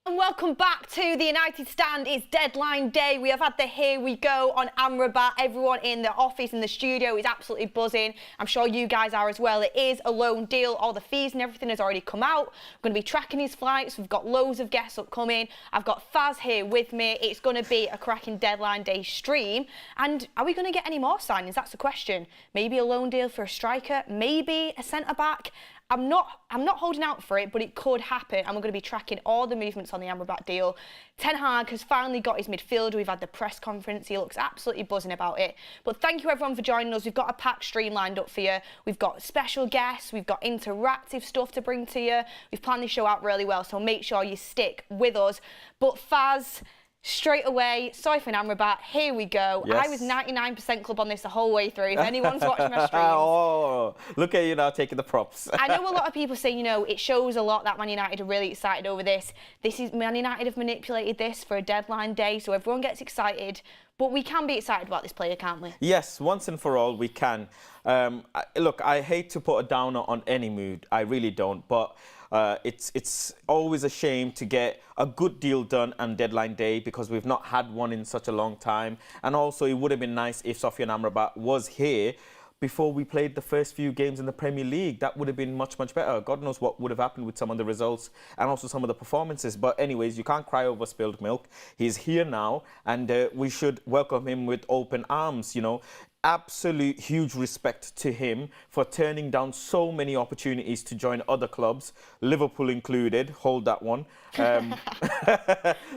And welcome back to the United Stand. It's deadline day. We have had the here we go on Amrabat. Everyone in the office, in the studio is absolutely buzzing. I'm sure you guys are as well. It is a loan deal. All the fees and everything has already come out. We're going to be tracking his flights. We've got loads of guests upcoming. I've got Faz here with me. It's going to be a cracking deadline day stream. And are we going to get any more signings? That's the question. Maybe a loan deal for a striker. Maybe a centre-back. I'm not holding out for it, but it could happen, and we're going to be tracking all the movements on the Amrabat deal. Ten Hag has finally got his midfielder. We've had the press conference. He looks absolutely buzzing about it. But thank you everyone for joining us. We've got a packed stream lined up for you. We've got special guests. We've got interactive stuff to bring to you. We've planned this show out really well, so make sure you stick with us. But Faz, straight away, sorry for Amrabat, here we go. Yes. I was 99% club on this the whole way through. If anyone's watching my streams. Oh, look at you now taking the props. I know a lot of people say, you know, it shows a lot that Man United are really excited over this. Man United have manipulated this for a deadline day, so everyone gets excited. But we can be excited about this player, can't we? Yes, once and for all, we can. Look, I hate to put a downer on any mood. I really don't. But it's always a shame to get a good deal done on deadline day because we've not had one in such a long time. And also, it would have been nice if Sofyan Amrabat was here before we played the first few games in the Premier League. That would have been much, much better. God knows what would have happened with some of the results and also some of the performances. But anyways, you can't cry over spilled milk. He's here now, and we should welcome him with open arms, you know. Absolute huge respect to him for turning down so many opportunities to join other clubs, Liverpool included. Hold that one.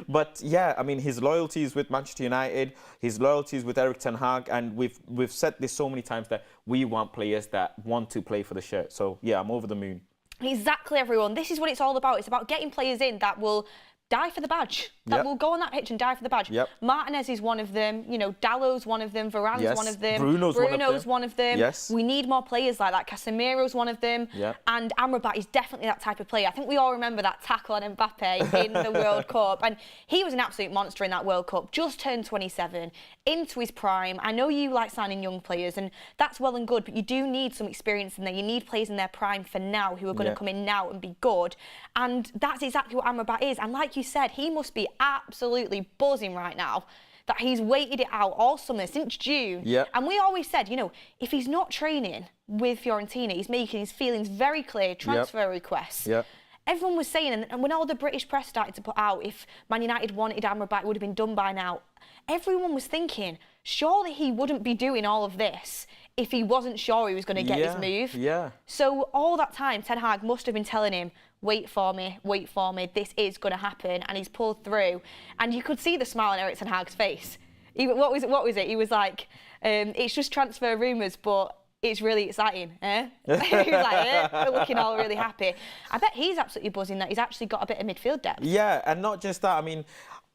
But yeah, I mean, his loyalties with Manchester United, his loyalties with Erik ten Hag, and we've said this so many times that we want players that want to play for the shirt. So yeah, I'm over the moon. Exactly, everyone. This is what it's all about. It's about getting players in that will die for the badge, that will go on that pitch and die for the badge. Yep. Martinez is one of them, you know, Dallow's one of them, Varane's one of them, Bruno's one of them. Yes. We need more players like that. Casemiro's one of them, and Amrabat is definitely that type of player. I think we all remember that tackle on Mbappe in the World Cup, and he was an absolute monster in that World Cup, just turned 27, into his prime. I know you like signing young players, and that's well and good, but you do need some experience in there. You need players in their prime for now who are going to come in now and be good, and that's exactly what Amrabat is. And like you said, he must be absolutely buzzing right now that he's waited it out all summer, since June. And we always said, you know, if he's not training with Fiorentina, he's making his feelings very clear, transfer requests. Everyone was saying, and when all the British press started to put out, if Man United wanted Amrabat, it would have been done by now. Everyone was thinking, surely he wouldn't be doing all of this if he wasn't sure he was going to get his move. So all that time, Ten Hag must have been telling him, wait for me, this is going to happen. And he's pulled through. And you could see the smile on Erik ten Hag's face. What was it? He was like, it's just transfer rumours, but it's really exciting, eh? He was like, we're looking all really happy. I bet he's absolutely buzzing that he's actually got a bit of midfield depth. Yeah, and not just that. I mean,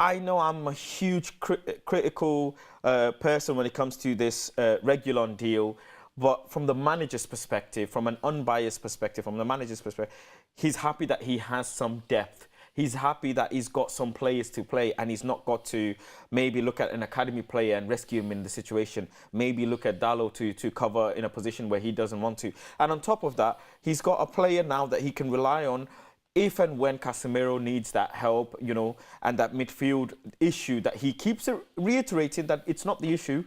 I know I'm a huge critical person when it comes to this Reguilón deal, but from the manager's perspective, from an unbiased perspective, from the manager's perspective, he's happy that he has some depth. He's happy that he's got some players to play and he's not got to maybe look at an academy player and rescue him in the situation. Maybe look at Dalot to cover in a position where he doesn't want to. And on top of that, he's got a player now that he can rely on if and when Casemiro needs that help, you know, and that midfield issue that he keeps reiterating that it's not the issue,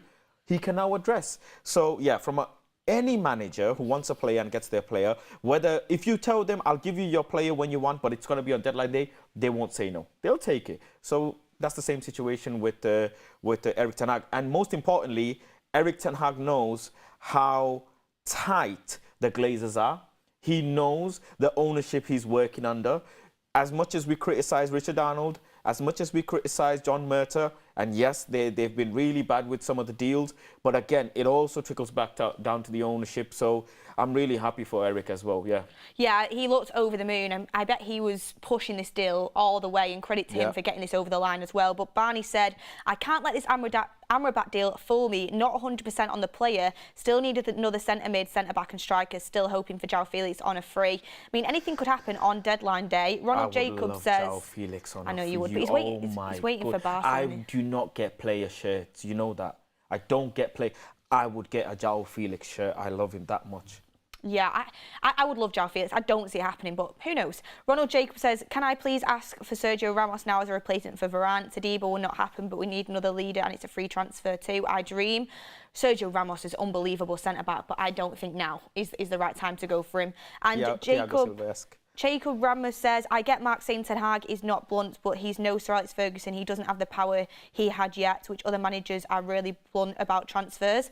he can now address. So, yeah, from any manager who wants a player and gets their player, whether if you tell them, I'll give you your player when you want, but it's going to be on deadline day, they won't say no. They'll take it. So that's the same situation with Erik ten Hag. And most importantly, Erik ten Hag knows how tight the Glazers are. He knows the ownership he's working under. As much as we criticise Richard Arnold, as much as we criticise John Murta, and yes, they've been really bad with some of the deals, but again, it also trickles back down to the ownership. So I'm really happy for Erik as well, Yeah, he looked over the moon, and I bet he was pushing this deal all the way, and credit to him for getting this over the line as well. But Barney said, I can't let this Amrabat deal fool me, not 100% on the player, still needed another centre-mid, centre-back and striker, still hoping for João Felix on a free. I mean, anything could happen on deadline day. Ronald Jacobs says... João Felix on I know a you would, free. but he's waiting for Barca. I do not get player shirts, you know that. I don't get play. I would get a João Felix shirt. I love him that much. Yeah, I would love João Felix. I don't see it happening, but who knows? Ronald Jacob says, can I please ask for Sergio Ramos now as a replacement for Varane? Tadibo will not happen, but we need another leader and it's a free transfer too. I dream. Sergio Ramos is unbelievable centre-back, but I don't think now is the right time to go for him. And Jacob Ramos says, I get Mark saying Ten Hag is not blunt, but he's no Sir Alex Ferguson. He doesn't have the power he had yet, which other managers are really blunt about transfers.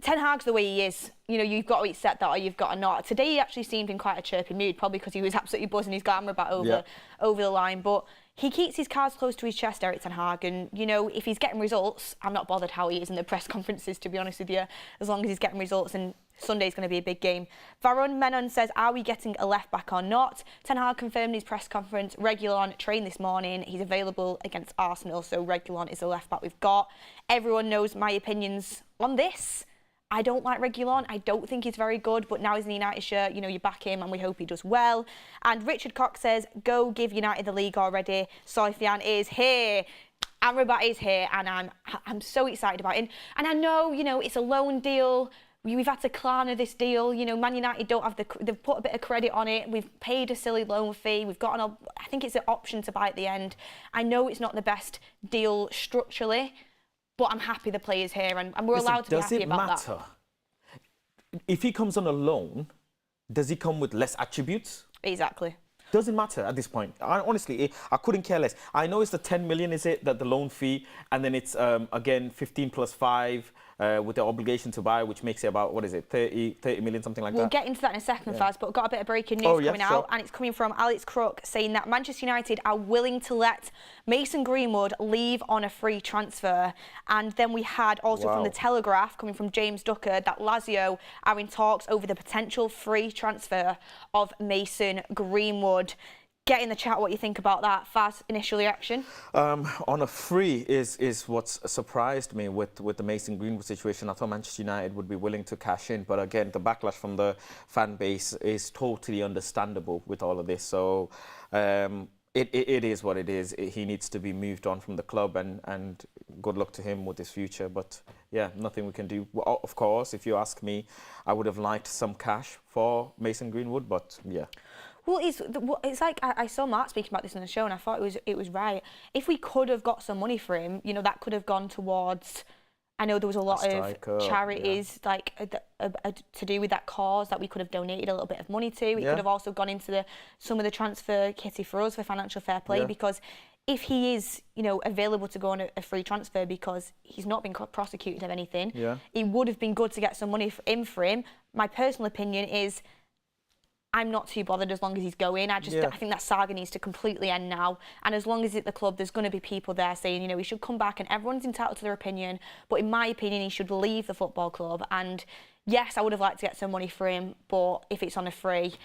Ten Hag's the way he is. You know, you've got to accept that or you've got to not. Today he actually seemed in quite a chirpy mood, probably because he was absolutely buzzing. He's got Amrabat over the line. But he keeps his cards close to his chest, Erik Ten Hag. And, you know, if he's getting results, I'm not bothered how he is in the press conferences, to be honest with you, as long as he's getting results. And Sunday's going to be a big game. Varun Menon says, are we getting a left-back or not? Ten Hag confirmed in his press conference. Reguilón trained this morning. He's available against Arsenal, so Reguilón is the left-back we've got. Everyone knows my opinions on this. I don't like Reguilón. I don't think he's very good, but now he's in the United shirt. You know, you back him and we hope he does well. And Richard Cox says, go give United the league already. Sofian is here. Amrabat is here, and I'm so excited about it. And I know, you know, it's a loan deal. We've had to Klarna this deal. You know, Man United don't have they've put a bit of credit on it. We've paid a silly loan fee. We've got I think it's an option to buy at the end. I know it's not the best deal structurally, but I'm happy the player's here, and we're allowed to be happy about that. Does it matter? If he comes on a loan, does he come with less attributes? Exactly. Doesn't matter at this point. Honestly, I couldn't care less. I know it's the 10 million, is it, that the loan fee, and then it's, again, 15 plus 5 with the obligation to buy, which makes it about, what is it, 30 million, something like that? We'll get into that in a second, Faz, but got a bit of breaking news coming out, and it's coming from Alex Crook saying that Manchester United are willing to let Mason Greenwood leave on a free transfer. And then we had also from the Telegraph, coming from James Ducker, that Lazio are in talks over the potential free transfer of Mason Greenwood. Get in the chat what you think about that. Faz, initial reaction? On a free is what's surprised me with the Mason Greenwood situation. I thought Manchester United would be willing to cash in, but again, the backlash from the fan base is totally understandable with all of this. So it is what it is. He needs to be moved on from the club, and good luck to him with his future. But yeah, nothing we can do. Well, of course, if you ask me, I would have liked some cash for Mason Greenwood, but yeah. Well, it's like I saw Mark speaking about this on the show, and I thought it was right. If we could have got some money for him, you know, that could have gone towards. I know there was a lot of charities like to do with that cause that we could have donated a little bit of money to. It could have also gone into some of the transfer kitty for us for financial fair play, because if he is, you know, available to go on a free transfer because he's not been prosecuted of anything, it would have been good to get some money in for him. My personal opinion is, I'm not too bothered as long as he's going. I think that saga needs to completely end now. And as long as it's at the club, there's going to be people there saying, you know, he should come back, and everyone's entitled to their opinion. But in my opinion, he should leave the football club. And yes, I would have liked to get some money for him, but if it's on a free,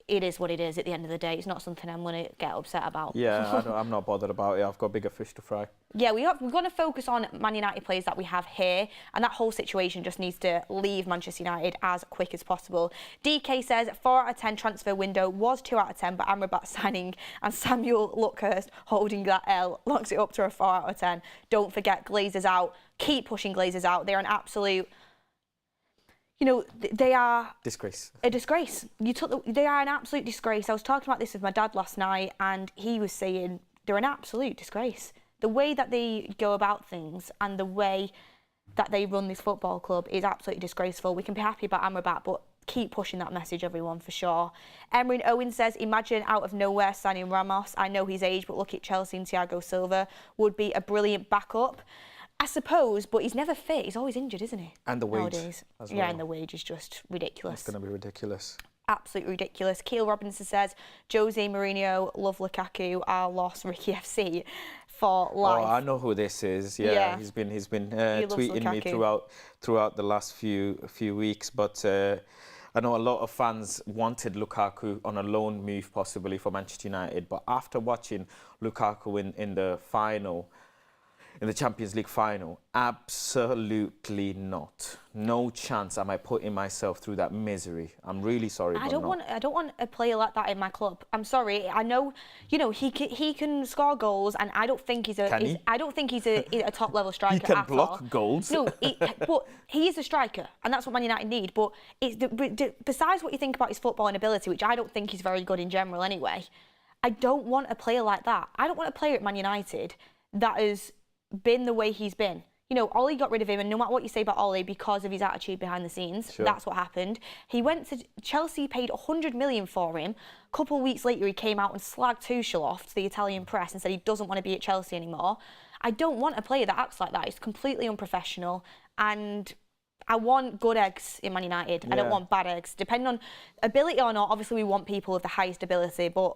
it is what it is at the end of the day. It's not something I'm going to get upset about. Yeah, I'm not bothered about it. I've got bigger fish to fry. Yeah, we're going to focus on Man United players that we have here, and that whole situation just needs to leave Manchester United as quick as possible. DK says 4 out of 10 transfer window was 2 out of 10, but Amrabat signing and Samuel Luckhurst holding that L locks it up to a 4 out of 10. Don't forget Glazers out. Keep pushing Glazers out. They're an absolute... You know, they are... Disgrace. A disgrace. They are an absolute disgrace. I was talking about this with my dad last night, and he was saying they're an absolute disgrace. The way that they go about things and the way that they run this football club is absolutely disgraceful. We can be happy about Amrabat, but keep pushing that message, everyone, for sure. Emery Owen says, imagine out of nowhere signing Ramos. I know his age, but look at Chelsea and Thiago Silva. Would be a brilliant backup. I suppose, but he's never fit. He's always injured, isn't he? And the wage nowadays. as well. Yeah, and the wage is just ridiculous. It's going to be ridiculous. Absolutely ridiculous. Keel Robinson says, Jose Mourinho, love Lukaku, our loss, Ricky FC for life. Oh, I know who this is. Yeah. He's been tweeting me throughout the last few weeks. But I know a lot of fans wanted Lukaku on a loan move, possibly for Manchester United. But after watching Lukaku in the final, in the Champions League final? Absolutely not. No chance am I putting myself through that misery. I'm really sorry, I don't want a player like that in my club. I'm sorry. I know, you know, he can score goals, and I don't think he's a. I don't think he's a top level striker. He can at block all. goals. No, but he is a striker, and that's what Man United need. But it's besides what you think about his footballing ability, which I don't think he's very good in general anyway. I don't want a player like that. I don't want a player at Man United that has been the way he's been. You know, Ollie got rid of him, and no matter what you say about Ollie, because of his attitude behind the scenes, that's what happened. He went to Chelsea, paid 100 million for him. A couple of weeks later, he came out and slagged Tuchel off to the Italian press and said he doesn't want to be at Chelsea anymore. I don't want a player that acts like that. It's completely unprofessional, and I want good eggs in Man United. I don't want bad eggs. Depending on ability or not, obviously we want people with the highest ability, but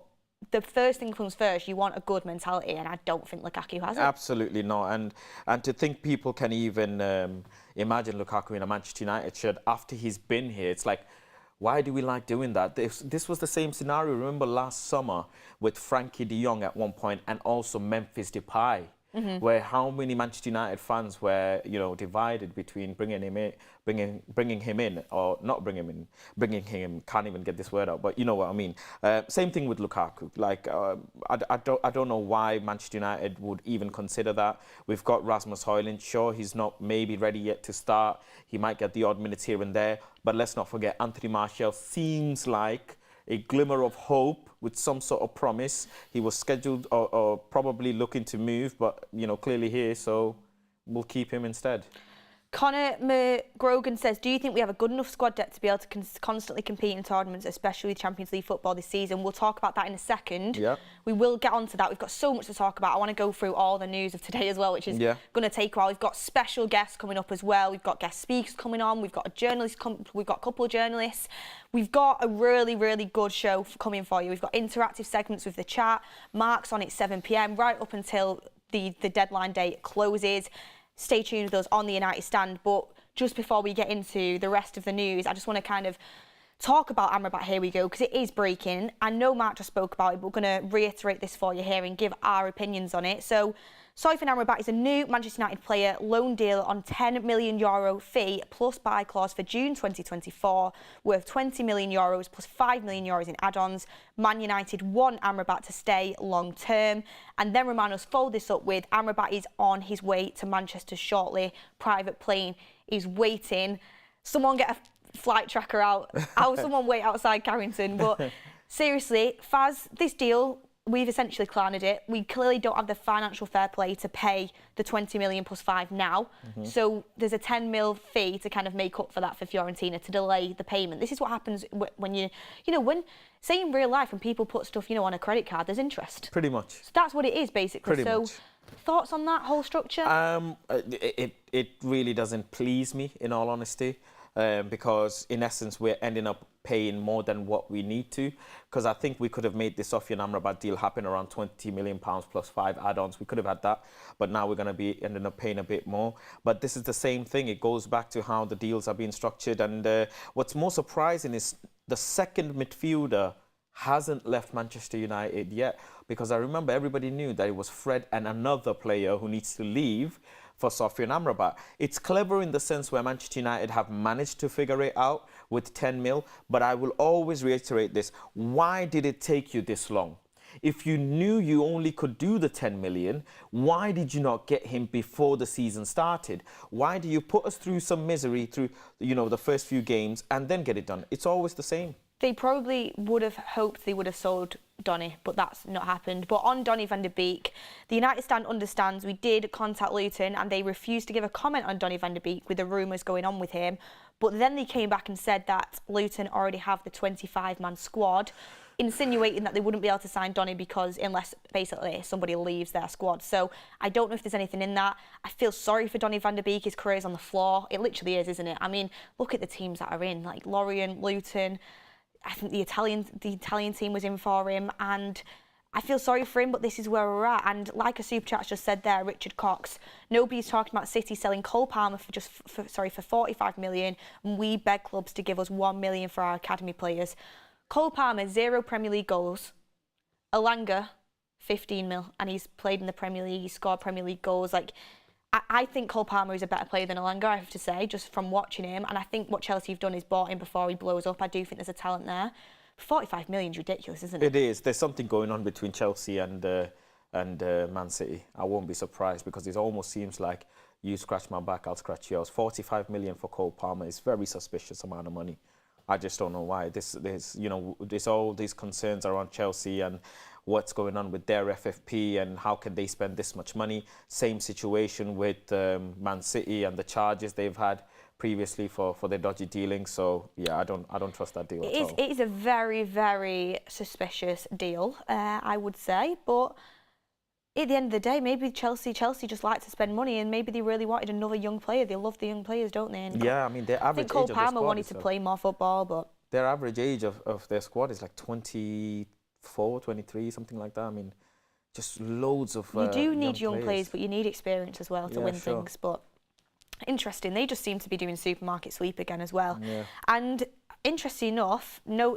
the first thing comes first. You want a good mentality, and I don't think Lukaku has it. Absolutely not. And to think people can even imagine Lukaku in a Manchester United shirt after he's been here, it's like, why do we like doing that? This was the same scenario, remember, last summer with Frankie de Jong at one point, and also Memphis Depay. Where how many Manchester United fans were, you know, divided between bringing him in, or not bringing him, can't even get this word out, but you know what I mean. Same thing with Lukaku. Like, I don't know why Manchester United would even consider that. We've got Rasmus Højlund. Sure, he's not maybe ready yet to start. He might get the odd minutes here and there, but let's not forget Anthony Martial seems like a glimmer of hope with some sort of promise. He was scheduled or probably looking to move, but, you know, clearly here, so we'll keep him instead. Connor McGrogan says, do you think we have a good enough squad depth to be able to constantly compete in tournaments, especially with Champions League football this season? We'll talk about that in a second. Yeah. We will get on to that. We've got so much to talk about. I want to go through all the news of today as well, which is going to take a while. We've got special guests coming up as well. We've got guest speakers coming on. We've got a journalist. We've got a couple of journalists. We've got a really, really good show coming for you. We've got interactive segments with the chat. Mark's on at 7 p.m. right up until the deadline date closes. Stay tuned with us on the United Stand. But just before we get into the rest of the news, I just want to kind of talk about Amrabat. Here we go, because it is breaking. I know Mark just spoke about it, but we're going to reiterate this for you here and give our opinions on it. So, Sofian Amrabat is a new Manchester United player, loan deal on €10 million fee plus buy clause for June 2024, worth €20 million plus €5 million in add-ons. Man United want Amrabat to stay long term. And then Romanos followed this up with Amrabat is on his way to Manchester shortly. Private plane is waiting. Someone get a flight tracker out. How someone wait outside Carrington. But seriously, Faz, this deal, we've essentially clowned it. We clearly don't have the financial fair play to pay the 20 million plus 5 now. So there's a 10 mil fee to kind of make up for that for Fiorentina to delay the payment. This is what happens when when, say in real life, when people put stuff, on a credit card, there's interest. Pretty much. So that's what it is, basically. Pretty much. Thoughts on that whole structure? It really doesn't please me, in all honesty. Because in essence we're ending up paying more than what we need to, because I think we could have made the Sofian Amrabat deal happen around £20 million plus 5 add-ons. We could have had that, but now we're going to be ending up paying a bit more. But this is the same thing. It goes back to how the deals are being structured, and what's more surprising is the second midfielder hasn't left Manchester United yet, because I remember everybody knew that it was Fred and another player who needs to leave for Sofian Amrabat. It's clever in the sense where Manchester United have managed to figure it out with 10 mil, but I will always reiterate this. Why did it take you this long? If you knew you only could do the 10 million, why did you not get him before the season started? Why do you put us through some misery through, the first few games and then get it done? It's always the same. They probably would have hoped they would have sold Donny, but that's not happened. But on Donny van de Beek, the United Stand understands we did contact Luton and they refused to give a comment on Donny van de Beek with the rumours going on with him. But then they came back and said that Luton already have the 25-man squad, insinuating that they wouldn't be able to sign Donny unless basically somebody leaves their squad. So I don't know if there's anything in that. I feel sorry for Donny van de Beek. His career's on the floor. It literally is, isn't it? I mean, look at the teams that are in, like Lorient, Luton. I think the Italian team was in for him, and I feel sorry for him, but this is where we're at. And like a super chat just said there, Richard Cox, nobody's talking about City selling Cole Palmer for 45 million, and we beg clubs to give us 1 million for our academy players. Cole Palmer, 0 Premier League goals. Elanga, 15 mil, and he's played in the Premier League, he's scored Premier League goals. Like, I think Cole Palmer is a better player than Elanga, I have to say, just from watching him. And I think what Chelsea have done is bought him before he blows up. I do think there's a talent there. 45 million is ridiculous, isn't it? It is. There's something going on between Chelsea and Man City. I won't be surprised, because it almost seems like you scratch my back, I'll scratch yours. 45 million for Cole Palmer is very suspicious amount of money. I just don't know why. There's all these concerns around Chelsea and what's going on with their FFP and how can they spend this much money. Same situation with Man City and the charges they've had previously for their dodgy dealings. So yeah, I don't trust that deal at all. It is a very, very suspicious deal, I would say. But at the end of the day, maybe Chelsea just like to spend money, and maybe they really wanted another young player. They love the young players, don't they? And yeah, I mean, their average age of the squad. I think Cole Palmer wanted to play more football, but their average age of their squad is like 24, 23, something like that. I mean, just loads of you do need young players, but you need experience as well to win sure. things. But interesting, they just seem to be doing supermarket sweep again as well. Yeah. And interesting enough, no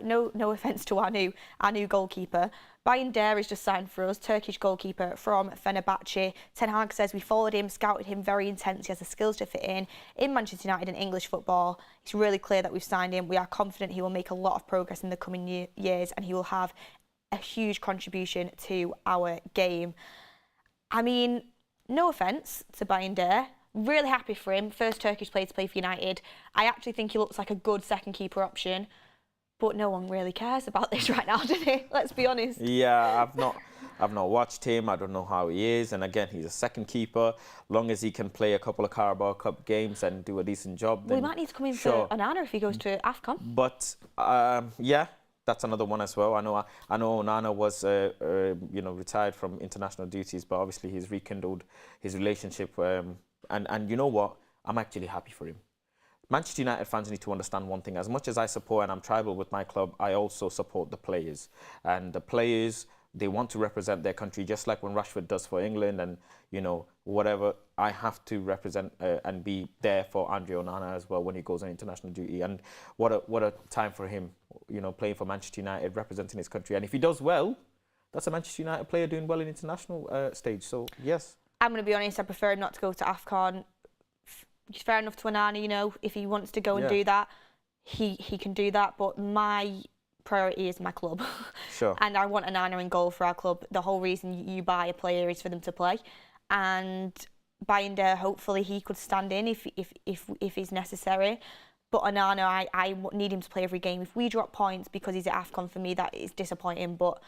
offence to our new goalkeeper, Bayern Dare is just signed for us, Turkish goalkeeper from Fenerbahce. Ten Hag says we followed him, scouted him very intensely, has the skills to fit in Manchester United and English football. It's really clear that we've signed him. We are confident he will make a lot of progress in the coming years, and he will have a huge contribution to our game. I mean, no offence to Bayern Dare. Really happy for him. First Turkish player to play for United. I actually think he looks like a good second keeper option. But no one really cares about this right now, do they? Let's be honest. Yeah, I've not watched him. I don't know how he is. And again, he's a second keeper. Long as he can play a couple of Carabao Cup games and do a decent job, then we might need to come in sure. for Onana if he goes to AFCON. But yeah, that's another one as well. I know Onana was retired from international duties, but obviously he's rekindled his relationship. And you know what? I'm actually happy for him. Manchester United fans need to understand one thing. As much as I support and I'm tribal with my club, I also support the players. And the players, they want to represent their country, just like when Rashford does for England and, whatever. I have to represent and be there for Andre Onana as well when he goes on international duty. And what a time for him, playing for Manchester United, representing his country. And if he does well, that's a Manchester United player doing well in international stage. So, yes. I'm going to be honest, I prefer him not to go to AFCON. Fair enough to Onana, if he wants to go and do that, he can do that. But my priority is my club. Sure. And I want Onana in goal for our club. The whole reason you buy a player is for them to play. And Bayern Dare, hopefully he could stand in if he's necessary. But Onana, I need him to play every game. If we drop points because he's at AFCON, for me, that is disappointing. But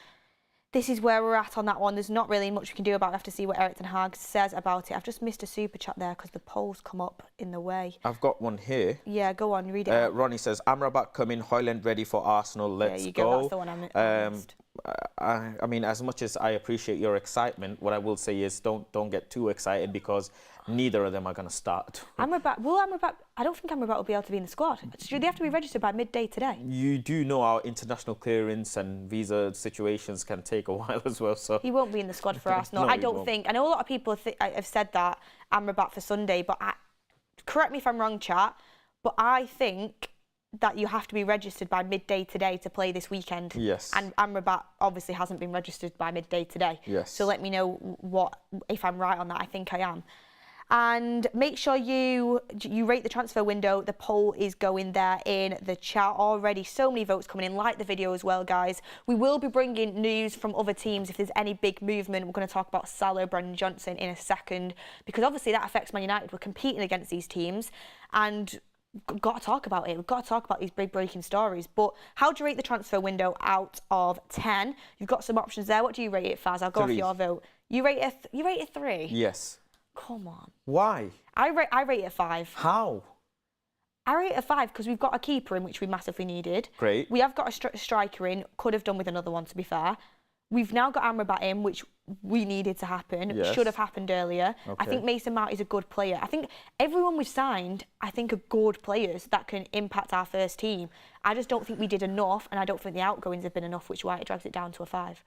this is where we're at on that one. There's not really much we can do about it. I have to see what Erik ten Hag says about it. I've just missed a super chat there because the polls come up in the way. I've got one here. Yeah, go on, read it. Ronnie says, Amrabat coming, Højlund ready for Arsenal. Let's there you go. That's the one I missed. I mean, as much as I appreciate your excitement, what I will say is don't get too excited because neither of them are going to start. Amrabat, I don't think Amrabat will be able to be in the squad. Should they have to be registered by midday today? You do know our international clearance and visa situations can take a while as well. So he won't be in the squad for Arsenal. No, I don't think. I know a lot of people have said that Amrabat for Sunday, but correct me if I'm wrong, chat. But I think that you have to be registered by midday today to play this weekend. Yes. And Amrabat obviously hasn't been registered by midday today. Yes. So let me know if I'm right on that. I think I am. And make sure you rate the transfer window. The poll is going there in the chat already. So many votes coming in. Like the video as well, guys. We will be bringing news from other teams if there's any big movement. We're going to talk about Salah, Brendan Johnson in a second, because obviously that affects Man United. We're competing against these teams and we've got to talk about it. We've got to talk about these big breaking stories. But how do you rate the transfer window out of 10? You've got some options there. What do you rate it, Faz? I'll go 3. off your vote. You rate it 3? Yes. Come on. Why? I rate it 5. How? I rate it 5 because we've got a keeper in, which we massively needed. Great. We have got a striker in. Could have done with another one, to be fair. We've now got Amrabat in, which we needed to happen. Yes. Should have happened earlier. Okay. I think Mason Mount is a good player. I think everyone we've signed, are good players that can impact our first team. I just don't think we did enough, and I don't think the outgoings have been enough, which is why it drags it down to a 5.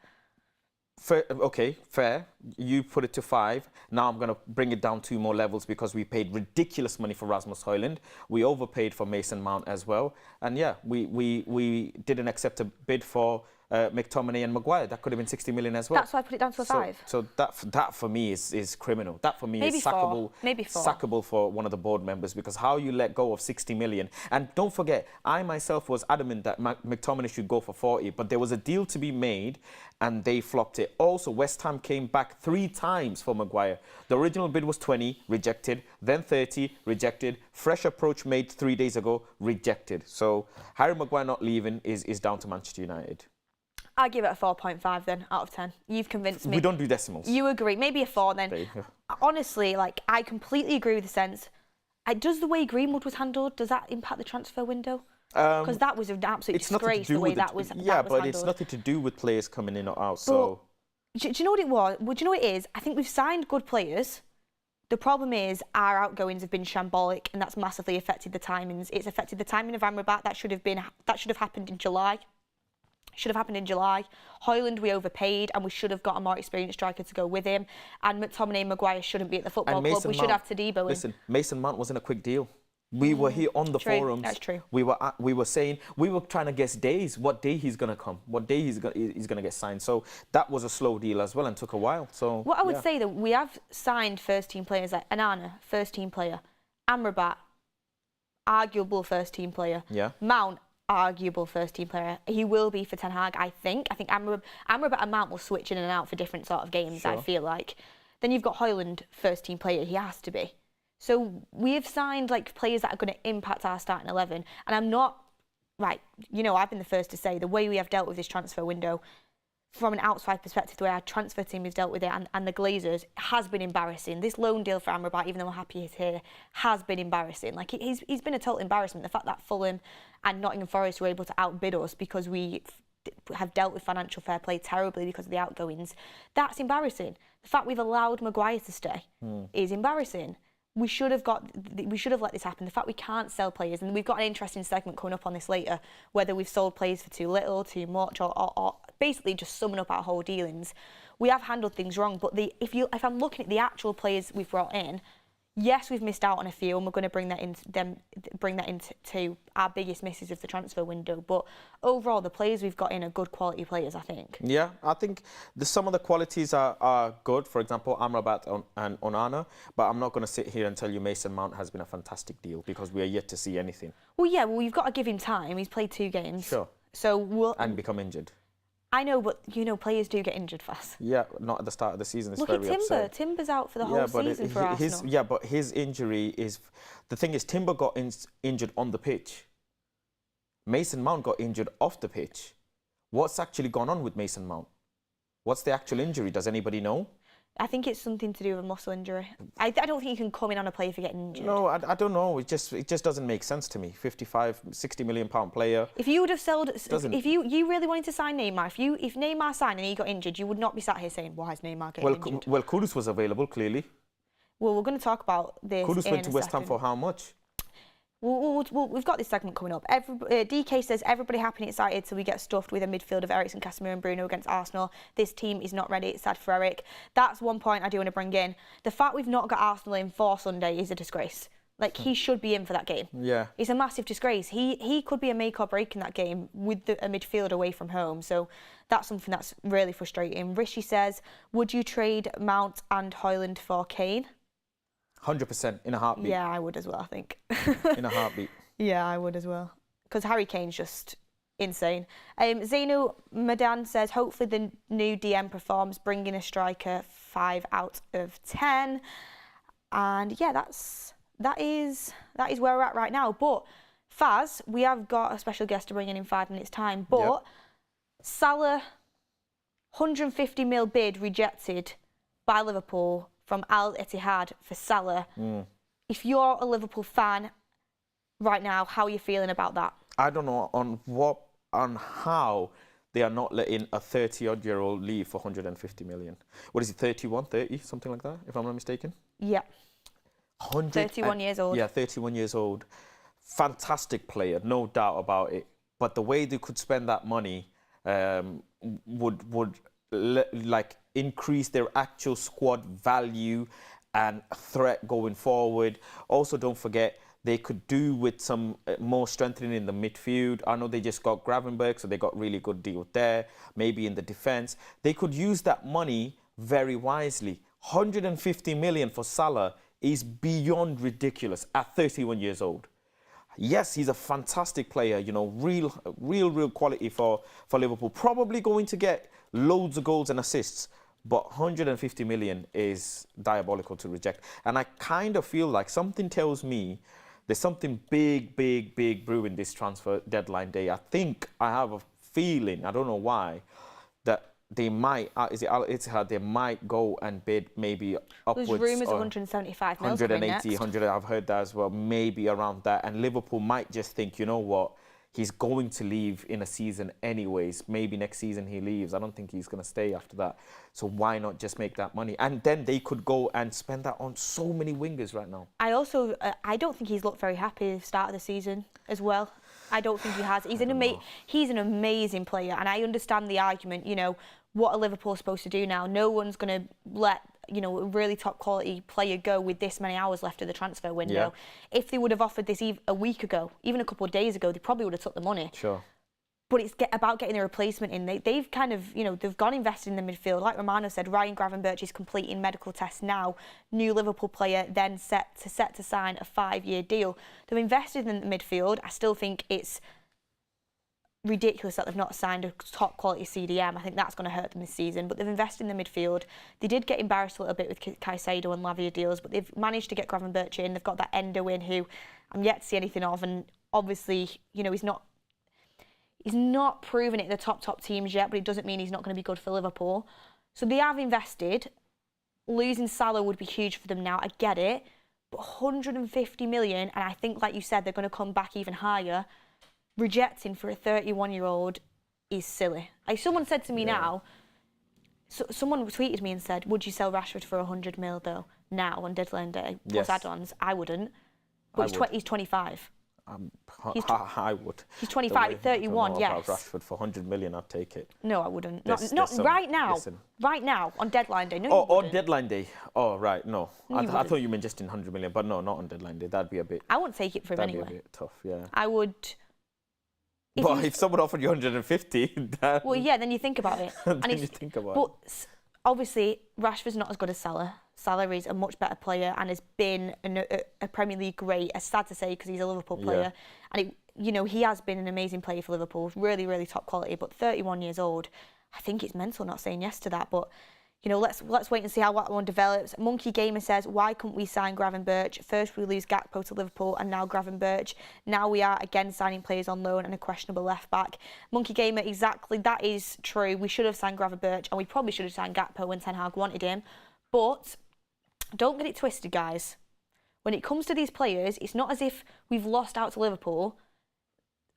Okay, fair. You put it to 5. Now I'm going to bring it down 2 more levels because we paid ridiculous money for Rasmus Højlund. We overpaid for Mason Mount as well. And yeah, we didn't accept a bid for McTominay and Maguire. That could have been 60 million as well. That's why I put it down to a 5. So that for me is criminal. That for me Maybe is sackable. 4. Maybe 4. Sackable for one of the board members, because how you let go of 60 million. And don't forget, I myself was adamant that McTominay should go for 40, but there was a deal to be made and they flopped it. Also, West Ham came back 3 times for Maguire. The original bid was 20, rejected, then 30, rejected. Fresh approach made 3 days ago, rejected. So Harry Maguire not leaving is down to Manchester United. I give it a 4.5 then, out of 10. You've convinced me. We don't do decimals. You agree. Maybe a 4 then. Honestly, like, I completely agree with the sense. Does the way Greenwood was handled, does that impact the transfer window? Because that was an absolute disgrace, the way that was handled. It's nothing to do with players coming in or out. So, do you know what it was? Well, do you know what it is? I think we've signed good players. The problem is our outgoings have been shambolic, and that's massively affected the timings. It's affected the timing of Amrabat. That should have happened in July. Should have happened in July. Højlund we overpaid, and we should have got a more experienced striker to go with him. And McTominay and Maguire shouldn't be at the football club. We should have Todibo in. Listen, Mason Mount wasn't a quick deal. We were here on the forums. That's true. We were saying, we were trying to guess days, what day he's gonna come, what day he's gonna get signed. So that was a slow deal as well and took a while. So what I would say that we have signed first team players like Onana, first team player, Amrabat, arguable first team player, Mount, arguable first team player. He will be for Ten Hag, I think. I think Amrabat and Mount will switch in and out for different sort of games. Sure. I feel like. Then you've got Højlund, first team player. He has to be. So we have signed like players that are going to impact our starting 11. And I'm not, right, you know, I've been the first to say the way we have dealt with this transfer window, from an outside perspective, the way our transfer team has dealt with it and the Glazers has been embarrassing. This loan deal for Amrabat, even though I'm happy he's here, has been embarrassing. Like, he's been a total embarrassment. The fact that Fulham and Nottingham Forest were able to outbid us because we have dealt with financial fair play terribly because of the outgoings, that's embarrassing. The fact we've allowed Maguire to stay is embarrassing. We should have let this happen. The fact we can't sell players, and we've got an interesting segment coming up on this later, whether we've sold players for too little, too much, or basically just summing up our whole dealings. We have handled things wrong, but if I'm looking at the actual players we've brought in, yes, we've missed out on a few, and we're going to bring that into our biggest misses of the transfer window. But overall, the players we've got in are good quality players, I think. Yeah, I think some of the qualities are good. For example, Amrabat and Onana. But I'm not going to sit here and tell you Mason Mount has been a fantastic deal because we are yet to see anything. Well, yeah, you've got to give him time. He's played 2 games. Sure. And become injured. I know, but you know, players do get injured fast. Yeah, not at the start of the season. It's Look very at Timber. upsetting. Timber's out for the whole season for Arsenal. Yeah, but his injury is... The thing is, Timber got injured on the pitch. Mason Mount got injured off the pitch. What's actually gone on with Mason Mount? What's the actual injury? Does anybody know? I think it's something to do with a muscle injury. I don't think you can come in on a player for getting injured. No, I don't know. It just doesn't make sense to me. 55, 60 million pound player. If you would have sold, if you really wanted to sign Neymar, if Neymar signed and he got injured, you would not be sat here saying, why is Neymar getting injured? Well, Kudus was available, clearly. Well, we're going to talk about this. Kudus went to West Ham for how much? We've got this segment coming up. DK says, everybody happy and excited till we get stuffed with a midfield of Eriksen, Casemiro and Bruno against Arsenal. This team is not ready. It's sad for Eric. That's one point I do want to bring in. The fact we've not got Arsenal in for Sunday is a disgrace. Like, he should be in for that game. Yeah. It's a massive disgrace. He could be a make or break in that game with a midfield away from home. So that's something that's really frustrating. Rishi says, would you trade Mount and Højlund for Kane? 100% in a heartbeat. Yeah, I would as well, I think. In a heartbeat. Yeah, I would as well. Because Harry Kane's just insane. Zainu Madan says, hopefully the new DM performs, bringing a striker 5 out of 10. And yeah, that is where we're at right now. But Faz, we have got a special guest to bring in 5 minutes' time. But Salah, 150 mil bid rejected by Liverpool from Al Ittihad for Salah. If you're a Liverpool fan right now, how are you feeling about that? I don't know on how they are not letting a 30-odd-year-old leave for 150 million. What is he, 31, 30, something like that, if I'm not mistaken? Yeah. 31 years old. Yeah, 31 years old. Fantastic player, no doubt about it. But the way they could spend that money would increase their actual squad value and threat going forward. Also, don't forget, they could do with some more strengthening in the midfield. I know they just got Gravenberch, so they got really good deal there. Maybe in the defence. They could use that money very wisely. 150 million for Salah is beyond ridiculous at 31 years old. Yes, he's a fantastic player, you know, real quality for Liverpool. Probably going to get loads of goals and assists. But 150 million is diabolical to reject. And I kind of feel like something tells me there's something big brewing this transfer deadline day. I think I have a feeling, I don't know why, that they might, is it Al Ittihad, they might go and bid maybe upwards. There's rumours of 175 mil 180, 100, I've heard that as well, maybe around that. And Liverpool might just think, you know what, he's going to leave in a season anyways. Maybe next season he leaves. I don't think he's going to stay after that. So why not just make that money? And then they could go and spend that on so many wingers right now. I also, I don't think he's looked very happy at the start of the season as well. I don't think he has. He's an amazing player. And I understand the argument, you know, what are Liverpool supposed to do now? No one's going to let, you know, a really top quality player go with this many hours left of the transfer window. Yeah. If they would have offered this a week ago, even a couple of days ago, they probably would have took the money. Sure. But it's about getting a replacement in. They've kind of, you know, they've gone invested in the midfield. Like Romano said, Ryan Gravenberch is completing medical tests now. New Liverpool player then set to sign a 5-year deal. They've invested in the midfield. I still think it's ridiculous that they've not signed a top quality CDM. I think that's going to hurt them this season, but they've invested in the midfield. They did get embarrassed a little bit with Caicedo and Lavia deals, but they've managed to get Gravenberch in. They've got that Endo in, who I'm yet to see anything of, and obviously, you know, he's not proven it in the top teams yet, but it doesn't mean he's not going to be good for Liverpool. So they have invested. Losing Salah would be huge for them now, I get it, but 150 million, and I think, like you said, they're going to come back even higher. Rejecting for a 31-year-old is silly. Like someone said to me now, someone tweeted me and said, would you sell Rashford for 100 mil though, now on deadline day, plus add-ons? I wouldn't. But he's 25. I would. He's 25, 31, yes. Rashford for 100 million, I'd take it. No, I wouldn't. Not right now. Listen. Right now, on deadline day. No, you wouldn't. On deadline day. Oh, right, no. I thought you meant just in 100 million, but no, not on deadline day. That'd be a bit... I wouldn't take it for him anyway. That'd be a bit tough, yeah. I would... But if someone offered you 150, then... Well, yeah, then you think about it. But obviously, Rashford's not as good as Salah. Salah is a much better player and has been a Premier League great. It's sad to say because he's a Liverpool player. Yeah. And, you know, he has been an amazing player for Liverpool. Really top quality. But 31 years old, I think it's mental not saying yes to that. But... you know, let's wait and see how that one develops. Monkey Gamer says, why couldn't we sign Gravenberch? First we lose Gakpo to Liverpool and now Gravenberch. Now we are again signing players on loan and a questionable left back. Monkey Gamer, exactly, that is true. We should have signed Gravenberch and we probably should have signed Gakpo when Ten Hag wanted him. But don't get it twisted, guys. When it comes to these players, it's not as if we've lost out to Liverpool.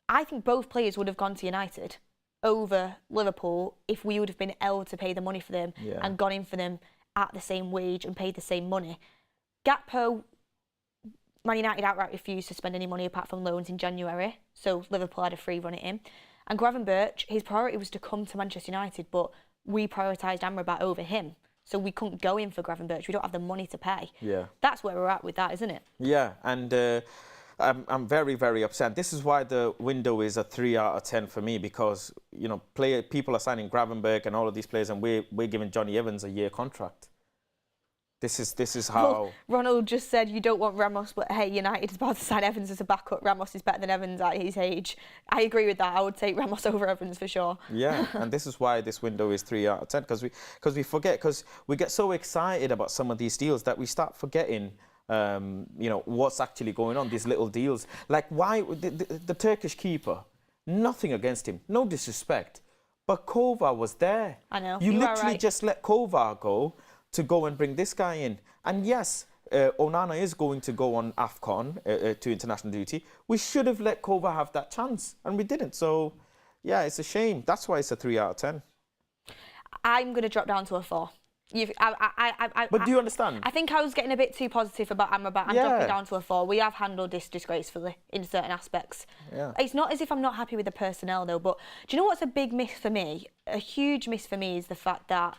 I think both players would have gone to United over Liverpool if we would have been able to pay the money for them and gone in for them at the same wage and paid the same money. Gakpo, Man United outright refused to spend any money apart from loans in January, so Liverpool had a free run at him. And Gravenberch, his priority was to come to Manchester United, but we prioritised Amrabat over him. So we couldn't go in for Gravenberch. We don't have the money to pay. Yeah. That's where we're at with that, isn't it? Yeah, and I'm very upset. This is why the window is a 3 out of 10 for me, because, you know, people are signing Gravenberch and all of these players, and we're giving Johnny Evans a year contract. This is how... Well, Ronald just said you don't want Ramos, but hey, United is about to sign Evans as a backup. Ramos is better than Evans at his age. I agree with that. I would take Ramos over Evans for sure. Yeah, and this is why this window is 3 out of 10, because we forget, because we get so excited about some of these deals that we start forgetting you know, what's actually going on, these little deals. Like, why the Turkish keeper, nothing against him, no disrespect, but Kovar was there. I know. You literally just let Kovar go to go and bring this guy in. And yes, Onana is going to go on AFCON to international duty. We should have let Kovar have that chance, and we didn't. So, yeah, it's a shame. That's why it's a 3 out of 10. I'm going to drop down to a 4. But do you understand? I think I was getting a bit too positive about Amrabat. I'm dropping down to a 4. We have handled this disgracefully in certain aspects. Yeah. It's not as if I'm not happy with the personnel, though. But do you know what's a big miss for me? A huge miss for me is the fact that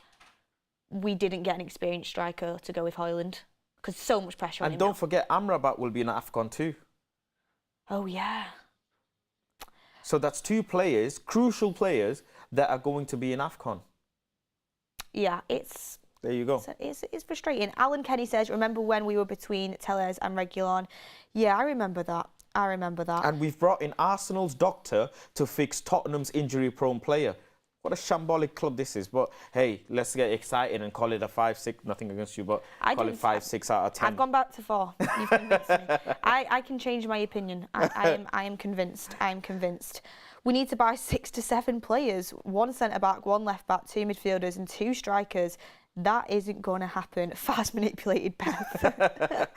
we didn't get an experienced striker to go with Højlund, because so much pressure on him. And don't forget, Amrabat will be in AFCON too. Oh, yeah. So that's 2 players, crucial players, that are going to be in AFCON. Yeah, it's... There you go. It's frustrating. Alan Kenny says, remember when we were between Tellez and Reguilón? Yeah, I remember that. I remember that. And we've brought in Arsenal's doctor to fix Tottenham's injury-prone player. What a shambolic club this is. But hey, let's get excited and call it a 5-6. Nothing against you, but call it 5-6 out of 10. I've gone back to 4. You've convinced me. I can change my opinion. I am convinced. I am convinced. We need to buy 6 to 7 players. 1 centre-back, 1 left-back, 2 midfielders and 2 strikers. That isn't going to happen. Fast manipulated Beth.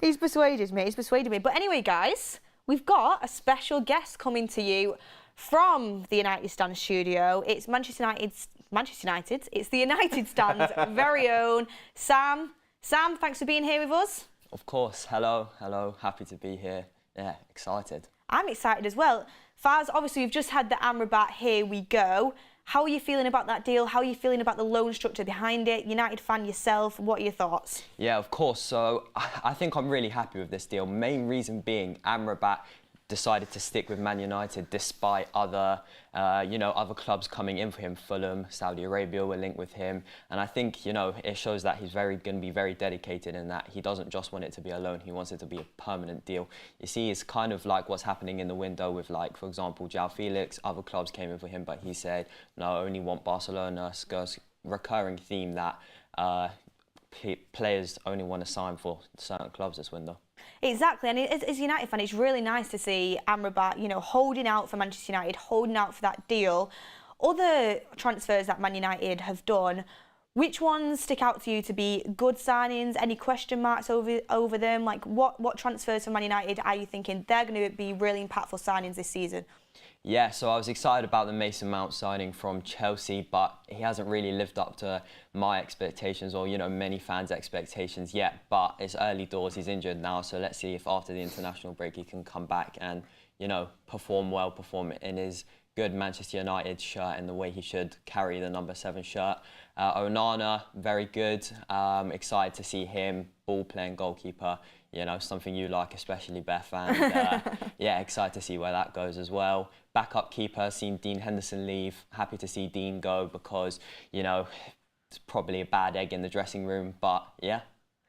He's persuaded me. He's persuaded me. But anyway, guys, we've got a special guest coming to you from the United Stand studio. It's Manchester United. It's the United Stand's very own Sam. Sam, thanks for being here with us. Of course. Hello. Happy to be here. Yeah, excited. I'm excited as well. Faz, obviously, we've just had the Amrabat Here We Go. How are you feeling about that deal? How are you feeling about the loan structure behind it? United fan yourself, what are your thoughts? Yeah, of course. So I think I'm really happy with this deal. Main reason being Amrabat decided to stick with Man United despite other, other clubs coming in for him. Fulham, Saudi Arabia were linked with him. And I think, it shows that he's going to be very dedicated in that he doesn't just want it to be a loan, he wants it to be a permanent deal. You see, it's kind of like what's happening in the window with, like, for example, João Felix. Other clubs came in for him, but he said, no, I only want Barcelona. It's a recurring theme that players only want to sign for certain clubs this window. Exactly, and as a United fan, it's really nice to see Amrabat, holding out for Manchester United, holding out for that deal. Other transfers that Man United have done, which ones stick out to you to be good signings? Any question marks over them? Like, what transfers for Man United are you thinking they're going to be really impactful signings this season? Yeah, so I was excited about the Mason Mount signing from Chelsea, but he hasn't really lived up to my expectations or, many fans' expectations yet. But it's early doors, he's injured now, so let's see if after the international break he can come back and, perform well, perform in his good Manchester United shirt and the way he should carry the number 7 shirt. Onana, very good. Excited to see him, ball-playing goalkeeper. Something you like, especially Beth, and yeah, excited to see where that goes as well. Backup keeper, seen Dean Henderson leave. Happy to see Dean go because, it's probably a bad egg in the dressing room, but yeah,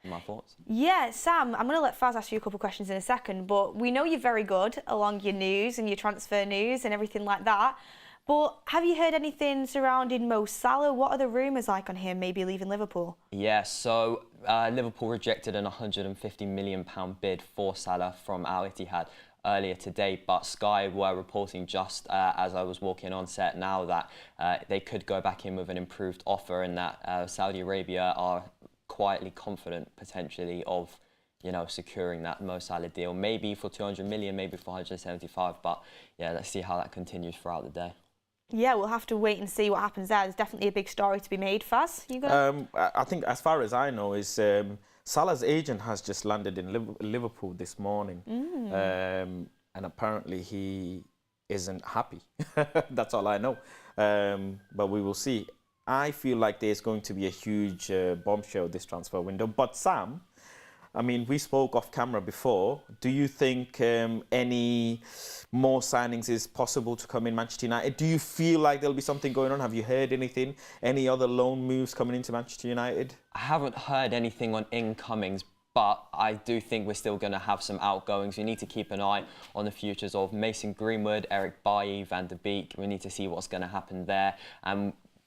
my thoughts. Yeah, Sam, I'm going to let Faz ask you a couple of questions in a second, but we know you're very good along your news and your transfer news and everything like that. But have you heard anything surrounding Mo Salah? What are the rumours like on him maybe leaving Liverpool? Yeah, so Liverpool rejected an £150 million bid for Salah from Al Ittihad earlier today, but Sky were reporting just as I was walking on set now that they could go back in with an improved offer and that Saudi Arabia are quietly confident potentially of securing that Mo Salah deal, maybe for 200 million, maybe for 175, but yeah, let's see how that continues throughout the day. Yeah, we'll have to wait and see what happens there. There's definitely a big story to be made. Faz, you go. I think, as far as I know, is Salah's agent has just landed in Liverpool this morning, and apparently he isn't happy. That's all I know. But we will see. I feel like there's going to be a huge bombshell this transfer window. But Sam, I mean, we spoke off camera before. Do you think any more signings is possible to come in Manchester United? Do you feel like there'll be something going on? Have you heard anything? Any other loan moves coming into Manchester United? I haven't heard anything on incomings, but I do think we're still going to have some outgoings. We need to keep an eye on the futures of Mason Greenwood, Eric Bailly, Van der Beek. We need to see what's going to happen there.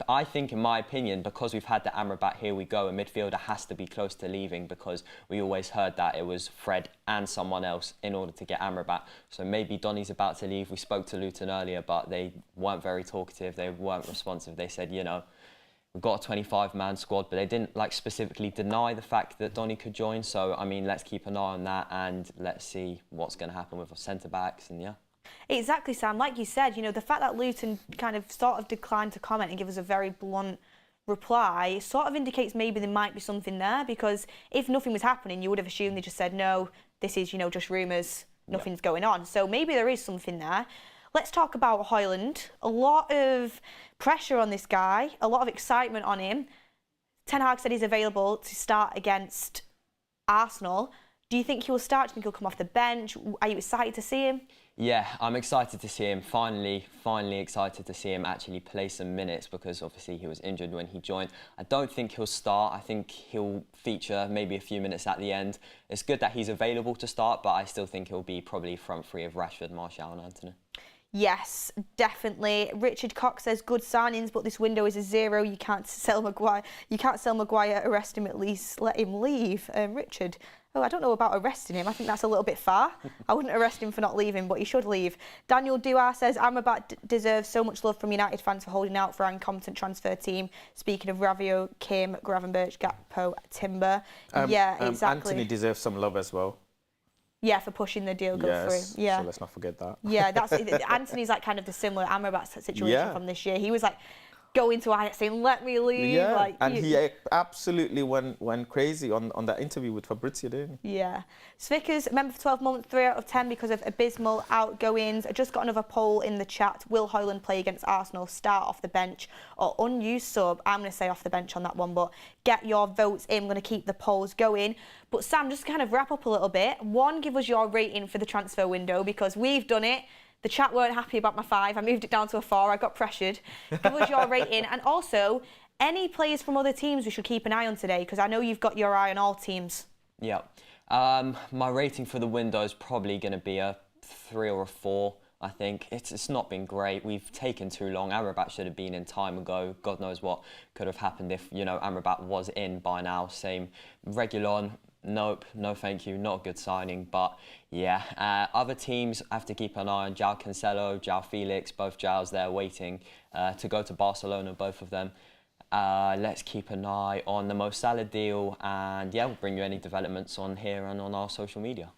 I think, in my opinion, because we've had the Amrabat Here We Go, a midfielder has to be close to leaving because we always heard that it was Fred and someone else in order to get Amrabat. So maybe Donny's about to leave. We spoke to Luton earlier, but they weren't very talkative. They weren't responsive. They said, we've got a 25-man squad, but they didn't specifically deny the fact that Donny could join. So, I mean, let's keep an eye on that and let's see what's going to happen with our centre-backs and yeah. Exactly, Sam. Like you said, the fact that Luton kind of sort of declined to comment and give us a very blunt reply sort of indicates maybe there might be something there, because if nothing was happening, you would have assumed they just said, no, this is, just rumours, nothing's going on. So maybe there is something there. Let's talk about Højlund. A lot of pressure on this guy, a lot of excitement on him. Ten Hag said he's available to start against Arsenal. Do you think he will start? Do you think he'll come off the bench? Are you excited to see him? Yeah, I'm excited to see him. Finally excited to see him actually play some minutes, because obviously he was injured when he joined. I don't think he'll start. I think he'll feature maybe a few minutes at the end. It's good that he's available to start, but I still think he'll be probably front three of Rashford, Martial and Antony. Yes, definitely. Richard Cox says good signings, but this window is a zero. You can't sell Maguire. You can't sell Maguire. Arrest him at least. Let him leave. Richard. Oh, I don't know about arresting him. I think that's a little bit far. I wouldn't arrest him for not leaving, but he should leave. Daniel Duar says Amrabat deserves so much love from United fans for holding out for our incompetent transfer team. Speaking of Rabiot, Kim, Gravenberch, Gakpo, Timber. Yeah, exactly. Antony deserves some love as well. Yeah, for pushing the deal through. Yeah, so let's not forget that. Yeah, that's Antony's like kind of the similar Amrabat situation from this year. He was like going to Ajax saying, "Let me leave." Yeah, like, and he absolutely went crazy on that interview with Fabrizio, didn't he? Yeah. Svickers, member for 12 months, 3 out of 10 because of abysmal outgoings. I just got another poll in the chat. Will Højlund play against Arsenal, start off the bench or unused sub? I'm going to say off the bench on that one, but get your votes in. I'm going to keep the polls going. But Sam, just to kind of wrap up a little bit. One, give us your rating for the transfer window, because we've done it. The chat weren't happy about my 5. I moved it down to a 4. I got pressured. Give us your rating. And also, any players from other teams we should keep an eye on today, because I know you've got your eye on all teams. Yeah. My rating for the window is probably going to be a 3 or a 4, I think. It's not been great. We've taken too long. Amrabat should have been in time ago. God knows what could have happened if, Amrabat was in by now. Same Reguilón. Nope, no thank you, not a good signing, but yeah. Other teams have to keep an eye on João Cancelo, João Felix, both Joãos there waiting to go to Barcelona, both of them. Let's keep an eye on the Mo Salah deal, and yeah, we'll bring you any developments on here and on our social media.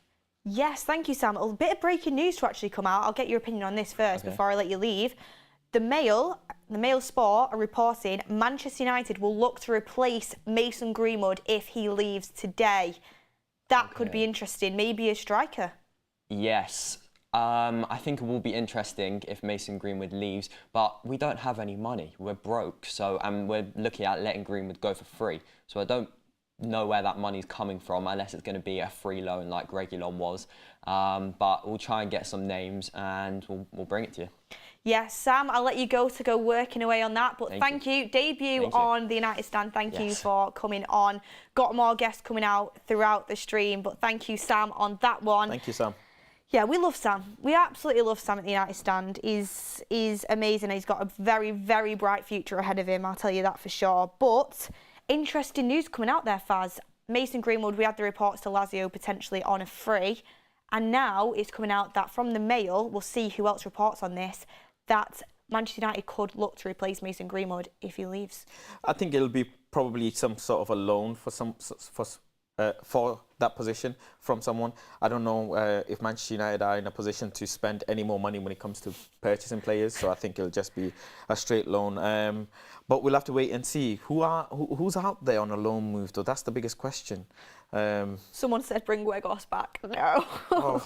Yes, thank you, Sam. A bit of breaking news to actually come out. I'll get your opinion on this first before I let you leave. The Mail Sport are reporting Manchester United will look to replace Mason Greenwood if he leaves today. That could be interesting. Maybe a striker. Yes. I think it will be interesting if Mason Greenwood leaves, but we don't have any money. We're broke, and we're looking at letting Greenwood go for free. So I don't know where that money's coming from, unless it's going to be a free loan like Reguilón was. But we'll try and get some names, and we'll bring it to you. Yes, Sam, I'll let you go working away on that. But thank you. Debut on the United Stand. Thank you for coming on. Got more guests coming out throughout the stream, but thank you, Sam, on that one. Thank you, Sam. Yeah, we love Sam. We absolutely love Sam at the United Stand. He's amazing. He's got a very, very bright future ahead of him, I'll tell you that for sure. But interesting news coming out there, Faz. Mason Greenwood, we had the reports to Lazio potentially on a free. And now it's coming out that from the Mail, we'll see who else reports on this, that Manchester United could look to replace Mason Greenwood if he leaves. I think it'll be probably some sort of a loan for that position from someone. I don't know if Manchester United are in a position to spend any more money when it comes to purchasing players, so I think it'll just be a straight loan. But we'll have to wait and see who's out there on a loan move, though. That's the biggest question. Someone said bring Weghorst back. No.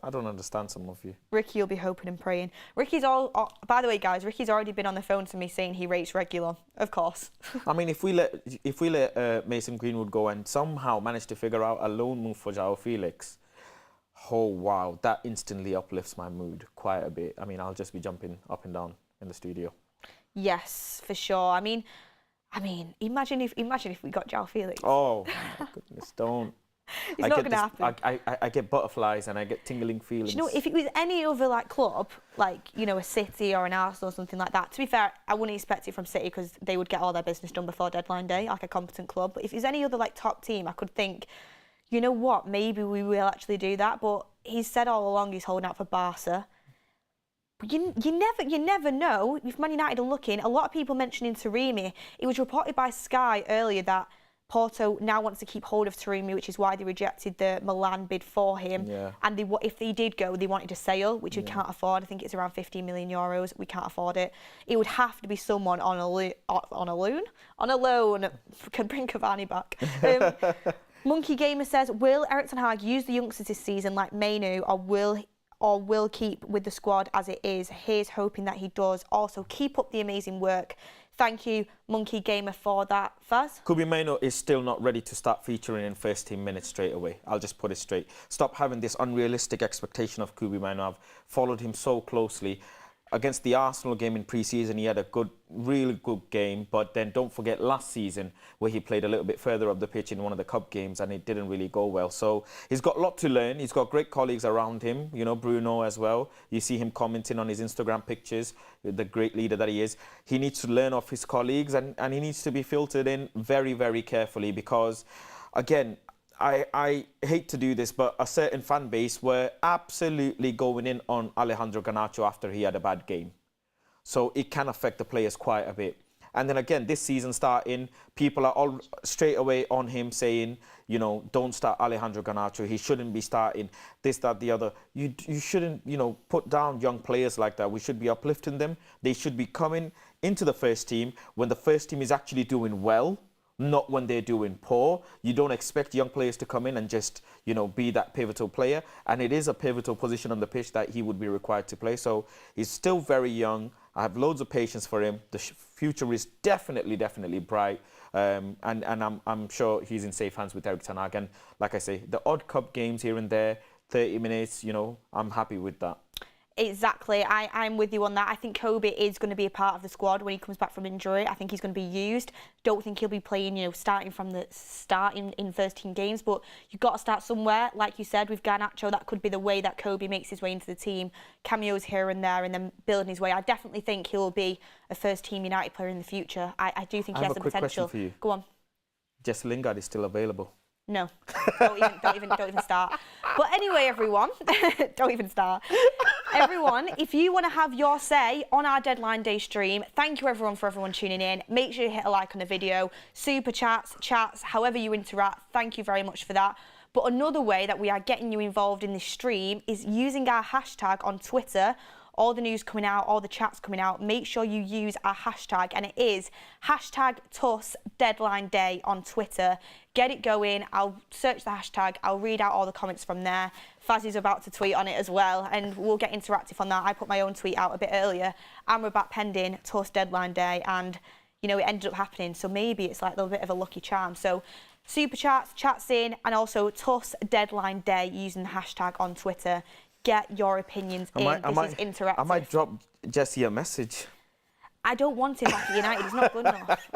I don't understand some of you. Ricky will be hoping and praying. By the way, guys, Ricky's already been on the phone to me saying he rates Reguilón, of course. I mean, if we let Mason Greenwood go and somehow manage to figure out a loan move for João Felix, oh wow, that instantly uplifts my mood quite a bit. I mean, I'll just be jumping up and down in the studio. Yes, for sure. I mean, imagine if we got João Felix. Oh my goodness, don't. It's not going to happen. I get butterflies and I get tingling feelings. Do you know, if it was any other club, a City or an Arsenal or something like that, to be fair, I wouldn't expect it from City because they would get all their business done before deadline day, like a competent club. But if it's any other top team, I could think, you know what, maybe we will actually do that. But he's said all along he's holding out for Barca. But you never know. If Man United are looking, a lot of people mentioning Taremi. It was reported by Sky earlier that Porto now wants to keep hold of Taremi, which is why they rejected the Milan bid for him. Yeah. And if they did go, they wanted a sale, which we can't afford. I think it's around 15 million euros. We can't afford it. It would have to be someone on a loan. Can bring Cavani back. Monkey Gamer says, will Erik ten Hag use the youngsters this season like Mainu, or will keep with the squad as it is? Here's hoping that he does. Also, keep up the amazing work. Thank you, Monkey Gamer, for that. Faz? Kobbie Mainoo is still not ready to start featuring in first team minutes straight away. I'll just put it straight. Stop having this unrealistic expectation of Kobbie Mainoo. I've followed him so closely. Against the Arsenal game in pre-season, he had a really good game. But then don't forget last season where he played a little bit further up the pitch in one of the cup games and it didn't really go well. So he's got a lot to learn. He's got great colleagues around him, you know, Bruno as well. You see him commenting on his Instagram pictures, the great leader that he is. He needs to learn off his colleagues and he needs to be filtered in very, very carefully because, again, I hate to do this, but a certain fan base were absolutely going in on Alejandro Garnacho after he had a bad game. So it can affect the players quite a bit. And then again, this season starting, people are all straight away on him saying, you know, don't start Alejandro Garnacho. He shouldn't be starting this, that, the other. You shouldn't, you know, put down young players like that. We should be uplifting them. They should be coming into the first team when the first team is actually doing well, not when they're doing poor. You don't expect young players to come in and just, you know, be that pivotal player. And it is a pivotal position on the pitch that he would be required to play. So he's still very young. I have loads of patience for him. The future is definitely bright. And I'm sure he's in safe hands with Erik ten Hag. And like I say, the odd cup games here and there, 30 minutes, you know, I'm happy with that. Exactly. I'm with you on that. I think Kobbie is going to be a part of the squad when he comes back from injury. I think he's going to be used. Don't think he'll be playing, you know, starting from the start in first team games, but you've got to start somewhere. Like you said, with Garnacho, that could be the way that Kobbie makes his way into the team. Cameos here and there and then building his way. I definitely think he'll be a first team United player in the future. I do think he has the potential. I have a quick question for you. Go on. Jesse Lingard is still available. No, don't even start. But anyway, everyone, don't even start. Everyone, if you want to have your say on our deadline day stream, thank you everyone for everyone tuning in. Make sure you hit a like on the video, super chats, however you interact. Thank you very much for that. But another way that we are getting you involved in this stream is using our hashtag on Twitter. All the news coming out, all the chats coming out, make sure you use our hashtag, and it is #TUSDeadlineDay on Twitter. Get it going. I'll search the hashtag. I'll read out all the comments from there. Faz is about to tweet on it as well, and we'll get interactive on that. I put my own tweet out a bit earlier. Amrabat penned in #TUSDeadlineDay, and you know it ended up happening. So maybe it's like a little bit of a lucky charm. So super chats in, and also #TUSDeadlineDay using the hashtag on Twitter. Get your opinions in. This is interactive. I might drop Jesse a message. I don't want him back at United. He's not good enough.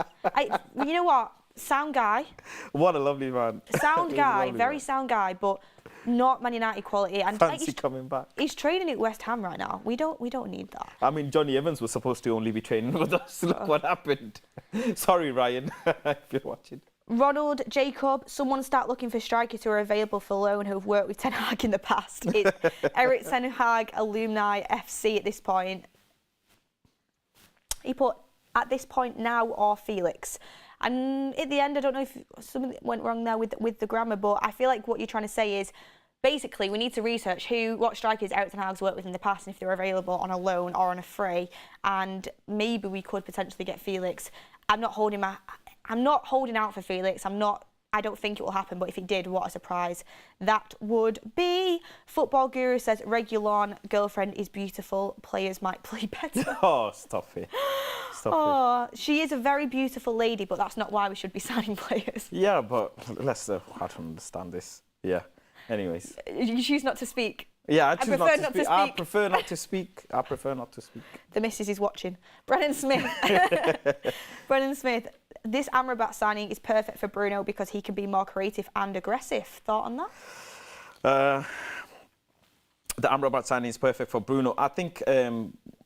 You know what? Sound guy. What a lovely man. Sound guy, very sound guy, but not Man United quality. And fancy coming back. He's training at West Ham right now. We don't need that. I mean, Johnny Evans was supposed to only be training with us. Look what happened. Sorry, Ryan, if you're watching. Ronald, Jacob, someone start looking for strikers who are available for loan who have worked with Ten Hag in the past. It's Erik ten Hag, Alumni, FC at this point. He put, at this point now or Felix. And at the end, I don't know if something went wrong there with the grammar, but I feel like what you're trying to say is, basically, we need to research what strikers Erik ten Hag's worked with in the past and if they're available on a loan or on a free. And maybe we could potentially get Felix. I'm not holding out for Felix. I don't think it will happen, but if it did, what a surprise that would be. Football Guru says, Reguilón, girlfriend is beautiful. Players might play better. Oh, stop it. Stop it. She is a very beautiful lady, but that's not why we should be signing players. Yeah, but I don't understand this. Yeah. Anyways. You choose not to speak. Yeah, I prefer not to speak. I prefer not to speak. I prefer not to speak. The missus is watching. Brennan Smith. Brennan Smith. This Amrabat signing is perfect for Bruno because he can be more creative and aggressive. Thought on that? The Amrabat signing is perfect for Bruno. I think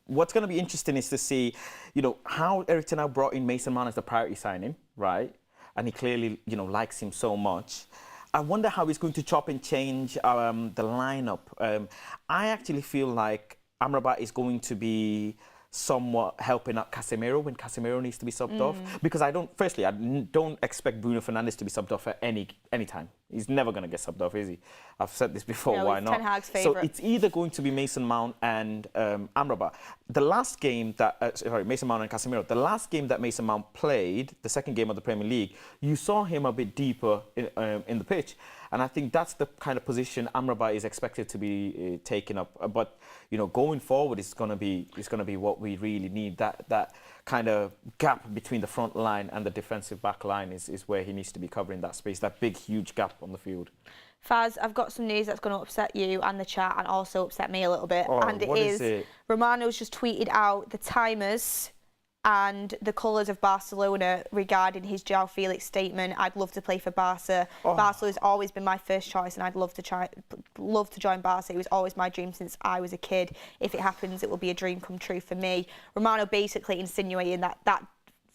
what's going to be interesting is to see, you know, how Erik ten Hag brought in Mason Mount as the priority signing, right? And he clearly, you know, likes him so much. I wonder how he's going to chop and change the lineup. I actually feel like Amrabat is going to be somewhat helping out Casemiro when Casemiro needs to be subbed off. Because I don't expect Bruno Fernandes to be subbed off at any time. He's never going to get subbed off, is he? I've said this before, no, why not? Ten Hag's favourite. So it's either going to be Mason Mount and Amrabat. The last game that, Mason Mount and Casemiro, the last game that Mason Mount played, the second game of the Premier League, you saw him a bit deeper in the pitch. And I think that's the kind of position Amrabat is expected to be taking up. But going forward, it's going to be what we really need. That kind of gap between the front line and the defensive back line is where he needs to be covering that space, that big, huge gap on the field. Faz, I've got some news that's going to upset you and the chat, and also upset me a little bit. Oh, and what is it? Romano's just tweeted out the timers and the colours of Barcelona regarding his João Felix statement. I'd love to play for Barca. Oh. Barcelona's always been my first choice, and I'd love to join Barca. It was always my dream since I was a kid. If it happens, it will be a dream come true for me. Romano basically insinuating that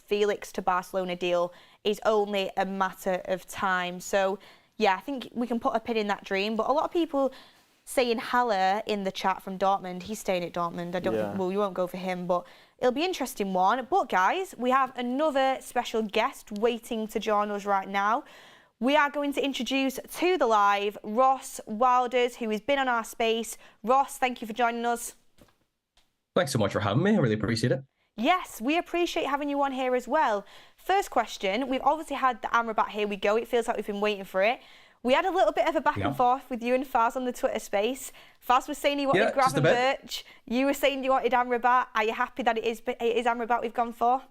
Felix to Barcelona deal is only a matter of time. So yeah, I think we can put a pin in that dream. But a lot of people saying Haller in the chat from Dortmund. He's staying at Dortmund. I don't think, well, you won't go for him, but it'll be an interesting one. But guys, we have another special guest waiting to join us right now. We are going to introduce to the live Ross Wilders, who has been on our space. Ross, thank you for joining us. Thanks so much for having me. I really appreciate it. Yes, we appreciate having you on here as well. First question, we've obviously had the Amrabat Here We Go. It feels like we've been waiting for it. We had a little bit of a back and forth with you and Faz on the Twitter space. Faz was saying he wanted Gravenberch. You were saying you wanted Amrabat. Are you happy that it is Amrabat we've gone for?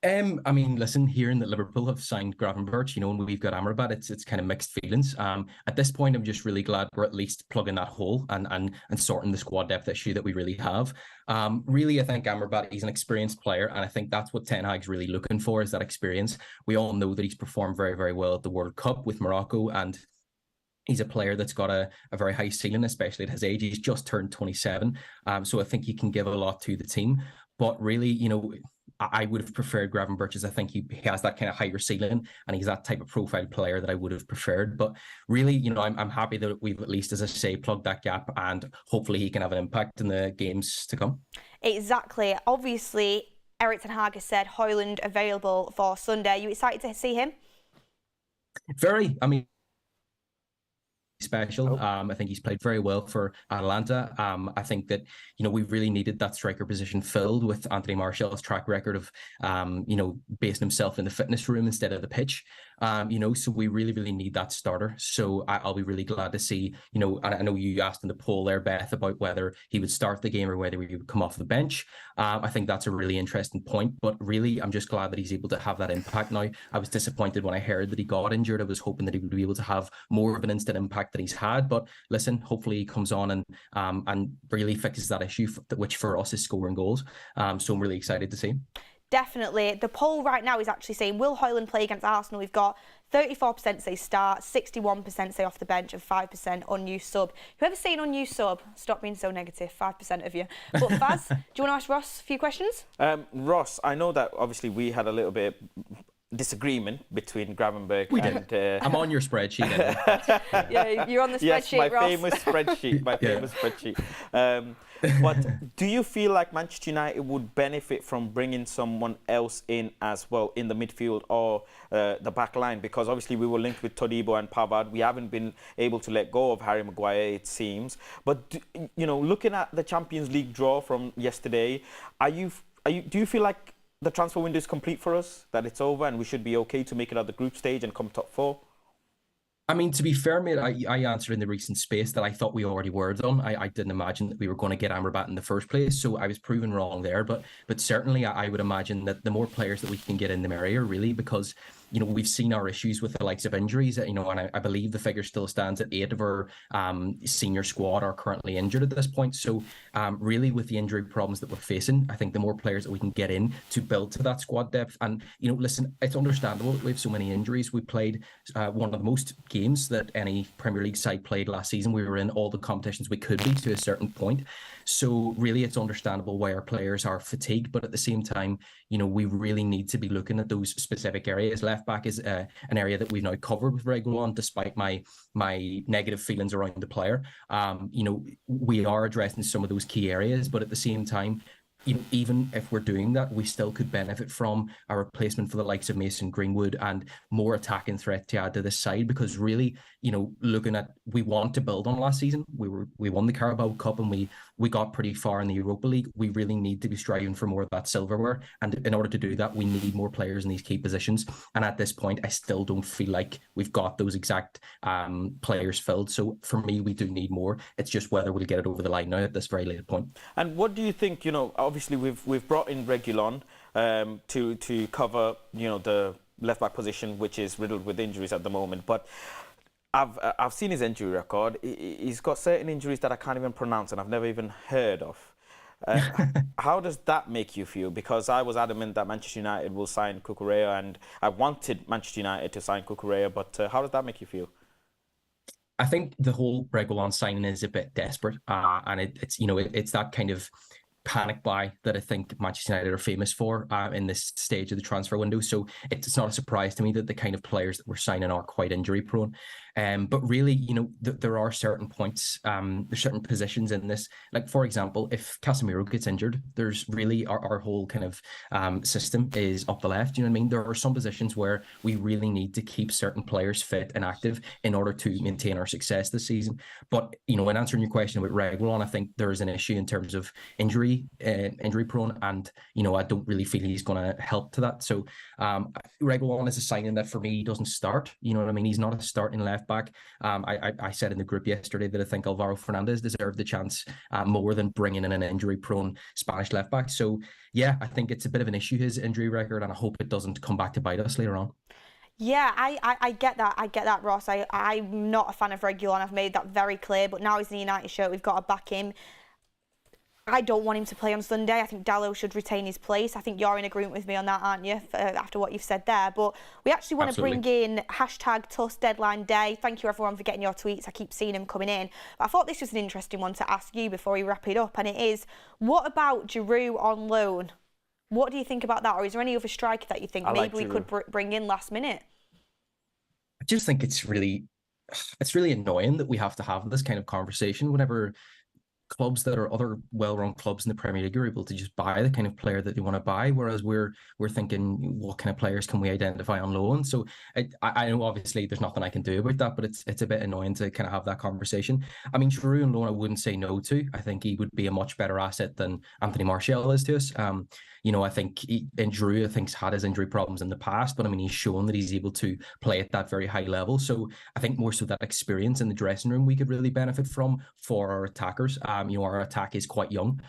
I mean, listen, hearing that Liverpool have signed Gravenberch, and we've got Amrabat, it's kind of mixed feelings. At this point, I'm just really glad we're at least plugging that hole and sorting the squad depth issue that we really have. Really, I think Amrabat, he's an experienced player, and I think that's what Ten Hag's really looking for, is that experience. We all know that he's performed very, very well at the World Cup with Morocco, and he's a player that's got a very high ceiling, especially at his age. He's just turned 27, so I think he can give a lot to the team. But really, I would have preferred Gravenberch, as I think he has that kind of higher ceiling, and he's that type of profile player that I would have preferred. But really, I'm happy that we've at least, as I say, plugged that gap, and hopefully he can have an impact in the games to come. Exactly. Obviously, Erik ten Hag has said Højlund available for Sunday. Are you excited to see him? Very. I mean, special. I think he's played very well for Atalanta. I think that, we really needed that striker position filled with Anthony Martial's track record of, basing himself in the fitness room instead of the pitch. So we really, really need that starter. So I'll be really glad to see, and I know you asked in the poll there, Beth, about whether he would start the game or whether he would come off the bench. I think that's a really interesting point, but really, I'm just glad that he's able to have that impact now. I was disappointed when I heard that he got injured. I was hoping that he would be able to have more of an instant impact that he's had, but listen, hopefully he comes on and really fixes that issue, which for us is scoring goals. So I'm really excited to see. Definitely. The poll right now is actually saying, will Højlund play against Arsenal? We've got 34% say start, 61% say off the bench, and 5% unused sub. Whoever's saying unused sub, stop being so negative, 5% of you. But Faz, do you want to ask Ross a few questions? Ross, I know that obviously we had a little bit disagreement between Gravenberch and... I'm on your spreadsheet. Yeah, you're on the spreadsheet, yes, my Ross. famous spreadsheet. My famous spreadsheet. But do you feel like Manchester United would benefit from bringing someone else in as well in the midfield or the back line? Because obviously we were linked with Todibo and Pavard. We haven't been able to let go of Harry Maguire, it seems. But looking at the Champions League draw from yesterday, do you feel like the transfer window is complete for us, that it's over and we should be okay to make it out the group stage and come top 4? I mean, to be fair, mate, I answered in the recent space that I thought we already were done. I didn't imagine that we were going to get Amrabat in the first place, so I was proven wrong there. But certainly, I would imagine that the more players that we can get in the merrier, really, because we've seen our issues with the likes of injuries, and I believe the figure still stands at 8 of our senior squad are currently injured at this point. So really, with the injury problems that we're facing, I think the more players that we can get in to build to that squad depth. And, listen, it's understandable we have so many injuries. We played one of the most games that any Premier League side played last season. We were in all the competitions we could be to a certain point. So really, it's understandable why our players are fatigued. But at the same time, we really need to be looking at those specific areas. Left back is an area that we've now covered with Reguilón, despite my negative feelings around the player. We are addressing some of those key areas, but at the same time, even if we're doing that, we still could benefit from a replacement for the likes of Mason Greenwood and more attacking threat to add to this side. Because really, looking at, we want to build on last season. We won the Carabao Cup and we got pretty far in the Europa League. We really need to be striving for more of that silverware, and in order to do that, we need more players in these key positions. And at this point, I still don't feel like we've got those exact players filled. So for me, we do need more. It's just whether we'll get it over the line now at this very late point. And what do you think? Obviously we've brought in Reguilón to cover the left back position, which is riddled with injuries at the moment. But I've seen his injury record. He's got certain injuries that I can't even pronounce and I've never even heard of. How does that make you feel? Because I was adamant that Manchester United will sign Cucurella, and I wanted Manchester United to sign Cucurella. But how does that make you feel? I think the whole Reguilón signing is a bit desperate, and it's that kind of panic buy that I think Manchester United are famous for in this stage of the transfer window. So it's not a surprise to me that the kind of players that we're signing are quite injury prone. But really, there are certain points, there's certain positions in this. Like, for example, if Casemiro gets injured, there's really our whole kind of system is up the left. You know what I mean? There are some positions where we really need to keep certain players fit and active in order to maintain our success this season. But, in answering your question about Reguilón, I think there is an issue in terms of injury prone, and I don't really feel he's going to help to that. So Reguilón is a signing that for me doesn't start. You know what I mean? He's not a starting left back. I said in the group yesterday that I think Alvaro Fernandez deserved the chance more than bringing in an injury prone Spanish left back. So yeah, I think it's a bit of an issue, his injury record, and I hope it doesn't come back to bite us later on. Yeah, I get that. I get that, Ross. I'm not a fan of Reguilón. I've made that very clear. But now he's in the United shirt, we've got to back him. I don't want him to play on Sunday. I think Dalot should retain his place. I think you're in agreement with me on that, aren't you, after what you've said there? But we actually want to bring in #TUS deadline day. Thank you, everyone, for getting your tweets. I keep seeing them coming in. But I thought this was an interesting one to ask you before we wrap it up. And it is, what about Giroud on loan? What do you think about that? Or is there any other striker that you think maybe we could bring in last minute? I just think it's really annoying that we have to have this kind of conversation whenever clubs that are other well-run clubs in the Premier League are able to just buy the kind of player that they want to buy, whereas we're thinking, what kind of players can we identify on loan? So I know obviously there's nothing I can do about that, but it's a bit annoying to kind of have that conversation. I mean, Giroud on loan I wouldn't say no to. I think he would be a much better asset than Anthony Martial is to us. I think Giroud, I think, has had his injury problems in the past, but I mean, he's shown that he's able to play at that very high level. So I think more so that experience in the dressing room we could really benefit from for our attackers. Our attack is quite young.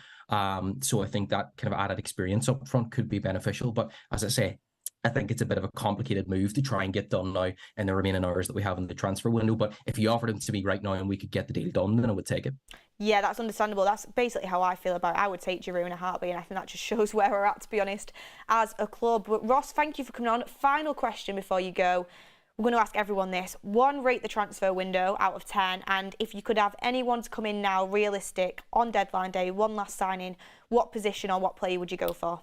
So I think that kind of added experience up front could be beneficial. But as I say, I think it's a bit of a complicated move to try and get done now in the remaining hours that we have in the transfer window. But if you offered him to me right now and we could get the deal done, then I would take it. Yeah, that's understandable. That's basically how I feel about it. I would take Giroud in a heartbeat, and I think that just shows where we're at, to be honest, as a club. But Ross, thank you for coming on. Final question before you go. We're going to ask everyone this. 1, rate the transfer window out of 10. And if you could have anyone to come in now, realistic, on deadline day, one last signing, what position or what player would you go for?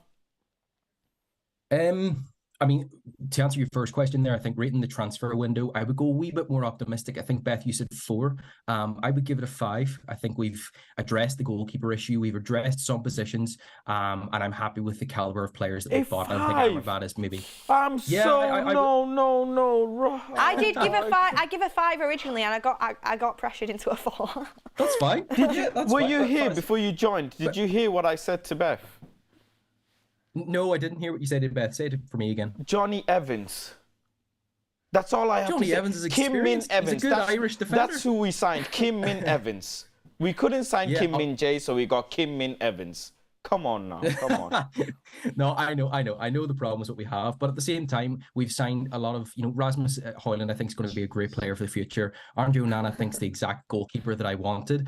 I mean, to answer your first question there, I think rating the transfer window, I would go a wee bit more optimistic. I think, Beth, you said 4. I would give it a 5. I think we've addressed the goalkeeper issue. We've addressed some positions, and I'm happy with the caliber of players that we've bought. I don't think Amrabat is maybe... No. I did give a 5. I give a 5 originally, and I got pressured into a 4. That's fine. Were you here before you joined? Did you hear what I said to Beth? No, I didn't hear what you said, Beth. Say it for me again. Johnny Evans. That's all I have to say. Johnny Evans is Kim Min Evans. He's a good Irish defender. That's who we signed, Kim Min Evans. We couldn't sign Kim Min Jae, so we got Kim Min Evans. Come on now, come on. No, I know the problems that we have, but at the same time, we've signed a lot of, Rasmus Højlund, I think, is going to be a great player for the future. Andre Onana thinks the exact goalkeeper that I wanted.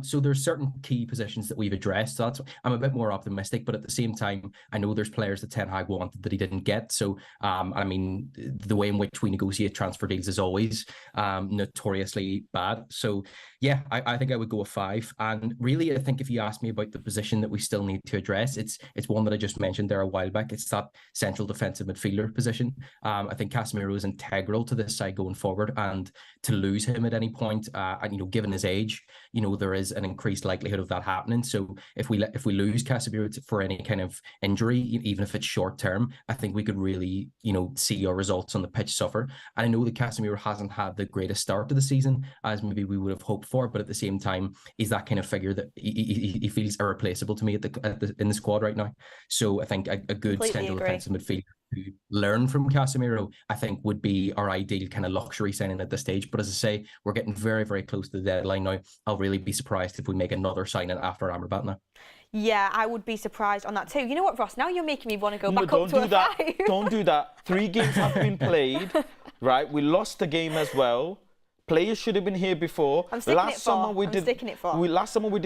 So there's certain key positions that we've addressed. So I'm a bit more optimistic, but at the same time, I know there's players that Ten Hag wanted that he didn't get. So, I mean, the way in which we negotiate transfer deals is always notoriously bad. So, yeah, I think I would go a 5. And really, I think if you ask me about the position that we still need to address, it's one that I just mentioned there a while back. It's that central defensive midfielder position. I think Casemiro is integral to this side going forward, and to lose him at any point, and given his age, there is an increased likelihood of that happening. So if we lose Casemiro for any kind of injury, even if it's short term, I think we could really, see our results on the pitch suffer. And I know that Casemiro hasn't had the greatest start to the season as maybe we would have hoped for, but at the same time, he's that kind of figure that he feels irreplaceable to me in the squad right now. So I think a good central defensive midfielder to learn from Casemiro, I think, would be our ideal kind of luxury signing at this stage. But as I say, we're getting very, very close to the deadline now. I'll really be surprised if we make another signing after Amrabat now. Yeah, I would be surprised on that too. You know what, Ross? Now you're making me want to go back up to a 5. Don't do that. 3 games have been played, right? We lost the game as well. Players should have been here before. Last summer we did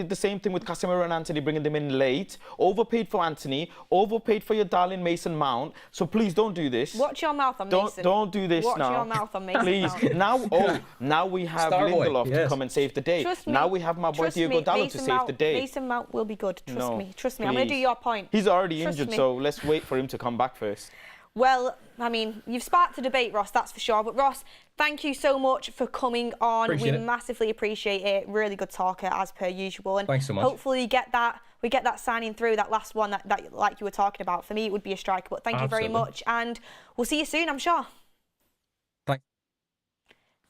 the same thing with Casemiro and Anthony, bringing them in late. Overpaid for Anthony, overpaid for your darling Mason Mount. So please don't do this. Watch your mouth on Mason. Don't do this now. Watch your mouth on Mason. Please. Now we have Lindelof to come and save the day. Trust me, now we have my boy Diego Dallo to save the day. Mason Mount will be good. Trust me. Please. I'm going to do your point. He's already injured, so let's wait for him to come back first. Well, I mean, you've sparked a debate, Ross, that's for sure. But Ross, thank you so much for coming on. We massively appreciate it. Really good talker, as per usual. And thanks so much. Hopefully we get that signing through, that last one that like you were talking about. For me, it would be a striker. But thank you very much. And we'll see you soon, I'm sure. Thanks.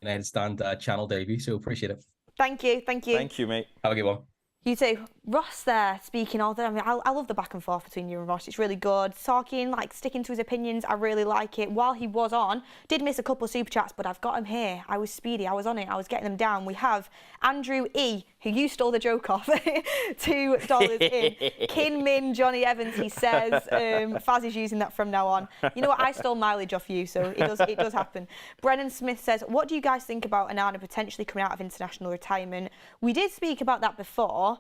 United Stand channel debut, so appreciate it. Thank you. Thank you, mate. Have a good one. You too. Ross there, speaking all that. I mean, I love the back and forth between you and Ross. It's really good. Talking, sticking to his opinions. I really like it. While he was on, did miss a couple of super chats, but I've got him here. I was speedy. I was on it. I was getting them down. We have Andrew E, who you stole the joke off. $2 in. Kin Min Johnny Evans, he says. Faz is using that from now on. You know what? I stole mileage off you, so it does happen. Brennan Smith says, what do you guys think about Onana potentially coming out of international retirement? We did speak about that before.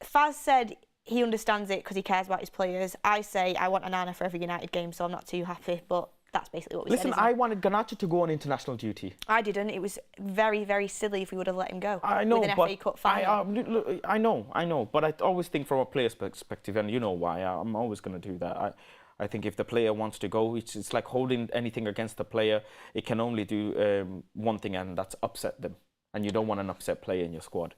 Faz said he understands it because he cares about his players. I say I want Onana for every United game, so I'm not too happy, but that's basically what we said. Listen, I wanted Garnacho to go on international duty. I didn't. It was very, very silly if we would have let him go. I know, with an but FA Cup final. I know, but I always think from a player's perspective, and you know why, I'm always going to do that. I think if the player wants to go, it's like holding anything against the player. It can only do one thing, and that's upset them. And you don't want an upset player in your squad.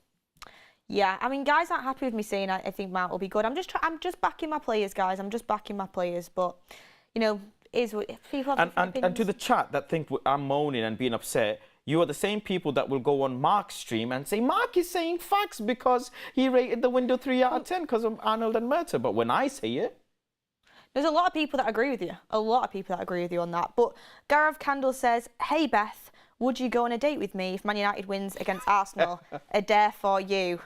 Yeah, I mean, guys aren't happy with me saying I think Mount will be good. I'm just backing my players, guys. I'm just backing my players. But, is what people have and to the chat that think I'm moaning and being upset, you are the same people that will go on Mark's stream and say Mark is saying facts because he rated the window 3 out of 10 because of Arnold and Mertens. But when I say it, there's a lot of people that agree with you. A lot of people that agree with you on that. But Gareth Candle says, hey, Beth, would you go on a date with me if Man United wins against Arsenal? A dare for you.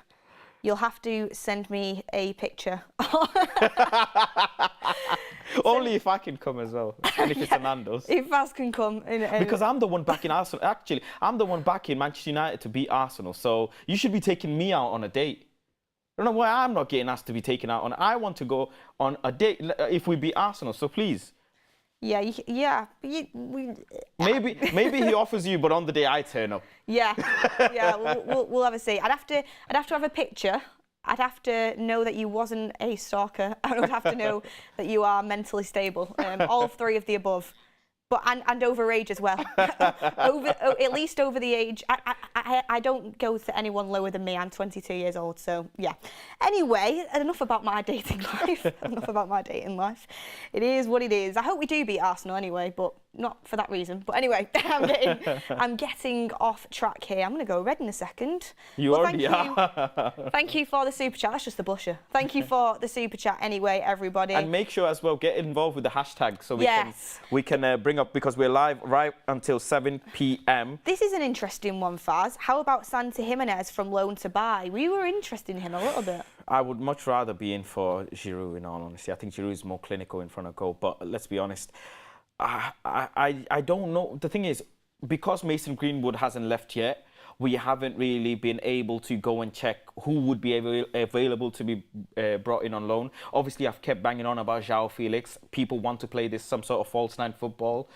You'll have to send me a picture. Only if I can come as well, and if it's Fernando's. If Faz can come. Because I'm the one backing Arsenal. Actually, I'm the one backing Manchester United to beat Arsenal. So you should be taking me out on a date. I don't know why I'm not getting asked to be taken out on. I want to go on a date if we beat Arsenal. So please. Yeah. Maybe he offers you, but on the day I turn up. Yeah. We'll have a see. I'd have to have a picture. I'd have to know that you wasn't a stalker. I would have to know that you are mentally stable. All 3 of the above. But and over age as well. At least over the age. I don't go to anyone lower than me. I'm 22 years old, so yeah. Anyway, enough about my dating life. It is what it is. I hope we do beat Arsenal anyway, but not for that reason. But anyway, I'm getting off track here. I'm going to go red in a second. You already are. Thank you for the super chat. That's just the blusher. Thank you for the super chat anyway, everybody. And make sure as well, get involved with the hashtag so we can bring up, because we're live right until 7 p.m. This is an interesting one, Faz. How about Santi Jimenez from loan to buy? We were interested in him a little bit. I would much rather be in for Giroud, in all honesty. I think Giroud is more clinical in front of goal. But let's be honest, I don't know. The thing is, because Mason Greenwood hasn't left yet, we haven't really been able to go and check who would be available to be brought in on loan. Obviously, I've kept banging on about João Felix. People want to play this some sort of false nine football.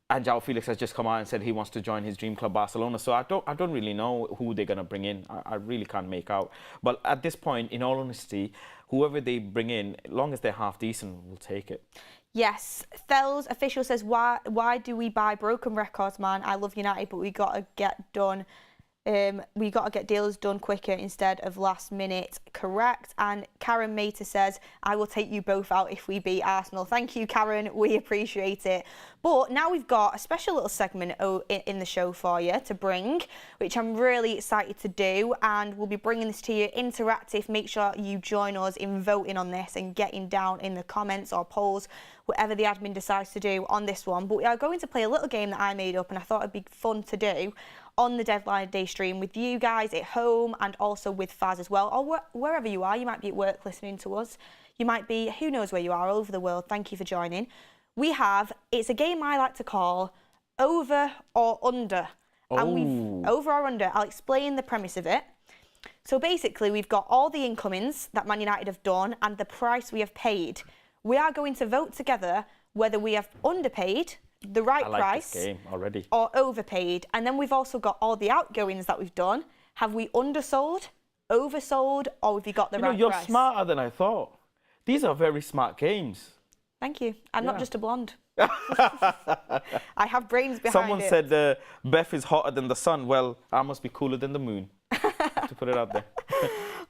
And João Felix has just come out and said he wants to join his dream club, Barcelona. So I don't really know who they're going to bring in. I really can't make out. But at this point, in all honesty, whoever they bring in, as long as they're half decent, we'll take it. Yes. Thels official says, why do we buy broken records, man? I love United, but we got to get done. We got to get deals done quicker instead of last minute. Correct. And Karen Mater says, I will take you both out if we beat Arsenal. Thank you, Karen. We appreciate it. But now we've got a special little segment in the show for you to bring, which I'm really excited to do. And we'll be bringing this to you interactive. Make sure you join us in voting on this and getting down in the comments or polls, whatever the admin decides to do on this one. But we are going to play a little game that I made up and I thought it'd be fun to do on the Deadline Day stream with you guys at home and also with Faz as well, or wherever you are. You might be at work listening to us. You might be, who knows where you are, all over the world. Thank you for joining. It's a game I like to call Over or Under. And over or under, I'll explain the premise of it. So basically, we've got all the incomings that Man United have done and the price we have paid. We are going to vote together whether we have underpaid, the right price, this game already, or overpaid. And then we've also got all the outgoings that we've done. Have we undersold, oversold, or have you got the right price? You're smarter than I thought. These are very smart games. Thank you. I'm not just a blonde. I have brains behind Someone it. said Beth is hotter than the sun. Well, I must be cooler than the moon, to put it out there.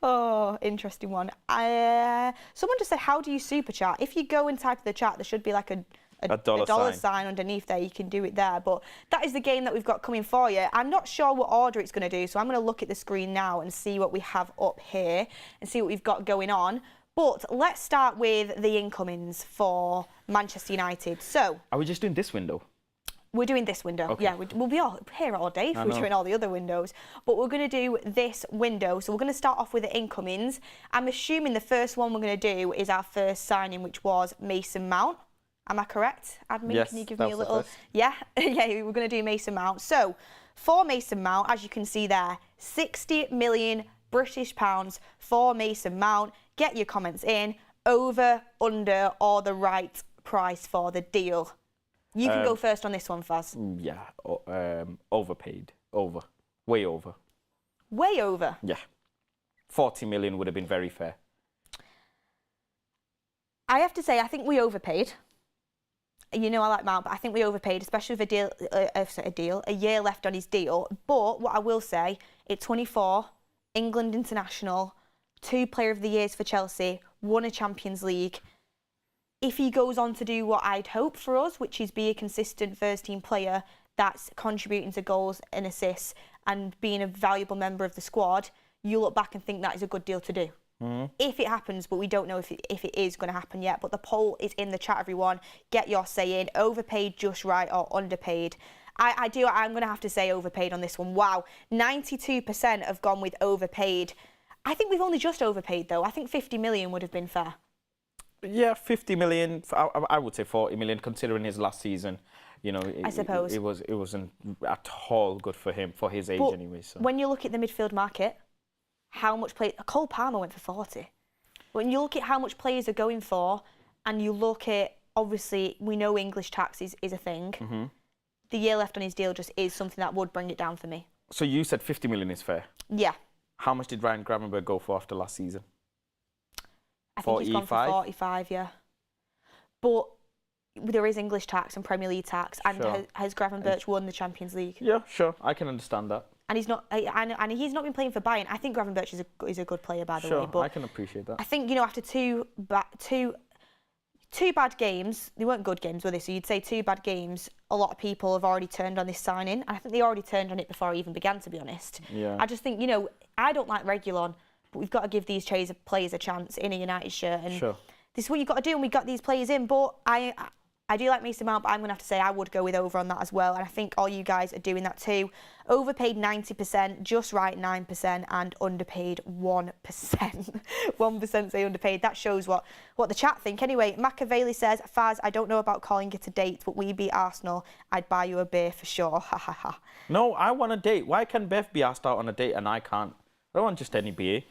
Oh, interesting one. Someone just said, how do you super chat? If you go and type in the chat, there should be like a dollar sign underneath there. You can do it there. But that is the game that we've got coming for you. I'm not sure what order it's going to do, so I'm going to look at the screen now and see what we have up here and see what we've got going on. But let's start with the incomings for Manchester United. So, are we just doing this window? We're doing this window. Okay. Yeah, we'll be all here all day if we're doing all the other windows. But we're going to do this window. So we're going to start off with the incomings. I'm assuming the first one we're going to do is our first signing, which was Mason Mount. Am I correct, admin? Yes, can you give me a little? Yeah, yeah, we're going to do Mason Mount. So for Mason Mount, as you can see there, 60 million British pounds for Mason Mount. Get your comments in, over, under, or the right price for the deal. You can go first on this one, Faz. Yeah, overpaid. Over. Way over. Way over? Yeah. 40 million would have been very fair. I have to say, I think we overpaid. You know I like Mount, but I think we overpaid, especially with a year left on his deal. But what I will say, at 24, England international, 2 Player of the Years for Chelsea, won a Champions League. If he goes on to do what I'd hope for us, which is be a consistent first-team player that's contributing to goals and assists and being a valuable member of the squad, you look back and think that is a good deal to do. If it happens, but we don't know if it is going to happen yet. But the poll is in the chat, everyone. Get your say in. Overpaid, just right, or underpaid. I'm going to have to say overpaid on this one. Wow, 92% have gone with overpaid. I think we've only just overpaid, though. I think 50 million would have been fair. Yeah, 50 million. I would say 40 million, considering his last season. You know, I suppose it wasn't at all good for him, for his age anyway. So when you look at the midfield market, how much Cole Palmer went for 40. When you look at how much players are going for, and you look at, obviously we know English tax is a thing. The year left on his deal just is something that would bring it down for me. So you said 50 million is fair. Yeah. How much did Ryan Gravenberch go for after last season? I think he's gone for 45, yeah. But there is English tax and Premier League tax, and has Gravenberch won the Champions League? Yeah, sure, I can understand that. And he's not, and he's not been playing for Bayern. I think Gravenberch is a good player, by the way. But I can appreciate that. I think after two bad games, they weren't good games, were they? So you'd say 2 bad games. A lot of people have already turned on this signing, and I think they already turned on it before it even began, to be honest. Yeah. I just think I don't like Reguilón, but we've got to give these players a chance in a United shirt, and this is what you've got to do. And we got these players in, but I do like Mason Mount, but I'm going to have to say I would go with over on that as well. And I think all you guys are doing that too. Overpaid 90%, just right 9%, and underpaid 1%. 1% say underpaid. That shows what the chat think. Anyway, Machiavelli says, Faz, I don't know about calling it a date, but we beat Arsenal. I'd buy you a beer for sure. Ha ha ha. No, I want a date. Why can Beth be asked out on a date and I can't? I don't want just any beer.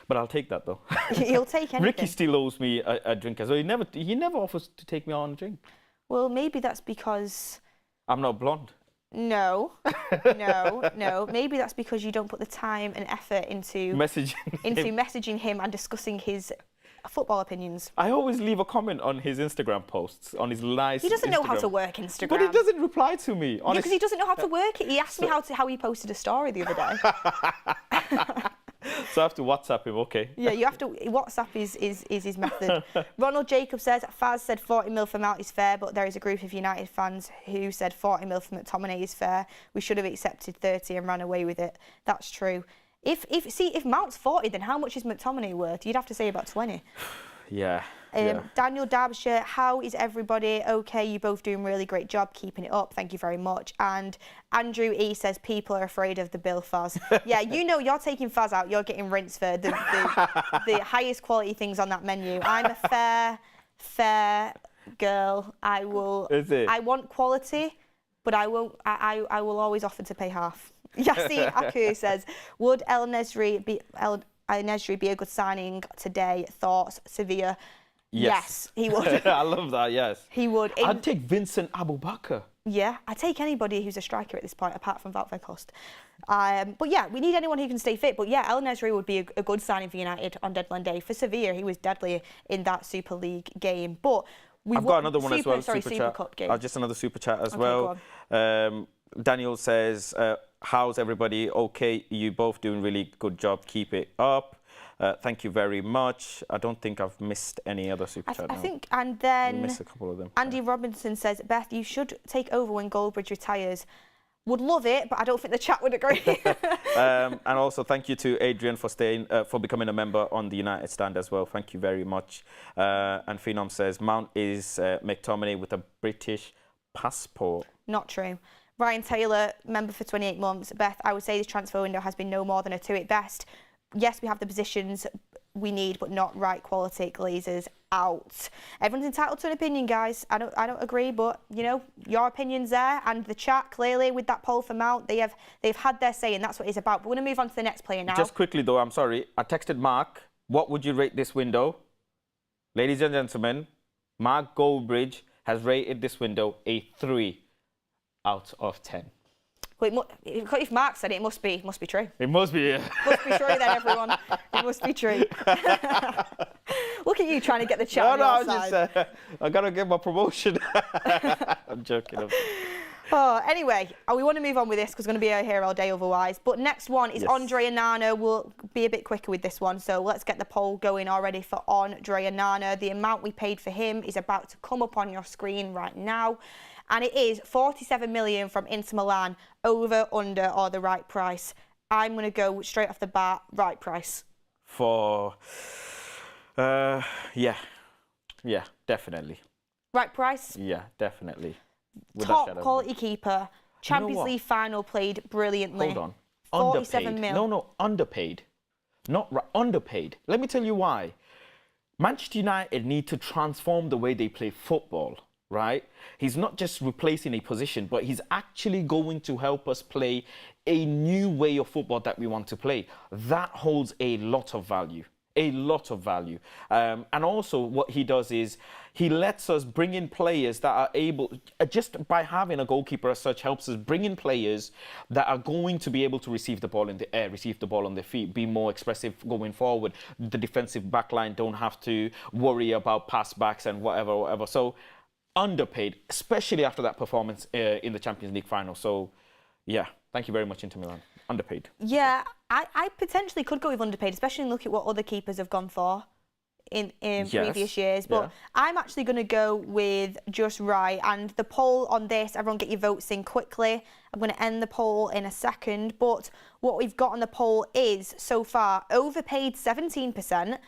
But I'll take that, though. He'll take anything. Ricky still owes me a drink as well. He never offers to take me on a drink. Well, maybe that's because... I'm not blonde. No. Maybe that's because you don't put the time and effort into messaging him and discussing his football opinions. I always leave a comment on his Instagram posts, on his live. He doesn't know how to work Instagram. But he doesn't reply to me. Yeah, because he doesn't know how to work it. He asked me how he posted a story the other day. So I have to WhatsApp him, okay? Yeah, you have to. WhatsApp is his method. Ronald Jacob says, Faz said 40 mil for Mount is fair, but there is a group of United fans who said 40 mil for McTominay is fair. We should have accepted 30 and ran away with it. That's true. If Mount's 40, then how much is McTominay worth? You'd have to say about 20. Yeah. Daniel Derbyshire, how is everybody? Okay, you're both doing a really great job keeping it up. Thank you very much. And Andrew E says people are afraid of the bill, Faz. Yeah, you know you're taking Faz out. You're getting rinsed for the highest quality things on that menu. I'm a fair girl. I will. Is it? I want quality, but I won't. I will always offer to pay half. Yassine Aku says, would El Nesri be a good signing today? Thoughts? Sevilla. Yes, he would. I love that, yes. He would. I'd take Vincent Abubakar. Yeah, I'd take anybody who's a striker at this point, apart from Wout Weghorst. But yeah, we need anyone who can stay fit. But yeah, El Nesri would be a good signing for United on deadline day. For Sevilla, he was deadly in that Super League game. But I've got another one as well, Super Cup game. Just another Super Chat as well. Daniel says, how's everybody? Okay, you both doing really good job. Keep it up. Thank you very much. I don't think I've missed any other Super Chat. I think, and then missed a couple of them. Andy Robinson says, Beth, you should take over when Goldbridge retires. Would love it, but I don't think the chat would agree. And also thank you to Adrian for becoming a member on the United Stand as well. Thank you very much. And Phenom says, Mount is McTominay with a British passport. Not true. Ryan Taylor, member for 28 months. Beth, I would say this transfer window has been no more than a 2 at best. Yes, we have the positions we need, but not right quality. Glazers out. Everyone's entitled to an opinion, guys. I don't agree, but you know your opinion's there, and the chat clearly with that poll for Mount, they've had their say, and that's what it's about. But we're gonna move on to the next player now. Just quickly though, I'm sorry. I texted Mark. What would you rate this window, ladies and gentlemen? Mark Goldbridge has rated this window a 3 out of 10. Well, if Mark said it, it must be true. It must be, yeah. Must be true then, everyone. It must be true. Look at you trying to get the chat on your side. I got to get my promotion. I'm joking. Anyway, we want to move on with this because we're going to be here all day otherwise. But next one is Andre Onana. We'll be a bit quicker with this one. So let's get the poll going already for Andre Onana. The amount we paid for him is about to come up on your screen right now. And it is 47 million from Inter Milan, over, under, or the right price. I'm going to go straight off the bat, right price. Yeah, definitely. Right price? Yeah, definitely. Top quality keeper, Champions League final played brilliantly. Hold on. 47 underpaid. mil. No, underpaid. Underpaid. Let me tell you why. Manchester United need to transform the way they play football. Right? He's not just replacing a position, but he's actually going to help us play a new way of football that we want to play. That holds a lot of value. And also what he does is he lets us bring in players that are able, just by having a goalkeeper as such, helps us bring in players that are going to be able to receive the ball in the air, receive the ball on their feet, be more expressive going forward. The defensive backline don't have to worry about pass backs and whatever. So underpaid, especially after that performance in the Champions League final. So, yeah, thank you very much, Inter Milan. Underpaid. Yeah, I potentially could go with underpaid, especially look at what other keepers have gone for in previous years. But I'm actually going to go with just right. And the poll on this, everyone get your votes in quickly. I'm going to end the poll in a second. But what we've got on the poll is, so far, overpaid 17%.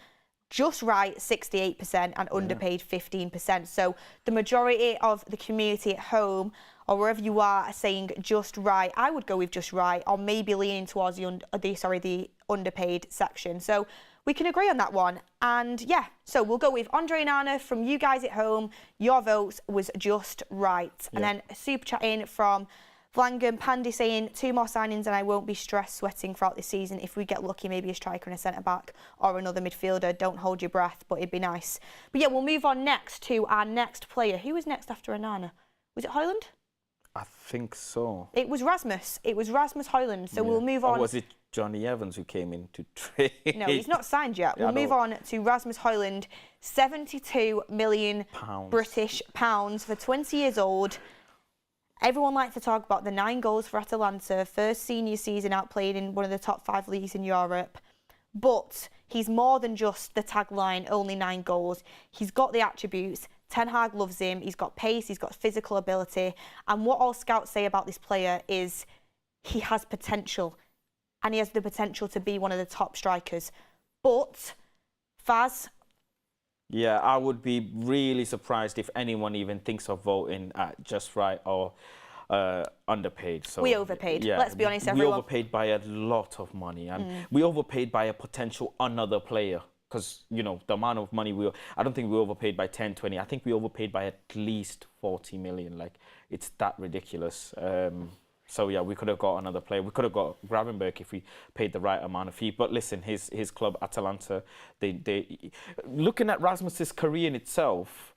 Just right 68% and underpaid 15%. So the majority of the community at home or wherever you are saying just right. I would go with just right, or maybe leaning towards the underpaid section. So we can agree on that one. And yeah, so we'll go with Andre Onana from you guys at home. Your votes was just right. And then a super chat in from Vlangan Pandy saying 2 more signings and I won't be stressed sweating throughout this season. If we get lucky, maybe a striker and a centre-back or another midfielder. Don't hold your breath, but it'd be nice. But yeah, we'll move on next to our next player. Who was next after Onana? Was it Højlund? I think so. It was Rasmus. It was Rasmus Højlund. So we'll move on. Or was it Johnny Evans who came in to trade. No, he's not signed yet. We'll move on to Rasmus Højlund, 72 million British pounds for 20 years old. Everyone likes to talk about the 9 goals for Atalanta, first senior season outplayed in one of the top 5 leagues in Europe. But he's more than just the tagline, only 9 goals. He's got the attributes. Ten Hag loves him. He's got pace, he's got physical ability. And what all scouts say about this player is he has potential. And he has the potential to be one of the top strikers. But, Faz? Yeah, I would be really surprised if anyone even thinks of voting at just right or underpaid. So we overpaid. Yeah, Let's be honest, everyone. We overpaid by a lot of money, and we overpaid by a potential another player. Because, you know, the amount of money I don't think we overpaid by 10, 20. I think we overpaid by at least 40 million. Like, it's that ridiculous. So, yeah, we could have got another player. We could have got Gravenberg if we paid the right amount of fee. But listen, his club, Atalanta, they looking at Rasmus's career in itself,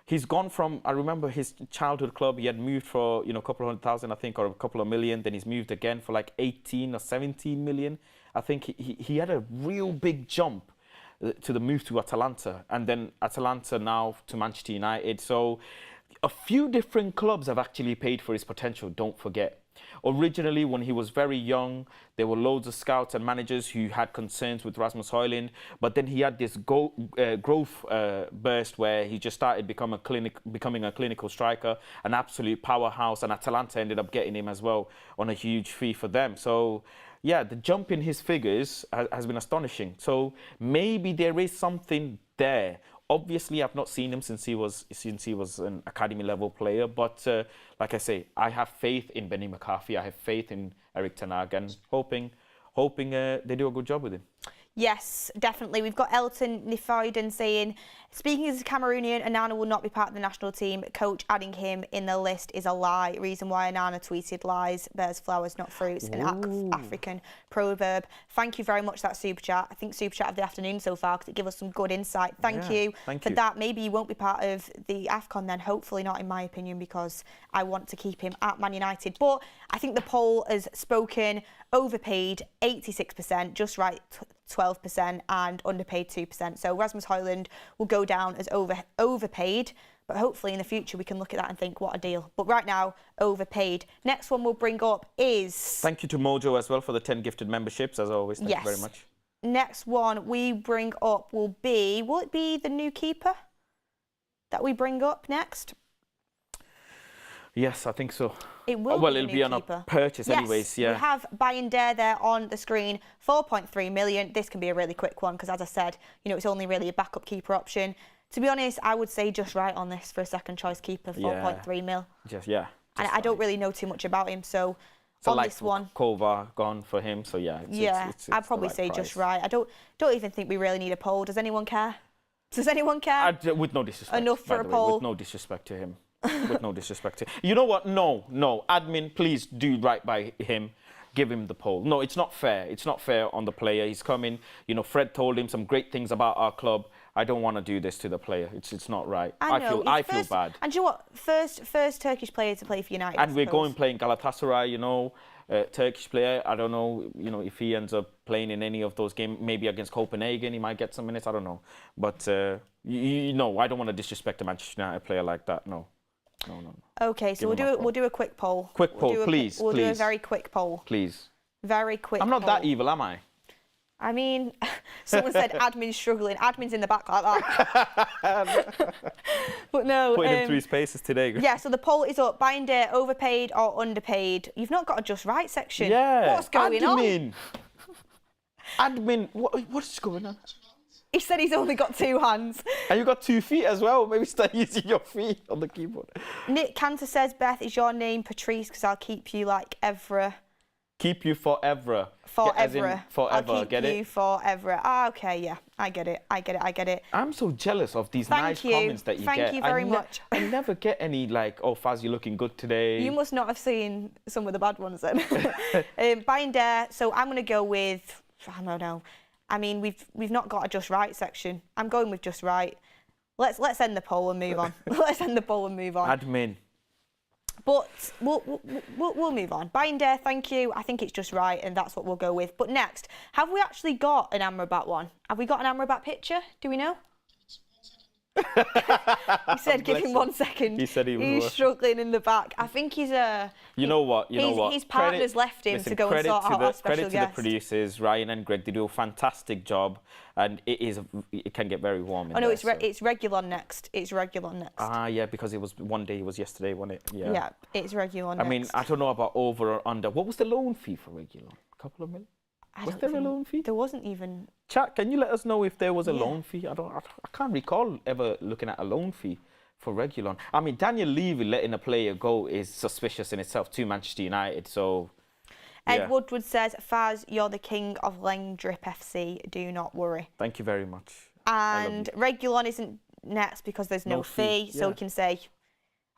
he's gone from, I remember his childhood club, he had moved for, you know, a couple of 100,000, I think, or a couple of million. Then he's moved again for like 18 or 17 million. I think he had a real big jump to the move to Atalanta, and then Atalanta now to Manchester United. So a few different clubs have actually paid for his potential, don't forget. Originally, when he was very young, there were loads of scouts and managers who had concerns with Rasmus Højlund, but then he had this growth burst where he just started becoming a clinical striker, an absolute powerhouse, and Atalanta ended up getting him as well on a huge fee for them. So yeah, the jump in his figures has been astonishing. So maybe there is something there. Obviously, I've not seen him since he was an academy level player. But like I say, I have faith in Benny McCarthy. I have faith in Erik ten Hag, and hoping they do a good job with him. Yes, definitely. We've got Elton Nifoiden saying, speaking as a Cameroonian, Onana will not be part of the national team. Coach adding him in the list is a lie. Reason why Onana tweeted lies, bears flowers, not fruits, an African proverb. Thank you very much for that super chat. I think super chat of the afternoon so far because it gave us some good insight. Thank you for that. Maybe he won't be part of the AFCON then. Hopefully not, in my opinion, because I want to keep him at Man United. But I think the poll has spoken. Overpaid 86%, just right 12%, and underpaid 2%. So Rasmus Højlund will go down as overpaid, but hopefully in the future we can look at that and think, what a deal. But right now, overpaid. Next one we'll bring up is... Thank you to Mojo as well for the 10 gifted memberships, as always. Thank you very much. Next one we bring up will it be the new keeper that we bring up next? Yes, I think so. It will it'll be on a purchase anyways, yeah. We have Bayern there on the screen, 4.3 million. This can be a really quick one because, as I said, you know, it's only really a backup keeper option. To be honest, I would say just right on this for a second choice keeper, 4.3 mil. And I don't really know too much about him, so on this one, Kova gone for him, so yeah. It's I'd probably say price. Just right. I don't even think we really need a poll. Does anyone care? Does anyone care? With no disrespect. Enough for a poll. With no disrespect to him. With no disrespect to him. You know what? No. Admin, please do right by him. Give him the poll. No, it's not fair. It's not fair on the player. He's coming. You know, Fred told him some great things about our club. I don't want to do this to the player. It's not right. I feel bad. And do you know what? First Turkish player to play for United. And we're going playing Galatasaray, you know, Turkish player. I don't know, you know, if he ends up playing in any of those games, maybe against Copenhagen, he might get some minutes. I don't know. But, you know, I don't want to disrespect a Manchester United player like that. No. Okay, so we'll do a quick poll. Please. We'll do a very quick poll. Please. Very quick. I'm not that evil, am I? I mean, someone said admin's struggling. Admin's in the back like that. But no. Putting in 3 spaces today. Yeah, so the poll is up. Bayern overpaid or underpaid? You've not got a just right section. Yeah. What's going on? Admin, what is going on? He said he's only got 2 hands. And you've got 2 feet as well. Maybe start using your feet on the keyboard. Nick Cantor says, Beth, is your name Patrice? Because I'll keep you like ever. Keep you forever. Forever. Forever, I'll keep you forever. Okay, yeah. I get it. I'm so jealous of these nice comments that you get. Thank you very much. I never get any like, oh, Faz, you're looking good today. You must not have seen some of the bad ones then. Bayern, so I'm going to go with, I don't know. I mean, we've not got a just right section. I'm going with just right. Let's end the poll and move on. Let's end the poll and move on. Admin. But we'll move on. Bayındır, thank you. I think it's just right, and that's what we'll go with. But next, have we actually got an Amrabat one? Have we got an Amrabat picture? Do we know? He said, give him 1 second. He said he's struggling in the back. I think he's a. You know what? His partner's left him to go and sort out our special credit guest. to the producers, Ryan and Greg. They do a fantastic job, and it can get very warm. In no, there, it's Reguilón next. It's Reguilón next. Ah, yeah, because it was one day. It was yesterday, wasn't it? Yeah. Yeah, it's Reguilón next. I mean, I don't know about over or under. What was the loan fee for Reguilón? A couple of million. Was there a loan fee? There wasn't even. Chat, can you let us know if there was a loan fee? I can't recall ever looking at a loan fee for Reguilón. I mean, Daniel Levy letting a player go is suspicious in itself to Manchester United. So. Ed Woodward says, Faz, you're the king of Leng Drip FC. Do not worry. Thank you very much. And Reguilón isn't next because there's no fee, so we can say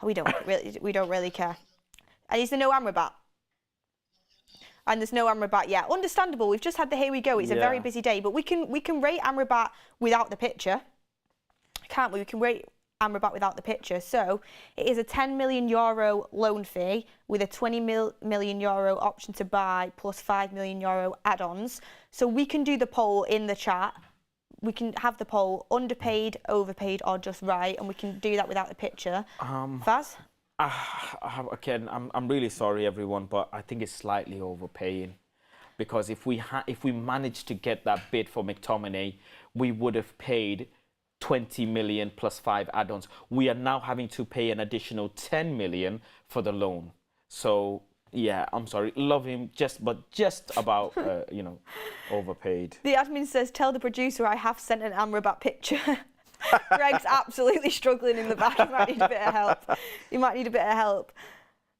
we don't really care. And is there no Amrabat? And there's no Amrabat yet. Understandable. We've just had the here we go. It's a very busy day, but we can rate Amrabat without the picture, can't we? We can rate Amrabat without the picture. So it is a €10 million loan fee with a €20 million option to buy plus €5 million add-ons. So we can do the poll in the chat. We can have the poll underpaid, overpaid, or just right, and we can do that without the picture. Faz? Again, I'm really sorry, everyone, but I think it's slightly overpaying, because if we managed to get that bid for McTominay, we would have paid 20 million plus 5 add-ons. We are now having to pay an additional 10 million for the loan. So yeah, I'm sorry, love him, just about overpaid. The admin says, tell the producer I have sent an Amrabat picture. Greg's absolutely struggling in the back. He might need a bit of help.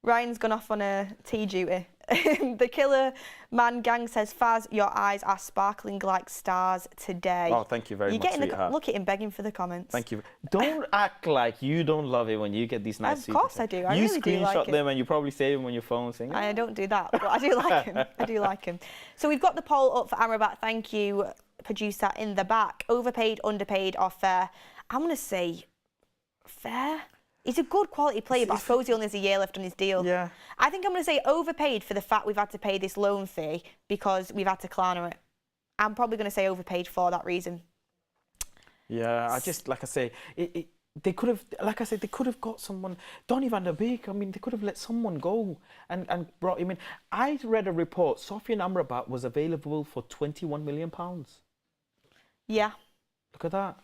Ryan's gone off on a tea duty. The Killer Man Gang says, Faz, your eyes are sparkling like stars today. Oh, thank you very much, sweetheart. Look at him begging for the comments. Thank you. Don't act like you don't love it when you get these nice. Of course I do. I really do like You screenshot them and you probably save them on your phone saying, I don't do that, but I do like him. I do like him. So we've got the poll up for Amrabat. Thank you, producer in the back. Overpaid, underpaid, or fair? I'm going to say fair. He's a good quality player, but I suppose he only has a year left on his deal. Yeah. I think I'm going to say overpaid for the fact we've had to pay this loan fee because we've had to Klarna it. I'm probably going to say overpaid for that reason. Yeah, like I say, they could have got someone, Donny van der Beek. I mean, they could have let someone go and brought him in. I read a report, Sofian Amrabat was available for £21 million. Yeah. Look at that.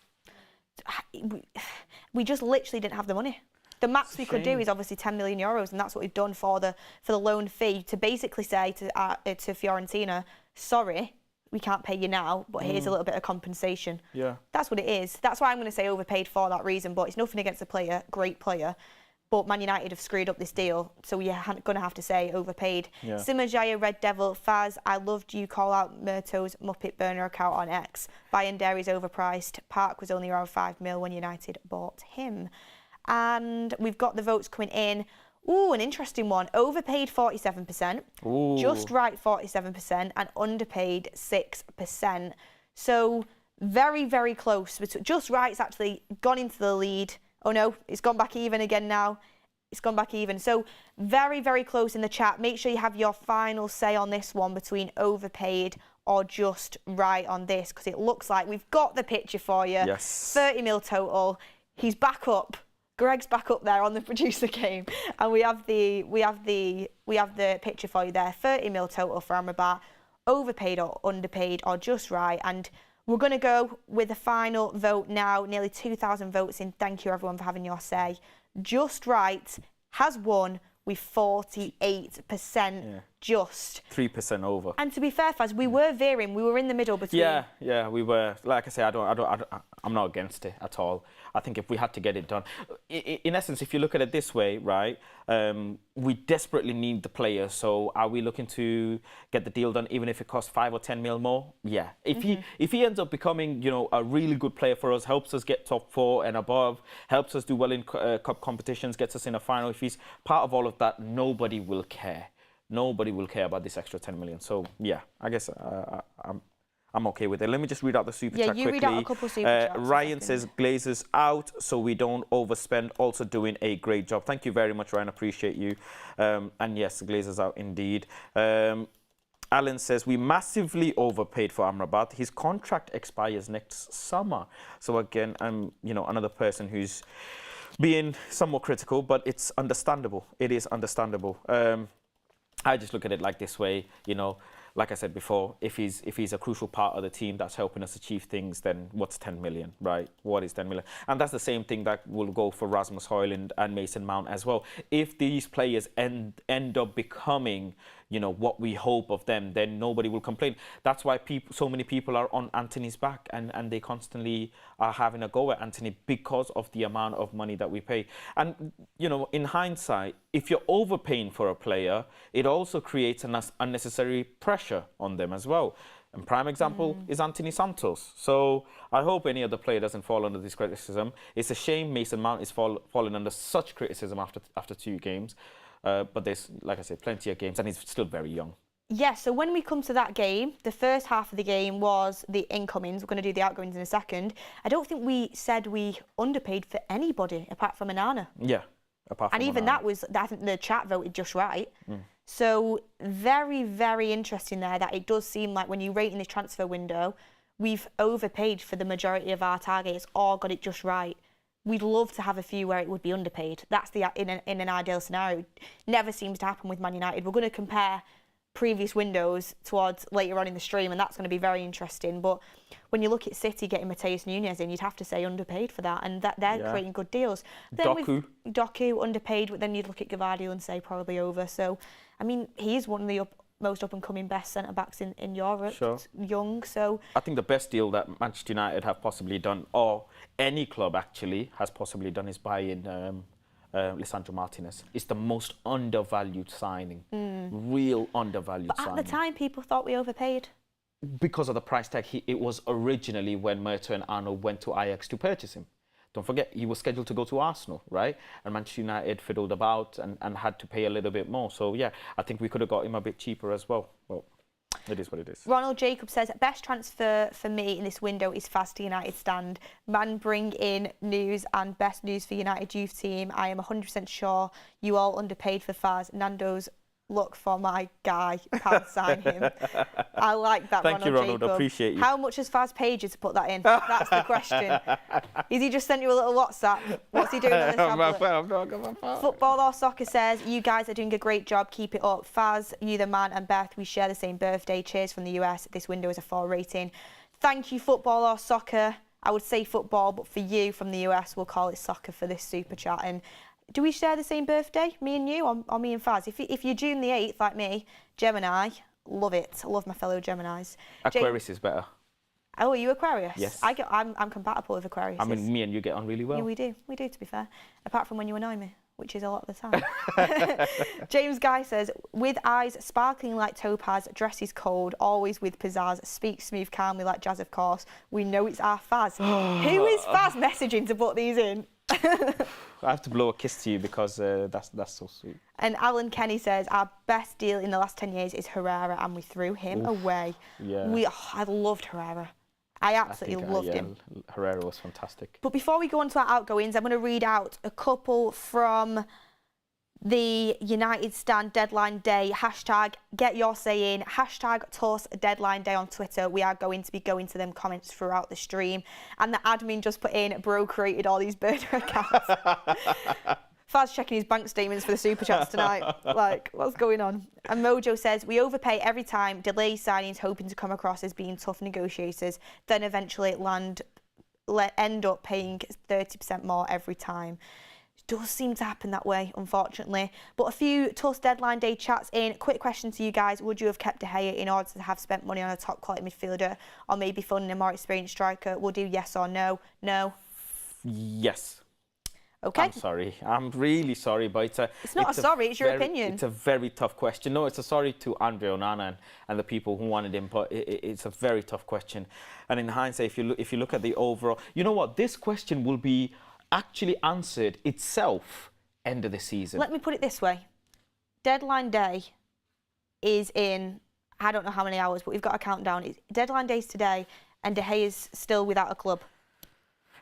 We just literally didn't have the money. The max we could do is obviously €10 million, and that's what we've done for the loan fee, to basically say to Fiorentina, sorry, we can't pay you now, but here's a little bit of compensation. Yeah. That's what it is. That's why I'm going to say overpaid for that reason, but it's nothing against the player, great player. But Man United have screwed up this deal, so we're going to have to say overpaid. Yeah. Simajaya Red Devil, Faz, I loved you call out Murto's Muppet burner account on X. Bayındır is overpriced. Park was only around 5 mil when United bought him. And we've got the votes coming in. Ooh, an interesting one. Overpaid 47%, Ooh. Just right 47%, and underpaid 6%. So very, very close. Just right's actually gone into the lead. Oh no, it's gone back even again now. It's gone back even. So very, very close in the chat. Make sure you have your final say on this one between overpaid or just right on this, because it looks like we've got the picture for you. Yes. 30 mil total. He's back up. Greg's back up there on the producer game, and we have the picture for you there. 30 mil total for Amrabat, overpaid or underpaid or just right. And we're going to go with the final vote now. Nearly 2,000 votes in. Thank you everyone for having your say. Just right has won with 48%. Just 3% over. And to be fair, Faz, we were veering. We were in the middle between. Yeah, we were. Like I say, I'm not against it at all. I think if we had to get it done, in essence, if you look at it this way, right, we desperately need the player. So are we looking to get the deal done, even if it costs 5 or 10 mil more? Yeah. If he ends up becoming, a really good player for us, helps us get top 4 and above, helps us do well in cup competitions, gets us in a final. If he's part of all of that, nobody will care. Nobody will care about this extra 10 million. So yeah, I guess I'm okay with it. Let me just read out the super chat quickly. Yeah, you read out a couple super chats. Ryan says, Glazers out so we don't overspend. Also doing a great job. Thank you very much, Ryan. Appreciate you. And yes, Glazers out indeed. Alan says, we massively overpaid for Amrabat. His contract expires next summer. So again, I'm, another person who's being somewhat critical, but it's understandable. It is understandable. I just look at it like this way, like I said before, if he's a crucial part of the team that's helping us achieve things, then what's 10 million, right? What is 10 million? And that's the same thing that will go for Rasmus Højlund and Mason Mount as well. If these players end up becoming, what we hope of them, then nobody will complain. That's why so many people are on Anthony's back and they constantly are having a go at Anthony because of the amount of money that we pay. And, in hindsight, if you're overpaying for a player, it also creates an unnecessary pressure on them as well. And prime example is Anthony Santos. So I hope any other player doesn't fall under this criticism. It's a shame Mason Mount is falling under such criticism after 2 games. But there's, like I said, plenty of games, and he's still very young. Yeah, so when we come to that game, the first half of the game was the incomings. We're going to do the outgoings in a second. I don't think we said we underpaid for anybody apart from Onana. Yeah, apart from And even Onana. that was, I think the chat voted just right. So very, very interesting there that it does seem like when you rate in this transfer window, we've overpaid for the majority of our targets or got it just right. We'd love to have a few where it would be underpaid. That's in an ideal scenario. It never seems to happen with Man United. We're going to compare previous windows towards later on in the stream, and that's going to be very interesting. But when you look at City getting Mateus Nunes in, you'd have to say underpaid for that, and that they're creating good deals. Then Doku underpaid, but then you'd look at Gvardiol and say probably over. So, I mean, he is one of the most up-and-coming best centre-backs in Europe. Sure. Young, so... I think the best deal that Manchester United have possibly done, or any club actually has possibly done, is buying Lisandro Martinez. It's the most undervalued signing. Real undervalued signing. But at the time, people thought we overpaid. Because of the price tag, it was originally when Murta and Arnold went to Ajax to purchase him. Don't forget, he was scheduled to go to Arsenal, right? And Manchester United fiddled about and had to pay a little bit more. So, yeah, I think we could have got him a bit cheaper as well. Well, it is what it is. Ronald Jacob says, best transfer for me in this window is Faz to United stand. Man, bring in news and best news for United youth team. I am 100% sure you all underpaid for Faz. Nando's look for my guy. Can't sign him. I like that, Thank you, Ronald. Jacob. Appreciate you. How much has Faz paid you to put that in? That's the question. Is he just sent you a little WhatsApp? What's he doing on the tablet? Football or Soccer says, you guys are doing a great job. Keep it up. Faz, you the man, and Beth, we share the same birthday. Cheers from the US. This window is a 4 rating. Thank you, Football or Soccer. I would say football, but for you from the US, we'll call it soccer for this super chat. And do we share the same birthday, me and you, or me and Faz? If you're June the 8th, like me, Gemini, love it. I love my fellow Geminis. Aquarius is better. Oh, are you Aquarius? Yes. I'm compatible with Aquarius. I mean, me and you get on really well. Yeah, we do. We do, to be fair. Apart from when you annoy me, which is a lot of the time. James Guy says, with eyes sparkling like topaz, dresses cold, always with pizzazz, speaks smooth calmly like jazz, of course. We know it's our Faz. Who is Faz messaging to put these in? I have to blow a kiss to you because that's so sweet. And Alan Kenny says, our best deal in the last 10 years is Herrera, and we threw him away. Yeah. I loved Herrera. I absolutely loved him. Herrera was fantastic. But before we go on to our outgoings, I'm going to read out a couple from the United Stand deadline day. Hashtag get your say in. Hashtag TUS deadline day on Twitter. We are going to be going to them comments throughout the stream. And the admin just put in, bro created all these burner accounts. Faz checking his bank statements for the super chats tonight. Like, what's going on? And Mojo says, we overpay every time, delay signings hoping to come across as being tough negotiators, then eventually end up paying 30% more every time. Does seem to happen that way, unfortunately. But a few TUS deadline day chats in. Quick question to you guys. Would you have kept De Gea in order to have spent money on a top quality midfielder, or maybe funding a more experienced striker? We'll do yes or no. No? Yes. Okay. I'm sorry. I'm really sorry, but it's not sorry, it's your opinion. It's a very tough question. No, it's a sorry to Andre Onana and the people who wanted him, but it's a very tough question. And in hindsight, if you look at the overall... You know what? This question will be actually answered itself end of the season. Let me put it this way. Deadline day is in I don't know how many hours, but we've got a countdown. It's deadline days today, and De Gea's still without a club.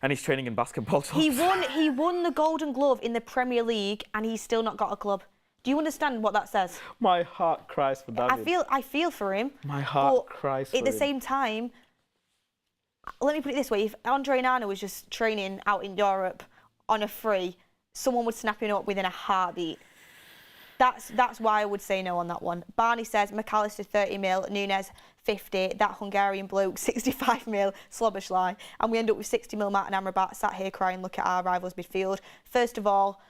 And he's training in basketball. So He won the Golden Glove in the Premier League, and he's still not got a club. Do you understand what that says? My heart cries for David. I feel for him. My heart cries for him. At the same time, let me put it this way: if Andre Nana was just training out in Europe on a free, someone would snap him up within a heartbeat. That's why I would say no on that one. Barney says McAllister 30 mil, Nunes 50, that Hungarian bloke 65 mil, Slobosly, and we end up with 60 mil Matt and Amrabat sat here crying, look at our rivals midfield. First of all,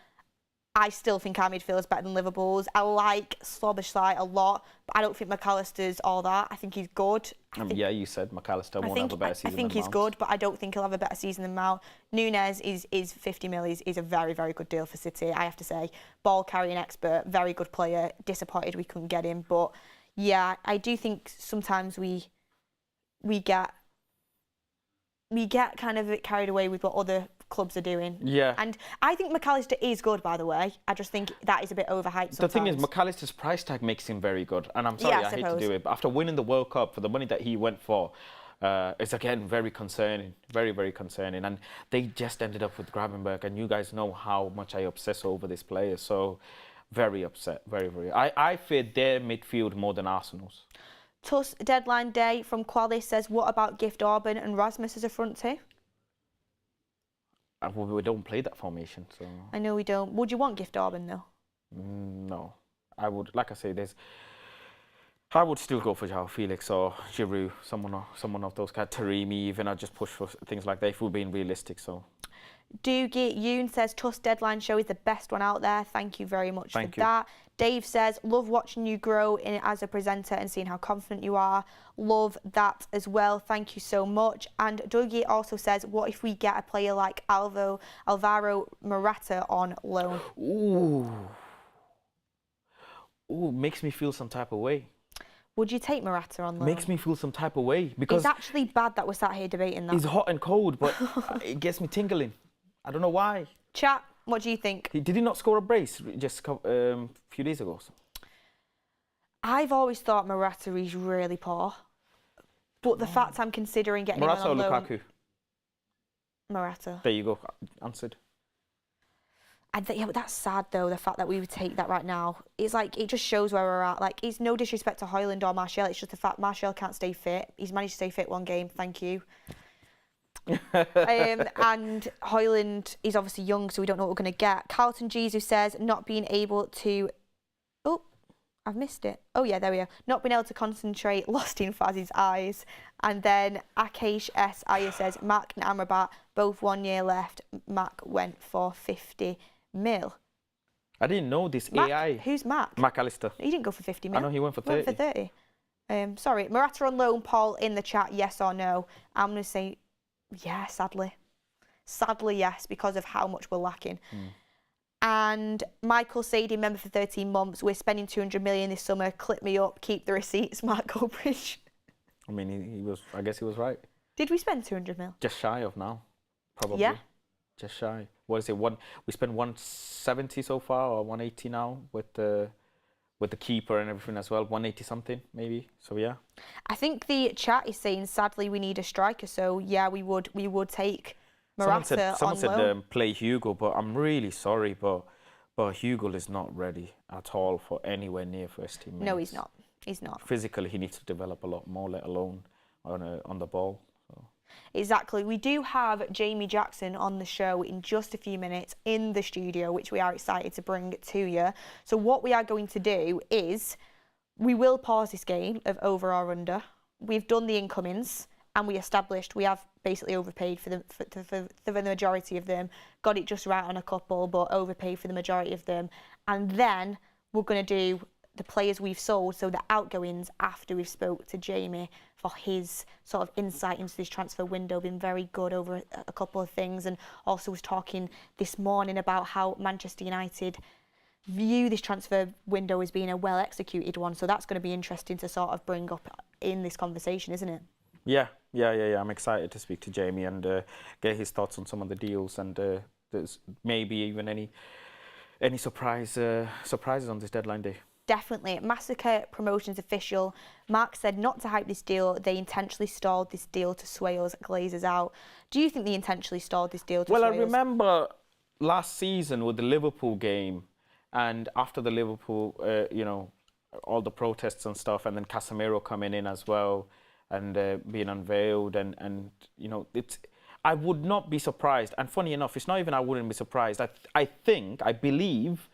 I still think our midfield is better than Liverpool's. I like Slobosly a lot, but I don't think McAllister's all that. I think he's good. Yeah, you said McAllister won't have a better season I think than he's good, but I don't think he'll have a better season than Mount. Nunes is 50 mil. Is a very, very good deal for City, I have to say. Ball carrying expert, very good player. Disappointed we couldn't get him, but yeah, I do think sometimes we get kind of a bit carried away with what other clubs are doing. Yeah. And I think McAllister is good, by the way. I just think that is a bit overhyped sometimes. The thing is, McAllister's price tag makes him very good. And I'm sorry, I hate to do it, but after winning the World Cup for the money that he went for, it's again very concerning, very, very concerning. And they just ended up with Gravenberch, and you guys know how much I obsess over this player. So very upset, very, very. I fear their midfield more than Arsenal's. Tuss deadline day from Qualis says, what about Gift Orban and Rasmus as a front two? We don't play that formation, so. I know we don't. Would you want Gift Orban though? No, I would. Like I say, I would still go for João Felix or Giroud, someone of those guys. Taremi, even. I'd just push for things like that if we're being realistic. So. Doogie Yoon says Tuss deadline show is the best one out there. Thank you very much for that. Dave says, love watching you grow as a presenter and seeing how confident you are. Love that as well. Thank you so much. And Dougie also says, what if we get a player like Alvaro Morata on loan? Ooh, makes me feel some type of way. Would you take Morata on loan? Makes me feel some type of way. Because it's actually bad that we're sat here debating that. He's hot and cold, but it gets me tingling. I don't know why. Chat, what do you think? Did he not score a brace just a few days ago? I've always thought Morata is really poor. But the fact I'm considering getting Morata him on loan... or Lukaku? Morata. There you go. Answered. Yeah, but that's sad though, the fact that we would take that right now. It's like, it just shows where we're at. Like, it's no disrespect to Højlund or Martial, it's just the fact Martial can't stay fit. He's managed to stay fit one game, thank you. And Højlund is obviously young, so we don't know what we're going to get. Carlton Jesus says, not being able to... Oh, I've missed it. Oh yeah, there we are. Not being able to concentrate, lost in Faz's eyes. And then Akesh S. Aya says, Mac and Amrabat, both 1 year left. Mac went for 50 mil. I didn't know this Mac, AI. Who's Mac? McAllister. He didn't go for 50 mil. I know he went for 30. He went for 30. Sorry, Morata on loan, Paul, in the chat, yes or no? I'm going to say, yeah, sadly. Sadly, yes, because of how much we're lacking. And Michael Sadie, member for 13 months, we're spending 200 million this summer, clip me up, keep the receipts, Mark Goldbridge. I mean, he was, I guess he was right. Did we spend 200 mil? Just shy of now, probably. Yeah. Just shy. What is it? We spent 170 so far, or 180 now with the keeper and everything as well. 180 something maybe. So yeah. I think the chat is saying sadly we need a striker. So yeah, we would take Morata someone on loan. Said play Hugo, but I'm really sorry, but Hugo is not ready at all for anywhere near first team minutes. No, he's not. He's not. Physically, he needs to develop a lot more, let alone on the ball. So. Exactly. We do have Jamie Jackson on the show in just a few minutes in the studio, which we are excited to bring to you. So what we are going to do is we will pause this game of over or under. We've done the incomings and we established we have basically overpaid for the majority of them. Got it just right on a couple, but overpaid for the majority of them. And then we're going to do the players we've sold, so the outgoings, after we've spoke to Jamie for his sort of insight into this transfer window. Been very good over a couple of things, and also was talking this morning about how Manchester United view this transfer window as being a well executed one. So that's going to be interesting to sort of bring up in this conversation, isn't it? Yeah. I'm excited to speak to Jamie and get his thoughts on some of the deals, and there's maybe even any surprises on this deadline day. definitely. Massacre Promotions official Mark said not to hype this deal. They intentionally stalled this deal to sway us Glazers out. Do you think they intentionally stalled this deal to sway us? Well, I remember last season with the Liverpool game, and after the Liverpool, you know, all the protests and stuff, and then Casemiro coming in as well, and being unveiled, and you know, I would not be surprised. And funny enough, it's not even I wouldn't be surprised. I believe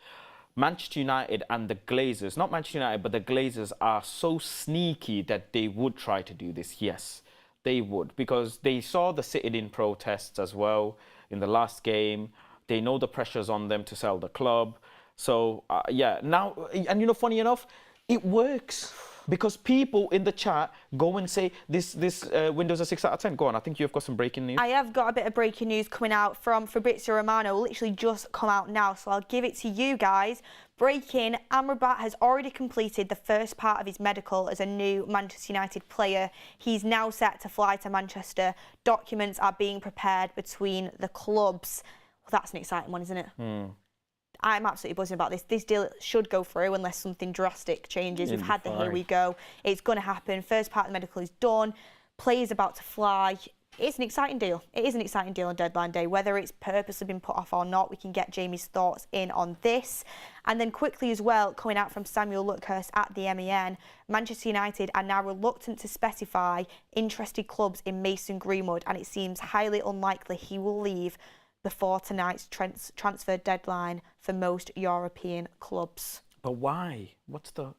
Manchester United and the Glazers, not Manchester United, but the Glazers are so sneaky that they would try to do this. Yes, they would, because they saw the sit-in protests as well in the last game. They know the pressure's on them to sell the club. So, yeah, now, and you know, funny enough, it works. Because people in the chat go and say, this Windows a 6 out of 10. Go on, I think you've got some breaking news. I have got a bit of breaking news coming out from Fabrizio Romano, literally just come out now, so I'll give it to you guys. Breaking, Amrabat has already completed the first part of his medical as a new Manchester United player. He's now set to fly to Manchester. Documents are being prepared between the clubs. Well, that's an exciting one, isn't it? I'm absolutely buzzing about this. This deal should go through unless something drastic changes. We've had the here we go. It's going to happen. First part of the medical is done. Players about to fly. It's an exciting deal. It is an exciting deal on deadline day. Whether it's purposely been put off or not, we can get Jamie's thoughts in on this. And then quickly as well, coming out from Samuel Luckhurst at the MEN, Manchester United are now reluctant to specify interested clubs in Mason Greenwood, and it seems highly unlikely he will leave before tonight's transfer deadline for most European clubs. But why? What's the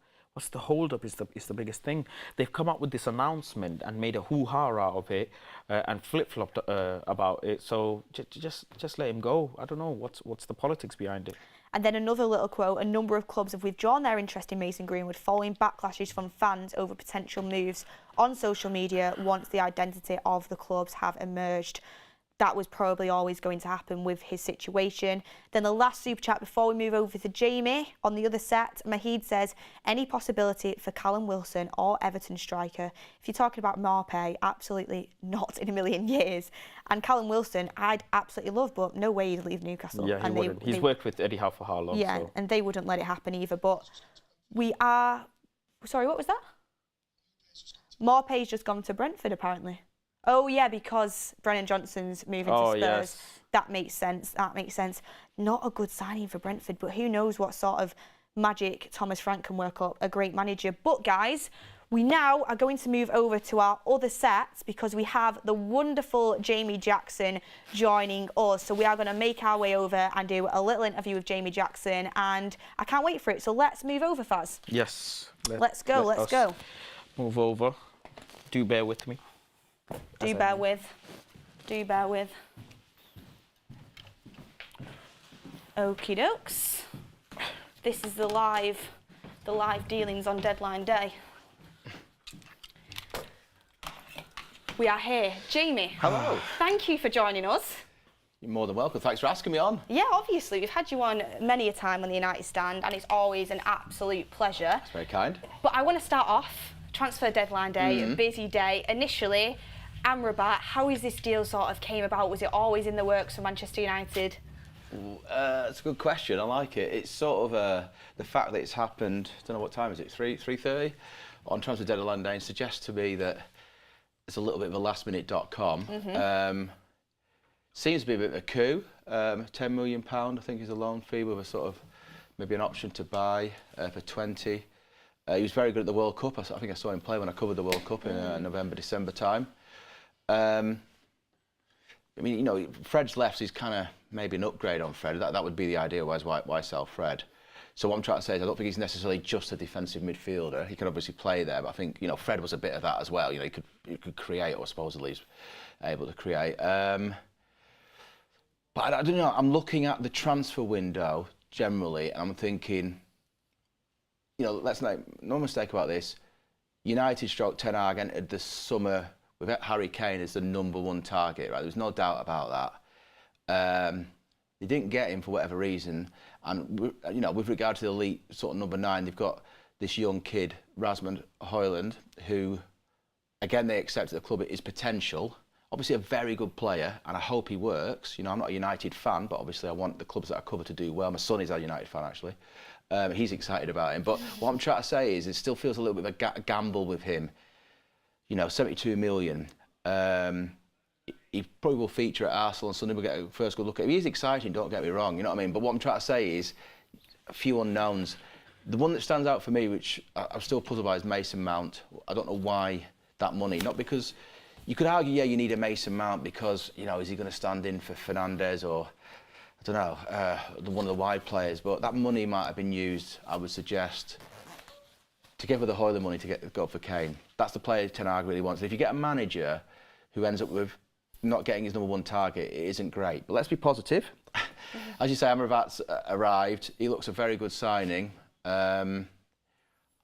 hold-up is the biggest thing. They've come up with this announcement and made a hoo-ha out of it and flip-flopped about it. So just let him go. I don't know. What's the politics behind it? And then another little quote, a number of clubs have withdrawn their interest in Mason Greenwood following backlashes from fans over potential moves on social media once the identity of the clubs have emerged. That was probably always going to happen with his situation. Then the last super chat before we move over to Jamie. On the other set, Mahid says, any possibility for Callum Wilson or Everton striker? If you're talking about Marpe, absolutely not in a million years. And Callum Wilson, I'd absolutely love, but no way he'd leave Newcastle. Yeah, he wouldn't. He's worked with Eddie Howe for how long? Yeah, so. And they wouldn't let it happen either. But we are... Sorry, what was that? Marpe's just gone to Brentford, apparently. Oh, yeah, because Brennan Johnson's moving to Spurs. Yes. That makes sense. That makes sense. Not a good signing for Brentford, but who knows what sort of magic Thomas Frank can work up. A great manager. But, guys, we now are going to move over to our other sets because we have the wonderful Jamie Jackson joining us. So we are going to make our way over and do a little interview with Jamie Jackson, and I can't wait for it. So let's move over, Faz. Yes. Let's go. Let's go. Move over. Do bear with me. Do bear with. Okie dokes. This is the live dealings on deadline day. We are here. Jamie. Hello. Thank you for joining us. You're more than welcome. Thanks for asking me on. Yeah, obviously. We've had you on many a time on the United Stand, and it's always an absolute pleasure. That's very kind. But I want to start off, transfer deadline day, a busy day. Initially, Amrabat, how is this deal sort of came about? Was it always in the works for Manchester United? It's a good question. I like it. It's sort of the fact that it's happened, I don't know what time is it, 3:30 on transfer deadline day, suggests to me that it's a little bit of a lastminute.com. Seems to be a bit of a coup. £10 million, I think, is a loan fee with a sort of maybe an option to buy for 20. He was very good at the World Cup. I think I saw him play when I covered the World Cup in November, December time. I mean, you know, Fred's left, he's kind of maybe an upgrade on Fred. That would be the idea, why sell Fred? So what I'm trying to say is I don't think he's necessarily just a defensive midfielder. He can obviously play there, but I think, you know, Fred was a bit of that as well. You know, he could create, or supposedly he's able to create. But I don't know, I'm looking at the transfer window generally, and I'm thinking, you know, let's make no mistake about this. United / Ten Hag entered the summer with Harry Kane as the #1 target, right? There's no doubt about that. They didn't get him for whatever reason, and you know, with regard to the elite sort of #9, they've got this young kid, Rasmus Højlund, who, again, they accepted the club at his potential. obviously a very good player, and I hope he works. You know, I'm not a United fan, but obviously I want the clubs that I cover to do well. My son is a United fan, actually. He's excited about him. But what I'm trying to say is it still feels a little bit of a gamble with him. You know, 72 million. He probably will feature at Arsenal on Sunday. We'll get a first good look at him. He is exciting, don't get me wrong, you know what I mean? But what I'm trying to say is a few unknowns. The one that stands out for me, which I'm still puzzled by, is Mason Mount. I don't know why that money. Not because... You could argue, yeah, you need a Mason Mount because, you know, is he going to stand in for Fernandes or, I don't know, one of the wide players? But that money might have been used, I would suggest, together with the Højlund money to go for Kane. That's the player Ten Hag really wants. And if you get a manager who ends up with not getting his #1 target, it isn't great. But let's be positive. As you say, Amrabat's arrived. He looks a very good signing. I'm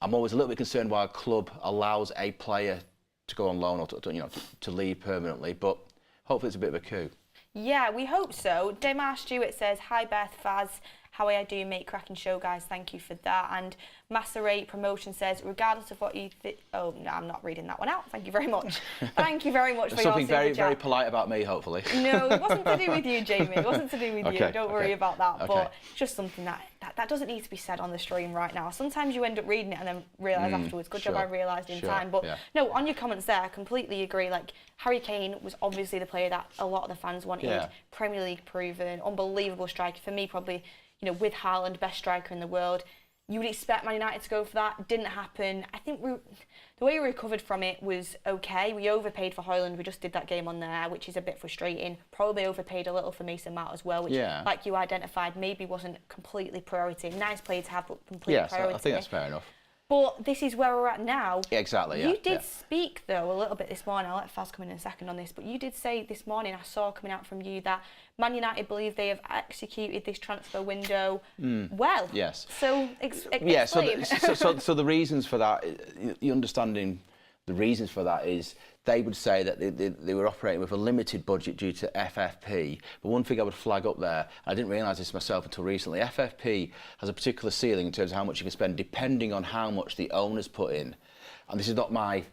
always a little bit concerned why a club allows a player to go on loan or to leave permanently, but hopefully it's a bit of a coup. Yeah, we hope so. Demar Stewart says, hi Beth, Faz, how I do make cracking show, guys, thank you for that. And Masseray Promotion says, regardless of what you think... Oh, no, I'm not reading that one out. Thank you very much. Thank you very much for your something very, very polite about me, hopefully. No, it wasn't to do with you, Jamie. It wasn't to do with you. Don't worry about that. Okay. But just something that doesn't need to be said on the stream right now. Sometimes you end up reading it and then realise afterwards. Good job I realised in time. But no, on your comments there, I completely agree. Like, Harry Kane was obviously the player that a lot of the fans wanted. Yeah. Premier League proven, unbelievable striker. For me, probably, you know, with Haaland, best striker in the world. You would expect Man United to go for that. Didn't happen. I think the way we recovered from it was okay. We overpaid for Højlund. We just did that game on there, which is a bit frustrating. Probably overpaid a little for Mason Mount as well, which, like you identified, maybe wasn't completely priority. Nice player to have, but completely priority. Yes, I think that's fair enough. But this is where we're at now. Yeah, exactly, yeah. You did speak, though, a little bit this morning. I'll let Faz come in a second on this. But you did say this morning, I saw coming out from you, that Man United believe they have executed this transfer window well. Yes. So, explain. So the reasons for that, the understanding the reasons for that is they would say that they were operating with a limited budget due to FFP. But one thing I would flag up there, I didn't realise this myself until recently, FFP has a particular ceiling in terms of how much you can spend depending on how much the owners put in. And this is not my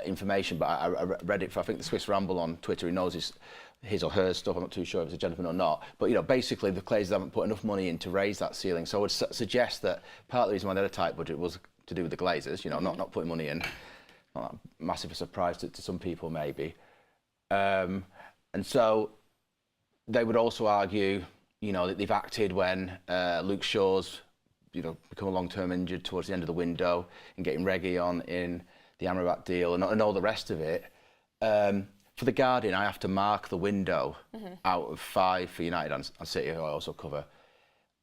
information, but I read it for, I think, the Swiss Ramble on Twitter. He knows his or her stuff. I'm not too sure if it's a gentleman or not. But, you know, basically the Glazers haven't put enough money in to raise that ceiling. So I would suggest that part of the reason why they had a tight budget was to do with the Glazers, you know, not putting money in. Not a massive surprise to some people, maybe. And so they would also argue, you know, that they've acted when Luke Shaw's, you know, become a long-term injured towards the end of the window and getting Reguilón in the Amrabat deal and all the rest of it. For The Guardian, I have to mark the window out of 5 for United and City, who I also cover.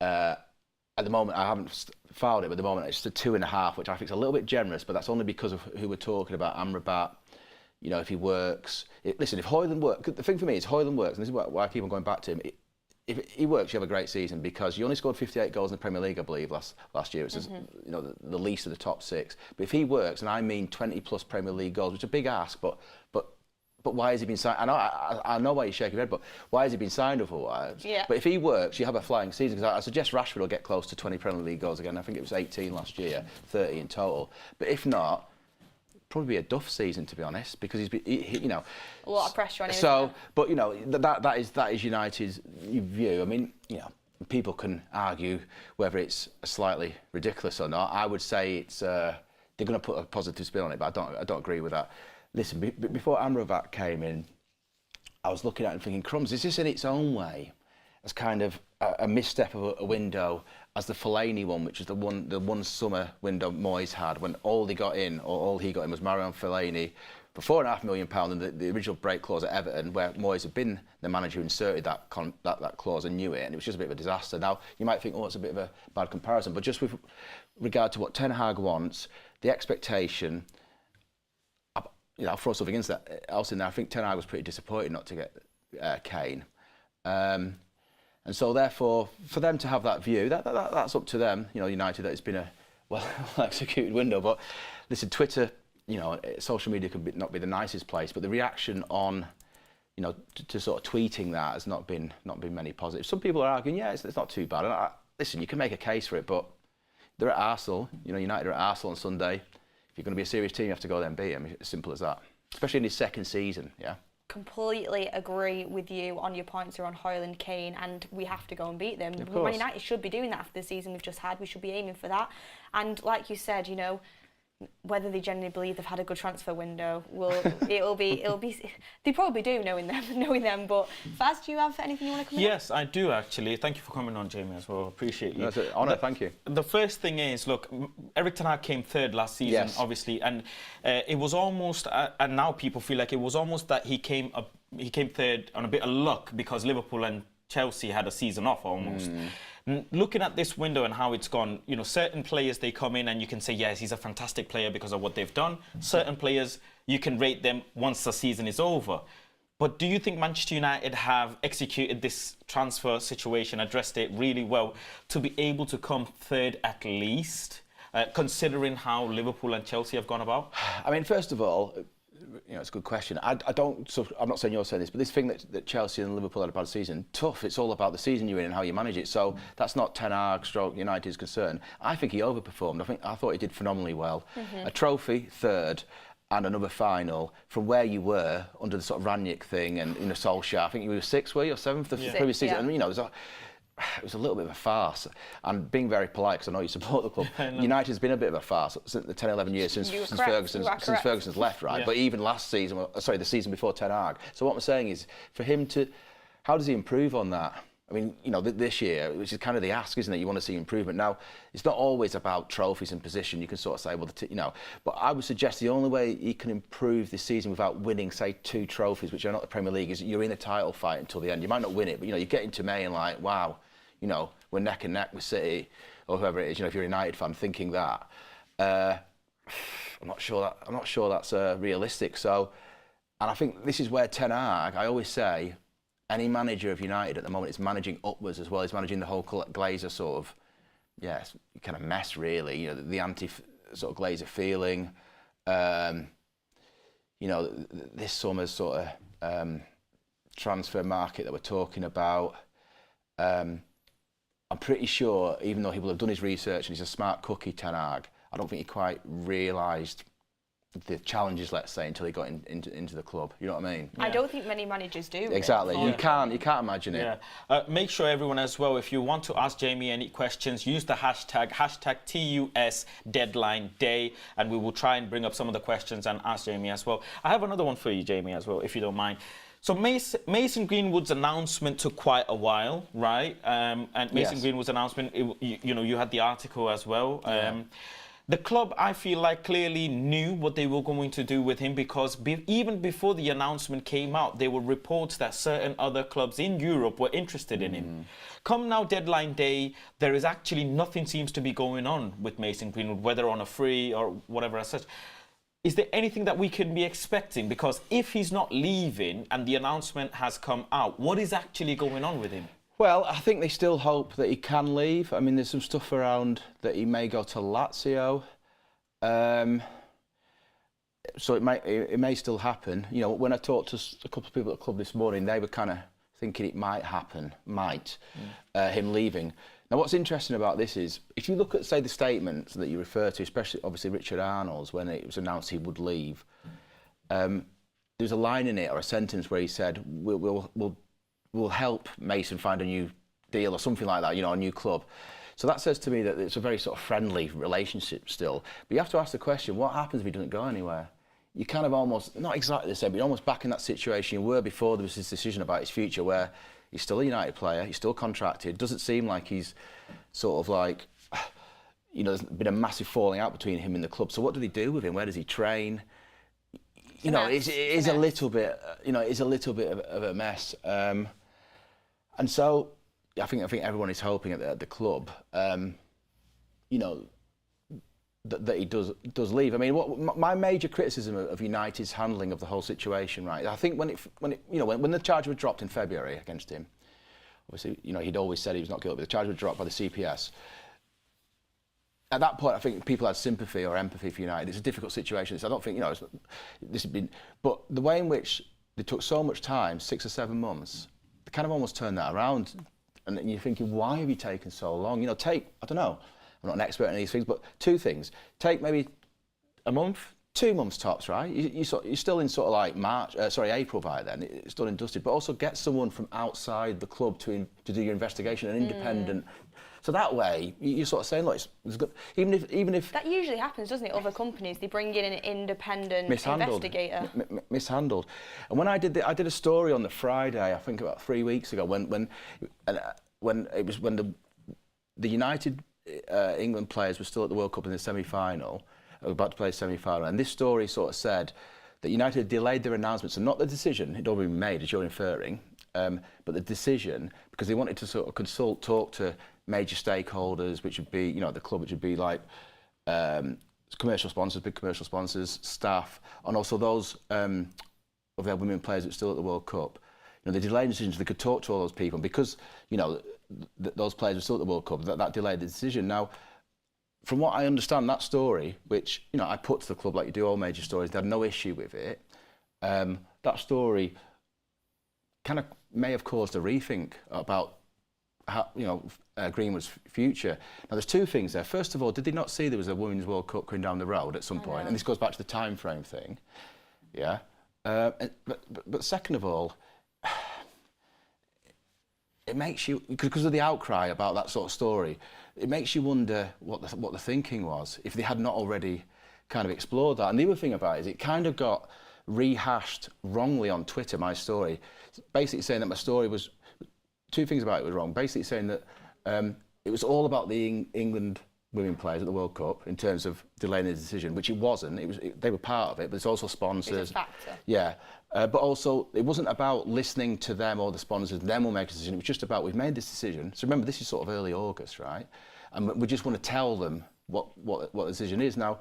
At the moment, I haven't filed it, but at the moment it's a 2.5, which I think is a little bit generous, but that's only because of who we're talking about. Amrabat, you know, if he works. Listen, if Højlund works, the thing for me is Højlund works, and this is why I keep on going back to him. If he works, you have a great season because you only scored 58 goals in the Premier League, I believe, last year. It's just, you know, the least of the top 6. But if he works, and I mean 20+ Premier League goals, which is a big ask, but why has he been signed? I know why you're shaking your head, but why has he been signed otherwise? Yeah. But if he works, you have a flying season. Because I suggest Rashford will get close to 20 Premier League goals again. I think it was 18 last year, 30 in total. But if not, probably be a duff season, to be honest, because he's been, you know, a lot of pressure on him. So, but you know, that is United's view. I mean, you know, people can argue whether it's slightly ridiculous or not. I would say it's they're going to put a positive spin on it, but I don't agree with that. Listen, before Amrabat came in, I was looking at it and thinking, crumbs, is this in its own way as kind of a misstep of a window as the Fellaini one, which is the one summer window Moyes had, when all he got in was Marion Fellaini for £4.5 million, and the original break clause at Everton, where Moyes had been the manager who inserted that clause and knew it, and it was just a bit of a disaster. Now, you might think, oh, it's a bit of a bad comparison, but just with regard to what Ten Hag wants, the expectation... You know, I'll throw something into that else in there. I think Ten Hag was pretty disappointed not to get Kane. And so, therefore, for them to have that view, that's up to them. You know, United, that it's been a well-executed window. But listen, Twitter, you know, social media can not be the nicest place, but the reaction on, you know, to sort of tweeting that has not been many positives. Some people are arguing, yeah, it's not too bad. And listen, you can make a case for it, but they're at Arsenal. You know, United are at Arsenal on Sunday. If you're going to be a serious team, you have to go there and beat him. As simple as that. Especially in his second season, yeah. completely agree with you on your points around Hoyle and Kane, and we have to go and beat them. Of Man course. United should be doing that after the season we've just had. We should be aiming for that. And like you said, you know, whether they genuinely believe they've had a good transfer window, it'll be. They probably do, knowing them. But Faz, do you have anything you want to come in? Yes, I do actually. Thank you for coming on, Jamie, as well. Appreciate you. That's an honour, thank you. The first thing is, look, Eric Ten Hag came third last season, Yes. obviously, and it was almost, and now people feel like it was almost that he came third on a bit of luck because Liverpool and Chelsea had a season off almost. Looking at this window and how it's gone, you know, certain players, they come in and you can say, yes, he's a fantastic player because of what they've done. Certain players, you can rate them once the season is over. But do you think Manchester United have executed this transfer situation, addressed it really well to be able to come third at least, considering how Liverpool and Chelsea have gone about? I mean, first of all, you know, it's a good question. I'm not saying you're saying this, but this thing that Chelsea and Liverpool had a bad season, tough. It's all about the season you're in and how you manage it. So that's not Ten Hag / United's concern. I think he overperformed. I thought he did phenomenally well. A trophy, third, and another final from where you were under the sort of Ranić thing and Solskjaer. I think you were sixth, were you, or seventh the previous season? Yeah. And you know, it was a little bit of a farce. And being very polite, because I know you support the club, United's been a bit of a farce since the 10, 11 years since Ferguson's left, right? Yeah. But even last season, the season before Ten Hag. So what I'm saying is, for him to, how does he improve on that? I mean, you know, this year, which is kind of the ask, isn't it? You want to see improvement. Now, it's not always about trophies and position. You can sort of say, well, you know, but I would suggest the only way he can improve this season without winning, say, 2 trophies, which are not the Premier League, is you're in a title fight until the end. You might not win it, but, you know, you get into May and like, wow, you know, we're neck and neck with City or whoever it is. You know, if you're a United fan, thinking that, I'm not sure that's realistic. So, and I think this is where Ten Hag, I always say, any manager of United at the moment is managing upwards as well. He's managing the whole Glazer sort of, kind of mess really. You know, the anti sort of Glazer feeling. You know, this summer's sort of transfer market that we're talking about. I'm pretty sure, even though he will have done his research and he's a smart cookie, Ten Hag, I don't think he quite realised the challenges, let's say, until he got into the club. You know what I mean? I don't think many managers do. Exactly. Really. You can't imagine it. Yeah. Make sure everyone as well, if you want to ask Jamie any questions, use the hashtag TUS deadline day, and we will try and bring up some of the questions and ask Jamie as well. I have another one for you, Jamie, as well, if you don't mind. So Mason Greenwood's announcement took quite a while, right? And Mason Greenwood's announcement, you had the article as well. Yeah. The club, I feel like, clearly knew what they were going to do with him because even before the announcement came out, there were reports that certain other clubs in Europe were interested in him. Come now deadline day, there is actually nothing seems to be going on with Mason Greenwood, whether on a free or whatever as such. Is there anything that we can be expecting? Because if he's not leaving and the announcement has come out, what is actually going on with him? Well, I think they still hope that he can leave. I mean, there's some stuff around that he may go to Lazio. So it may still happen. You know, when I talked to a couple of people at the club this morning, they were kind of thinking it might happen, him leaving. Now, what's interesting about this is, if you look at, say, the statements that you refer to, especially, obviously, Richard Arnold's, when it was announced he would leave, there's a line in it, or a sentence, where he said, we'll help Mason find a new deal, or something like that, you know, a new club. So that says to me that it's a very sort of friendly relationship still. But you have to ask the question, what happens if he doesn't go anywhere? You kind of almost, not exactly the same, but you're almost back in that situation you were before there was this decision about his future, where he's still a United player, he's still contracted. Doesn't seem like he's sort of like, you know, there's been a massive falling out between him and the club. So what do they do with him? Where does he train? You know, it is a little bit, you know, it is a little bit of a mess. And so I think everyone is hoping at the club, you know, that he does leave. I mean, my major criticism of United's handling of the whole situation, right? I think when the charge was dropped in February against him, obviously, you know, he'd always said he was not guilty, but the charge was dropped by the CPS. At that point, I think people had sympathy or empathy for United. It's a difficult situation. So I don't think, you know, this has been, but the way in which they took so much time, 6 or 7 months, they kind of almost turned that around. And you're thinking, why have you taken so long? You know, I don't know. I'm not an expert in these things, but 2 things. Take maybe a month, 2 months tops, right? You're still in sort of like April by then. It's done and dusted. But also get someone from outside the club to do your investigation, an independent. So that way, you're sort of saying, look, it's good. Even if that usually happens, doesn't it? Other companies, they bring in an independent investigator. Mishandled. And when I did a story on the Friday, I think about 3 weeks ago, when the United England players were still at the World Cup in the semi-final, about to play semi-final, and this story sort of said that United had delayed their announcements, and not the decision, it'd already been made, as you're inferring, but the decision, because they wanted to sort of talk to major stakeholders, which would be, the club, which would be like commercial sponsors, big commercial sponsors, staff, and also those of their women players that are still at the World Cup. They delayed the decision so they could talk to all those people, and because, those players were still at the World Cup, that delayed the decision. Now, from what I understand, that story, which, I put to the club like you do all major stories, they had no issue with it, that story kind of may have caused a rethink about how, Greenwood's future. Now, there's two things there. First of all, did they not see there was a Women's World Cup going down the road at some point? And this goes back to the time frame thing. Yeah. But second of all, it makes you, because of the outcry about that sort of story, it makes you wonder what the thinking was, if they had not already kind of explored that. And the other thing about it is it kind of got rehashed wrongly on Twitter, my story, basically saying that my story was, two things about it was wrong, basically saying that it was all about the England women players at the World Cup in terms of delaying the decision, which it wasn't. They were part of it, but it's also sponsors. It's a factor. Yeah, but also it wasn't about listening to them or the sponsors. Them will make a decision. It was just about, we've made this decision. So remember, this is sort of early August, right? And we just want to tell them what the decision is. Now,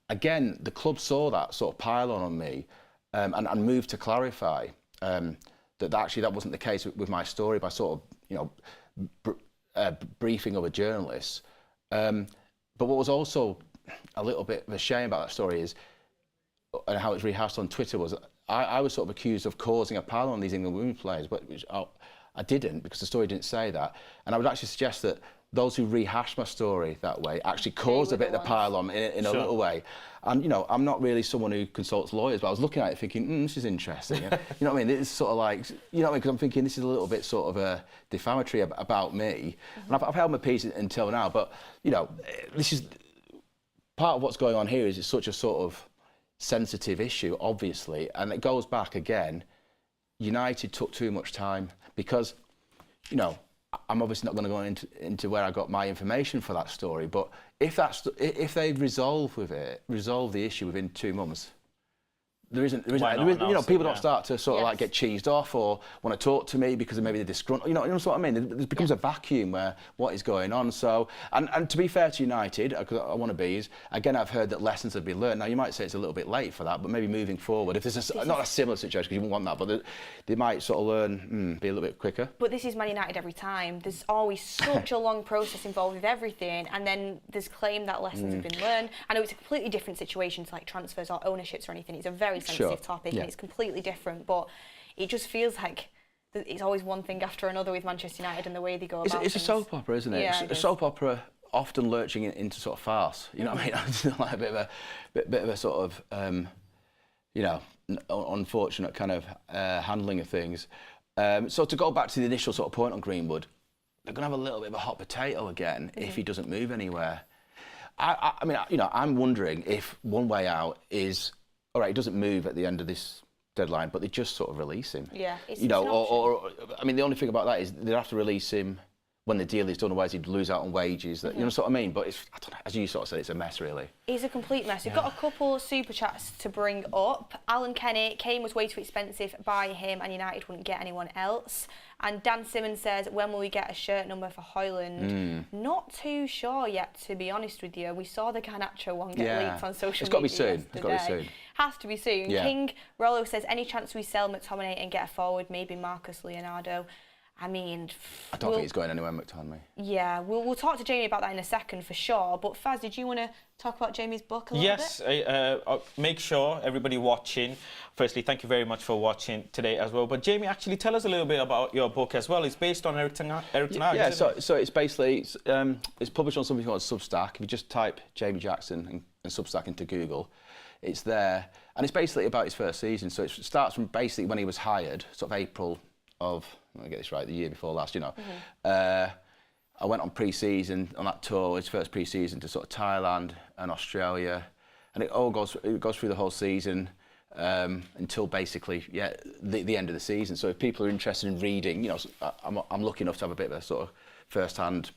again, the club saw that sort of pile on me and moved to clarify that actually that wasn't the case with my story by sort of briefing other journalists. But what was also a little bit of a shame about that story is, and how it's rehashed on Twitter, was I was sort of accused of causing a pile on these England women players, but which I didn't, because the story didn't say that. And I would actually suggest that those who rehash my story that way actually caused a bit of the pile on in a little way. And, I'm not really someone who consults lawyers, but I was looking at it thinking, this is interesting. You know what I mean? It's sort of like, because I'm thinking this is a little bit sort of defamatory about me. And I've held my peace until now, but, this is part of what's going on here is it's such a sort of sensitive issue, obviously, and it goes back again. United took too much time because, I'm obviously not going to go into where I got my information for that story, but if they resolve the issue within 2 months, there isn't people don't start to sort of like get cheesed off or want to talk to me because maybe they're disgruntled. You know what I mean? There becomes a vacuum where what is going on. So, and to be fair to United, because I want to be, is again I've heard that lessons have been learned. Now you might say it's a little bit late for that, but maybe moving forward, if there's not a similar situation, because you wouldn't want that, but they might sort of learn, be a little bit quicker. But this is Man United every time. There's always such a long process involved with everything, and then there's claim that lessons have been learned. I know it's a completely different situation to like transfers or ownerships or anything. It's a very sensitive topic and it's completely different, but it just feels like it's always one thing after another with Manchester United and the way they go about It's a soap opera, isn't it? Yeah, a soap opera often lurching into sort of farce. You know what I mean? It's like a bit of a sort of unfortunate kind of handling of things. So to go back to the initial sort of point on Greenwood, they're going to have a little bit of a hot potato again if he doesn't move anywhere. I mean, I'm wondering if one way out is, all right, he doesn't move at the end of this deadline, but they just sort of release him. Yeah, or I mean, the only thing about that is they'd have to release him when the deal is done, otherwise he'd lose out on wages. You know what I mean? But I don't know, as you sort of said, it's a mess, really. It's a complete mess. We've got a couple of super chats to bring up. Alan Kenny, Kane was way too expensive by him and United wouldn't get anyone else. And Dan Simmons says, when will we get a shirt number for Højlund? Not too sure yet, to be honest with you. We saw the Garnacho one get leaked on social media. It's got to be soon. It's got to be soon. Has to be soon. Yeah. King Rollo says, any chance we sell McTominay and get a forward, maybe Marcus Leonardo? I mean, I don't think he's going anywhere, McTominay. Yeah, we'll talk to Jamie about that in a second for sure. But Faz, did you want to talk about Jamie's book a little bit? Yes, make sure everybody watching. Firstly, thank you very much for watching today as well. But Jamie, actually tell us a little bit about your book as well. It's based on Eric Ten Hag. Yeah, so it's basically it's published on something called Substack. If you just type Jamie Jackson and and Substack into Google, it's there. And it's basically about his first season. So it starts from basically when he was hired, sort of April of, let me get this right, the year before last, you know. I went on pre-season, on that tour, his first pre-season, to sort of Thailand and Australia. And it goes through the whole season until basically, the end of the season. So if people are interested in reading, you know, I'm lucky enough to have a bit of a sort of first-hand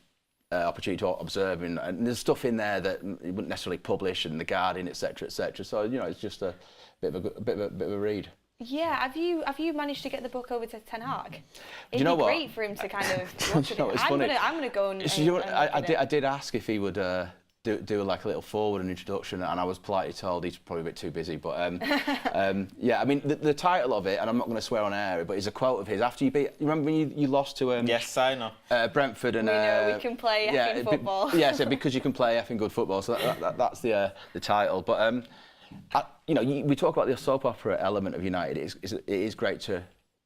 opportunity to observe, and there's stuff in there that you wouldn't necessarily publish, and The Guardian, etc., etc. So you know, it's just a bit of a read. Yeah, have you managed to get the book over to Ten Hag? You know It'd be what? great for him to kind of watch it. You know, it's funny. I'm gonna go and. You know, I did ask if he would do like a little forward and introduction, and I was politely told he's probably a bit too busy. But yeah, I mean the title of it, and I'm not going to swear on air, but it's a quote of his. After you remember when you lost to yes, I know. Brentford, and we know we can play effing football. Yeah, so because you can play effing good football, so that's the title. But you know, we talk about the soap opera element of United. It is great to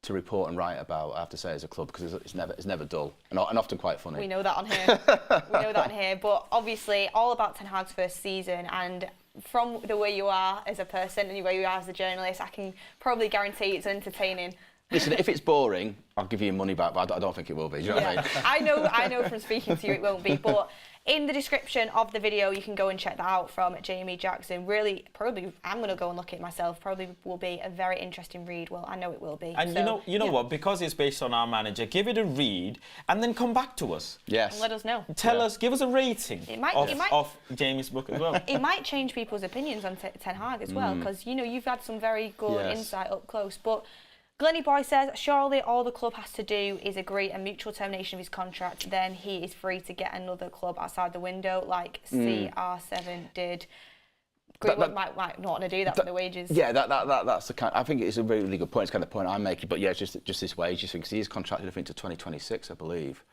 report and write about, I have to say, as a club, because it's never dull and often quite funny. We know that on here. We know that on here. But obviously, all about Ten Hag's first season, and from the way you are as a person and the way you are as a journalist, I can probably guarantee it's entertaining. Listen, if it's boring, I'll give you your money back, but I don't think it will be. Do you know what I mean? I know from speaking to you it won't be, but in the description of the video, you can go and check that out from Jamie Jackson. Really, probably, I'm going to go and look at it myself. Probably will be a very interesting read. Well, I know it will be. And so, you know what? Because it's based on our manager, give it a read and then come back to us. Yes. And let us know. Tell us, give us a rating of Jamie's book as well. It might change people's opinions on Ten Hag as well, because you know you've had some very good insight up close, but. Glenny Boy says, surely all the club has to do is agree a mutual termination of his contract, then he is free to get another club outside the window, like CR7 did. Greenwood might not want to do that for the wages. Yeah, that's the kind. I think it's a really good point. It's kind of the point I'm making. But yeah, just this wages thing, because he's contracted, I think, to 2026, I believe.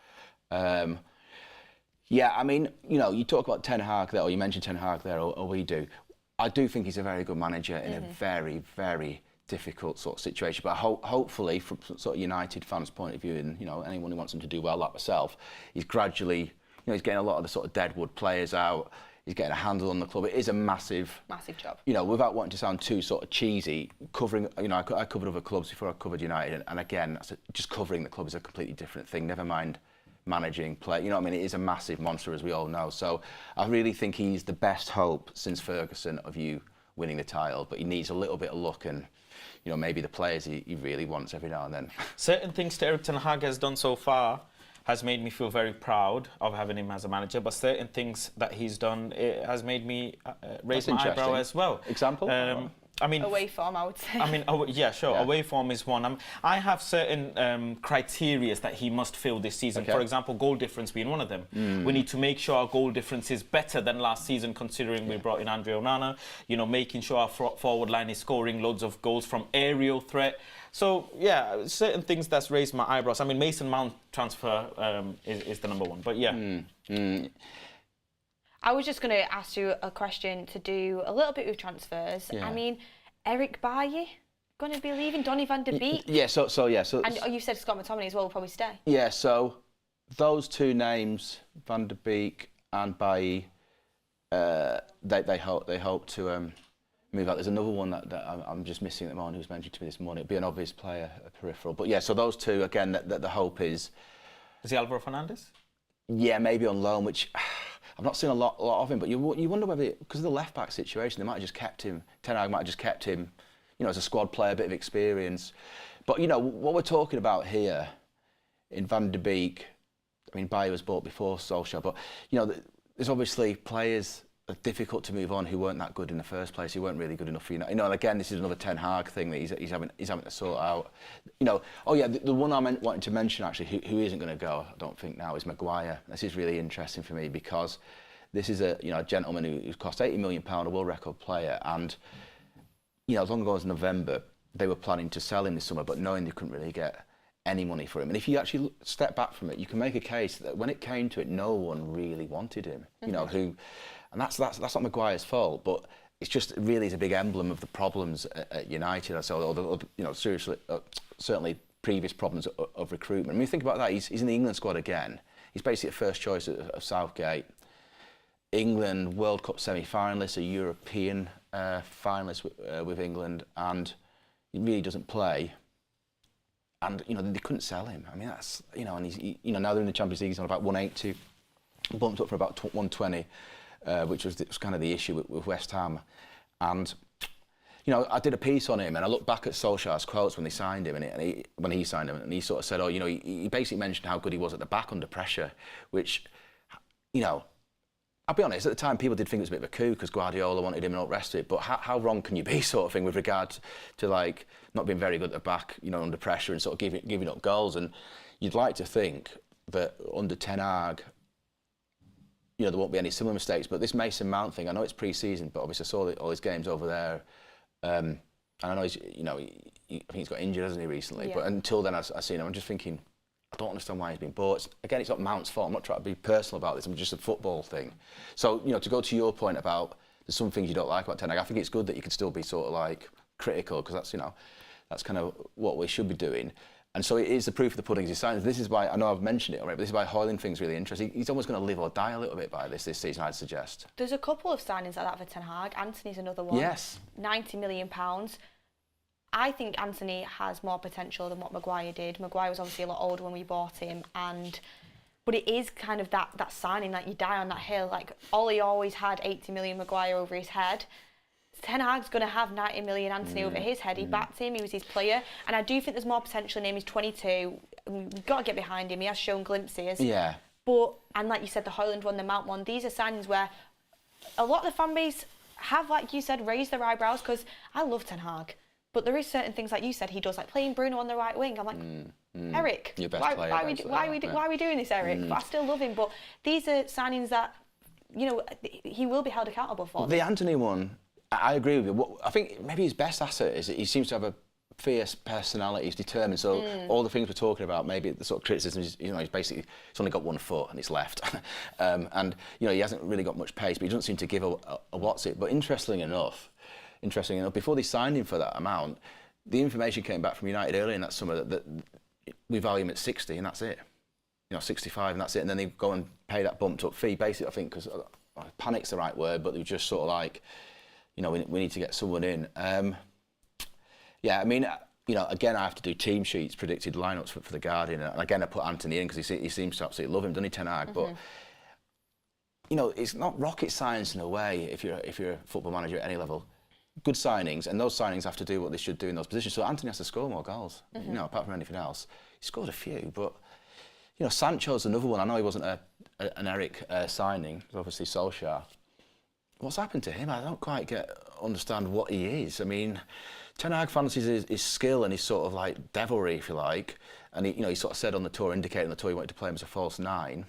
Yeah, I mean, you know, you talk about Ten Hag there, or you mentioned Ten Hag there, or we do. I do think he's a very good manager in a very, very difficult sort of situation, but hopefully from sort of United fans' point of view, and you know, anyone who wants him to do well, like myself, he's gradually, you know, he's getting a lot of the sort of deadwood players out. He's getting a handle on the club. It is a massive job. You know, without wanting to sound too sort of cheesy, covering, you know, I covered other clubs before I covered United, and again, just covering the club is a completely different thing. Never mind managing play. You know what I mean? It is a massive monster, as we all know. So I really think he's the best hope since Ferguson of you winning the title, but he needs a little bit of luck and, you know, maybe the players he really wants every now and then. Certain things Erik ten Hag has done so far has made me feel very proud of having him as a manager, but certain things that he's done, it has made me raise my eyebrow as well. Example? I mean, away form, I would say. I mean, yeah, sure. Yeah. Away form is one. I have certain criteria that he must fill this season. Okay. For example, goal difference being one of them. We need to make sure our goal difference is better than last season, considering we brought in Andre Onana. You know, making sure our forward line is scoring loads of goals from aerial threat. So yeah, certain things that's raised my eyebrows. I mean, Mason Mount transfer is the number one. But yeah. I was just going to ask you a question to do a little bit with transfers. Yeah. I mean, Eric Bailly going to be leaving, Donny van de Beek. Yeah, so. And you said Scott McTominay as well will probably stay. Yeah, so those two names, van de Beek and Bailly, they hope to move out. There's another one that I'm just missing at the moment who's mentioned to me this morning. It'd be an obvious player, a peripheral. But yeah, so those two again. That the hope is. Is he Alvaro Fernandez? Yeah, maybe on loan, which. I've not seen a lot of him, but you wonder whether, because of the left-back situation, they might have just kept him, Ten Hag might have just kept him, you know, as a squad player, a bit of experience. But, you know, what we're talking about here in Van de Beek, I mean, Bailly was bought before Solskjaer, but, you know, there's obviously players that are difficult to move on who weren't that good in the first place, who weren't really good enough for you know, and again, this is another Ten Hag thing that he's having to sort out. You know, oh yeah, the one I wanted to mention actually, who isn't going to go, I don't think now, is Maguire. This is really interesting for me because this is a gentleman who's cost £80 million, a world record player, and you know, as long ago as November, they were planning to sell him this summer, but knowing they couldn't really get any money for him. And if you actually step back from it, you can make a case that when it came to it, no one really wanted him. You know, and that's not Maguire's fault, but it's just really is a big emblem of the problems at United. Or you know, seriously, certainly previous problems of recruitment. I mean, think about that. He's in the England squad again. He's basically a first choice of Southgate. England World Cup semi-finalist, a European finalist with England, and he really doesn't play. And they couldn't sell him. I mean, that's and he's now they're in the Champions League. He's on about 180, bumped up for about 120, which was kind of the issue with West Ham. And I did a piece on him, and I looked back at Solskjaer's quotes when they signed him, when he signed him, and he sort of said, he basically mentioned how good he was at the back under pressure, which, I'll be honest, at the time people did think it was a bit of a coup because Guardiola wanted him and all the rest of it, but how wrong can you be, sort of thing, with regard to like not being very good at the back, under pressure and sort of giving up goals. And you'd like to think that under Ten Hag, there won't be any similar mistakes. But this Mason Mount thing, I know it's pre-season, but obviously I saw all his games over there, and I know he's, I think he's got injured, hasn't he, recently? Yeah. But until then, I've seen him. I'm just thinking, I don't understand why he's been bought. Again, it's not Mount's fault. I'm not trying to be personal about this. I'm just a football thing. So, to go to your point about there's some things you don't like about Ten Hag, I think it's good that you can still be sort of like critical, because that's, that's kind of what we should be doing. And so it is the proof of the pudding is his signings. This is why, I know I've mentioned it already, but this is why Hoyland thing's really interesting. He's almost going to live or die a little bit by this season, I'd suggest. There's a couple of signings like that for Ten Hag. Anthony's another one. Yes. £90 million. I think Anthony has more potential than what Maguire did. Maguire was obviously a lot older when we bought him, but it is kind of that signing that you die on that hill. Like, Ollie always had 80 million Maguire over his head. Ten Hag's going to have 90 million Anthony over his head. He backed him, he was his player, and I do think there's more potential in him. He's 22. We've got to get behind him. He has shown glimpses. Yeah. But, and like you said, the Hoyland one, the Mount one, these are signings where a lot of the fan base have, like you said, raised their eyebrows, because I love Ten Hag. But there is certain things, like you said, he does, like playing Bruno on the right wing. I'm like, Eric, your best why are we doing this, Eric? But I still love him. But these are signings that, he will be held accountable for. The Anthony one, I agree with you. I think maybe his best asset is that he seems to have a fierce personality. He's determined. So all the things we're talking about, maybe the sort of criticism is, he's only got one foot and it's left, and he hasn't really got much pace, but he doesn't seem to give a what's it. But interestingly enough, before they signed him for that amount, the information came back from United earlier in that summer that we value him at 60 and that's it. 65 and that's it. And then they go and pay that bumped up fee, basically, I think, because panic's the right word, but they were just sort of like, we need to get someone in. Yeah, I mean, again, I have to do team sheets, predicted lineups for the Guardian, and again, I put Anthony in because he seems to absolutely love him, doesn't he, Ten Hag? But it's not rocket science in a way if you're a football manager at any level. Good signings, and those signings have to do what they should do in those positions. So Anthony has to score more goals, apart from anything else. He scored a few, but Sancho's another one. I know he wasn't an Eric signing, obviously Solskjaer. What's happened to him? I don't quite understand what he is. I mean, Ten Hag fancies his skill and his sort of like devilry, if you like. And he sort of said on the tour, indicating on the tour, he wanted to play him as a false nine.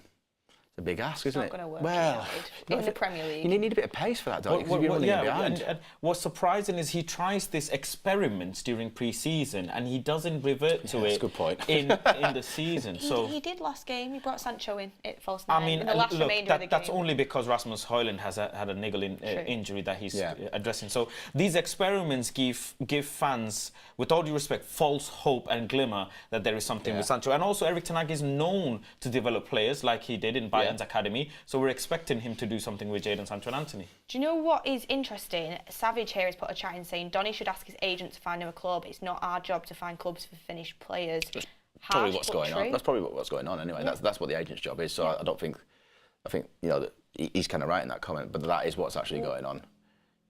It's a big ask, isn't it? It's not going to work. Well, in the Premier League. You need a bit of pace for that, don't you? Because you're running behind. And what's surprising is he tries these experiments during pre-season and he doesn't revert to it. That's a good point. in the season. He did last game. He brought Sancho in at false nine. I mean, in the last remainder of the game. That's only because Rasmus Højlund has had a niggling injury that he's addressing. So these experiments give fans, with all due respect, false hope and glimmer that there is something with Sancho. And also, Erik ten Hag is known to develop players like he did in Bayern's academy. So we're expecting him to do something with Jadon Sancho and Anthony. Do you know what is interesting? Savage here has put a chat in saying Donny should ask his agent to find him a club. It's not our job to find clubs for finished players. That's probably what's going on. That's probably what's going on anyway. Yeah. That's what the agent's job is. So I think that he's kind of right in that comment, but that is what's actually going on.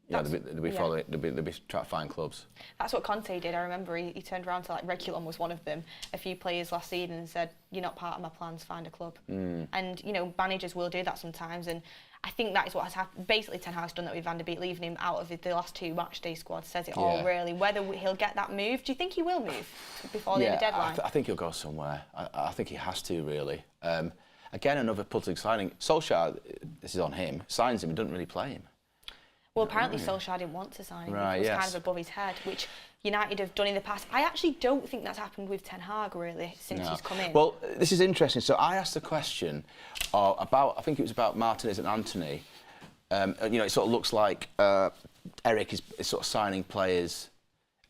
They'll be trying to find clubs. That's what Conte did. I remember he turned around to, like, Reguilón was one of them, a few players last season, and said, "You're not part of my plans, find a club." And managers will do that sometimes, and I think that is what has happened. Basically, Ten Hag's done that with Van der Beek, leaving him out of the last two matchday squads. Says it all, really. Whether he'll get that move, do you think he will move before the end of the deadline? I think he'll go somewhere. I think he has to, really. Again, another pudding signing. Solskjaer, this is on him, signs him and doesn't really play him. Well, apparently Solskjaer didn't want to sign him. It was kind of above his head, which United have done in the past. I actually don't think that's happened with Ten Hag, really, since he's come in. Well, this is interesting. So I asked a question about, I think it was about Martinez and Anthony. It sort of looks like Eric is sort of signing players,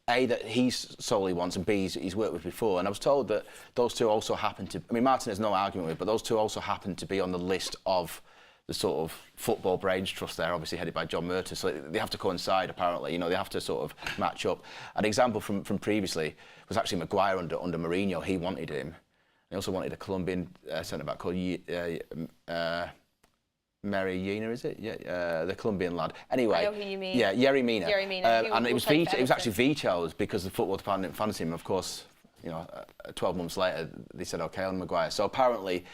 A, that he solely wants, and B, he's worked with before. And I was told that those two also happen to, Martinez, no argument with, but those two also happen to be on the list of the sort of football brains trust there, obviously headed by John Murtaugh. So they have to coincide, apparently. You know, they have to sort of match up. An example from previously was actually Maguire under Mourinho. He wanted him. He also wanted a Colombian centre-back called Meriyina, is it? Yeah, the Colombian lad. Anyway, I know who you mean. Yeah, Yerry Mina. And it was actually vetoed because the football department didn't fancy him. Of course, you know, 12 months later, they said okay on Maguire. So apparently,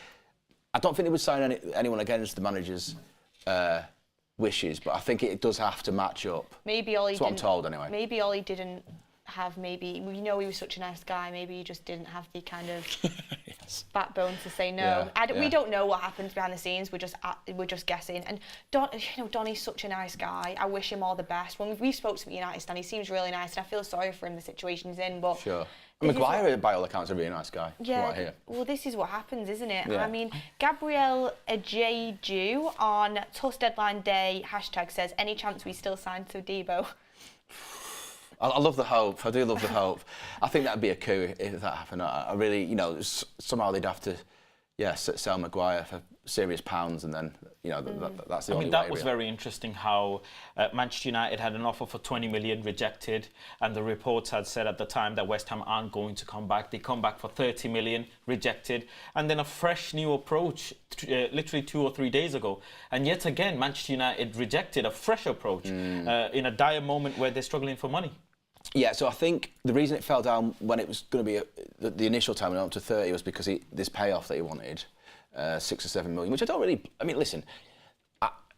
I don't think they would sign anyone against the manager's wishes, but I think it does have to match up. Maybe all he That's what I'm told, anyway. Maybe all he didn't have, maybe, we know he was such a nice guy, maybe he just didn't have the kind of yes. backbone to say no. We don't know what happens behind the scenes, we're just guessing. And Donny's such a nice guy, I wish him all the best. When we spoke to United Stan, he seems really nice, and I feel sorry for him, the situation he's in, but... Sure. Maguire, by all accounts, is a really nice guy. Yeah, well, this is what happens, isn't it? Yeah. I mean, Gabriel Ajeju on Tuss Deadline Day #, says, any chance we still sign to Debo? I love the hope. I do love the hope. I think that'd be a coup if that happened. I really, you know, somehow they'd have to, sell Maguire for serious pounds, and then, you know, that's the only way. That was very interesting how Manchester United had an offer for 20 million rejected, and the reports had said at the time that West Ham aren't going to come back. They come back for 30 million, rejected, and then a fresh new approach literally 2 or 3 days ago. And yet again, Manchester United rejected a fresh approach in a dire moment where they're struggling for money. Yeah, so I think the reason it fell down when it was going to be the initial time, up to 30, was because this payoff that he wanted, 6 or 7 million, which I don't really... I mean, listen,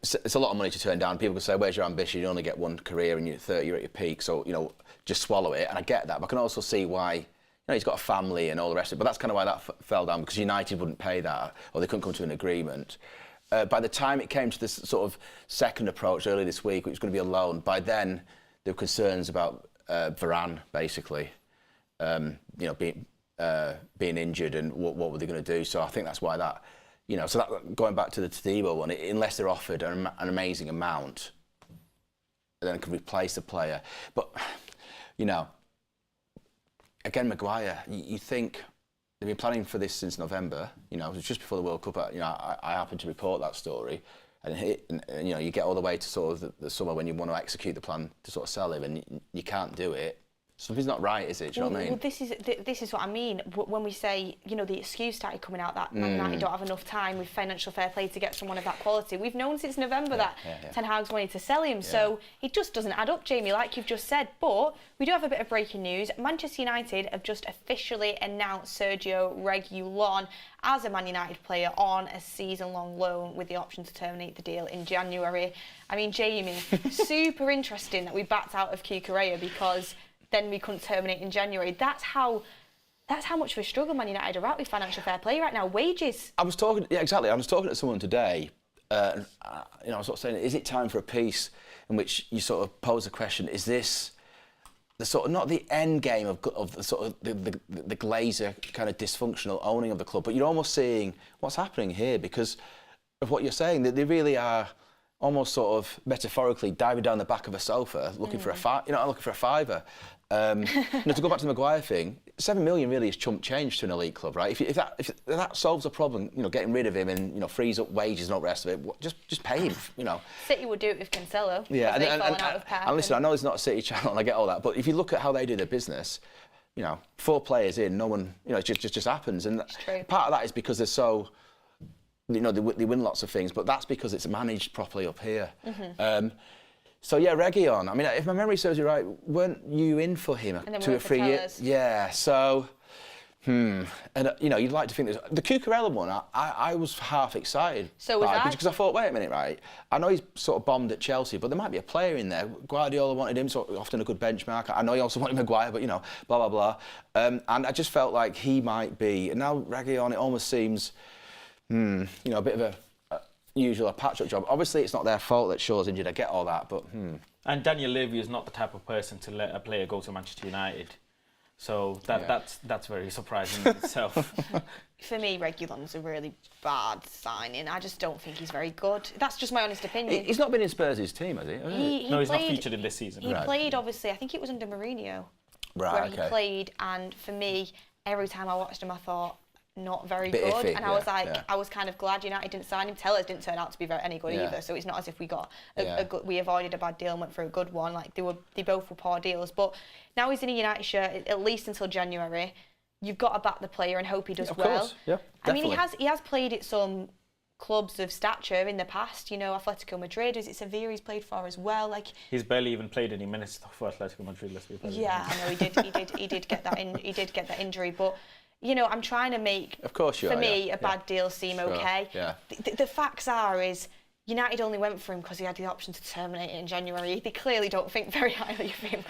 it's a lot of money to turn down. People can say, where's your ambition? You only get one career and you're 30, you're at your peak, so, you know, just swallow it. And I get that, but I can also see why... You know, he's got a family and all the rest of it, but that's kind of why that fell down, because United wouldn't pay that, or they couldn't come to an agreement. By the time it came to this sort of second approach early this week, which was going to be a loan, by then there were concerns about Varane, basically, you know, being injured, and what were they going to do? So I think that's why that, you know, so that, going back to the Tadibo one, unless they're offered an amazing amount, then it can replace the player. But, you know, again, Maguire, you think they've been planning for this since November. You know, it was just before the World Cup. You know, I happened to report that story. And you know, you get all the way to sort of the summer when you want to execute the plan to sort of sell him, and you can't do it. Something's not right, is it? Do you know what I mean? Well, this is what I mean. When we say, you know, the excuse started coming out that Man United don't have enough time with financial fair play to get someone of that quality. We've known since November that Ten Hag's wanted to sell him, so it just doesn't add up, Jamie, like you've just said. But we do have a bit of breaking news. Manchester United have just officially announced Sergio Reguilón as a Man United player on a season-long loan with the option to terminate the deal in January. I mean, Jamie, super interesting that we backed out of Cucurella because then we couldn't terminate in January. That's how much of a struggle Man United are at with financial fair play right now. Wages. I was talking to someone today, you know, I was sort of saying, is it time for a piece in which you sort of pose the question, is this the sort of, not the end game of the sort of the Glazer kind of dysfunctional owning of the club, but you're almost seeing what's happening here because of what you're saying, that they really are almost sort of metaphorically diving down the back of a sofa looking for looking for a fiver. You know, to go back to the Maguire thing, 7 million really is chump change to an elite club, right? If that solves a problem, you know, getting rid of him and, you know, frees up wages and all the rest of it, just pay him, you know. City would do it with Cancelo. Yeah, and out of pack. And listen, I know it's not a City channel, and I get all that, but if you look at how they do their business, you know, 4 players in, no one, you know, it just happens, and part of that is because they're so, you know, they win lots of things, but that's because it's managed properly up here. So yeah, Reguilón. I mean, if my memory serves you right, weren't you in for him 2 or 3 years? Yeah. So, and you know, you'd like to think there's the Cucurella one. I was half excited. So was I. Because I thought, wait a minute, right? I know he's sort of bombed at Chelsea, but there might be a player in there. Guardiola wanted him, so often a good benchmark. I know he also wanted Maguire, but you know, blah blah blah. And I just felt like he might be. And now Reguilón, it almost seems, you know, a bit of a usual patch-up job. Obviously, it's not their fault that Shaw's injured. I get all that, but And Daniel Levy is not the type of person to let a player go to Manchester United, so that's very surprising in itself. For me, Reguilón's a really bad signing. I just don't think he's very good. That's just my honest opinion. He's not been in Spurs' team, has he? No, he's not featured in this season. He played, obviously, I think it was under Mourinho, where he played, and for me, every time I watched him, I thought, not very Bit good. iffy, And I was like, I was kind of glad United didn't sign him. Tellers didn't turn out to be any good either. So it's not as if we got a good, we avoided a bad deal and went for a good one. Like they both were poor deals. But now he's in a United shirt at least until January. You've got to back the player and hope he does well. Course. Yeah, I mean, he has played at some clubs of stature in the past. You know, Atletico Madrid. Is it Sevilla he's played for as well? Like he's barely even played any minutes for Atletico Madrid. Let's be honest. Yeah, I know he did get that injury, but. You know, I'm trying to make, of course you for are, me, a bad deal seem okay. Yeah. The facts is United only went for him because he had the option to terminate it in January. They clearly don't think very highly of him.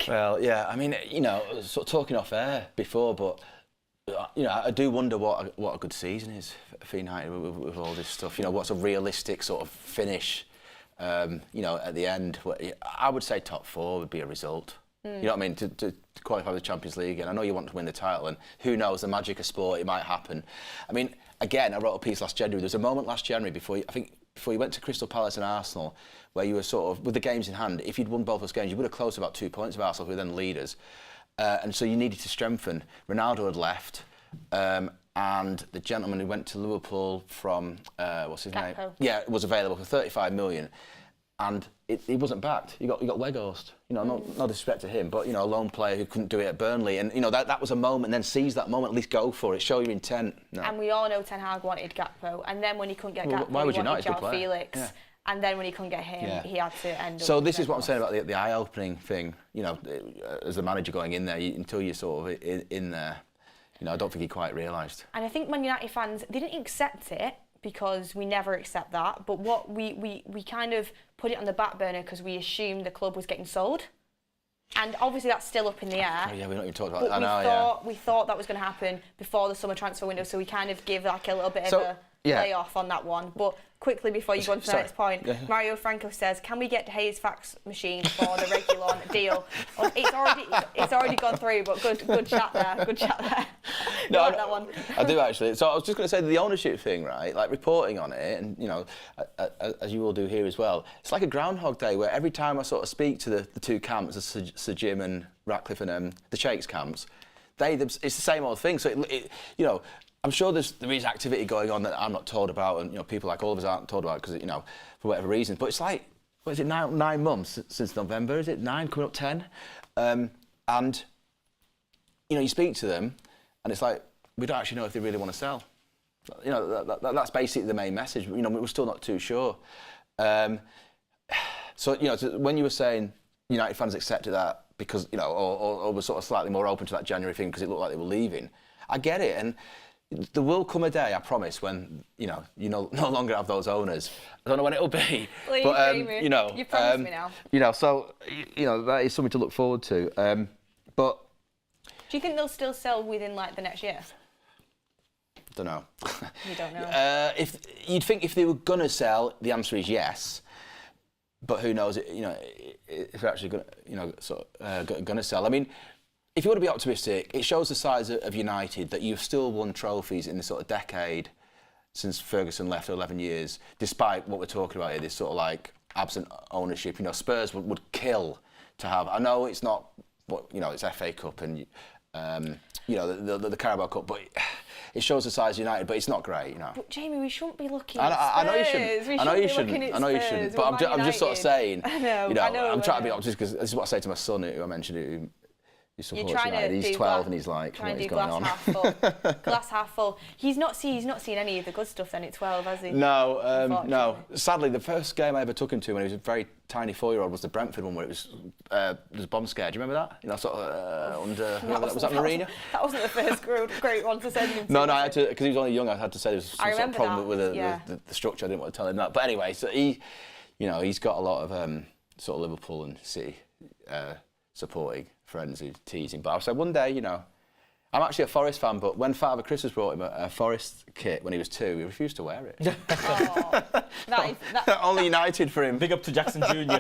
Well, yeah, I mean, you know, sort of talking off air before, but you know, I do wonder what a good season is for United with all this stuff. You know, what's a realistic sort of finish? You know, at the end, I would say top 4 would be a result. You know what I mean? To qualify for the Champions League, and I know you want to win the title, and who knows, the magic of sport, it might happen. I mean, again, I wrote a piece last January. There was a moment last January before you went to Crystal Palace and Arsenal, where you were sort of, with the games in hand, if you'd won both those games, you would have closed about 2 points of Arsenal, who were then leaders. And so you needed to strengthen. Ronaldo had left, and the gentleman who went to Liverpool from, what's his name? Yeah, was available for 35 million. And he wasn't backed. You got Weghorst. You know, no disrespect to him, but you know, a lone player who couldn't do it at Burnley, and you know that was a moment. Then seize that moment, at least go for it, show your intent. No. And we all know Ten Hag wanted Gakpo, and then when he couldn't get Gakpo, he wanted João Felix. Yeah. And then when he couldn't get him, he had to end up. So this is what I'm saying about the eye-opening thing. You know, as a manager going in there, until you're sort of in there, you know, I don't think he quite realised. And I think Man United fans, they didn't accept it, because we never accept that, but what we kind of put it on the back burner because we assumed the club was getting sold, and obviously that's still up in the air. Oh, yeah, we're not even talking about that. But we thought that was going to happen before the summer transfer window, so we kind of give like a little bit of a layoff on that one. But quickly before you go on to the next point, Mario Franco says, "Can we get Hayes' fax machine for the Reguilón deal?" It's already gone through, but good chat there. Good chat there. No, like that one. I do actually. So I was just going to say the ownership thing, right? Like reporting on it, and you know, as you all do here as well. It's like a Groundhog Day where every time I sort of speak to the two camps, the Sir Jim and Ratcliffe and the Sheikh's camps, it's the same old thing. So you know. I'm sure there is activity going on that I'm not told about, and you know, people like all of us aren't told about because, you know, for whatever reason. But it's like, what is it now? 9 months since November, is it? 9 coming up 10, and you know, you speak to them, and it's like we don't actually know if they really want to sell. You know, that's basically the main message. You know, we're still not too sure. So you know, when you were saying United fans accepted that because, you know, or were sort of slightly more open to that January thing because it looked like they were leaving, I get it. And there will come a day, I promise, when you no longer have those owners. I don't know when it'll be, Please, but you know, you promised me now. You know, so you know that is something to look forward to. But do you think they'll still sell within like the next year? Don't know. You don't know. If you'd think if they were gonna sell, the answer is yes. But who knows? You know, if they're actually gonna sell. I mean, if you want to be optimistic, it shows the size of United that you've still won trophies in this sort of decade since Ferguson left, 11 years, despite what we're talking about here, this sort of like absent ownership. You know, Spurs would kill to have. I know it's not, you know, it's FA Cup and, you know, the Carabao Cup, but it shows the size of United, but it's not great, you know. But Jamie, we shouldn't be looking at Spurs. I know you shouldn't. I know you shouldn't. But I'm just sort of saying, I know, you know, I'm trying to be optimistic because this is what I say to my son, who I mentioned, who supports United. He's 12 and he's like, what is going on? Glass half full. He's not seen any of the good stuff then at 12, has he? No, no. Sadly, the first game I ever took him to when he was a very tiny 4-year-old was the Brentford one where it was a bomb scare. Do you remember that? You know, sort of under. Was that Marina? That wasn't the first great one to send him to. No, I had to, because he was only young. I had to say there was some sort of problem with the structure. I didn't want to tell him that. But anyway, so he, you know, he's got a lot of sort of Liverpool and City supporting friends who tease him. But I said one day, you know, I'm actually a Forest fan, but when Father Christmas brought him a Forest kit when he was 2, he refused to wear it. Only United for him. Big up to Jackson Jr.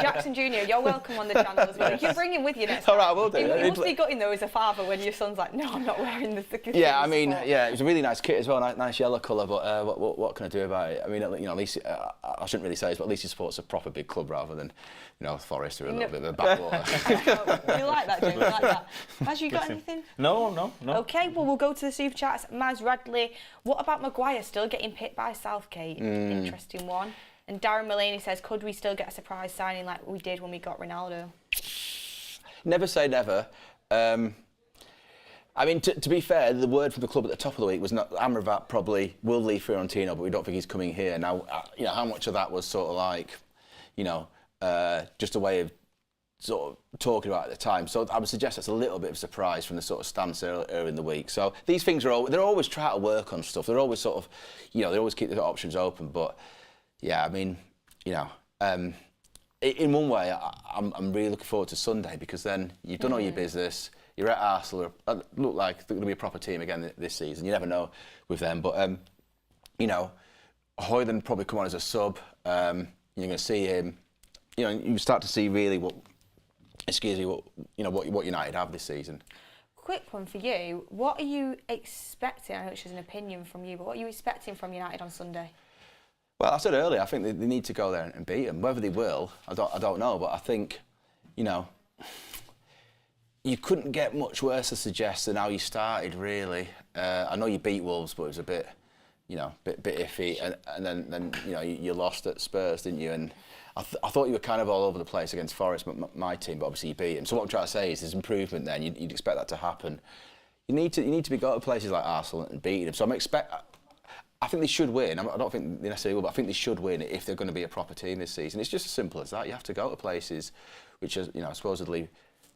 Jackson Jr., you're welcome on the channel as well. You can bring him with you next time. All right, I will do. You must be gutting though as a father when your son's like, no, I'm not wearing the kit. Yeah, I mean, yeah, it was a really nice kit as well, nice yellow colour, but what can I do about it? I mean, you know, at least, I shouldn't really say this, but at least he supports a proper big club rather than, you know, Forest who are a little bit of a backwater. You like that, Jamie? You like that? Has you got anything? No. Okay, well, we'll go to the super chats. Maz Radley, what about Maguire still getting picked by Southgate? Interesting one. And Darren Mullaney says, could we still get a surprise signing like we did when we got Ronaldo? Never say never. I mean, to be fair, the word from the club at the top of the week was not Amrabat probably will leave Fiorentina, but we don't think he's coming here. Now, how much of that was sort of like, just a way of sort of talking about it at the time. So I would suggest that's a little bit of a surprise from the sort of stance earlier in the week. So these things they're always trying to work on stuff. They're always sort of, they always keep the options open. But yeah, I mean, in one way, I'm really looking forward to Sunday because then you've done all your business. You're at Arsenal. Look like they're going to be a proper team again this season. You never know with them. But Højlund probably come on as a sub. You're going to see him. You start to see really what United have this season. Quick one for you. What are you expecting? I know it's just an opinion from you, but what are you expecting from United on Sunday? Well, I said earlier, I think they need to go there and beat them. Whether they will, I don't know. But I think, you couldn't get much worse to suggest than how you started, really. I know you beat Wolves, but it was a bit iffy. And then you lost at Spurs, didn't you? And I thought you were kind of all over the place against Forest, my team, but obviously you beat him. So what I'm trying to say is there's improvement there, and you'd expect that to happen. You need to be going to places like Arsenal and beating them. So I think they should win. I don't think they necessarily will, but I think they should win if they're going to be a proper team this season. It's just as simple as that. You have to go to places which are, supposedly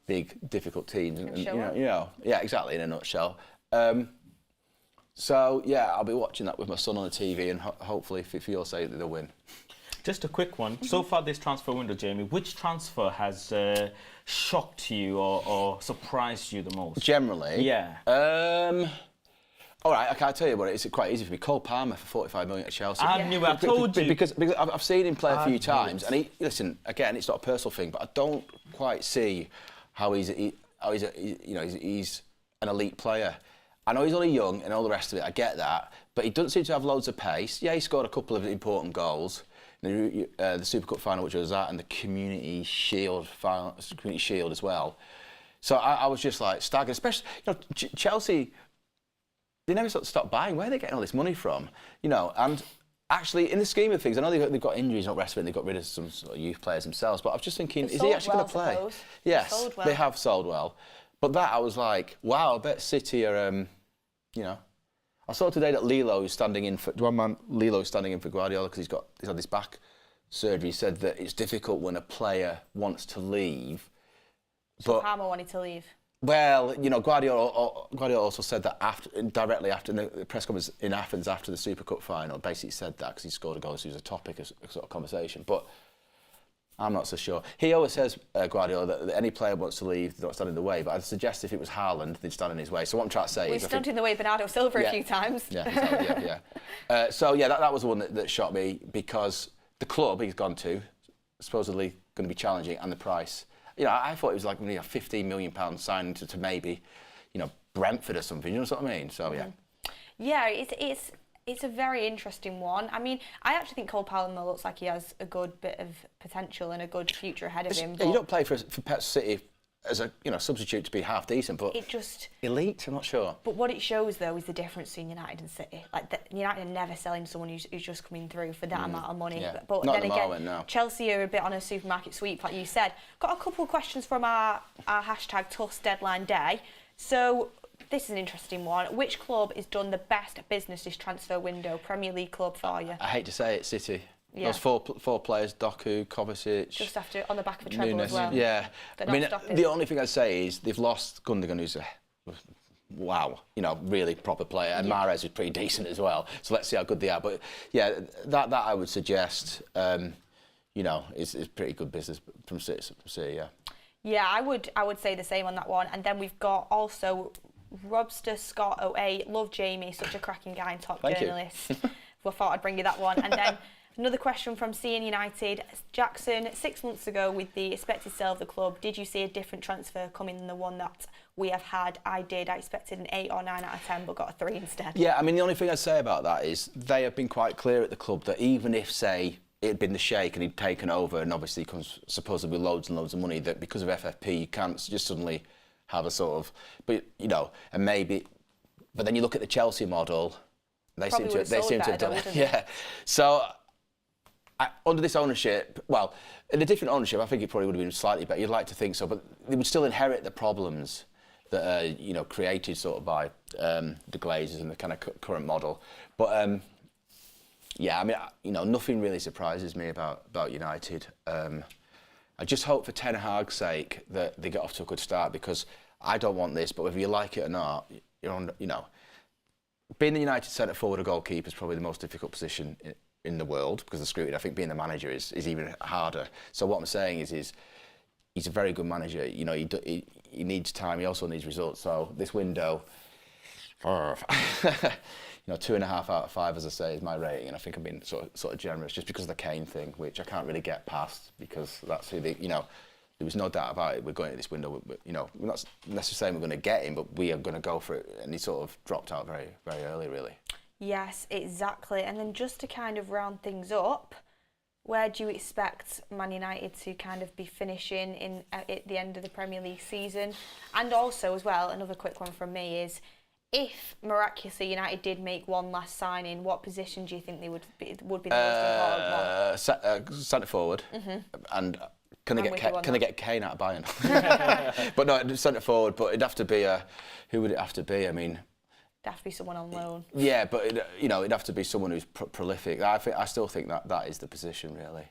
big, difficult teams. Yeah, exactly, in a nutshell. So, yeah, I'll be watching that with my son on the TV, and hopefully, if you'll say that they'll win. Just a quick one. So far this transfer window, Jamie, which transfer has shocked you or surprised you the most? Generally? Yeah. All right, I can't tell you what it is. It's quite easy for me. Cole Palmer for 45 million at Chelsea. I told you. Because I've seen him play a few times, and listen, again, it's not a personal thing, but I don't quite see how he's an elite player. I know he's only young and all the rest of it, I get that, but he doesn't seem to have loads of pace. Yeah, he scored a couple of important goals. The Super Cup final, which was that, and the Community Shield as well. So I was just like staggered, especially Chelsea. They never sort of stopped buying. Where are they getting all this money from? And actually, in the scheme of things, I know they've got injuries and all the rest of it, and they've got rid of some sort of youth players themselves, but I was just thinking, is he actually going to play? Yes, they have sold well. But that, I was like, wow, I bet City are, I saw today that Lilo's standing in for Guardiola because he's had this back surgery. He said that it's difficult when a player wants to leave. So Palmer wanted to leave. Well, Guardiola also said that directly after the press conference in Athens after the Super Cup final, basically said that because he scored a goal, so it was a topic of sort of conversation. But I'm not so sure. He always says, Guardiola, that any player wants to leave, they don't stand in the way. But I'd suggest if it was Haaland, they'd stand in his way. So what I'm trying to say is... We've stood in the way of Bernardo Silva a few times. Yeah, exactly, yeah. That was the one that shocked me because the club he's gone to, supposedly going to be challenging, and the price... I thought it was like a £15 million signing to maybe, Brentford or something. You know what I mean? So yeah. Yeah, it's a very interesting one. I mean, I actually think Cole Palmer looks like he has a good bit of potential and a good future ahead of him. You don't play for Pet City as a substitute to be half decent, but it just elite. I'm not sure. But what it shows though is the difference between United and City. Like United are never selling someone who's just coming through for that amount of money. Yeah. But not then at the again, moment, no. Chelsea are a bit on a supermarket sweep, like you said. Got a couple of questions from our hashtag Tuss deadline day. So this is an interesting one. Which club has done the best business this transfer window? Premier League club for you? I hate to say it, City. Yeah. Those four players, Doku, Kovacic... Just after, on the back of a treble Nunes, as well. Yeah. They're I mean, not stopping. the only thing I'd say is they've lost Gundogan, who's really proper player, and Mahrez is pretty decent as well. So let's see how good they are. But yeah, that I would suggest, is pretty good business from City, yeah. Yeah, I would say the same on that one. And then we've got also Robster Scott 08. Love Jamie, such a cracking guy and top journalist. I thought I'd bring you that one. And then another question from CN United. Jackson, 6 months ago with the expected sale of the club, did you see a different transfer coming than the one that we have had? I did. I expected an 8 or 9 out of 10, but got a 3 instead. Yeah, I mean, the only thing I'd say about that is they have been quite clear at the club that even if, say, it had been the Sheikh and he'd taken over and obviously comes supposedly with loads and loads of money, that because of FFP you can't just suddenly have a sort of, but you know, and maybe, but then you look at the Chelsea model, they seem to have done it. Yeah. So under this ownership, well, in a different ownership, I think it probably would have been slightly better. You'd like to think so, but they would still inherit the problems that are, you know, created sort of by the Glazers and the kind of current model. But yeah, I mean, you know, nothing really surprises me about United. I just hope for Ten Hag's sake that they get off to a good start, because I don't want this, but whether you like it or not, you're on, you know, being the United centre forward or goalkeeper is probably the most difficult position in the world because of the scrutiny. I think being the manager is even harder. So what I'm saying is he's a very good manager. You know, he needs time. He also needs results. So this window, you know, 2.5 out of 5, as I say, is my rating, and I think I'm being sort of generous just because of the Kane thing, which I can't really get past, because that's who you know. There was no doubt about it. We're going to this window. You know, we're not necessarily saying we're going to get him, but we are going to go for it. And he sort of dropped out very, very early, really. Yes, exactly. And then just to kind of round things up, where do you expect Man United to kind of be finishing at the end of the Premier League season? And also, as well, another quick one from me is, if miraculously United did make one last signing, what position do you think they would be the most important one? Centre forward, and. Can they get Kane out of Bayern? But no, centre forward. But it'd have to be who would it have to be? I mean, it'd have to be someone on loan. Yeah, but you know, it'd have to be someone who's prolific. I still think that is the position, really.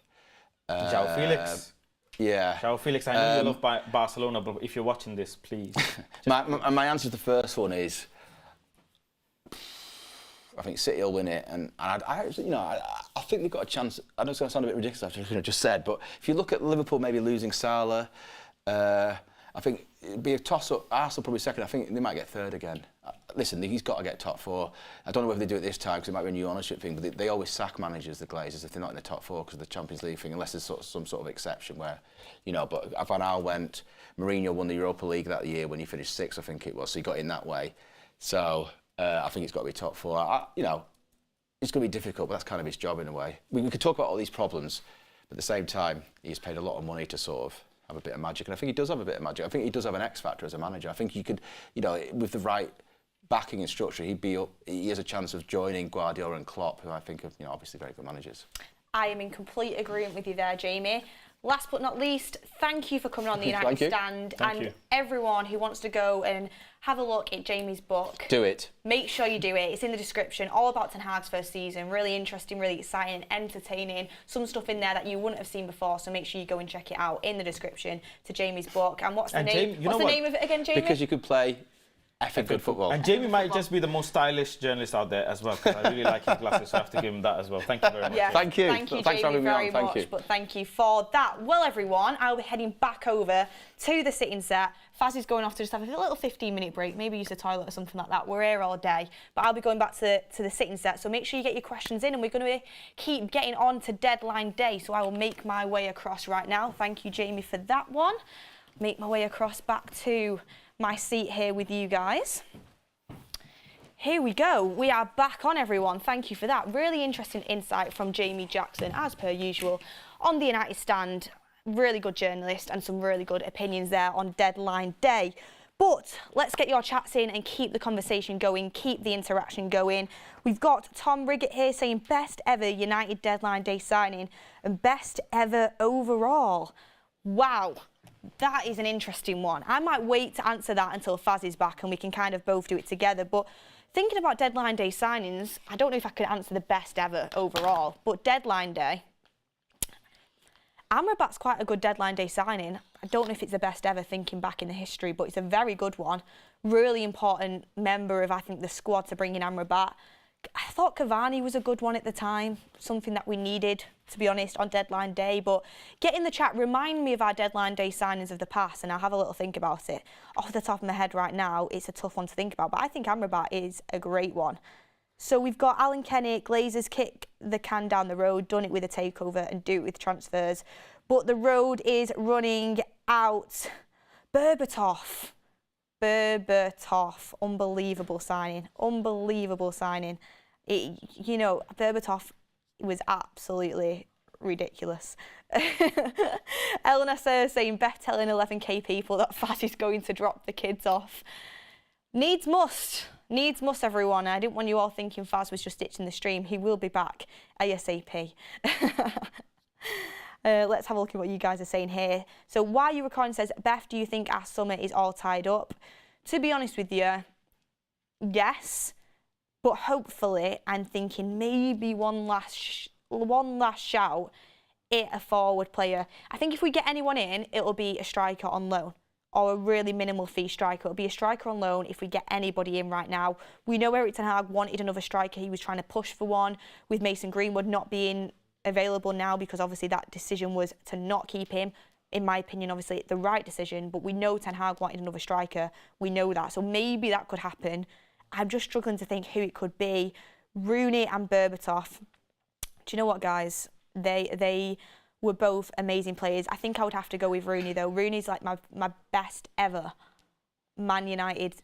João Felix. Yeah. João Felix. I know you love Barcelona, but if you're watching this, please. my answer to the first one is, I think City will win it, and I think they've got a chance. I know it's going to sound a bit ridiculous after everything I just said, but if you look at Liverpool maybe losing Salah, I think it'd be a toss-up. Arsenal probably second. I think they might get third again. Listen, he's got to get top 4. I don't know whether they do it this time because it might be a new ownership thing, but they always sack managers, the Glazers, if they're not in the top 4 because of the Champions League thing, unless there's some sort of exception where, you know. But Van Gaal went. Mourinho won the Europa League that year when he finished 6th, I think it was. So he got in that way. So. I think it's got to be top 4. You know, it's going to be difficult, but that's kind of his job in a way. We could talk about all these problems, but at the same time, he's paid a lot of money to sort of have a bit of magic, and I think he does have a bit of magic. I think he does have an X factor as a manager. I think he could, you know, with the right backing and structure, he has a chance of joining Guardiola and Klopp, who I think are, you know, obviously very good managers. I am in complete agreement with you there, Jamie. Last but not least, thank you for coming on the United Stand. And everyone who wants to go and have a look at Jamie's book, do it. Make sure you do it. It's in the description. All about Ten Hag's first season. Really interesting, really exciting, entertaining. Some stuff in there that you wouldn't have seen before. So make sure you go and check it out in the description to Jamie's book. And what's the name? What's the name of it again, Jamie? Because you could play effing good football. And Jamie might just be the most stylish journalist out there as well, because I really like his glasses, so I have to give him that as well. Thank you very much. Yeah. Thank you. Thank you, Thanks for Jamie, having me on. very Thank much. you. But thank you for that. Well, everyone, I'll be heading back over to the sitting set. Faz is going off to just have a little 15-minute break, maybe use the toilet or something like that. We're here all day. But I'll be going back to the sitting set, so make sure you get your questions in, and we're going to keep getting on to deadline day. So I will make my way across right now. Thank you, Jamie, for that one. Make my way across back to my seat here with you guys. Here we go. We are back on, everyone. Thank you for that. Really interesting insight from Jamie Jackson, as per usual, on the United Stand. Really good journalist and some really good opinions there on deadline day. But let's get your chats in and keep the conversation going, keep the interaction going. We've got Tom Riggett here saying best ever United deadline day signing and best ever overall. Wow. That is an interesting one. I might wait to answer that until Faz is back and we can kind of both do it together. But thinking about deadline day signings, I don't know if I could answer the best ever overall, but deadline day, Amrabat's quite a good deadline day signing. I don't know if it's the best ever thinking back in the history, but it's a very good one. Really important member of, I think, the squad to bring in Amrabat. I thought Cavani was a good one at the time, something that we needed, to be honest, on deadline day. But get in the chat, remind me of our deadline day signings of the past, and I'll have a little think about it. Off the top of my head right now, it's a tough one to think about, but I think Amrabat is a great one. So we've got Alan Kenny, Glazers kick the can down the road, done it with a takeover and do it with transfers. But the road is running out. Berbatov, unbelievable signing, unbelievable signing. You know, Berbatov was absolutely ridiculous. Eleanor saying, Beth telling 11k people that Faz is going to drop the kids off. Needs must, everyone. I didn't want you all thinking Faz was just ditching the stream. He will be back ASAP. Let's have a look at what you guys are saying here. So Why You Recording says, Beth, do you think our summer is all tied up? To be honest with you, yes, but hopefully I'm thinking maybe one last shout at a forward player. I think if we get anyone in, it'll be a striker on loan or a really minimal fee striker. It'll be a striker on loan if we get anybody in right now. We know Erik ten Hag wanted another striker. He was trying to push for one with Mason Greenwood not being available now because obviously that decision was to not keep him. In my opinion, obviously the right decision, but we know Ten Hag wanted another striker. We know that. So maybe that could happen. I'm just struggling to think who it could be. Rooney and Berbatov. Do you know what, guys? They were both amazing players. I think I would have to go with Rooney, though. Rooney's like my best ever Man United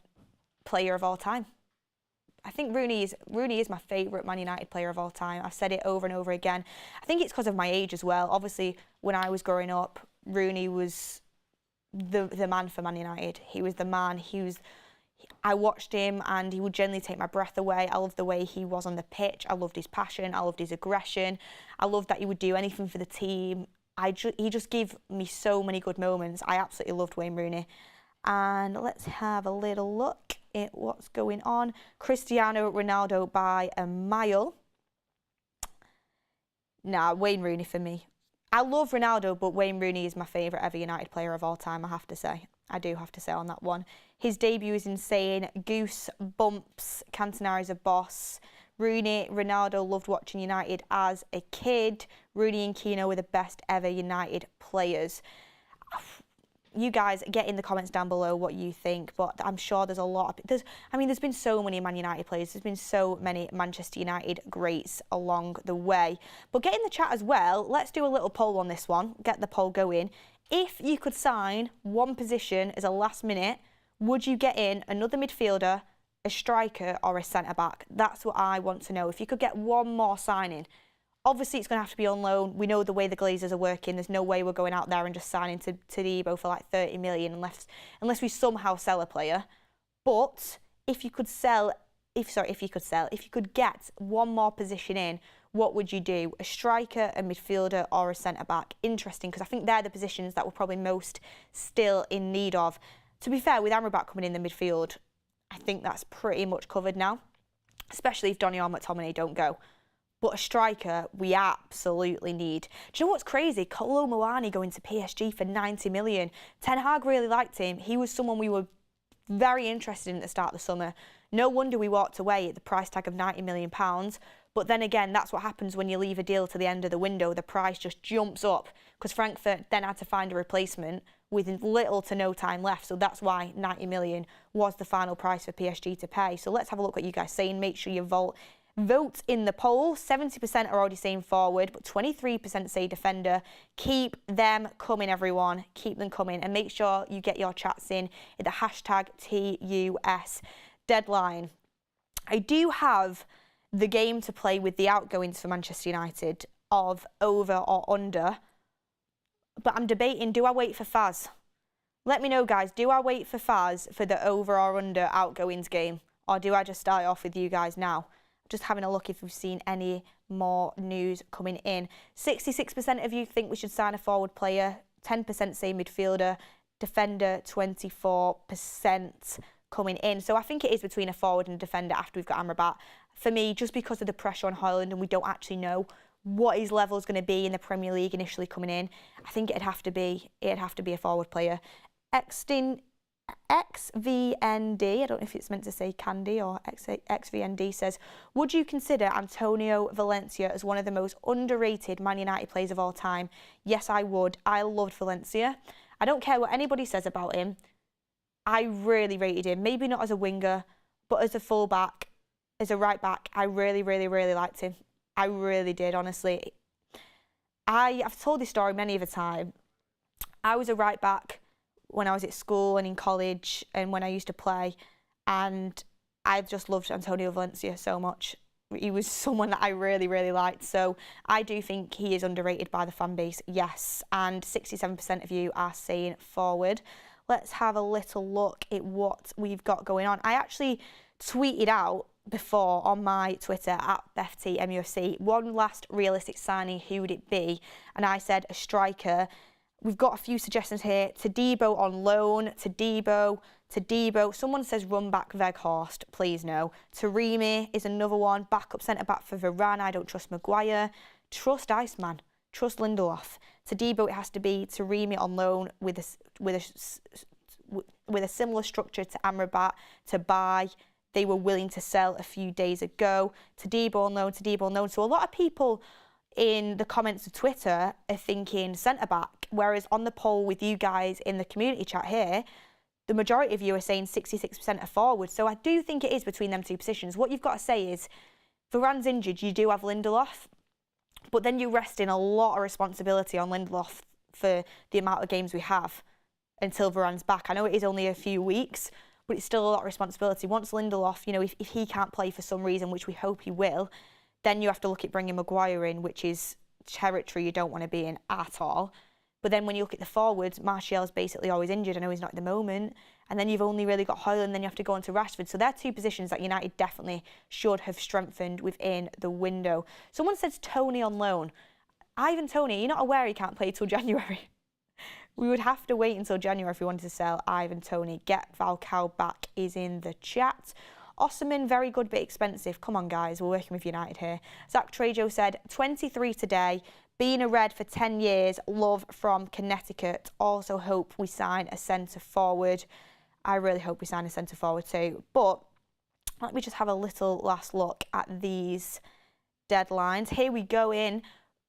player of all time. I think Rooney is my favourite Man United player of all time. I've said it over and over again. I think it's because of my age as well. Obviously, when I was growing up, Rooney was the man for Man United. He was the man. I watched him and he would generally take my breath away. I loved the way he was on the pitch. I loved his passion. I loved his aggression. I loved that he would do anything for the team. He just gave me so many good moments. I absolutely loved Wayne Rooney. And let's have a little look at what's going on. Cristiano Ronaldo by a mile. Nah, Wayne Rooney for me. I love Ronaldo, but Wayne Rooney is my favourite ever United player of all time, I have to say. I do have to say on that one. His debut is insane. Goose bumps. Cantonara's a boss. Rooney, Ronaldo loved watching United as a kid. Rooney and Keano were the best ever United players. You guys get in the comments down below what you think, but I'm sure there's a lot of... there's been so many Man United players. There's been so many Manchester United greats along the way. But get in the chat as well. Let's do a little poll on this one. Get the poll going. If you could sign one position as a last minute, would you get in another midfielder, a striker or a centre-back? That's what I want to know. If you could get one more signing, obviously it's going to have to be on loan. We know the way the Glazers are working. There's no way we're going out there and just signing to Debo for like 30 million unless we somehow sell a player. But if you could get one more position in, what would you do? A striker, a midfielder or a centre-back? Interesting, because I think they're the positions that we're probably most still in need of. To be fair, with Amrabat coming in the midfield, I think that's pretty much covered now, especially if Donny or McTominay don't go. But a striker, we absolutely need. Do you know what's crazy? Kolo Muani going to PSG for 90 million. Ten Hag really liked him. He was someone we were very interested in at the start of the summer. No wonder we walked away at the price tag of £90 million. But then again, that's what happens when you leave a deal to the end of the window. The price just jumps up because Frankfurt then had to find a replacement with little to no time left. So that's why 90 million was the final price for PSG to pay. So let's have a look what you guys saying. Make sure you vote in the poll. 70% are already saying forward, but 23% say defender. Keep them coming, everyone. Keep them coming. And make sure you get your chats in at the hashtag TUS deadline. I do have the game to play with the outgoings for Manchester United of over or under, but I'm debating, do I wait for Faz? Let me know, guys. Do I wait for Faz for the over or under outgoings game, or do I just start off with you guys now? Just having a look if we've seen any more news coming in. 66% of you think we should sign a forward player, 10% say midfielder, defender 24% coming in. So I think it is between a forward and a defender after we've got Amrabat. For me, just because of the pressure on Haaland and we don't actually know what his level is going to be in the Premier League initially coming in, I think it'd have to be a forward player. XVND, I don't know if it's meant to say Candy or XVND says, would you consider Antonio Valencia as one of the most underrated Man United players of all time? Yes, I would. I loved Valencia. I don't care what anybody says about him. I really rated him. Maybe not as a winger, but as a full-back, as a right-back, I really, really, really liked him. I really did, honestly. I've told this story many of a time. I was a right-back when I was at school and in college and when I used to play, and I've just loved Antonio Valencia so much. he was someone that I really, really liked. So I do think he is underrated by the fan base, yes. And 67% of you are saying forward. Let's have a little look at what we've got going on. I actually tweeted out before on my Twitter at BethTMUFC, one last realistic signing, who would it be? And I said a striker. We've got a few suggestions here. Todibo on loan, Todibo. Someone says run back Weghorst, please no. Taremi is another one. Backup centre back for Varane. I don't trust Maguire. Trust Iceman. Trust Lindelof. Todibo, it has to be. Taremi on loan with a similar structure to Amrabat to buy. They were willing to sell a few days ago. Todibo on loan. So a lot of people in the comments of Twitter are thinking centre-back, whereas on the poll with you guys in the community chat here, the majority of you are saying 66% are forward. So I do think it is between them two positions. What you've got to say is, Varane's injured, you do have Lindelof, but then you're resting a lot of responsibility on Lindelof for the amount of games we have until Varane's back. I know it is only a few weeks, but it's still a lot of responsibility. Once Lindelof, you know, if he can't play for some reason, which we hope he will, then you have to look at bringing Maguire in, which is territory you don't want to be in at all. But then when you look at the forwards, Martial's basically always injured. I know he's not at the moment. And then you've only really got Højlund, then you have to go on to Rashford. So they're two positions that United definitely should have strengthened within the window. Someone says Toney on loan. Ivan Toney, you're not aware he can't play till January. We would have to wait until January if we wanted to sell Ivan Toney. Get Falcao back is in the chat. Osman, very good but expensive. Come on, guys, we're working with United here. Zach Trejo said, 23 today, being a Red for 10 years, love from Connecticut. Also hope we sign a centre forward. I really hope we sign a centre forward too. But let me just have a little last look at these deadlines. Here we go in.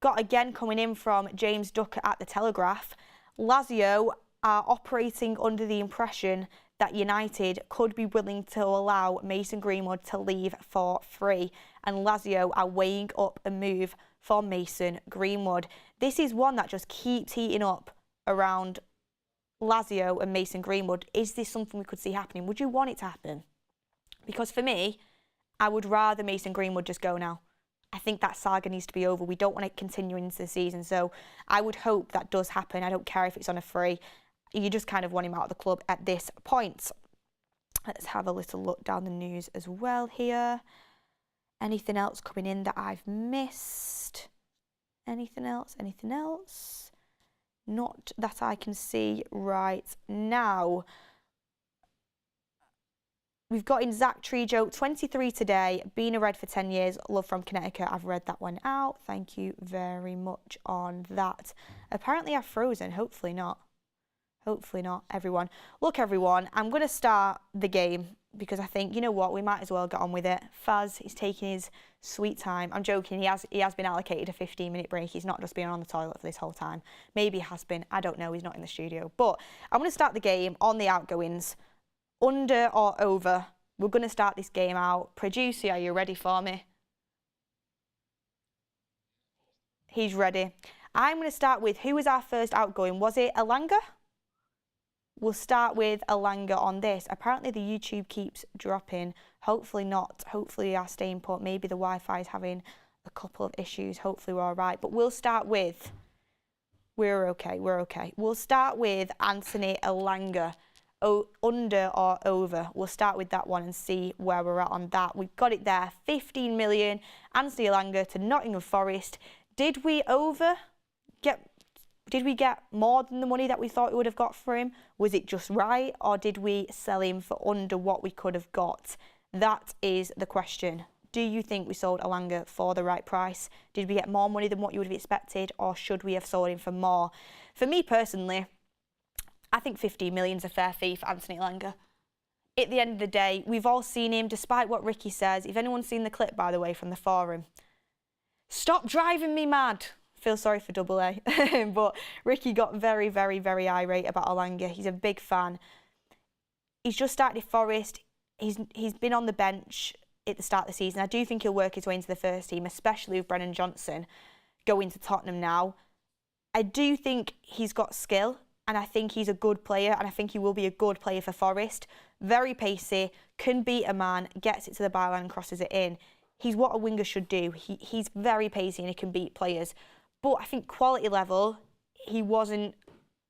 Got again coming in from James Ducker at The Telegraph. Lazio are operating under the impression that United could be willing to allow Mason Greenwood to leave for free, and Lazio are weighing up a move for Mason Greenwood. This is one that just keeps heating up around Lazio and Mason Greenwood. Is this something we could see happening? Would you want it to happen? Because for me, I would rather Mason Greenwood just go now. I think that saga needs to be over. We don't want it continuing into the season, so I would hope that does happen. I don't care if it's on a free. You just kind of want him out of the club at this point. Let's have a little look down the news as well here. Anything else coming in that I've missed? Anything else? Anything else? Not that I can see right now. We've got in Zach Trejo, 23 today, been a Red for 10 years, love from Connecticut. I've read that one out. Thank you very much on that. Apparently I've frozen, hopefully not. Hopefully not, everyone. Look, everyone, I'm going to start the game because I think, you know what, we might as well get on with it. Faz is taking his sweet time. I'm joking, he has been allocated a 15-minute break. He's not just been on the toilet for this whole time. Maybe he has been, I don't know, he's not in the studio. But I'm going to start the game on the outgoings. Under or over? We're going to start this game out. Producer, are you ready for me? He's ready. I'm going to start with, who was our first outgoing? Was it Elanga? We'll start with Elanga on this. Apparently the YouTube keeps dropping. Hopefully not. Hopefully we are staying put. Maybe the Wi-Fi is having a couple of issues. Hopefully we're all right. But we'll start with... We're okay. We'll start with Anthony Elanga. Under or over? We'll start with that one and see where we're at on that. We've got it there. 15 million. Anthony Elanga to Nottingham Forest. Did we get more than the money that we thought we would have got for him? Was it just right, or did we sell him for under what we could have got? That is the question. Do you think we sold Elanga for the right price? Did we get more money than what you would have expected, or should we have sold him for more? For me personally, I think 15 million is a fair fee for Anthony Elanga. At the end of the day, we've all seen him, despite what Ricky says. If anyone's seen the clip, by the way, from the forum, stop driving me mad. Feel sorry for Double A. But Ricky got very, very, very irate about Elanga. He's a big fan. He's just started Forest. He's been on the bench at the start of the season. I do think he'll work his way into the first team, especially with Brennan Johnson going to Tottenham now. I do think he's got skill, and I think he's a good player, and I think he will be a good player for Forest. Very pacey, can beat a man, gets it to the byline and crosses it in. he's what a winger should do. He's very pacey and he can beat players. But I think quality level, he wasn't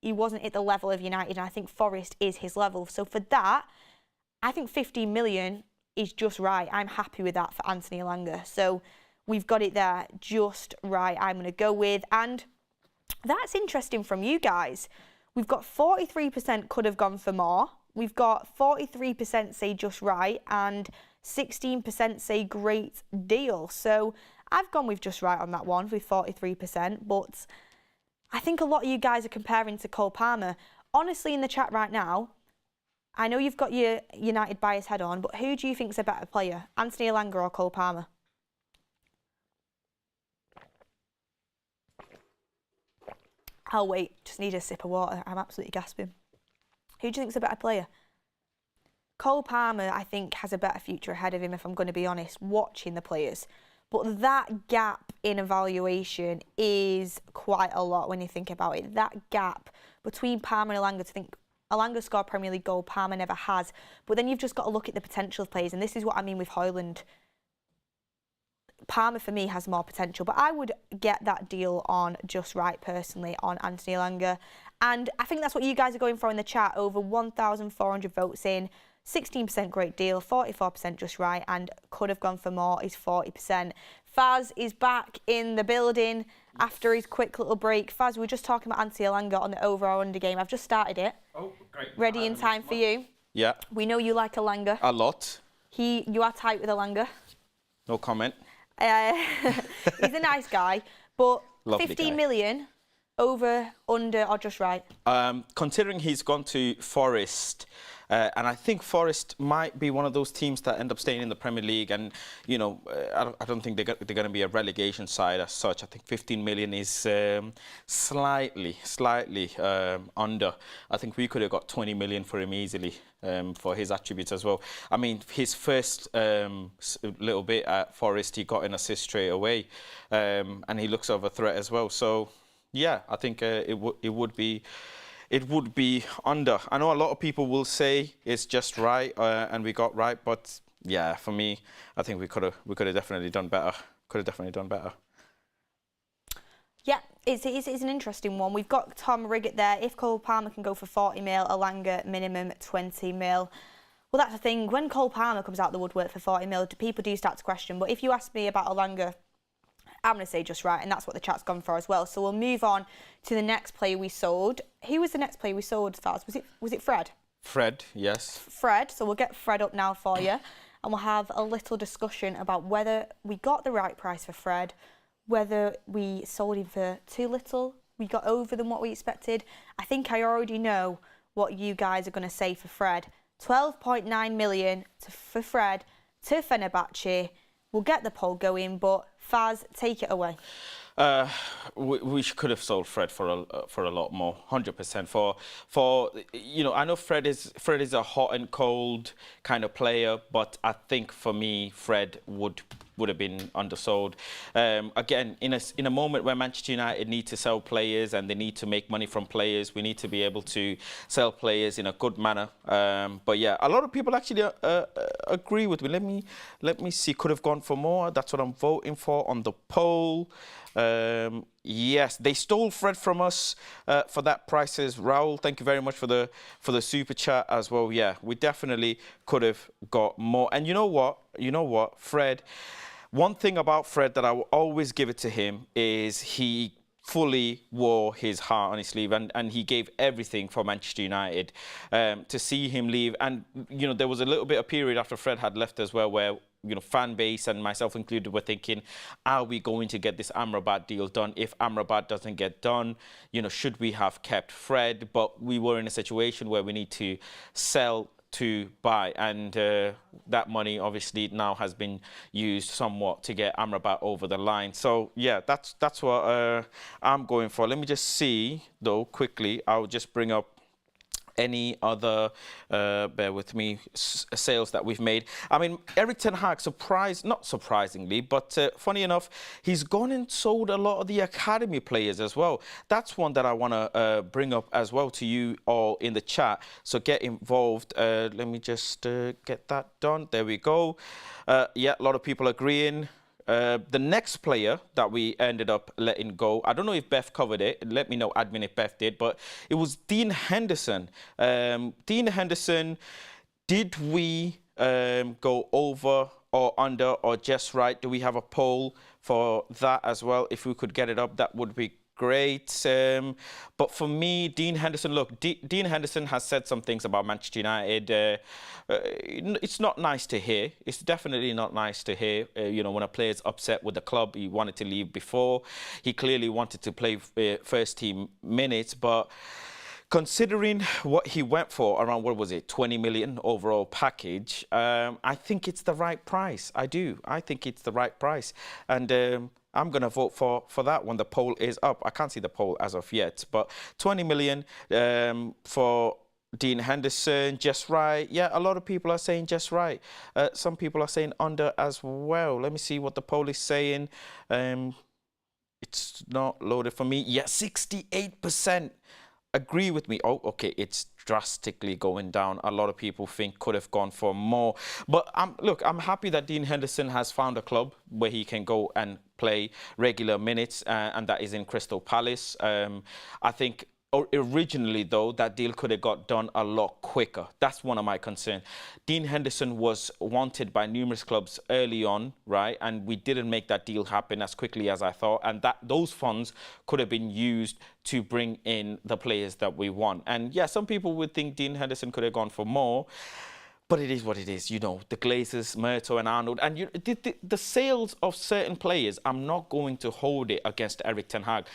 at the level of United, and I think Forest is his level. So for that, I think 15 million is just right. I'm happy with that for Anthony Elanga. So we've got it there just right. I'm going to go with, and that's interesting from you guys. We've got 43% could have gone for more. We've got 43% say just right, and 16% say great deal. So I've gone with just right on that one with 43%, but I think a lot of you guys are comparing to Cole Palmer. Honestly, in the chat right now, I know you've got your United bias head on, but who do you think's a better player, Anthony Elanga or Cole Palmer? I'll wait, just need a sip of water. I'm absolutely gasping. Who do you think's a better player? Cole Palmer, I think, has a better future ahead of him, if I'm going to be honest, watching the players. But that gap in evaluation is quite a lot when you think about it. That gap between Palmer and Elanga, to think Elanga scored Premier League goal, Palmer never has. But then you've just got to look at the potential of players, and this is what I mean with Højlund. Palmer, for me, has more potential, but I would get that deal on just right, personally, on Anthony Elanga. And I think that's what you guys are going for in the chat. Over 1,400 votes in. 16% great deal, 44% just right, and could have gone for more is 40%. Faz is back in the building after his quick little break. Faz, we were just talking about Anthony Elanga on the overall under game. I've just started it. Oh, great. Ready in time for you. Yeah. We know you like Elanga. A lot. You are tight with Elanga. No comment. He's a nice guy, but Lovely 15 guy. million over, under, or just right? Considering he's gone to Forest, and I think Forest might be one of those teams that end up staying in the Premier League, and you know, I don't think they're going to be a relegation side as such. I think 15 million is slightly under. I think we could have got 20 million for him easily, for his attributes as well. I mean, his first little bit at Forest, he got an assist straight away, and he looks of a threat as well. So yeah, I think it would be under. I know a lot of people will say it's just right, and we got right, but yeah, for me, I think we could have definitely done better. Yeah, it's an interesting one. We've got Tom Riggett there. If Cole Palmer can go for 40 mil, Elanga minimum 20 mil. Well, that's the thing. When Cole Palmer comes out the woodwork for 40 mil, people do start to question. But if you ask me about Elanga, I'm going to say just right, and that's what the chat's gone for as well. So we'll move on to the next player we sold. Who was the next player we sold, Faz? Was it Fred? Fred, yes. Fred. So we'll get Fred up now for you, and we'll have a little discussion about whether we got the right price for Fred, whether we sold him for too little, we got over than what we expected. I think I already know what you guys are going to say for Fred. 12.9 million for Fred to Fenerbahce. We'll get the poll going, but Faz, take it away. We could have sold Fred for a lot more, 100%. For you know, I know Fred is a hot and cold kind of player, but I think for me, Fred would have been undersold. Again, in a moment where Manchester United need to sell players and they need to make money from players, we need to be able to sell players in a good manner. But yeah, a lot of people actually agree with me. Let me see. Could have gone for more. That's what I'm voting for on the poll. Yes, they stole Fred from us for that price. Raul, thank you very much for the super chat as well. Yeah, we definitely could have got more. And you know what, Fred. One thing about Fred that I will always give it to him is he fully wore his heart on his sleeve, and he gave everything for Manchester United. To see him leave, and you know, there was a little bit of period after Fred had left as well where, you know, fan base and myself included were thinking, are we going to get this Amrabat deal done? If Amrabat doesn't get done, you know, should we have kept Fred? But we were in a situation where we need to sell to buy, and that money obviously now has been used somewhat to get Amrabat over the line. So yeah, that's what I'm going for. Let me just see though quickly. I'll just bring up any other, bear with me, sales that we've made. I mean, Erik ten Hag, not surprisingly, but funny enough, he's gone and sold a lot of the academy players as well. That's one that I want to bring up as well to you all in the chat. So get involved. Let me just get that done. There we go. Yeah, a lot of people agreeing. The next player that we ended up letting go, I don't know if Beth covered it. Let me know, admin, if Beth did, but it was Dean Henderson. Dean Henderson, did we go over or under or just right? Do we have a poll for that as well? If we could get it up, that would be great. But for me, Dean Henderson, look, Dean Henderson has said some things about Manchester United. It's not nice to hear. It's definitely not nice to hear. You know, when a player's upset with the club, he wanted to leave before. He clearly wanted to play first team minutes, but considering what he went for, around, what was it, 20 million overall package, I think it's the right price. I do. I think it's the right price. And I'm going to vote for that when the poll is up. I can't see the poll as of yet, but 20 million for Dean Henderson, just right. Yeah, a lot of people are saying just right. Some people are saying under as well. Let me see what the poll is saying. It's not loaded for me. Yeah, 68% agree with me. Oh, okay, it's drastically going down. A lot of people think could have gone for more. But look, I'm happy that Dean Henderson has found a club where he can go and play regular minutes, and that is in Crystal Palace. I think originally, though, that deal could have got done a lot quicker. That's one of my concerns. Dean Henderson was wanted by numerous clubs early on, right? And we didn't make that deal happen as quickly as I thought. And those funds could have been used to bring in the players that we want. And yeah, some people would think Dean Henderson could have gone for more. But it is what it is, you know, the Glazers, Murto and Arnold. And the sales of certain players, I'm not going to hold it against Erik ten Hag.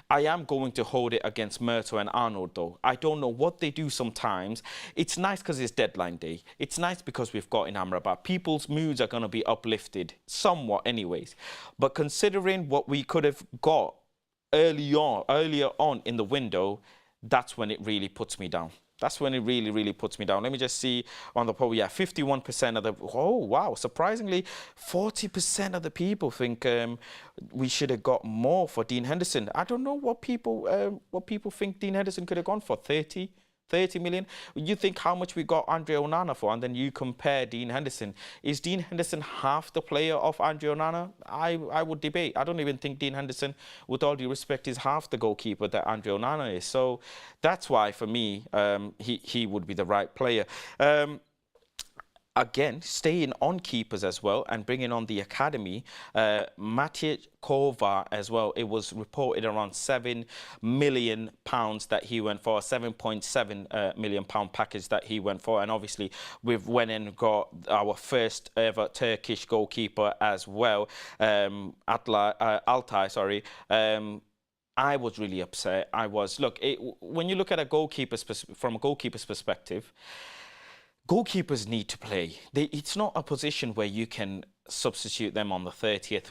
I am going to hold it against Murto and Arnold, though. I don't know what they do sometimes. It's nice because it's deadline day. It's nice because we've got in Amrabat. People's moods are going to be uplifted, somewhat anyways. But considering what we could have got earlier on in the window, that's when it really puts me down. That's when it really, really puts me down. Let me just see on the poll. Yeah, 51% of the... Oh, wow. Surprisingly, 40% of the people think we should have got more for Dean Henderson. I don't know what people think Dean Henderson could have gone for. 30 million. You think how much we got Andre Onana for, and then you compare Dean Henderson. Is Dean Henderson half the player of Andre Onana? I would debate. I don't even think Dean Henderson, with all due respect, is half the goalkeeper that Andre Onana is. So that's why, for me, he would be the right player. Again, staying on keepers as well and bringing on the academy, Maciej Kova as well. It was reported around £7 million that he went for, a £7.7 million package that he went for. And obviously, we've went and got our first ever Turkish goalkeeper as well, Altay, sorry. I was really upset. Look, when you look at a goalkeeper's from a goalkeeper's perspective, goalkeepers need to play. It's not a position where you can substitute them on the 30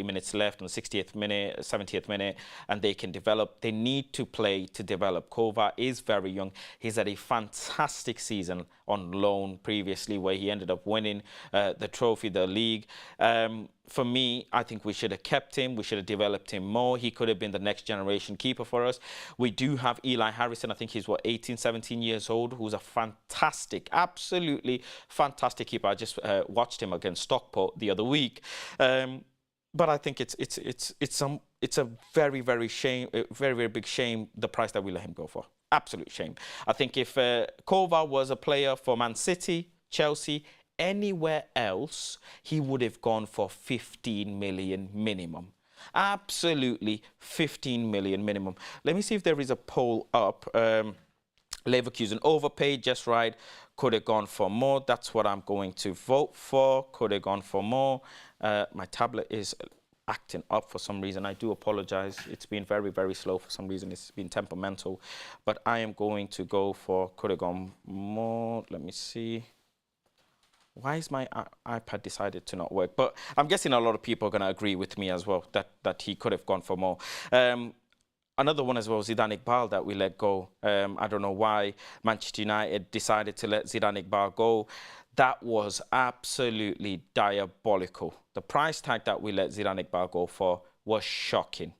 minutes left, on the 60th minute, 70th minute, and they can develop. They need to play to develop. Kova is very young. He's had a fantastic season on loan previously, where he ended up winning the trophy, the league. For me, I think we should have kept him. We should have developed him more. He could have been the next generation keeper for us. We do have Eli Harrison. I think he's, 18, 17 years old, who's a fantastic, absolutely fantastic keeper. I just watched him against Stockport the other week. But I think it's a very, very big shame, the price that we let him go for. Absolute shame. I think if Kova was a player for Man City, Chelsea, anywhere else, he would have gone for 15 million minimum. Absolutely 15 million minimum. Let me see if there is a poll up. Leverkusen overpaid, just right. Could have gone for more. That's what I'm going to vote for. Could have gone for more. My tablet is acting up for some reason. I do apologize. It's been very, very slow for some reason. It's been temperamental. But I am going to go for could have gone more. Let me see. Why is my iPad decided to not work? But I'm guessing a lot of people are going to agree with me as well that he could have gone for more. another one as well, Zidane Iqbal, that we let go. I don't know why Manchester United decided to let Zidane Iqbal go. That was absolutely diabolical. The price tag that we let Zidane Iqbal go for was shocking.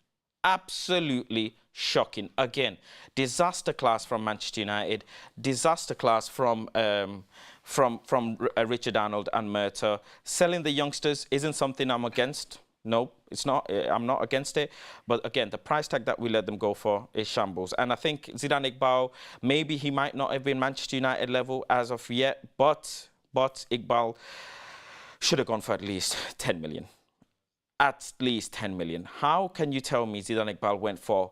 Absolutely shocking. Again, disaster class from Manchester United, disaster class from Richard Arnold and Murta. Selling the youngsters isn't something I'm against. No, it's not. I'm not against it. But again, the price tag that we let them go for is shambles. And I think Zidane Iqbal, maybe he might not have been Manchester United level as of yet, but Iqbal should have gone for at least 10 million. At least 10 million. How can you tell me Zidane Iqbal went for,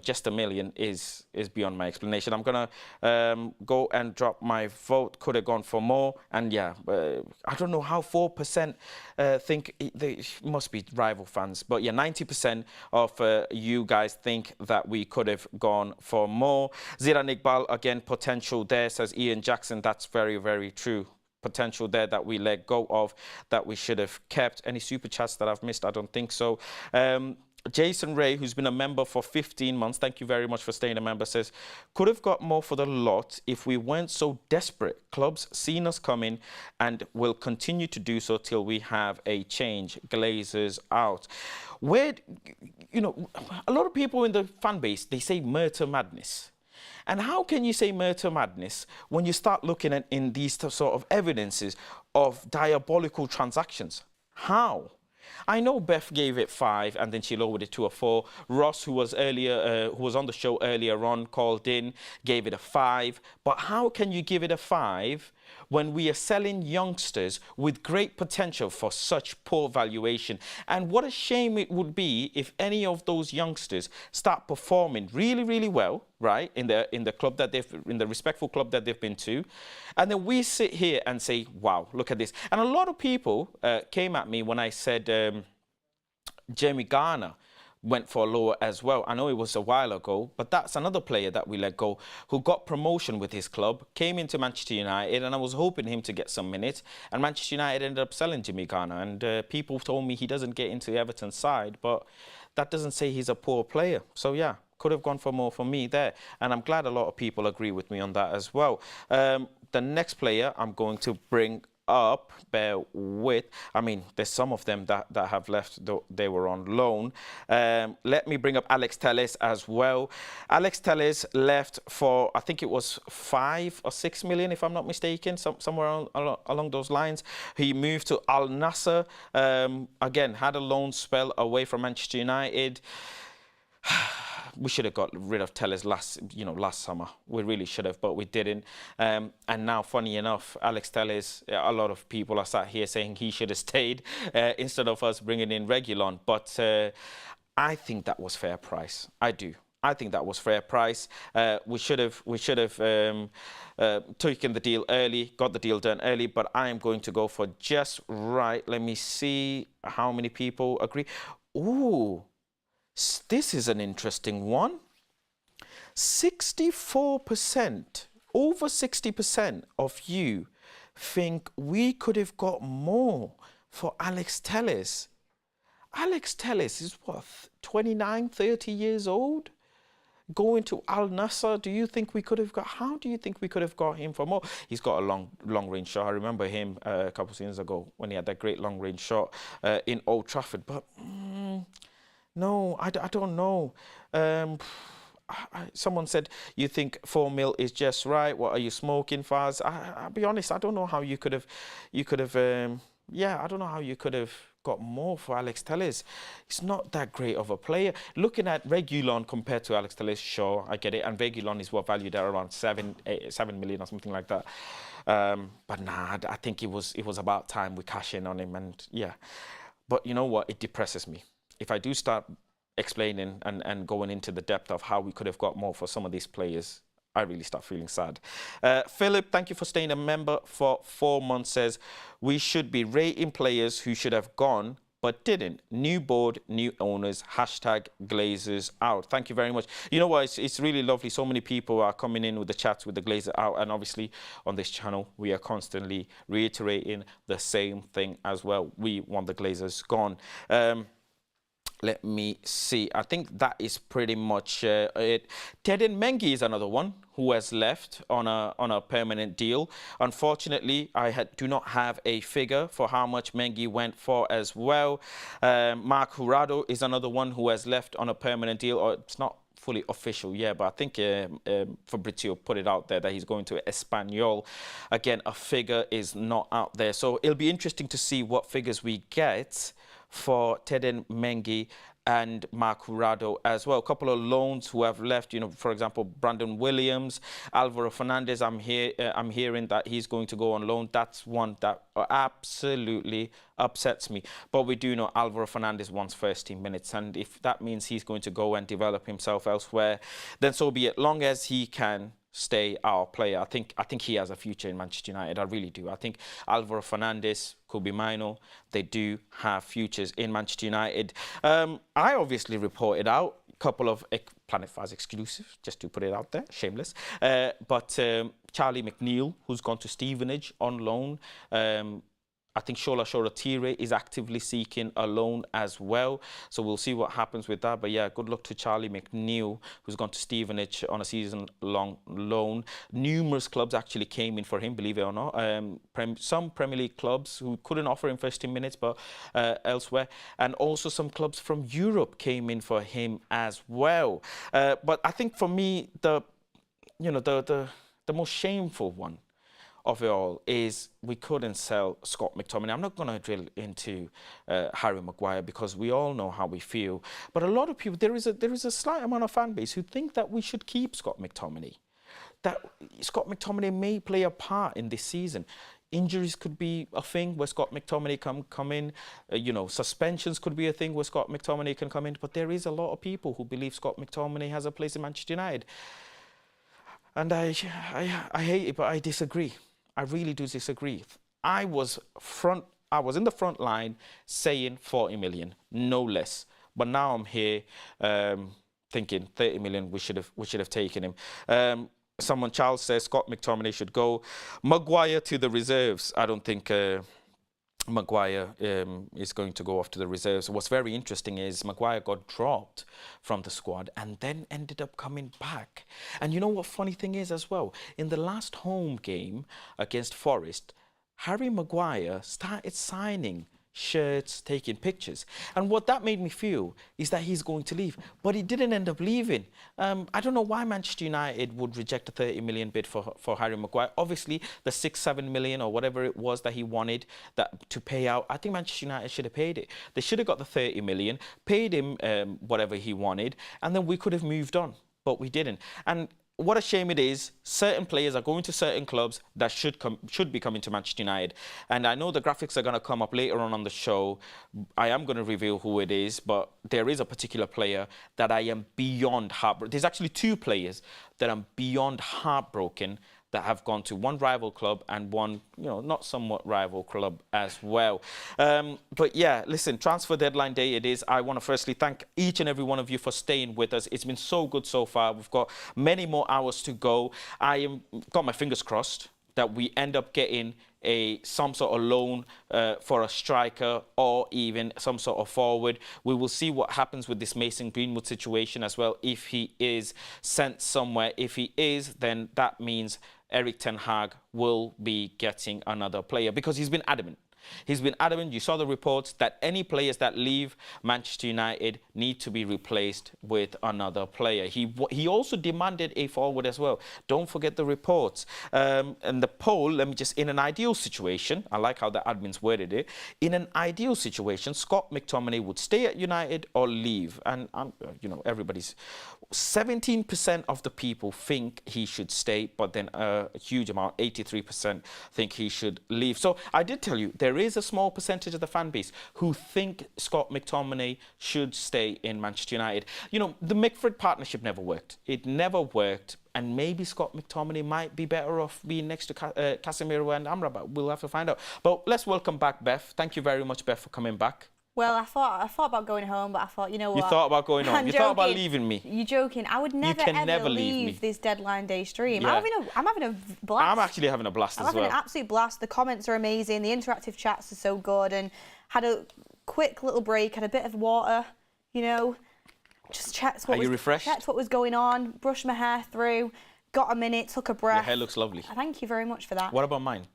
just $1 million is beyond my explanation. I'm going to go and drop my vote. Could have gone for more. And yeah, I don't know how 4% think they must be rival fans. But yeah, 90% of you guys think that we could have gone for more. Zidane Iqbal, again, potential there, says Ian Jackson. That's very, very true. Potential there that we let go of, that we should have kept. Any super chats that I've missed? I don't think so. Jason Ray, who's been a member for 15 months, thank you very much for staying a member, says, could have got more for the lot if we weren't so desperate. Clubs seen us coming and will continue to do so till we have a change. Glazers out. Where, a lot of people in the fan base, they say Murta madness. And how can you say Murta madness when you start looking at in these sort of evidences of diabolical transactions? How? I know Beth gave it 5 and then she lowered it to a 4. Ross, who was on the show earlier on, called in, gave it a 5. But how can you give it a 5 when we are selling youngsters with great potential for such poor valuation? And what a shame it would be if any of those youngsters start performing really, really well, right, in the club that in the respectful club that they've been to, and then we sit here and say, wow, look at this. And a lot of people came at me when I said Jamie Garner went for lower as well. I know it was a while ago, but that's another player that we let go who got promotion with his club, came into Manchester United, and I was hoping him to get some minutes, and Manchester United ended up selling Jimmy Garner, and people told me he doesn't get into Everton's side, but that doesn't say he's a poor player. So yeah, could have gone for more for me there, and I'm glad a lot of people agree with me on that as well. The next player I'm going to bring up, bear with, I mean, there's some of them that have left, though they were on loan. Let me bring up Alex Telles as well. Alex Telles left for, I think it was 5 or 6 million, if I'm not mistaken, somewhere along those lines. He moved to Al Nassr, again, had a loan spell away from Manchester United. We should have got rid of Telles last summer. We really should have, but we didn't. And now, funny enough, Alex Telles, a lot of people are sat here saying he should have stayed instead of us bringing in Reguilón. But I think that was fair price. I do. I think that was fair price. We should have taken the deal early, got the deal done early. But I am going to go for just right. Let me see how many people agree. Ooh. This is an interesting one. 64%, over 60% of you think we could have got more for Alex Telles. Alex Telles is what, 29, 30 years old? Going to Al Nassr, do you think we could have got, how do you think we could have got him for more? He's got a long range shot. I remember him a couple of seasons ago when he had that great long range shot in Old Trafford, but no, I don't know. Someone said, you think 4 mil is just right. What are you smoking, Faz? I'll be honest, I don't know how you could have, I don't know how you could have got more for Alex Telles. He's not that great of a player. Looking at Reguilón compared to Alex Telles, sure, I get it. And Reguilón is valued at around 7 million or something like that. But nah, I think it was about time we cash in on him. And yeah, but you know what? It depresses me. If I do start explaining and going into the depth of how we could have got more for some of these players, I really start feeling sad. Philip, thank you for staying a member for 4 months, says, we should be rating players who should have gone but didn't. New board, new owners, hashtag Glazers out. Thank you very much. You know what, it's really lovely. So many people are coming in with the chats with the Glazer out, and obviously on this channel, we are constantly reiterating the same thing as well. We want the Glazers gone. Let me see. I think that is pretty much it. Teden Mengi is another one who has left on a permanent deal. Unfortunately, I do not have a figure for how much Mengi went for as well. Mark Jurado is another one who has left on a permanent deal. Or it's not fully official yet, but I think Fabrizio put it out there that he's going to Espanyol. Again, a figure is not out there. So it'll be interesting to see what figures we get for Teden Mengi and Mark Jurado as well. A couple of loans who have left, you know, for example, Brandon Williams, Alvaro Fernandez. I'm hearing that he's going to go on loan. That's one that absolutely upsets me. But we do know Alvaro Fernandez wants first team minutes, and if that means he's going to go and develop himself elsewhere, then so be it. Long as he can stay our player. I think he has a future in Manchester United. I really do. I think Alvaro Fernandez, Kobe Mino, they do have futures in Manchester United. I obviously reported out a couple of Planet Faz exclusives, just to put it out there, shameless. But Charlie McNeil, who's gone to Stevenage on loan. I think Shola Shoretire is actively seeking a loan as well. So we'll see what happens with that. But yeah, good luck to Charlie McNeil, who's gone to Stevenage on a season-long loan. Numerous clubs actually came in for him, believe it or not. Some Premier League clubs who couldn't offer him first team minutes, but elsewhere. And also some clubs from Europe came in for him as well. But I think for me, the most shameful one of it all is we couldn't sell Scott McTominay. I'm not going to drill into Harry Maguire because we all know how we feel. But a lot of people, there is a slight amount of fan base who think that we should keep Scott McTominay. That Scott McTominay may play a part in this season. Injuries could be a thing where Scott McTominay come in. Suspensions could be a thing where Scott McTominay can come in. But there is a lot of people who believe Scott McTominay has a place in Manchester United. And I hate it, but I disagree. I really do disagree. I was in the front line saying 40 million, no less. But now I'm here thinking 30 million, we should have taken him. Charles says Scott McTominay should go. Maguire to the reserves. I don't think Maguire is going to go off to the reserves. What's very interesting is Maguire got dropped from the squad and then ended up coming back. And you know what funny thing is as well? In the last home game against Forest, Harry Maguire started signing shirts, taking pictures. And what that made me feel is that he's going to leave. But he didn't end up leaving. I don't know why Manchester United would reject a 30 million bid for Harry Maguire. Obviously, the 6-7 million or whatever it was that he wanted to pay out, I think Manchester United should have paid it. They should have got the 30 million, paid him whatever he wanted, and then we could have moved on. But we didn't. And what a shame it is. Certain players are going to certain clubs that should be coming to Manchester United. And I know the graphics are going to come up later on the show. I am going to reveal who it is, but there is a particular player that I am beyond heartbroken. There's actually two players that I'm beyond heartbroken that have gone to one rival club and one, not somewhat rival club as well. But yeah, listen, transfer deadline day it is. I want to firstly thank each and every one of you for staying with us. It's been so good so far. We've got many more hours to go. Got my fingers crossed that we end up getting some sort of loan for a striker or even some sort of forward. We will see what happens with this Mason Greenwood situation as well, if he is sent somewhere. If he is, then that means Erik ten Hag will be getting another player because he's been adamant. He's been adamant. You saw the reports that any players that leave Manchester United need to be replaced with another player. He also demanded a forward as well. Don't forget the reports. And the poll, in an ideal situation, I like how the admins worded it. In an ideal situation, Scott McTominay would stay at United or leave. And, everybody's 17% of the people think he should stay, but then a huge amount, 83%, think he should leave. So I did tell you, there is a small percentage of the fan base who think Scott McTominay should stay in Manchester United. The Mickford partnership never worked. It never worked. And maybe Scott McTominay might be better off being next to Casemiro and Amrabat. We'll have to find out. But let's welcome back Beth. Thank you very much, Beth, for coming back. Well, I thought about going home, but I thought, you know what? You thought about going home? You thought about leaving me? You're joking. I would never leave this deadline day stream. Yeah. I'm having a blast. I'm actually having a blast as well. I'm having an absolute blast. The comments are amazing. The interactive chats are so good. And had a quick little break, had a bit of water, you know, just checked what Are you refreshed? Checked what was going on, brushed my hair through, got a minute, took a breath. Your hair looks lovely. Thank you very much for that. What about mine?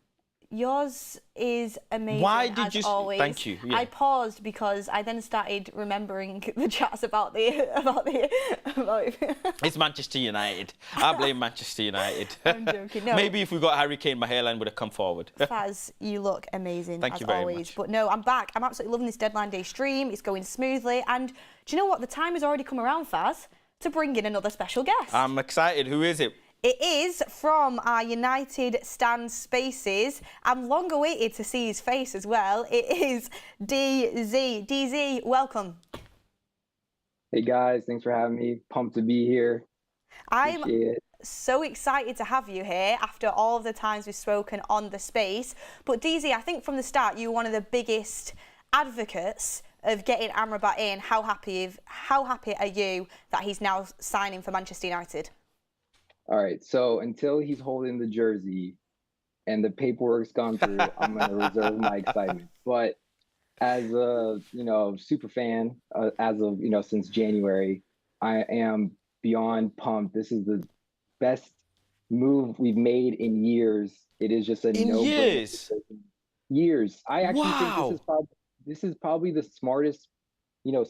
Yours is amazing. Why did as you? Always. Thank you. Yeah. I paused because I then started remembering the chats about It's Manchester United. I blame Manchester United. I'm joking. No. Maybe if we got Harry Kane, my hairline would have come forward. Faz, you look amazing. Thank as you very always. much. But no, I'm back. I'm absolutely loving this deadline day stream. It's going smoothly. And do you know what? The time has already come around, Faz, to bring in another special guest. I'm excited. Who is it? It is from our United Stand Spaces. I'm long awaited to see his face as well. It is DZ. DZ, welcome. Hey guys, thanks for having me. Pumped to be here. I'm so excited to have you here after all of the times we've spoken on the space. But DZ, I think from the start you were one of the biggest advocates of getting Amrabat in. How happy are you that he's now signing for Manchester United? All right, so until he's holding the jersey and the paperwork's gone through, I'm going to reserve my excitement. But as a, super fan, as of, since January, I am beyond pumped. This is the best move we've made in years. It is just a years. Years. I actually think this is probably the smartest,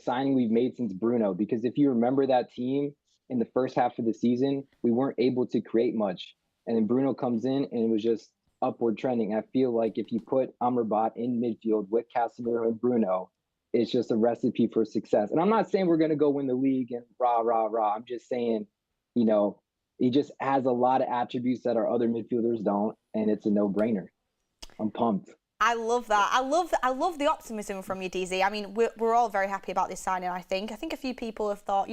signing we've made since Bruno. Because if you remember that team, in the first half of the season, we weren't able to create much. And then Bruno comes in and it was just upward trending. I feel like if you put Amrabat in midfield with Casemiro and Bruno, it's just a recipe for success. And I'm not saying we're going to go win the league and rah, rah, rah. I'm just saying, he just has a lot of attributes that our other midfielders don't. And it's a no-brainer. I'm pumped. I love that. I love the optimism from you, DZ. I mean, we're all very happy about this signing, I think. I think a few people have thought,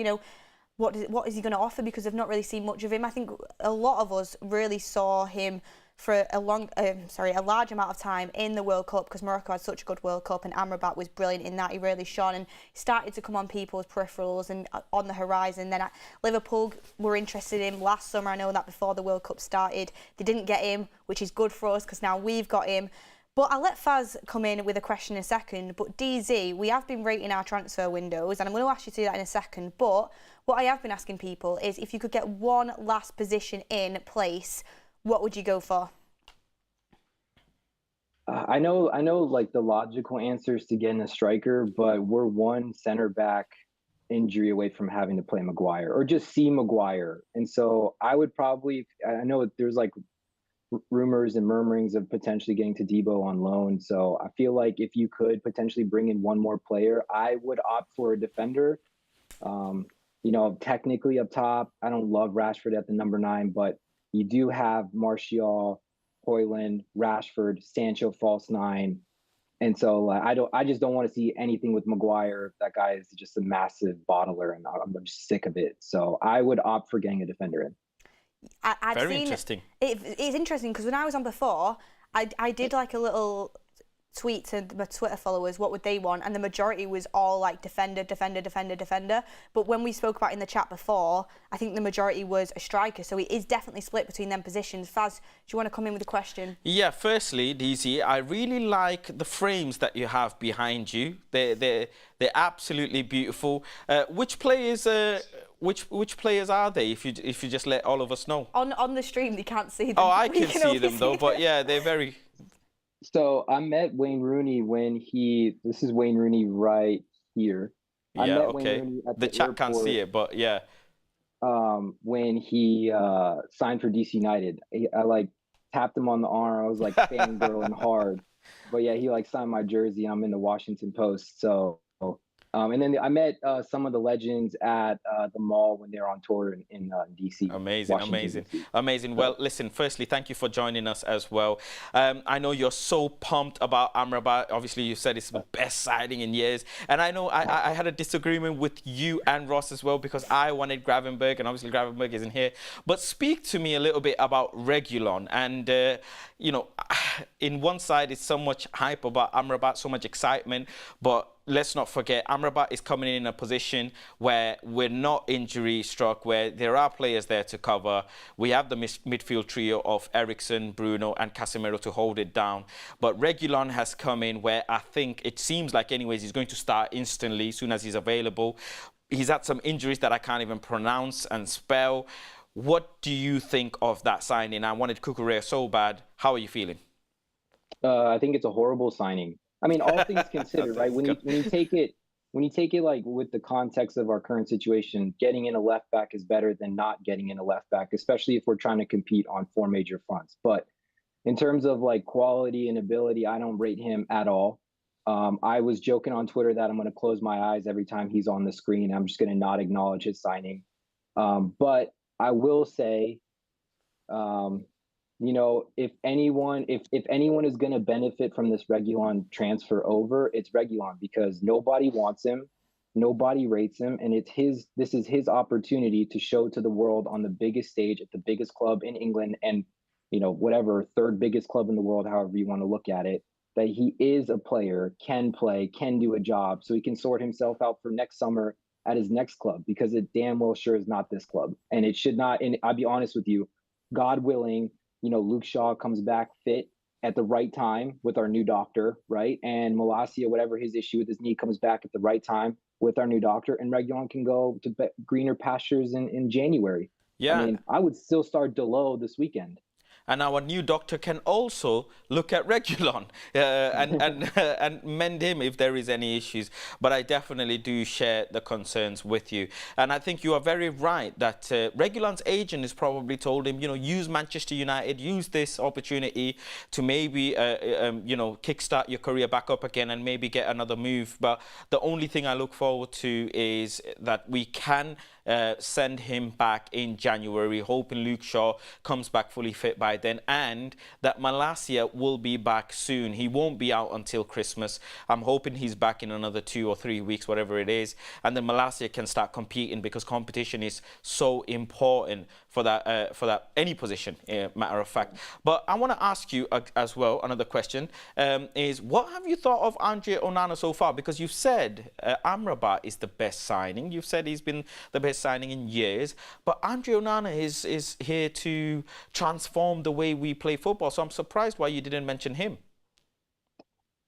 what is he going to offer, because they've not really seen much of him. I think a lot of us really saw him for a large amount of time in the World Cup, because Morocco had such a good World Cup and Amrabat was brilliant in that. He really shone and started to come on people's peripherals and on the horizon. Then at Liverpool were interested in him last summer. I know that before the World Cup started. They didn't get him, which is good for us because now we've got him. But I'll let Faz come in with a question in a second. But DZ, we have been rating our transfer windows, and I'm going to ask you to do that in a second. But what I have been asking people is, if you could get one last position in place, what would you go for? I know like the logical answer is to get in a striker, but we're one center back injury away from having to play Maguire or just see Maguire. And so I would probably, I know there's like rumors and murmurings of potentially getting to Debo on loan. So I feel like if you could potentially bring in one more player, I would opt for a defender. Technically up top, I don't love Rashford at the number 9, but you do have Martial, Højlund, Rashford, Sancho, false 9. And so I just don't want to see anything with Maguire. That guy is just a massive bottler, and I'm just sick of it. So I would opt for getting a defender in. Very interesting. It's interesting because when I was on before, I did like a little tweet to my Twitter followers what would they want, and the majority was all like defender. But when we spoke about in the chat before, I think the majority was a striker, so it is definitely split between them positions. Faz, do you want to come in with a question? Yeah, firstly, DZ, I really like the frames that you have behind you. They're absolutely beautiful. Which players are they, if you just let all of us know? On the stream they can't see them. Oh, I can see them though, but yeah, they're very... So I met Wayne Rooney this is Wayne Rooney right here. I met okay. Wayne Rooney at the chat airport, can't see it, but yeah. When he signed for DC United, I tapped him on the arm. I was like fangirling hard. But yeah, he signed my jersey. I'm in the Washington Post. So, and then I met some of the legends at the mall when they were on tour in DC. Amazing. Well, listen, firstly, thank you for joining us as well. I know you're so pumped about Amrabat. Obviously, you said it's the best signing in years. And I know I had a disagreement with you and Ross as well, because I wanted Gravenberch, and obviously Gravenberch isn't here. But speak to me a little bit about Reguilón. And, in one side, it's so much hype about Amrabat, so much excitement. But let's not forget, Amrabat is coming in a position where we're not injury struck, where there are players there to cover. We have the midfield trio of Eriksen, Bruno and Casemiro to hold it down. But Reguilón has come in where I think it seems like anyways he's going to start instantly as soon as he's available. He's had some injuries that I can't even pronounce and spell. What do you think of that signing? I wanted Cucurella so bad. How are you feeling? I think it's a horrible signing. I mean, all things considered, right? When you take it like with the context of our current situation, getting in a left back is better than not getting in a left back, especially if we're trying to compete on 4 major fronts. But in terms of like quality and ability, I don't rate him at all. I was joking on Twitter that I'm going to close my eyes every time he's on the screen. I'm just going to not acknowledge his signing. But I will say, you know, if anyone is going to benefit from this Reguilón transfer over, it's Reguilón, because nobody wants him, nobody rates him, and this is his opportunity to show to the world on the biggest stage at the biggest club in England, and you know, whatever, 3rd biggest club in the world, however you want to look at it, that he is a player, can play, can do a job, so he can sort himself out for next summer at his next club, because it damn well sure is not this club. And it should not, and I'll be honest with you, God willing, you know, Luke Shaw comes back fit at the right time with our new doctor, right? And Malacia, whatever his issue with his knee, comes back at the right time with our new doctor, and Reguilón can go to greener pastures in January. Yeah. I mean, I would still start Delo this weekend. And our new doctor can also look at Reguilón and mend him if there is any issues. But I definitely do share the concerns with you. And I think you are very right that Reguilón's agent has probably told him, you know, use Manchester United, use this opportunity to maybe, you know, kickstart your career back up again and maybe get another move. But the only thing I look forward to is that we can send him back in January, hoping Luke Shaw comes back fully fit by then, and that Malacia will be back soon. He won't be out until Christmas. I'm hoping he's back in another 2 or 3 weeks, whatever it is, and then Malacia can start competing, because competition is so important for that any position, matter of fact. But I want to ask you as well, another question, is what have you thought of Andre Onana so far? Because you've said Amrabat is the best signing. You've said he's been the best signing in years, but Andre Onana is here to transform the way we play football. So I'm surprised why you didn't mention him.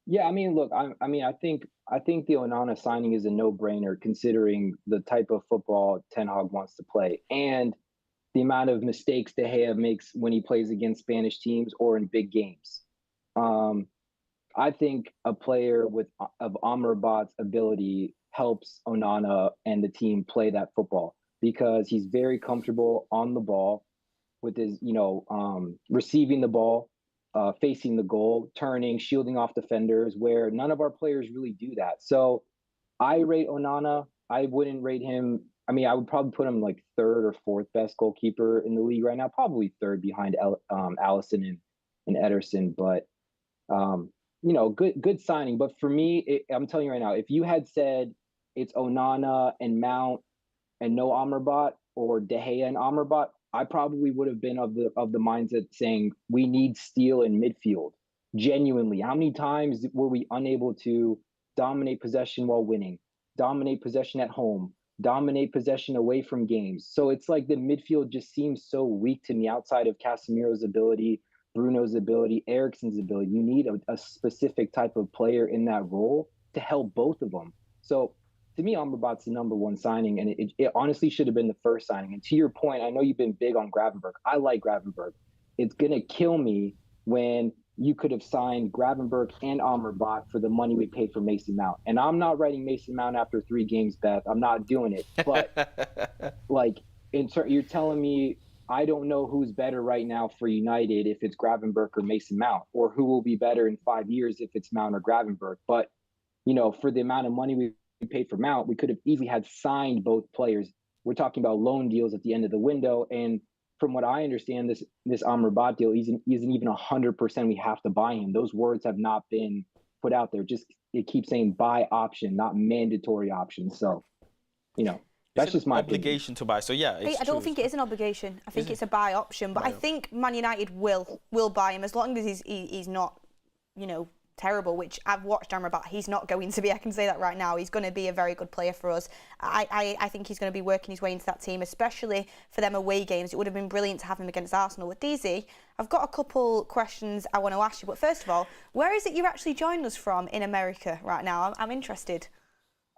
Yeah, I mean, look, I think the Onana signing is a no-brainer considering the type of football Ten Hag wants to play and the amount of mistakes De Gea makes when he plays against Spanish teams or in big games. I think a player of Amrabat's ability helps Onana and the team play that football, because he's very comfortable on the ball with his, you know, receiving the ball, facing the goal, turning, shielding off defenders, where none of our players really do that. So I rate Onana. I wouldn't rate him. I mean, I would probably put him like 3rd or 4th best goalkeeper in the league right now, probably 3rd behind Alisson and Ederson. But you know, good signing. But for me, I'm telling you right now, if you had said it's Onana and Mount and no Amrabat, or De Gea and Amrabat, I probably would have been of the mindset saying we need steel in midfield. Genuinely, how many times were we unable to dominate possession while winning, dominate possession at home, dominate possession away from games? So it's like the midfield just seems so weak to me outside of Casemiro's ability, Bruno's ability, Eriksen's ability. You need a specific type of player in that role to help both of them. So to me, Amrabat's the #1 signing, and it honestly should have been the first signing. And to your point, I know you've been big on Gravenberg. I like Gravenberg. It's going to kill me when you could have signed Gravenberg and Amrabat for the money we paid for Mason Mount. And I'm not writing Mason Mount after 3 games, Beth. I'm not doing it. But, like, you're telling me I don't know who's better right now for United, if it's Gravenberg or Mason Mount, or who will be better in 5 years if it's Mount or Gravenberg. But, you know, for the amount of money we paid for Mount, we could have easily had signed both players. We're talking about loan deals at the end of the window. And from what I understand, this Amrabat deal isn't even 100% we have to buy him. Those words have not been put out there. Just it keeps saying buy option, not mandatory option. So, you know, that's just my obligation to buy. So yeah, I don't think it is an obligation. I think it's a buy option. But I think Man United will buy him as long as he's not, you know, terrible, which I've watched Amrabat. He's not going to be, I can say that right now. He's going to be a very good player for us. I think he's going to be working his way into that team, especially for them away games. It would have been brilliant to have him against Arsenal. With DZ, I've got a couple questions I want to ask you, but first of all, where is it you're actually joining us from in America right now? I'm interested.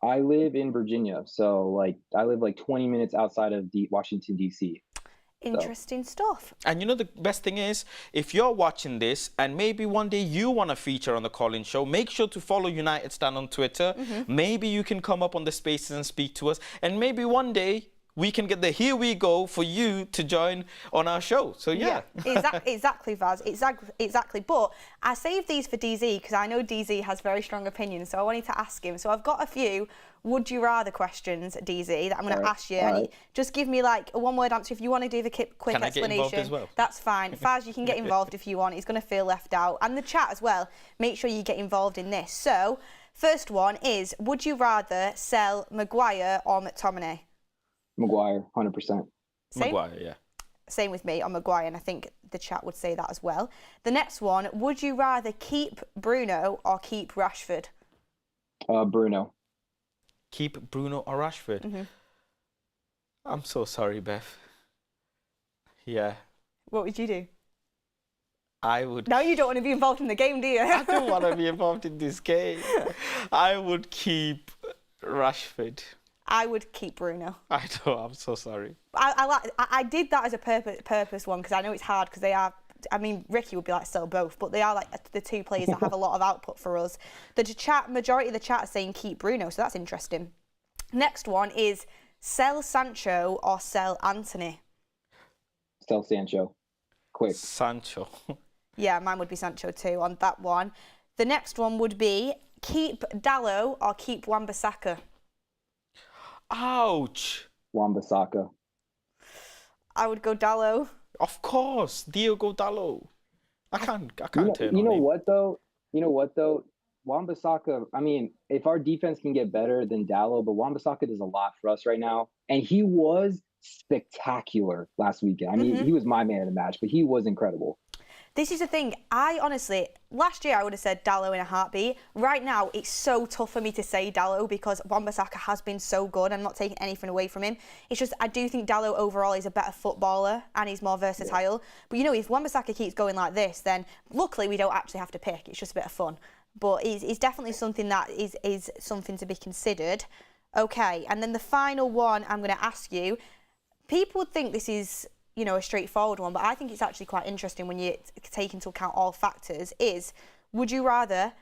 I live in Virginia, so like I live like 20 minutes outside of Washington, D.C. Interesting stuff. And you know, the best thing is, if you're watching this and maybe one day you want to feature on the Call-In Show, make sure to follow United Stand on Twitter. Maybe you can come up on the spaces and speak to us. And maybe one day we can get the here we go for you to join on our show. So yeah. Exactly, Vaz. Exactly. But I saved these for DZ because I know DZ has very strong opinions. So I wanted to ask him. So I've got a few would you rather questions, DZ, that I'm going to ask you. And just give me like a one-word answer. If you want to do the quick can explanation, I get involved as well? That's fine. Faz, you can get involved if you want. He's going to feel left out. And the chat as well. Make sure you get involved in this. So first one is, would you rather sell Maguire or McTominay? Maguire, 100%. Same? Maguire, yeah. Same with me on Maguire, and I think the chat would say that as well. The next one, would you rather keep Bruno or keep Rashford? Bruno. Keep Bruno or Rashford? I'm so sorry, Beth. Yeah. What would you do? I would... Now you don't want to be involved in the game, do you? I don't want to be involved in this game. I would keep Rashford. I would keep Bruno. I know, I'm so sorry. I did that as a purpose one because I know it's hard because they are, I mean, Ricky would be like sell both, but they are like the two players that have a lot of output for us. Majority of the chat are saying keep Bruno, so that's interesting. Next one is sell Sancho or sell Anthony? Sell Sancho. Quick. Sancho. Yeah, mine would be Sancho too on that one. The next one would be keep Dallo or keep Wan-Bissaka? Ouch. Wan-Bissaka. I would go Dallo. Of course, Diogo Dallo. I can't turn on him. You know what though? Wan-Bissaka, I mean, if our defense can get better than Dallo, but Wan-Bissaka does a lot for us right now. And he was spectacular last weekend. I mean, he was my man of the match, but he was incredible. This is the thing. I honestly, last year I would have said Dallo in a heartbeat. Right now, it's so tough for me to say Dallo because Wan-Bissaka has been so good. I'm not taking anything away from him. It's just I do think Dallo overall is a better footballer and he's more versatile. Yeah. But you know, if Wan-Bissaka keeps going like this, then luckily we don't actually have to pick. It's just a bit of fun. But it's definitely something that is something to be considered. Okay, and then the final one I'm going to ask you. People would think this is, you know, a straightforward one, but I think it's actually quite interesting when you take into account all factors, is would you rather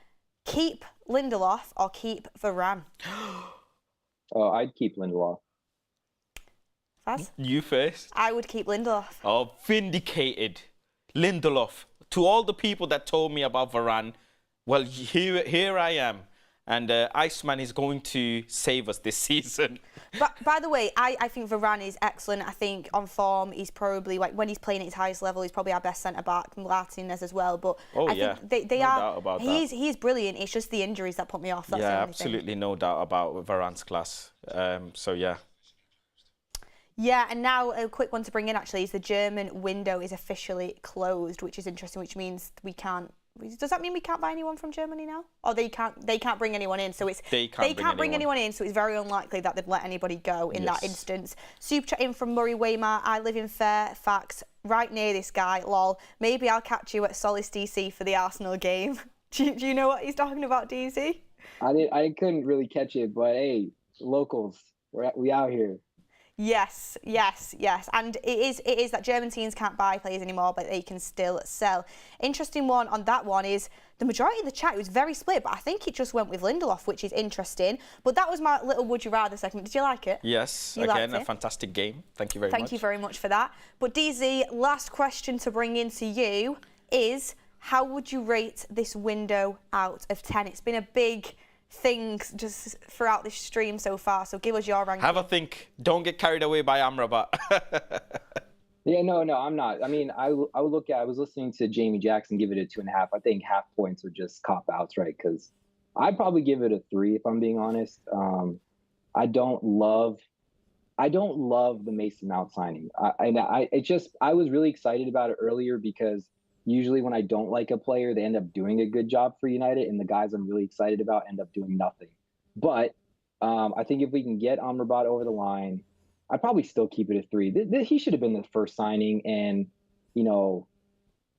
keep Lindelof or keep Varane? Oh, I'd keep Lindelof. Faz? You first. I would keep Lindelof. Oh, vindicated. Lindelof. To all the people that told me about Varane, well, here I am. And Iceman is going to save us this season. But by the way, I think Varane is excellent. I think on form, he's probably, like, when he's playing at his highest level, he's probably our best centre-back, Martinez as well. But I think they are. He's brilliant. It's just the injuries that put me off. That's the only absolutely thing. No doubt about Varane's class. So, yeah. Yeah, and now a quick one to bring in, actually, is the German window is officially closed, which is interesting, which means we can't. Does that mean we can't buy anyone from Germany now? Or they can't bring anyone in, so it's they can't bring anyone in, so it's very unlikely that they'd let anybody go in that instance. Super chat in from Murray Waymar. I live in Fairfax, right near this guy, lol. Maybe I'll catch you at Solace DC for the Arsenal game. Do you know what he's talking about, DC? I couldn't really catch it, but hey, locals, we out here. Yes. And it is that German teams can't buy players anymore, but they can still sell. Interesting one on that one is the majority of the chat was very split, but I think it just went with Lindelof, which is interesting. But that was my little Would You Rather segment. Did you like it? Yes, again, a fantastic game. Thank you very much. Thank you very much for that. But DZ, last question to bring into you is, how would you rate this window out of 10? It's been a big things just throughout this stream so far, so give us your ranking. Have a think. Don't get carried away by Amrabat. Yeah, no, I'm not. I mean, I was listening to Jamie Jackson give it a 2.5. I think half points are just cop outs, right? Because I'd probably give it a 3 if I'm being honest. I don't love the Mason Mount signing. I was really excited about it earlier because Usually when I don't like a player, they end up doing a good job for United, and the guys I'm really excited about end up doing nothing. But I think if we can get Amrabat over the line, I'd probably still keep it at 3. He should have been the first signing, and, you know,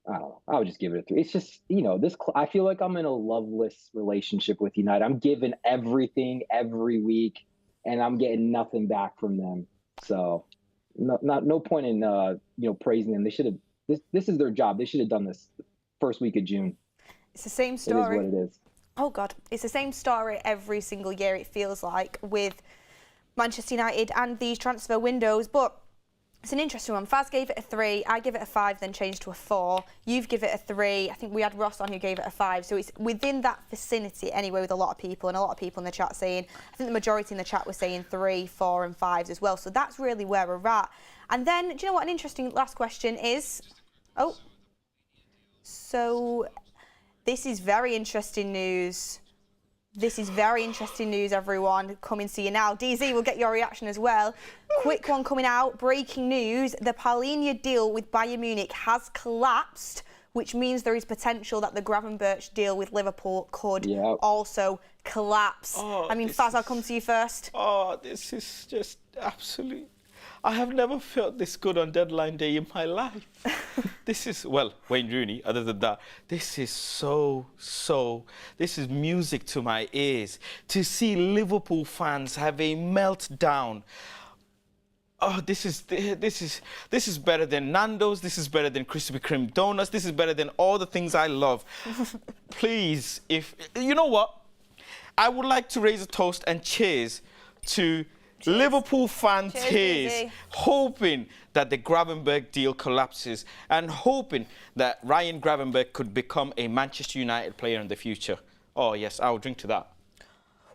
I don't know. I would just give it a 3. It's just, you know, I feel like I'm in a loveless relationship with United. I'm giving everything every week, and I'm getting nothing back from them. So, no point in you know, praising them. They should have. This is their job. They should have done this first week of June. It's the same story. It is what it is. Oh God, it's the same story every single year. It feels like with Manchester United and these transfer windows, but. It's an interesting one. Faz gave it a 3, I give it a 5, then changed to a 4. You've given it a 3. I think we had Ross on who gave it a 5. So it's within that vicinity anyway with a lot of people, and a lot of people in the chat saying, I think the majority in the chat was saying 3, 4 and 5s as well. So that's really where we're at. And then, do you know what an interesting last question is? Oh, so this is very interesting news. This is very interesting news, everyone. Coming to you now. DZ, we'll get your reaction as well. Quick one coming out. Breaking news. The Palhinha deal with Bayern Munich has collapsed, which means there is potential that the Gravenberch deal with Liverpool could also collapse. I mean, Faz, I'll come to you first. Oh, this is just absolute. I have never felt this good on deadline day in my life. This is, well, Wayne Rooney, other than that, this is this is music to my ears. To see Liverpool fans have a meltdown. Oh, this is better than Nando's. This is better than Krispy Kreme donuts. This is better than all the things I love. Please, if you know what, I would like to raise a toast and cheers to Liverpool fan tears, hoping that the Gravenberch deal collapses and hoping that Ryan Gravenberch could become a Manchester United player in the future. Oh, yes, I'll drink to that.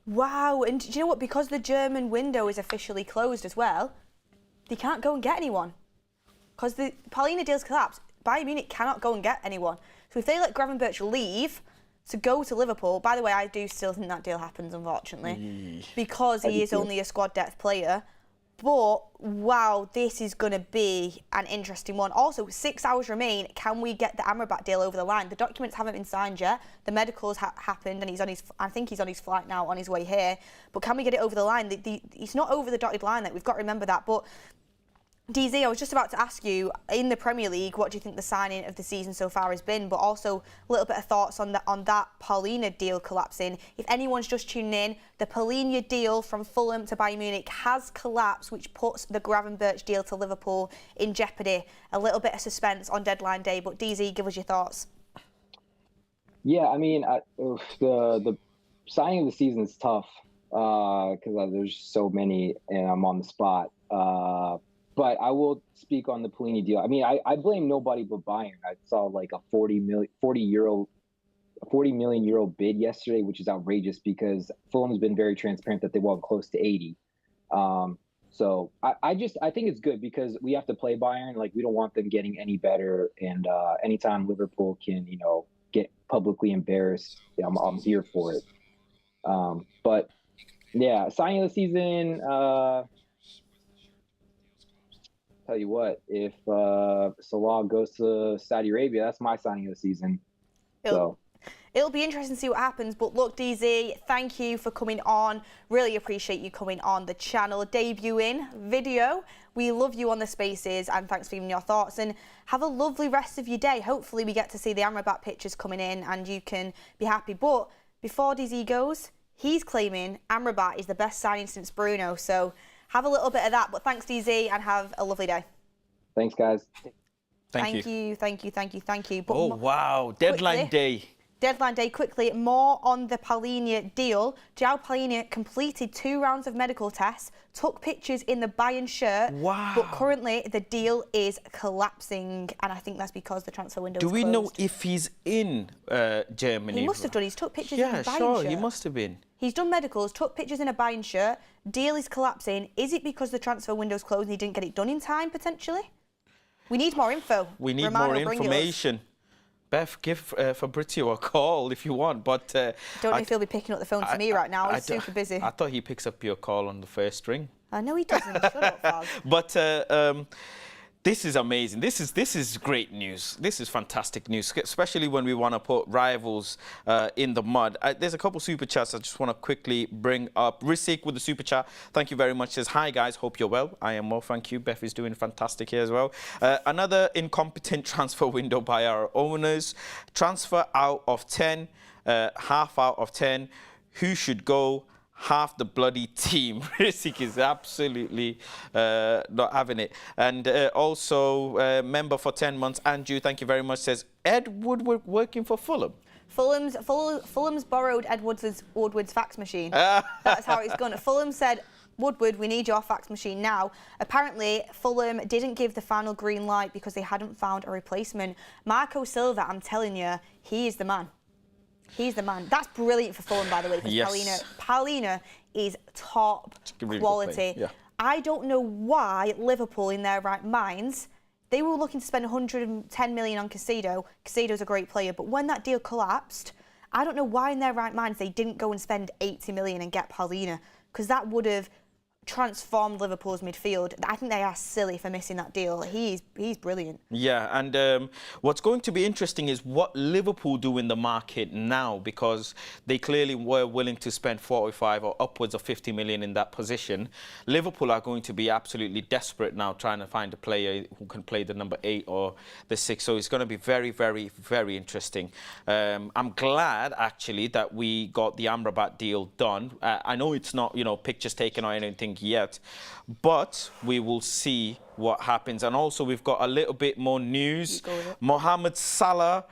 Wow, and do you know what? Because the German window is officially closed as well, they can't go and get anyone. Because the Palhinha deal's collapsed, Bayern Munich cannot go and get anyone. So if they let Gravenberch leave to go to Liverpool, by the way, I do still think that deal happens, unfortunately, because he is only a squad depth player. But, wow, this is going to be an interesting one. Also, 6 hours remain. Can we get the Amrabat deal over the line? The documents haven't been signed yet. The medicals happened, and I think he's on his flight now, on his way here. But can we get it over the line? He's not over the dotted line yet. We've got to remember that. But DZ, I was just about to ask you, in the Premier League, what do you think the signing of the season so far has been? But also a little bit of thoughts on that Palhinha deal collapsing. If anyone's just tuning in, the Palhinha deal from Fulham to Bayern Munich has collapsed, which puts the Gravenberch deal to Liverpool in jeopardy. A little bit of suspense on deadline day, but DZ, give us your thoughts. Yeah, I mean, the signing of the season is tough because there's so many, and I'm on the spot. But I will speak on the Palhinha deal. I mean, I blame nobody but Bayern. I saw like a 40 million euro bid yesterday, which is outrageous because Fulham's been very transparent that they want close to 80. So I think it's good because we have to play Bayern. Like, we don't want them getting any better. And anytime Liverpool can, you know, get publicly embarrassed, I'm here for it. But yeah, signing of the season. Tell you what, if Salah goes to Saudi Arabia, that's my signing of the season. It'll be interesting to see what happens. But look, DZ, thank you for coming on. Really appreciate you coming on the channel, debuting video. We love you on the spaces, and thanks for giving your thoughts. And have a lovely rest of your day. Hopefully we get to see the Amrabat pictures coming in and you can be happy. But before DZ goes, he's claiming Amrabat is the best signing since Bruno. So have a little bit of that, but thanks, DZ, and have a lovely day. Thanks, guys. Thank you. But oh, wow. Deadline day. Deadline day, quickly. More on the Palhinha deal. João Palhinha completed 2 rounds of medical tests, took pictures in the Bayern shirt. Wow. But currently, the deal is collapsing, and I think that's because the transfer window is closed. Do we know if he's in Germany? He must have done. He's took pictures in the Bayern shirt. Yeah, sure, he must have been. He's done medicals, took pictures in a Bayern shirt. Deal is collapsing. Is it because the transfer window's closed and he didn't get it done in time, potentially? We need more info. We need more information. Beth, give Fabrizio a call if you want, but... don't know if he'll be picking up the phone to me right now. He's super busy. I thought he picks up your call on the first ring. I know he doesn't. Shut up, Faz. But This is amazing. This is great news. This is fantastic news, especially when we want to put rivals in the mud. There's a couple super chats I just want to quickly bring up. Risik with the super chat. Thank you very much. Says, hi guys, hope you're well. I am well, thank you. Beth is doing fantastic here as well. Another incompetent transfer window by our owners. Transfer out of 10, half out of 10. Who should go? Half the bloody team. Risik is absolutely not having it. And also, member for 10 months, Andrew, thank you very much, says, Ed Woodward working for Fulham. Fulham's borrowed Ed Woodward's fax machine. That's how it's gone. Fulham said, Woodward, we need your fax machine now. Apparently, Fulham didn't give the final green light because they hadn't found a replacement. Marco Silva, I'm telling you, he is the man. He's the man. That's brilliant for Fulham, by the way, because yes. Palhinha is top quality. Yeah. I don't know why Liverpool, in their right minds, they were looking to spend 110 million on Caicedo. Caicedo's a great player, but when that deal collapsed, I don't know why in their right minds they didn't go and spend 80 million and get Palhinha, because that would have transformed Liverpool's midfield. I think they are silly for missing that deal. He's brilliant. Yeah, and what's going to be interesting is what Liverpool do in the market now, because they clearly were willing to spend 45 or upwards of 50 million in that position. Liverpool are going to be absolutely desperate now, trying to find a player who can play the number 8 or the 6. So it's going to be very, very, very interesting. I'm glad actually that we got the Amrabat deal done. I know it's not, pictures taken or anything yet, but we will see what happens. And also we've got a little bit more news. Mohamed Salah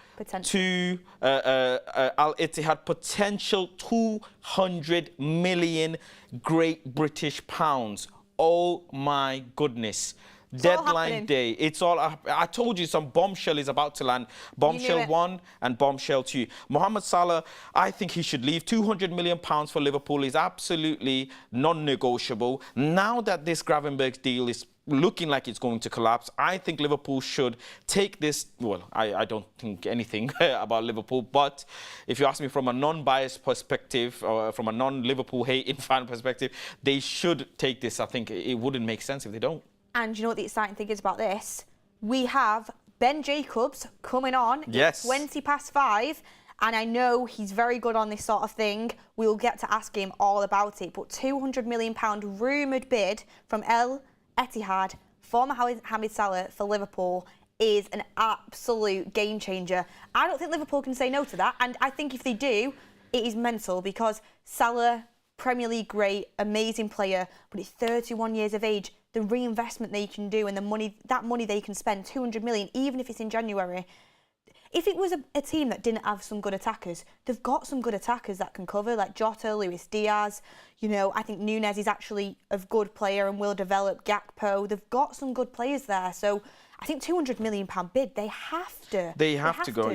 to Al Ittihad, potential 200 million Great British pounds. Oh my goodness. Deadline day. It's all. I told you some bombshell is about to land. Bombshell 1 and bombshell 2. Mohamed Salah, I think he should leave. 200 million pounds for Liverpool is absolutely non-negotiable. Now that this Gravenberch deal is looking like it's going to collapse, I think Liverpool should take this. Well, I don't think anything about Liverpool, but if you ask me from a non-biased perspective or from a non-Liverpool hating fan perspective, they should take this. I think it wouldn't make sense if they don't. And you know what the exciting thing is about this? We have Ben Jacobs coming on. Yes. 20 past 5. And I know he's very good on this sort of thing. We'll get to ask him all about it. But £200 million rumoured bid from El Etihad for Mohamed Salah for Liverpool is an absolute game changer. I don't think Liverpool can say no to that. And I think if they do, it is mental, because Salah, Premier League great, amazing player, but he's 31 years of age. The reinvestment they can do and that money they can spend, 200 million, even if it's in January. If it was a team that didn't have some good attackers, they've got some good attackers that can cover, like Jota, Luis Diaz. I think Nunes is actually a good player and will develop. Gakpo. They've got some good players there. So I think £200 million bid, they have to. They have to go.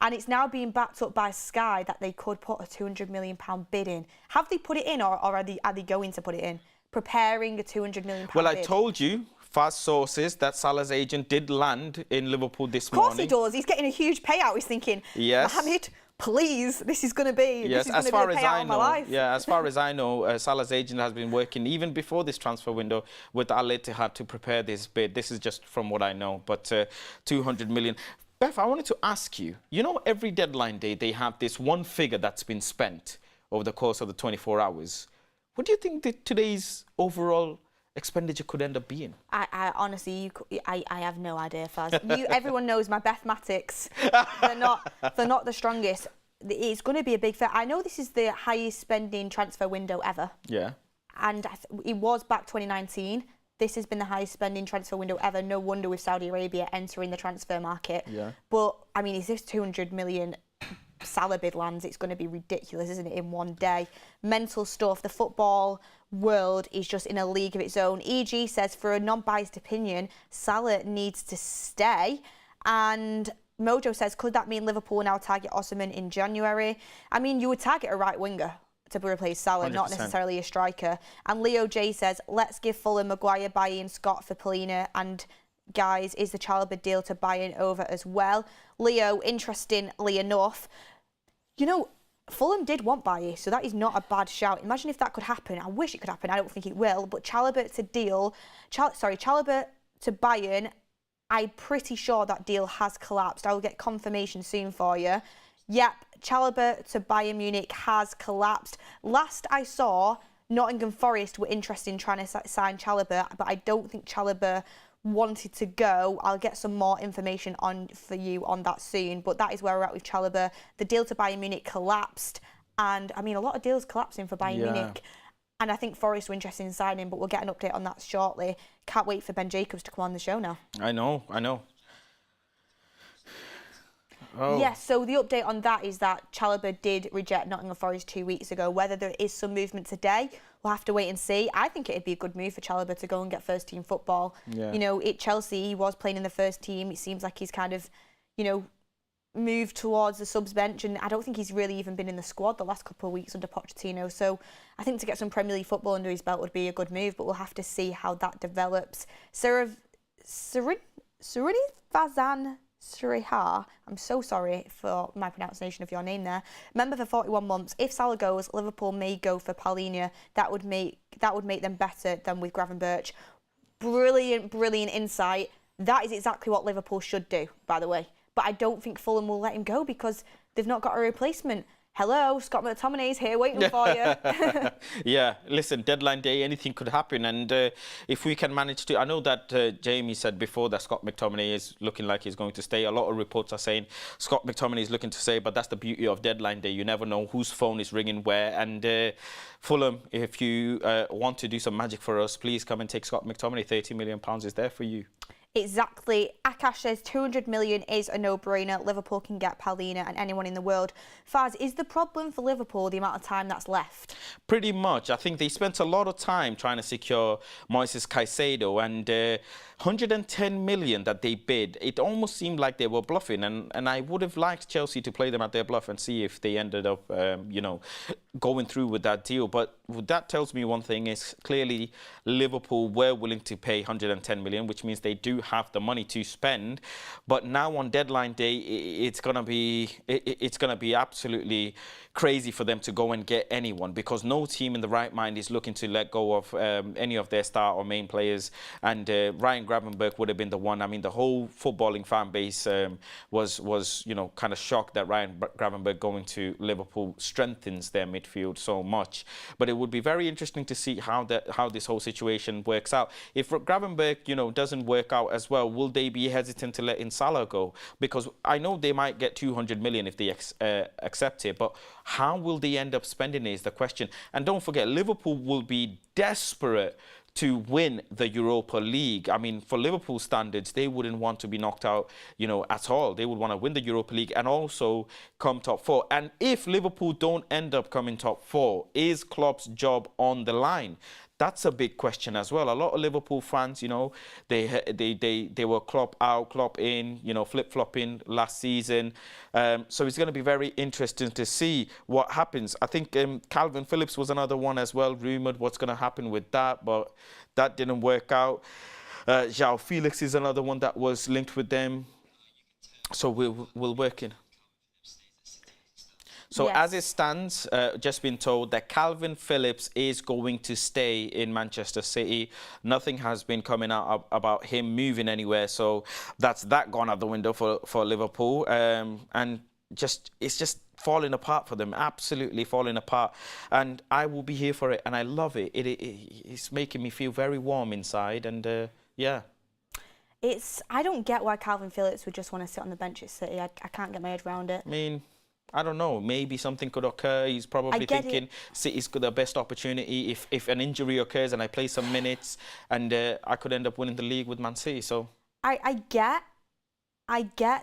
And it's now being backed up by Sky that they could put a £200 million bid in. Have they put it in, or are they going to put it in? Preparing a £200 million bid. Well, I told you, fast sources, that Salah's agent did land in Liverpool this morning. Of course he does. He's getting a huge payout. He's thinking, yes, Mohamed, please, this is going to be the payout of my life. Yeah, as far as I know, Salah's agent has been working even before this transfer window with Al Ittihad to prepare this bid. This is just from what I know, but 200 million. Beth, I wanted to ask you, every deadline day they have this one figure that's been spent over the course of the 24 hours. What do you think that today's overall expenditure could end up being? I honestly, I have no idea, Faz. Everyone knows my mathematics. They're not the strongest. It's going to be a big fair. I know this is the highest spending transfer window ever. Yeah. And it was back 2019. This has been the highest spending transfer window ever. No wonder with Saudi Arabia entering the transfer market. Yeah. But I mean, is this 200 million? Salah bid lands, it's going to be ridiculous, isn't it, in one day? Mental stuff. The football world is just in a league of its own. EG says, for a non-biased opinion, Salah needs to stay. And Mojo says, could that mean Liverpool now target Osimhen in January? I mean, you would target a right winger to replace Salah, 100%. Not necessarily a striker. And Leo J says, let's give Fulham Maguire, buy-in Scott for Palhinha, and guys, is the Chalobah deal to buy in over as well? Leo, interestingly enough, Fulham did want Bailly, so that is not a bad shout. Imagine if that could happen. I wish it could happen. I don't think it will. But Chalobah to Bayern, I'm pretty sure that deal has collapsed. I will get confirmation soon for you. Yep, Chalobah to Bayern Munich has collapsed. Last I saw, Nottingham Forest were interested in trying to sign Chalobah, but I don't think Chalobah wanted to go. I'll get some more information for you on that soon, but that is where we're at with Chalobah. The deal to Bayern Munich collapsed, and I mean a lot of deals collapsing for Bayern Munich, and I think Forest were interested in signing, but we'll get an update on that shortly. Can't wait for Ben Jacobs to come on the show now. I know. Oh. Yes, so the update on that is that Chalobah did reject Nottingham Forest 2 weeks ago. Whether there is some movement today, we'll have to wait and see. I think it'd be a good move for Chalobah to go and get first team football. Yeah. You know, at Chelsea, he was playing in the first team. It seems like he's kind of, you know, moved towards the subs bench, and I don't think he's really even been in the squad the last couple of weeks under Pochettino. So I think to get some Premier League football under his belt would be a good move, but we'll have to see how that develops. Surinivazan Sriha, I'm so sorry for my pronunciation of your name there. Member for 41 months. If Salah goes, Liverpool may go for Palhinha. That would make them better than with Gravenberch. Brilliant insight. That is exactly what Liverpool should do, by the way. But I don't think Fulham will let him go because they've not got a replacement. Hello, Scott McTominay's here waiting for you. Yeah, listen, deadline day, anything could happen. And if we can manage to... I know that Jamie said before that Scott McTominay is looking like he's going to stay. A lot of reports are saying Scott McTominay is looking to stay, but that's the beauty of deadline day. You never know whose phone is ringing where. And Fulham, if you want to do some magic for us, please come and take Scott McTominay. £30 million is there for you. Exactly. Akash says 200 million is a no-brainer. Liverpool can get Palhinha and anyone in the world. Faz, is the problem for Liverpool the amount of time that's left? Pretty much. I think they spent a lot of time trying to secure Moises Caicedo, and 110 million that they bid, it almost seemed like they were bluffing, and I would have liked Chelsea to play them at their bluff and see if they ended up, you know, going through with that deal. But that tells me one thing is clearly Liverpool were willing to pay 110 million, which means they do have the money to spend. But now on deadline day, it's gonna be absolutely crazy for them to go and get anyone, because no team in the right mind is looking to let go of any of their star or main players. And Ryan Gravenberch would have been the one. I mean, the whole footballing fan base was you know, kind of shocked that Ryan Gravenberch going to Liverpool strengthens their midfield so much. But it would be very interesting to see how this whole situation works out. If Gravenberch, you know, doesn't work out as well, will they be hesitant to let Salah go? Because I know they might get 200 million if they accept it, but how will they end up spending it is the question. And don't forget, Liverpool will be desperate to win the Europa League. I mean, for Liverpool standards, they wouldn't want to be knocked out, you know, at all. They would want to win the Europa League and also come top four. And if Liverpool don't end up coming top four, is Klopp's job on the line? That's a big question as well. A lot of Liverpool fans, you know, they were Klopp out, Klopp in, you know, flip-flopping last season. So it's going to be very interesting to see what happens. I think Calvin Phillips was another one as well, rumoured what's going to happen with that, but that didn't work out. João Felix is another one that was linked with them. So we'll work in. So yes. As it stands, just been told that Calvin Phillips is going to stay in Manchester City. Nothing has been coming out about him moving anywhere. So that's that gone out the window for Liverpool. And it's just falling apart for them, absolutely falling apart. And I will be here for it, and I love it. It's making me feel very warm inside, and yeah. I don't get why Calvin Phillips would just want to sit on the bench at City. I can't get my head around it. I mean, I don't know, maybe something could occur. He's probably thinking City's got the best opportunity if an injury occurs and I play some minutes, and I could end up winning the league with Man City. So I get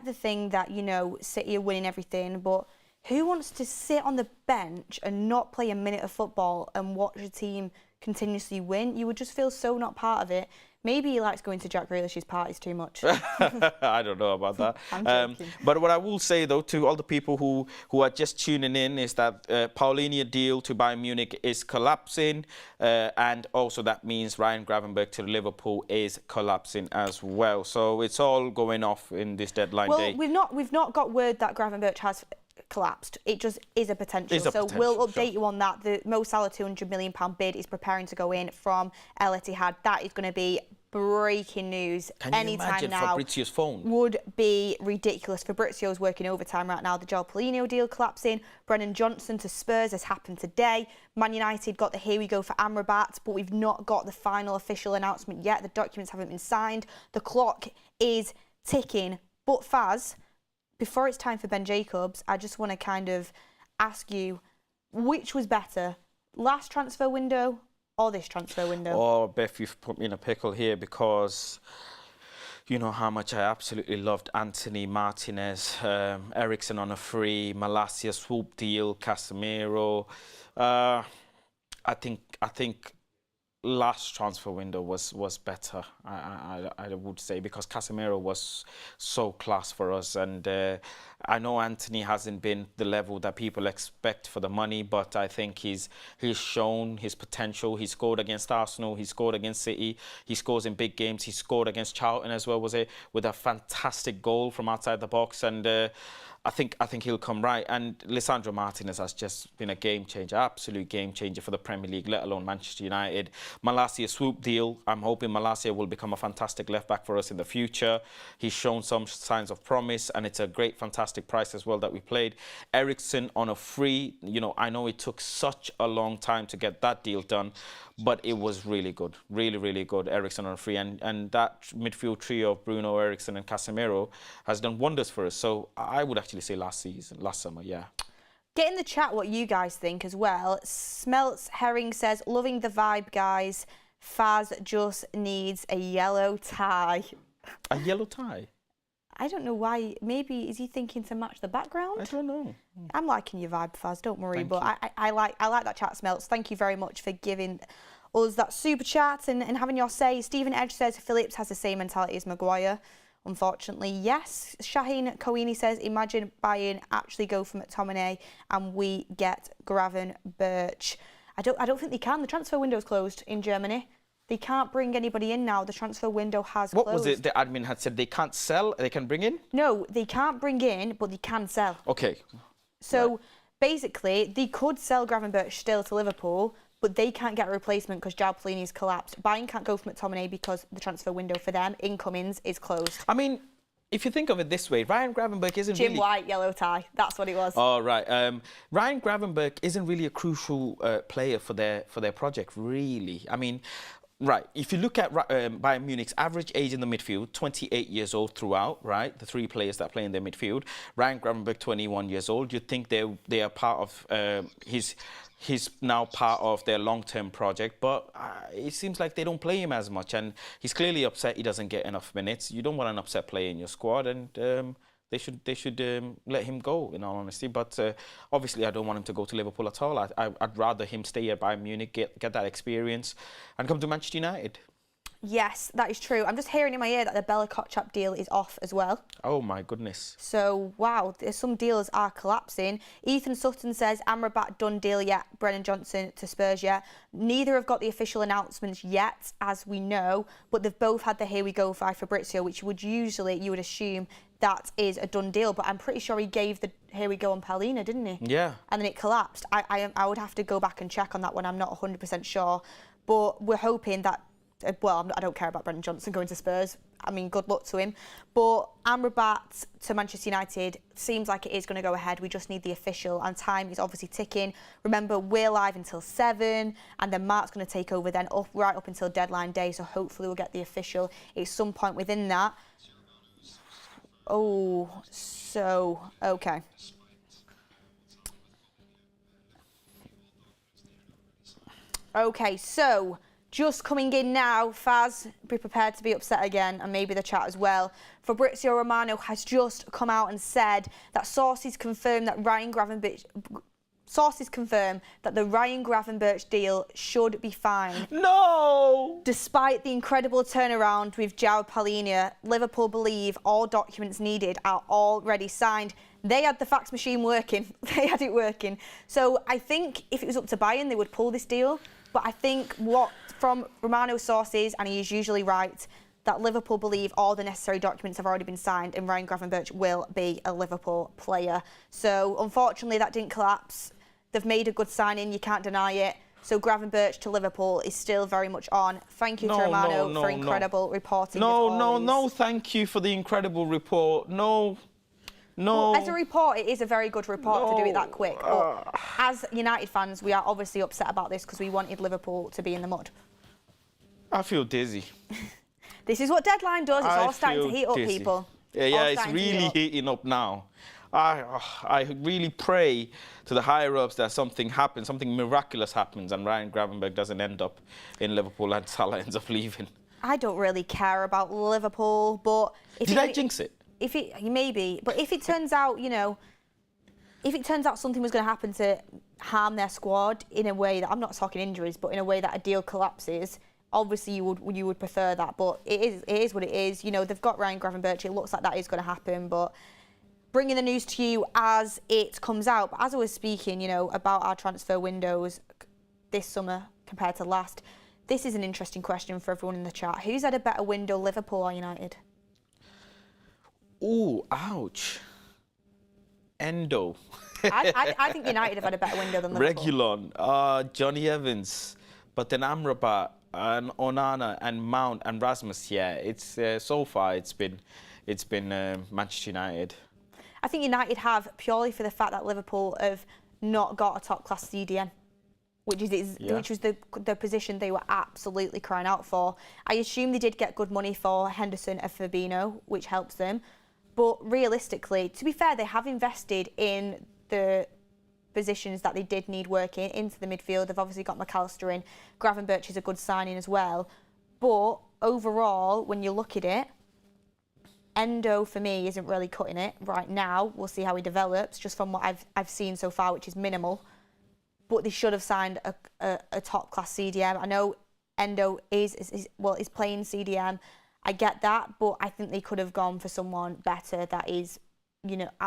the thing that, you know, City are winning everything, but who wants to sit on the bench and not play a minute of football and watch a team continuously win? You would just feel so not part of it. Maybe he likes going to Jack Grealish's parties too much. I don't know about that. I'm joking. But what I will say, though, to all the people who are just tuning in is that Palhinha deal to Bayern Munich is collapsing. And also that means Ryan Gravenberch to Liverpool is collapsing as well. So it's all going off in this deadline day. Well, we've not got word that Gravenberch has collapsed. It just is a potential. Potential, we'll update sure. you on that. The Mo Salah £200 million bid is preparing to go in from El Etihad. That is going to be breaking news anytime imagine now. Fabrizio's phone? Would be ridiculous. Fabrizio's working overtime right now. The João Paulinho deal collapsing. Brennan Johnson to Spurs has happened today. Man United got the here we go for Amrabat, but we've not got the final official announcement yet. The documents haven't been signed. The clock is ticking. But Faz, before it's time for Ben Jacobs, I just want to kind of ask you, which was better, last transfer window or this transfer window? Oh, Beth, you've put me in a pickle here because you know how much I absolutely loved Anthony Martinez, Eriksen on a free, Malacia swoop deal, Casemiro. I think last transfer window was better, I would say, because Casemiro was so class for us, and I know Anthony hasn't been the level that people expect for the money, but I think he's shown his potential. He scored against Arsenal, he scored against City, he scores in big games, he scored against Charlton as well, with a fantastic goal from outside the box, and I think he'll come right. And Lisandro Martinez has just been a game changer, absolute game changer for the Premier League, let alone Manchester United. Malacia swoop deal. I'm hoping Malacia will become a fantastic left back for us in the future. He's shown some signs of promise, and it's a great, fantastic price as well that we played. Eriksen on a free. You know, I know it took such a long time to get that deal done, but it was really good, really, really good. Eriksen on a free, and that midfield trio of Bruno, Eriksen, and Casemiro has done wonders for us. So I would actually say last summer, yeah. Get in the chat what you guys think as well. Smelts Herring says, loving the vibe, guys. Faz just needs a yellow tie. A yellow tie? I don't know why. Maybe is he thinking to match the background? I don't know. I'm liking your vibe, Faz. Don't worry. Thank but you. I like that chat, Smelts. Thank you very much for giving us that super chat and having your say. Stephen Edge says Phillips has the same mentality as Maguire. Unfortunately, yes. Shaheen Kouini says, imagine Bayern actually go for McTominay and we get Gravenberch. I don't think they can. The transfer window's closed in Germany. They can't bring anybody in now. The transfer window has closed. What was it the admin had said? They can't sell, they can bring in? No, they can't bring in, but they can sell. Okay. So right. Basically, they could sell Gravenberch still to Liverpool, but they can't get a replacement because João Paulinho's collapsed. Bayern can't go for McTominay because the transfer window for them, incomings, is closed. I mean, if you think of it this way, Ryan Gravenberch isn't Jim really... White, yellow tie. That's what it was. Oh, right. Ryan Gravenberch isn't really a crucial player for their project, really. I mean, right, if you look at Bayern Munich's average age in the midfield, 28 years old throughout, right? The three players that play in their midfield. Ryan Gravenberch, 21 years old. You'd think they are part of he's now part of their long-term project, but it seems like they don't play him as much, and he's clearly upset he doesn't get enough minutes. You don't want an upset player in your squad, and they should let him go, in all honesty. But obviously, I don't want him to go to Liverpool at all. I'd rather him stay at Bayern Munich, get that experience, and come to Manchester United. Yes, that is true. I'm just hearing in my ear that the Bella Kotchap deal is off as well. Oh my goodness. So, wow, some deals are collapsing. Ethan Sutton says, Amrabat done deal yet, Brennan Johnson to Spurs yet. Neither have got the official announcements yet, as we know, but they've both had the here we go by Fabrizio, which you would assume that is a done deal, but I'm pretty sure he gave the here we go on Paulina, didn't he? Yeah. And then it collapsed. I would have to go back and check on that one. I'm not 100% sure, but we're hoping that, well, I don't care about Brendan Johnson going to Spurs. I mean, good luck to him. But Amrabat to Manchester United seems like it is going to go ahead. We just need the official, and time is obviously ticking. Remember, we're live until 7, and then Mark's going to take over then right up until deadline day. So hopefully we'll get the official at some point within that. Oh, so, okay. Okay, so just coming in now, Faz, be prepared to be upset again, and maybe the chat as well. Fabrizio Romano has just come out and said that sources confirm that the Ryan Gravenberch deal should be fine. No! Despite the incredible turnaround with João Paulinho, Liverpool believe all documents needed are already signed. They had the fax machine working. They had it working. So I think if it was up to Bayern, they would pull this deal. But I think what from Romano's sources, and he is usually right, that Liverpool believe all the necessary documents have already been signed and Ryan Gravenberch will be a Liverpool player. So unfortunately that didn't collapse. They've made a good signing, you can't deny it. So Gravenberch to Liverpool is still very much on. Thank you to Romano for incredible reporting. No, thank you for the incredible report. No. Well, as a report, it is a very good report to do it that quick. But as United fans, we are obviously upset about this because we wanted Liverpool to be in the mud. I feel dizzy. This is what deadline does. It's all starting to heat up, people. Yeah, it's really heating up now. I really pray to the higher ups that something happens, something miraculous happens, and Ryan Gravenberch doesn't end up in Liverpool and Salah ends up leaving. I don't really care about Liverpool, but did I jinx it? Maybe, but if it turns out, if it turns out something was going to happen to harm their squad in a way that, I'm not talking injuries, but in a way that a deal collapses, obviously you would prefer that. But it is what it is. They've got Ryan Gravenberch. It looks like that is going to happen, but bringing the news to you as it comes out. But as I was speaking, about our transfer windows this summer compared to last, this is an interesting question for everyone in the chat. Who's had a better window, Liverpool or United? Ooh, ouch. Endo. I think United have had a better window than Liverpool. Reguilón, Johnny Evans, but then Amrabat and Onana and Mount and Rasmus. Yeah, it's so far it's been Manchester United. I think United have, purely for the fact that Liverpool have not got a top-class CDM, which was the position they were absolutely crying out for. I assume they did get good money for Henderson and Fabinho, which helps them. But realistically, to be fair, they have invested in the positions that they did need work into the midfield. They've obviously got McAllister in. Gravenberch is a good signing as well. But overall, when you look at it, Endo, for me, isn't really cutting it right now. We'll see how he develops, just from what I've seen so far, which is minimal. But they should have signed a top-class CDM. I know Endo is playing CDM. I get that, but I think they could have gone for someone better that is,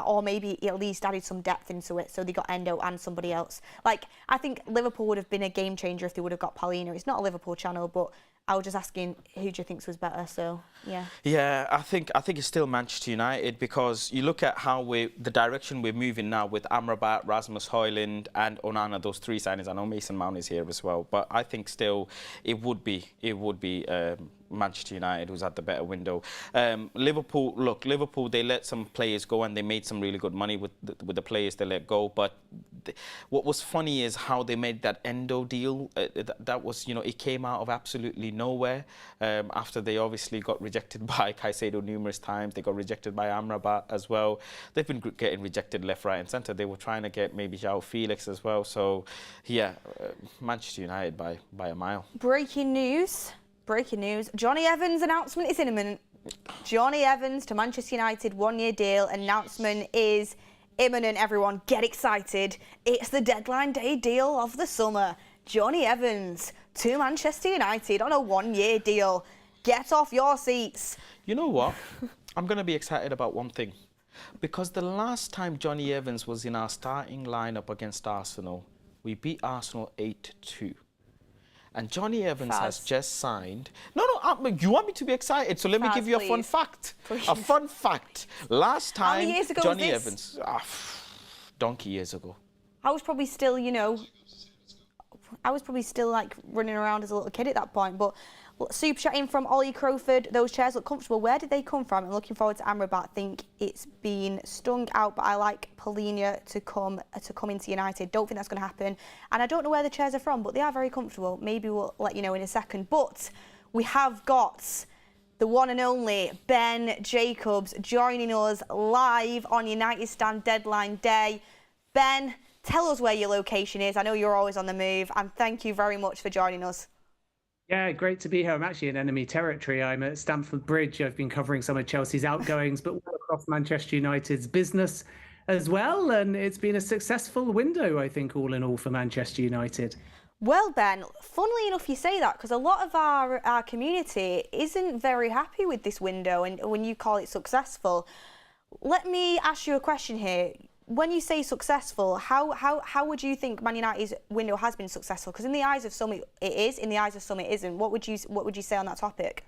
or maybe at least added some depth into it. So they got Endo and somebody else. I think Liverpool would have been a game changer if they would have got Paulina. It's not a Liverpool channel, but I was just asking who do you think was better. So yeah. Yeah, I think it's still Manchester United, because you look at how the direction we're moving now with Amrabat, Rasmus Højlund and Onana, those three signings. I know Mason Mount is here as well, but I think still it would be Manchester United who's had the better window. Liverpool, they let some players go and they made some really good money with the players they let go. But what was funny is how they made that Endo deal. That was, it came out of absolutely nowhere. After they obviously got rejected by Caicedo numerous times, they got rejected by Amrabat as well. They've been getting rejected left, right, and centre. They were trying to get maybe João Felix as well. So, yeah, Manchester United by a mile. Breaking news. Johnny Evans' announcement is imminent. Johnny Evans to Manchester United, 1-year deal. Announcement is imminent, everyone. Get excited. It's the deadline day deal of the summer. Johnny Evans to Manchester United on a 1-year deal. Get off your seats. You know what? I'm going to be excited about one thing. Because the last time Johnny Evans was in our starting lineup against Arsenal, we beat Arsenal 8-2. And Johnny Evans has just signed. No, you want me to be excited, so let me give you a fun fact. Please. A fun fact. Last time, how many years ago Johnny was this? Evans, donkey years ago. I was probably still, like running around as a little kid at that point. But super chatting from Ollie Crowford. Those chairs look comfortable. Where did they come from? I'm looking forward to Amrabat. Think it's been stung out, but I like Paulina to come into United. Don't think that's going to happen. And I don't know where the chairs are from, but they are very comfortable. Maybe we'll let you know in a second. But we have got the one and only Ben Jacobs joining us live on United Stand deadline day. Ben, tell us where your location is. I know you're always on the move, and thank you very much for joining us. Yeah, great to be here. I'm actually in enemy territory. I'm at Stamford Bridge. I've been covering some of Chelsea's outgoings, but all across Manchester United's business as well. And it's been a successful window, I think, all in all for Manchester United. Well, Ben, funnily enough you say that, because a lot of our community isn't very happy with this window, and when you call it successful. Let me ask you a question here. When you say successful, how would you think Man United's window has been successful? Because in the eyes of some it is, in the eyes of some it isn't. What would you say on that topic?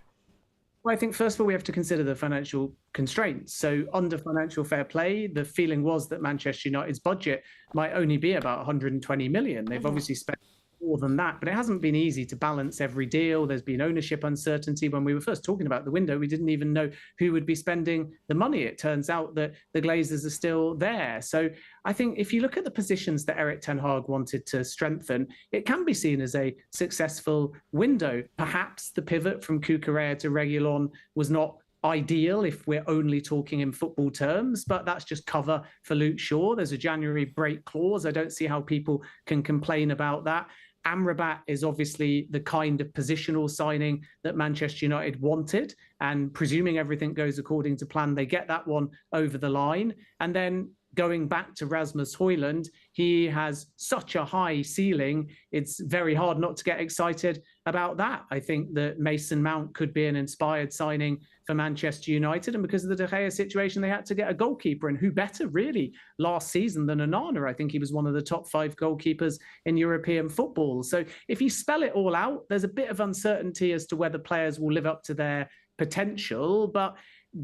Well, I think first of all, we have to consider the financial constraints. So under financial fair play, the feeling was that Manchester United's budget might only be about 120 million. They've obviously spent more than that, but it hasn't been easy to balance every deal. There's been ownership uncertainty. When we were first talking about the window, we didn't even know who would be spending the money. It turns out that the Glazers are still there. So I think if you look at the positions that Erik ten Hag wanted to strengthen, it can be seen as a successful window. Perhaps the pivot from Cucurella to Reguilón was not ideal if we're only talking in football terms, but that's just cover for Luke Shaw. There's a January break clause. I don't see how people can complain about that. Amrabat is obviously the kind of positional signing that Manchester United wanted, and presuming everything goes according to plan, they get that one over the line. And then going back to Rasmus Højlund, he has such a high ceiling, it's very hard not to get excited about that. I think that Mason Mount could be an inspired signing for Manchester United, and because of the De Gea situation, they had to get a goalkeeper, and who better really last season than Onana? I think he was one of the top 5 goalkeepers in European football. So if you spell it all out, there's a bit of uncertainty as to whether players will live up to their potential, but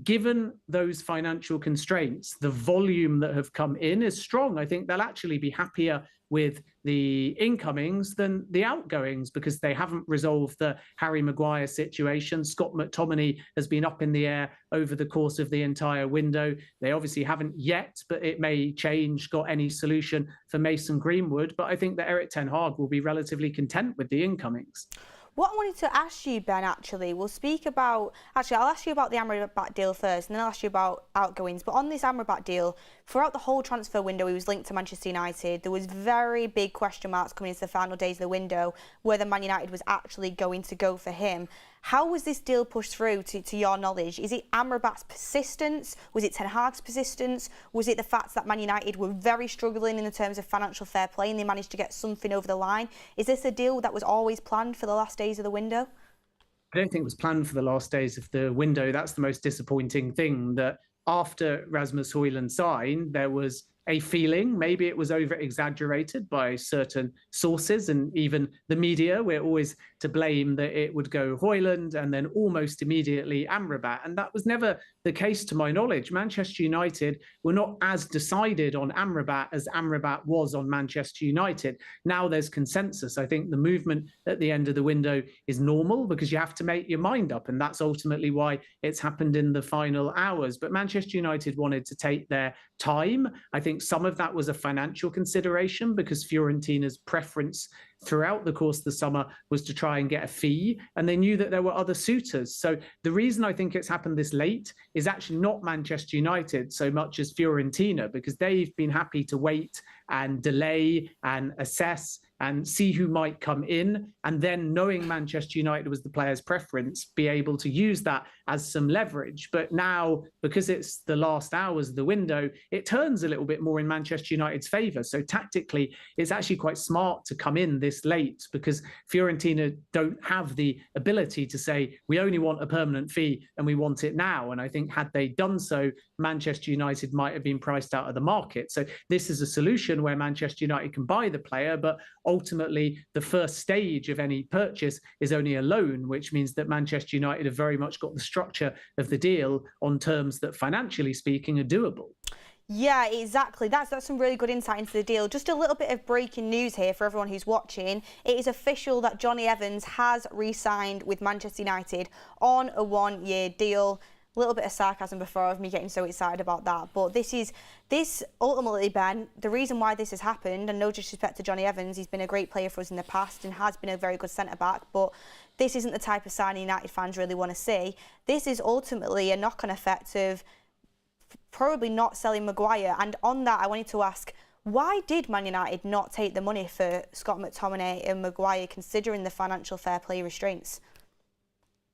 given those financial constraints, the volume that have come in is strong. I think they'll actually be happier with the incomings than the outgoings because they haven't resolved the Harry Maguire situation. Scott McTominay has been up in the air over the course of the entire window. They obviously haven't yet, but it may change, got any solution for Mason Greenwood. But I think that Erik ten Hag will be relatively content with the incomings. What I wanted to ask you, Ben, we'll speak about... I'll ask you about the Amrabat deal first, and then I'll ask you about outgoings. But on this Amrabat deal, throughout the whole transfer window, he was linked to Manchester United. There was very big question marks coming into the final days of the window, whether Man United was actually going to go for him. How was this deal pushed through, to your knowledge? Is it Amrabat's persistence? Was it Ten Hag's persistence? Was it the fact that Man United were very struggling in the terms of financial fair play and they managed to get something over the line? Is this a deal that was always planned for the last days of the window? I don't think it was planned for the last days of the window. That's the most disappointing thing, that after Rasmus Højlund signed, there was a feeling, maybe it was over-exaggerated by certain sources and even the media. We're always to blame that it would go Højlund and then almost immediately Amrabat. And that was never the case to my knowledge. Manchester United were not as decided on Amrabat as Amrabat was on Manchester United. Now there's consensus. I think the movement at the end of the window is normal because you have to make your mind up. And that's ultimately why it's happened in the final hours. But Manchester United wanted to take their time. I think some of that was a financial consideration because Fiorentina's preference throughout the course of the summer was to try and get a fee, and they knew that there were other suitors. So the reason I think it's happened this late is actually not Manchester United so much as Fiorentina, because they've been happy to wait and delay and assess and see who might come in, and then knowing Manchester United was the player's preference, be able to use that as some leverage. But now, because it's the last hours of the window, it turns a little bit more in Manchester United's favour. So tactically, it's actually quite smart to come in this late because Fiorentina don't have the ability to say, we only want a permanent fee and we want it now. And I think had they done so, Manchester United might have been priced out of the market. So this is a solution where Manchester United can buy the player, but ultimately the first stage of any purchase is only a loan, which means that Manchester United have very much got the structure of the deal on terms that, financially speaking, are doable. Yeah, exactly. That's some really good insight into the deal. Just a little bit of breaking news here for everyone who's watching. It is official that Johnny Evans has re-signed with Manchester United on a 1-year deal. A little bit of sarcasm before of me getting so excited about that. But this ultimately, Ben, the reason why this has happened, and no disrespect to Johnny Evans, he's been a great player for us in the past and has been a very good centre-back, but this isn't the type of signing United fans really want to see. This is ultimately a knock-on effect of probably not selling Maguire. And on that, I wanted to ask, why did Man United not take the money for Scott McTominay and Maguire, considering the financial fair play restraints?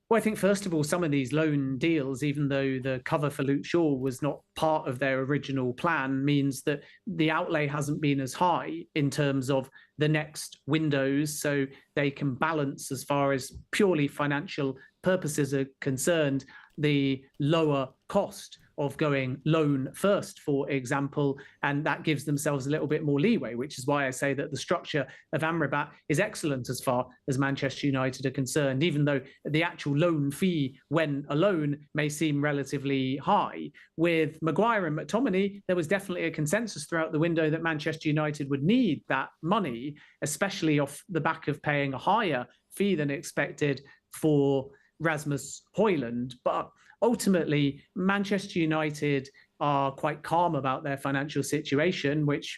Well, I think, first of all, some of these loan deals, even though the cover for Luke Shaw was not part of their original plan, means that the outlay hasn't been as high in terms of the next windows, so they can balance, as far as purely financial purposes are concerned, the lower cost of going loan first, for example, and that gives themselves a little bit more leeway, which is why I say that the structure of Amrabat is excellent as far as Manchester United are concerned, even though the actual loan fee when a loan may seem relatively high. With Maguire and McTominay, there was definitely a consensus throughout the window that Manchester United would need that money, especially off the back of paying a higher fee than expected for Rasmus Højlund. But ultimately, Manchester United are quite calm about their financial situation, which,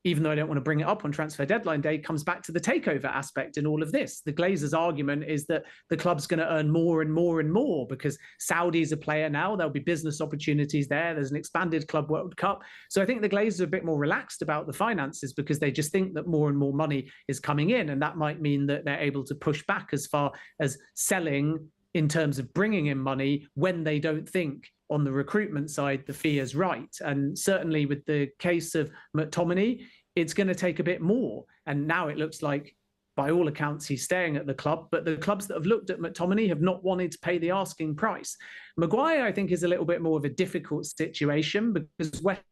even though I don't want to bring it up on transfer deadline day, comes back to the takeover aspect in all of this. The Glazers' argument is that the club's going to earn more and more and more because Saudi's a player now. There'll be business opportunities there. There's an expanded Club World Cup. So I think the Glazers are a bit more relaxed about the finances because they just think that more and more money is coming in. And that might mean that they're able to push back as far as selling in terms of bringing in money when they don't think on the recruitment side the fee is right. And certainly with the case of McTominay, it's going to take a bit more. And now it looks like, by all accounts, he's staying at the club. But the clubs that have looked at McTominay have not wanted to pay the asking price. Maguire, I think, is a little bit more of a difficult situation because West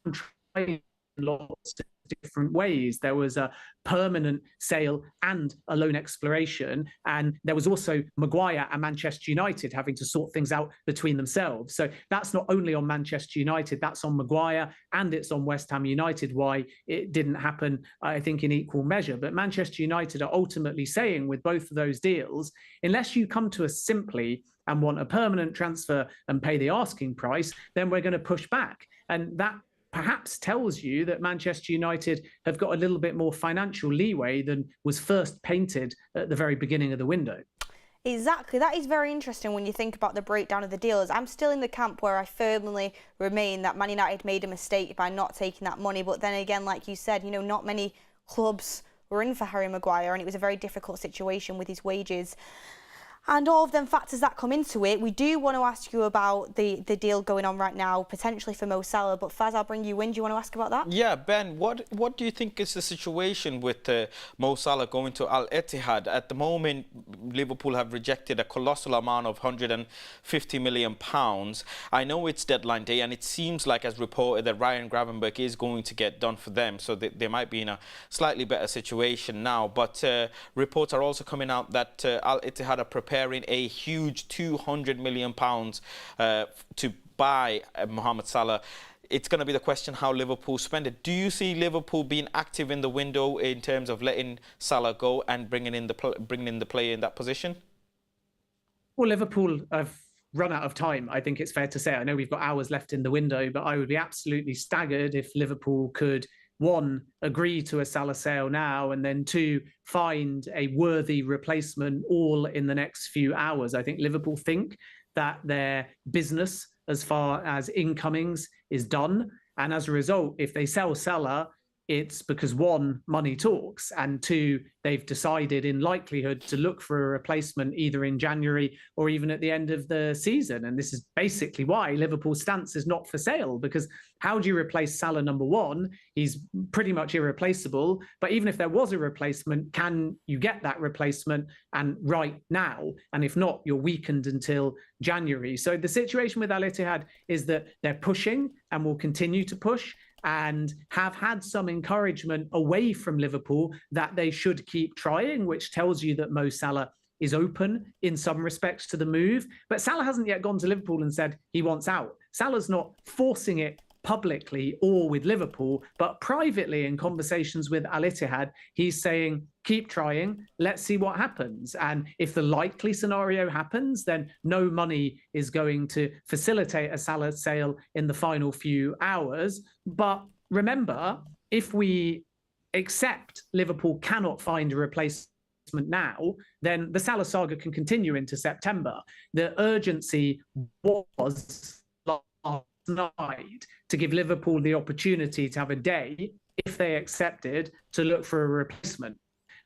Ham tried lots of different ways. There was a permanent sale and a loan exploration, and there was also Maguire and Manchester United having to sort things out between themselves. So that's not only on Manchester United, that's on Maguire and it's on West Ham United why it didn't happen, I think, in equal measure. But Manchester United are ultimately saying with both of those deals, unless you come to us simply and want a permanent transfer and pay the asking price, then we're going to push back. And that perhaps tells you that Manchester United have got a little bit more financial leeway than was first painted at the very beginning of the window. Exactly. That is very interesting when you think about the breakdown of the deals. I'm still in the camp where I firmly remain that Man United made a mistake by not taking that money. But then again, like you said, not many clubs were in for Harry Maguire, and it was a very difficult situation with his wages. And all of them factors that come into it, we do want to ask you about the deal going on right now, potentially for Mo Salah. But Faz, I'll bring you in. Do you want to ask about that? Yeah, Ben, what do you think is the situation with Mo Salah going to Al Ittihad? At the moment, Liverpool have rejected a colossal amount of £150 million. I know it's deadline day, and it seems like, as reported, that Ryan Gravenberch is going to get done for them, so they might be in a slightly better situation now. But reports are also coming out that Al Ittihad are preparing a huge £200 million to buy Mohamed Salah. It's going to be the question how Liverpool spend it. Do you see Liverpool being active in the window in terms of letting Salah go and bringing in the player in that position? Well, Liverpool have run out of time, I think it's fair to say. I know we've got hours left in the window, but I would be absolutely staggered if Liverpool could, one, agree to a Salah sale now, and then two, find a worthy replacement all in the next few hours. I think Liverpool think that their business as far as incomings is done. And as a result, if they sell Salah, it's because, one, money talks, and two, they've decided in likelihood to look for a replacement either in January or even at the end of the season. And this is basically why Liverpool's stance is not for sale, because how do you replace Salah? Number one, he's pretty much irreplaceable. But even if there was a replacement, can you get that replacement and right now? And if not, you're weakened until January. So the situation with Al Ittihad is that they're pushing and will continue to push, and have had some encouragement away from Liverpool that they should keep trying, which tells you that Mo Salah is open in some respects to the move. But Salah hasn't yet gone to Liverpool and said he wants out. Salah's not forcing it publicly or with Liverpool, but privately in conversations with Al Ittihad, he's saying, keep trying, let's see what happens. And if the likely scenario happens, then no money is going to facilitate a Salah sale in the final few hours. But remember, if we accept Liverpool cannot find a replacement now, then the Salah saga can continue into September. The urgency was last night to give Liverpool the opportunity to have a day, if they accepted, to look for a replacement.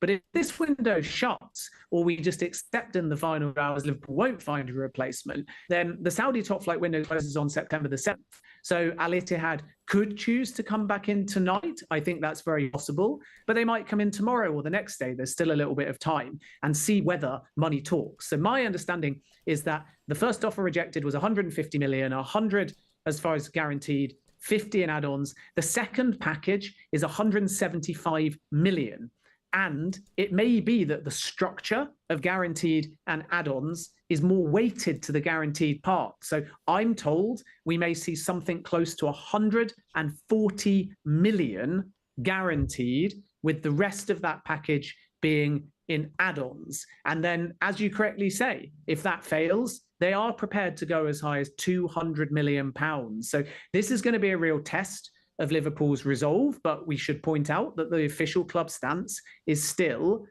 But if this window shuts, or we just accept in the final hours Liverpool won't find a replacement, then the Saudi top flight window closes on September the 7th. So Al Ittihad could choose to come back in tonight. I think that's very possible. But they might come in tomorrow or the next day. There's still a little bit of time, and see whether money talks. So my understanding is that the first offer rejected was 150 million. 100 as far as guaranteed, 50 in add-ons. The second package is 175 million. And it may be that the structure of guaranteed and add-ons is more weighted to the guaranteed part. So I'm told we may see something close to 140 million guaranteed, with the rest of that package being in add-ons. And then, as you correctly say, if that fails, they are prepared to go as high as £200 million. So this is going to be a real test of Liverpool's resolve, but we should point out that the official club stance is still,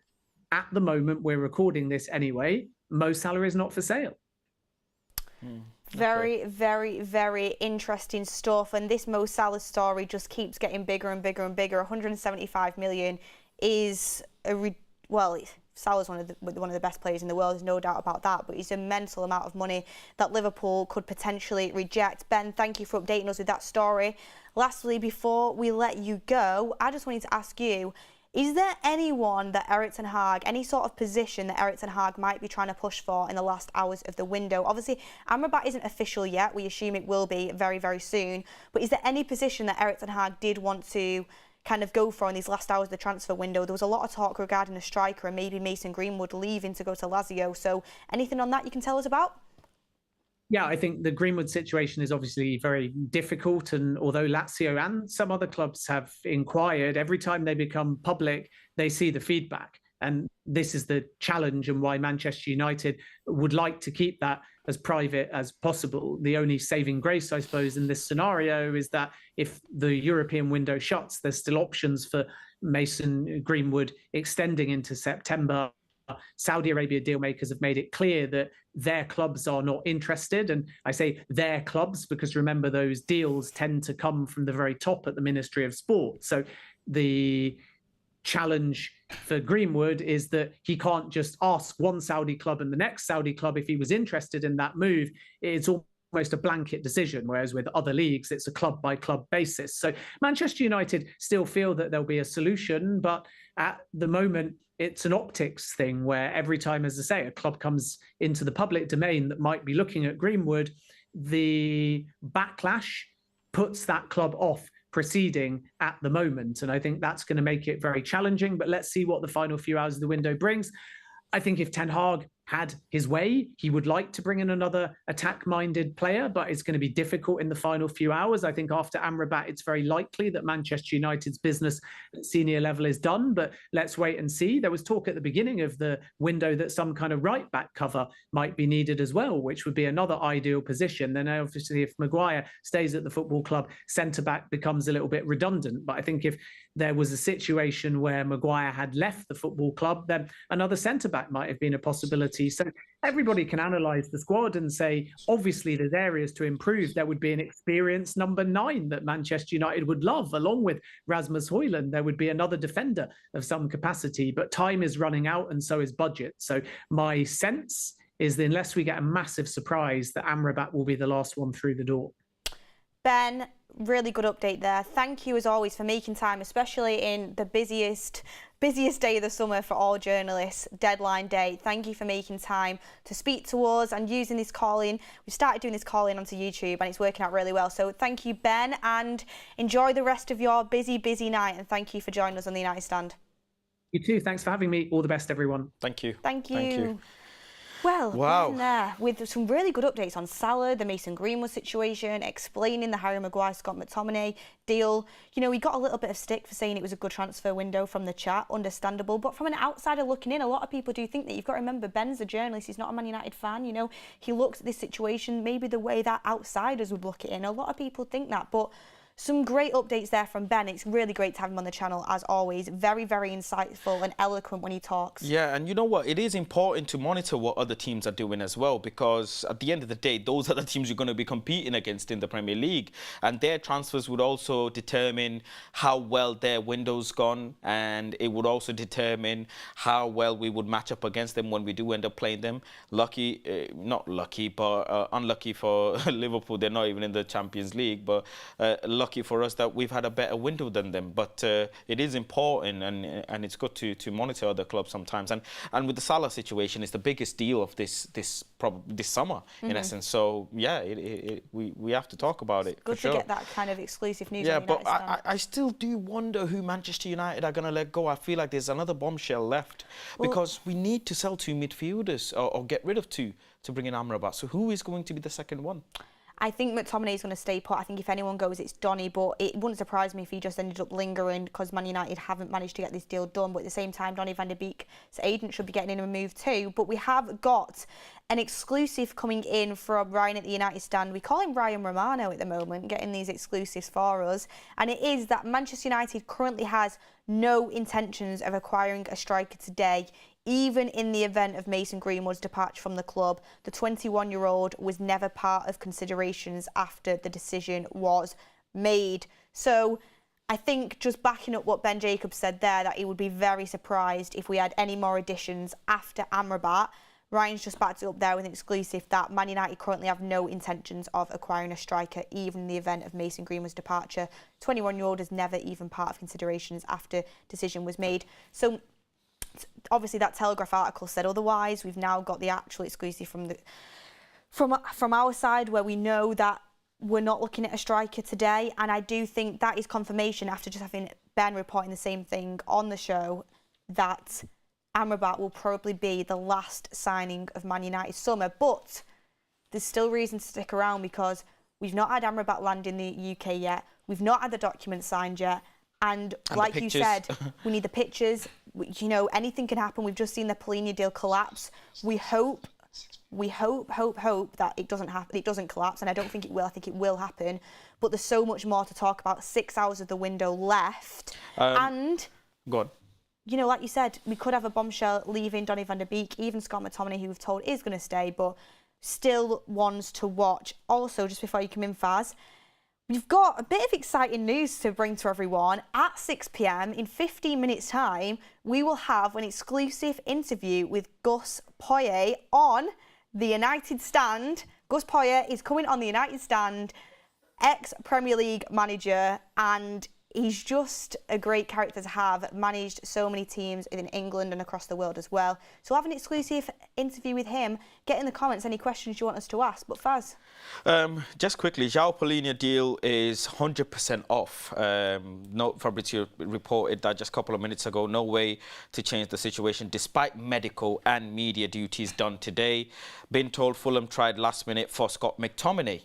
at the moment we're recording this anyway, Mo Salah is not for sale. Very, very, very interesting stuff. And this Mo Salah story just keeps getting bigger and bigger and bigger. 175 million is Salah's one of the best players in the world, there's no doubt about that, but it's a mental amount of money that Liverpool could potentially reject. Ben, thank you for updating us with that story. Lastly, before we let you go, I just wanted to ask you, is there anyone that Erik ten Hag, any sort of position that Erik ten Hag might be trying to push for in the last hours of the window? Obviously, Amrabat isn't official yet. We assume it will be very, very soon. But is there any position that Erik ten Hag did want to kind of go for in these last hours of the transfer window? There was a lot of talk regarding a striker and maybe Mason Greenwood leaving to go to Lazio. So anything on that you can tell us about? Yeah, I think the Greenwood situation is obviously very difficult. And although Lazio and some other clubs have inquired, every time they become public, they see the feedback. And this is the challenge and why Manchester United would like to keep that as private as possible. The only saving grace, I suppose, in this scenario is that if the European window shuts, there's still options for Mason Greenwood extending into September. Saudi Arabia dealmakers have made it clear that their clubs are not interested. And I say their clubs because remember, those deals tend to come from the very top at the Ministry of Sport. So the challenge for Greenwood is that he can't just ask one Saudi club and the next Saudi club if he was interested in that move. It's almost a blanket decision, whereas with other leagues, it's a club-by-club basis. So Manchester United still feel that there'll be a solution, but at the moment, it's an optics thing where every time, as I say, a club comes into the public domain that might be looking at Greenwood, the backlash puts that club off proceeding at the moment. And I think that's going to make it very challenging, but let's see what the final few hours of the window brings. I think if Ten Hag had his way, he would like to bring in another attack-minded player, but it's going to be difficult in the final few hours. I think after Amrabat, it's very likely that Manchester United's business at senior level is done, but let's wait and see. There was talk at the beginning of the window that some kind of right-back cover might be needed as well, which would be another ideal position. Then obviously if Maguire stays at the football club, centre-back becomes a little bit redundant. But I think if there was a situation where Maguire had left the football club, then another centre-back might have been a possibility. So everybody can analyse the squad and say, obviously, there's areas to improve. There would be an experienced number 9 that Manchester United would love, along with Rasmus Højlund. There would be another defender of some capacity, but time is running out and so is budget. So my sense is that unless we get a massive surprise, that Amrabat will be the last one through the door. Ben, really good update there. Thank you as always for making time, especially in the busiest day of the summer for all journalists, deadline day. Thank you for making time to speak to us and using this call-in. We've started doing this call-in onto YouTube and it's working out really well. So thank you, Ben, and enjoy the rest of your busy night. And thank you for joining us on the United Stand. You too. Thanks for having me. All the best, everyone. Thank you. Thank you. Thank you. Well, wow. there with some really good updates on Salah, the Mason Greenwood situation, explaining the Harry Maguire, Scott McTominay deal. You know, we got a little bit of stick for saying it was a good transfer window from the chat, understandable. But from an outsider looking in, a lot of people do think that you've got to remember Ben's a journalist, he's not a Man United fan. You know, he looks at this situation maybe the way that outsiders would look at it in. A lot of people think that, but some great updates there from Ben. It's really great to have him on the channel, as always. Very, very insightful and eloquent when he talks. Yeah, and you know what? It is important to monitor what other teams are doing as well, because at the end of the day, those are the teams you're going to be competing against in the Premier League. And their transfers would also determine how well their window's gone, and it would also determine how well we would match up against them when we do end up playing them. Not lucky, but unlucky for Liverpool. They're not even in the Champions League, but lucky lucky for us that we've had a better window than them. But it is important, and it's good to monitor other clubs sometimes. And with the Salah situation, it's the biggest deal of this summer, in essence. So yeah, we have to talk about it. Good for sure. To get that kind of exclusive news. Yeah, on but United I still do wonder who Manchester United are going to let go. I feel like there's another bombshell left, because we need to sell 2 midfielders or get rid of 2 to bring in Amrabat. So who is going to be the second one? I think McTominay is going to stay put. I think if anyone goes, it's Donny, but it wouldn't surprise me if he just ended up lingering, because Man United haven't managed to get this deal done. But at the same time, Donny van de Beek's agent should be getting in a move too. But we have got an exclusive coming in from Ryan at the United stand. We call him Ryan Romano at the moment, getting these exclusives for us. And it is that Manchester United currently has no intentions of acquiring a striker today. Even in the event of Mason Greenwood's departure from the club, the 21-year-old was never part of considerations after the decision was made. So I think, just backing up what Ben Jacobs said there, that he would be very surprised if we had any more additions after Amrabat. Ryan's just backed it up there with an exclusive that Man United currently have no intentions of acquiring a striker, even in the event of Mason Greenwood's departure. 21-year-old is never even part of considerations after decision was made. So obviously that Telegraph article said otherwise. We've now got the actual exclusive from our side, where we know that we're not looking at a striker today, and I do think that is confirmation, after just having Ben reporting the same thing on the show, that Amrabat will probably be the last signing of Man United summer. But there's still reason to stick around, because we've not had Amrabat land in the UK yet. We've not had the documents signed yet. And like you said, we need the pictures. You know, anything can happen. We've just seen the Polina deal collapse. We hope that it doesn't happen. It doesn't collapse, and I don't think it will. I think it will happen. But there's so much more to talk about. 6 hours of the window left, and go on. You know, like you said, we could have a bombshell leaving Donny van de Beek, even Scott McTominay, who we've told is going to stay, but still ones to watch. Also, just before you come in, Faz, we've got a bit of exciting news to bring to everyone. At 6 p.m, in 15 minutes' time, we will have an exclusive interview with Gus Poyet on the United stand. Gus Poyet is coming on the United stand, ex-Premier League manager, and he's just a great character to have, managed so many teams in England and across the world as well. So we'll have an exclusive interview with him. Get in the comments any questions you want us to ask. But Faz? Just quickly, João Polina deal is 100% off. Fabrizio reported that just a couple of minutes ago. No way to change the situation, despite medical and media duties done today. Been told Fulham tried last minute for Scott McTominay,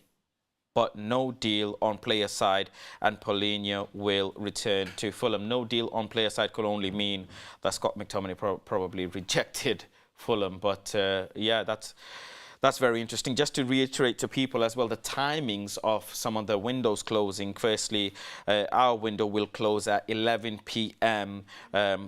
but no deal on player side, and Polina will return to Fulham. No deal on player side could only mean that Scott McTominay probably rejected Fulham. But yeah, that's very interesting. Just to reiterate to people as well, the timings of some of the windows closing. Firstly, our window will close at 11 p.m.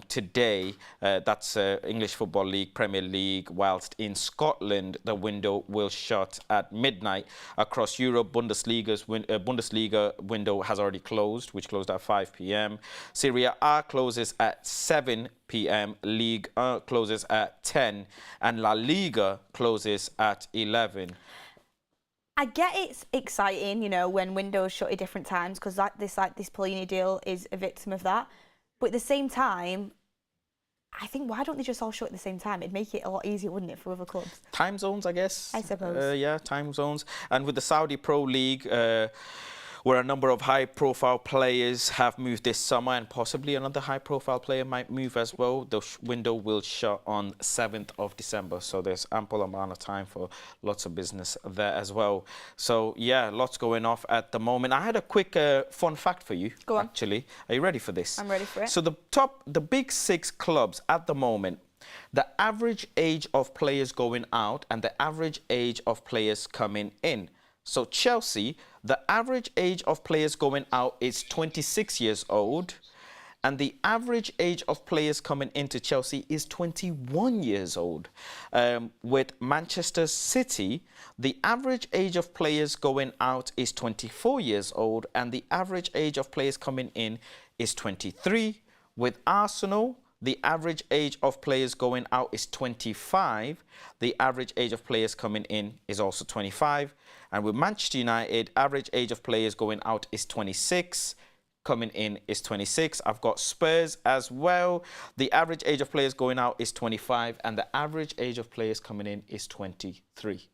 Today. That's English Football League, Premier League, whilst in Scotland, the window will shut at midnight. Across Europe, Bundesliga window has already closed, which closed at 5 p.m. Serie A closes at 7 p.m. League closes at 10, and La Liga closes at 11. I get it's exciting, you know, when windows shut at different times, because this Polina deal is a victim of that. But at the same time, I think, why don't they just all shut at the same time? It'd make it a lot easier, wouldn't it, for other clubs? Time zones, I guess. I suppose. Yeah, time zones. And with the Saudi Pro League, where a number of high-profile players have moved this summer, and possibly another high-profile player might move as well. The window will shut on 7th of December, so there's ample amount of time for lots of business there as well. So, yeah, lots going off at the moment. I had a quick fun fact for you, Go on. actually. Are you ready for this? I'm ready for it. So the big 6 clubs at the moment, the average age of players going out and the average age of players coming in. So Chelsea, the average age of players going out is 26 years old, and the average age of players coming into Chelsea is 21 years old. With Manchester City, the average age of players going out is 24 years old, and the average age of players coming in is 23. With Arsenal, the average age of players going out is 25. The average age of players coming in is also 25. And with Manchester United, average age of players going out is 26. Coming in is 26. I've got Spurs as well. The average age of players going out is 25. And the average age of players coming in is 23.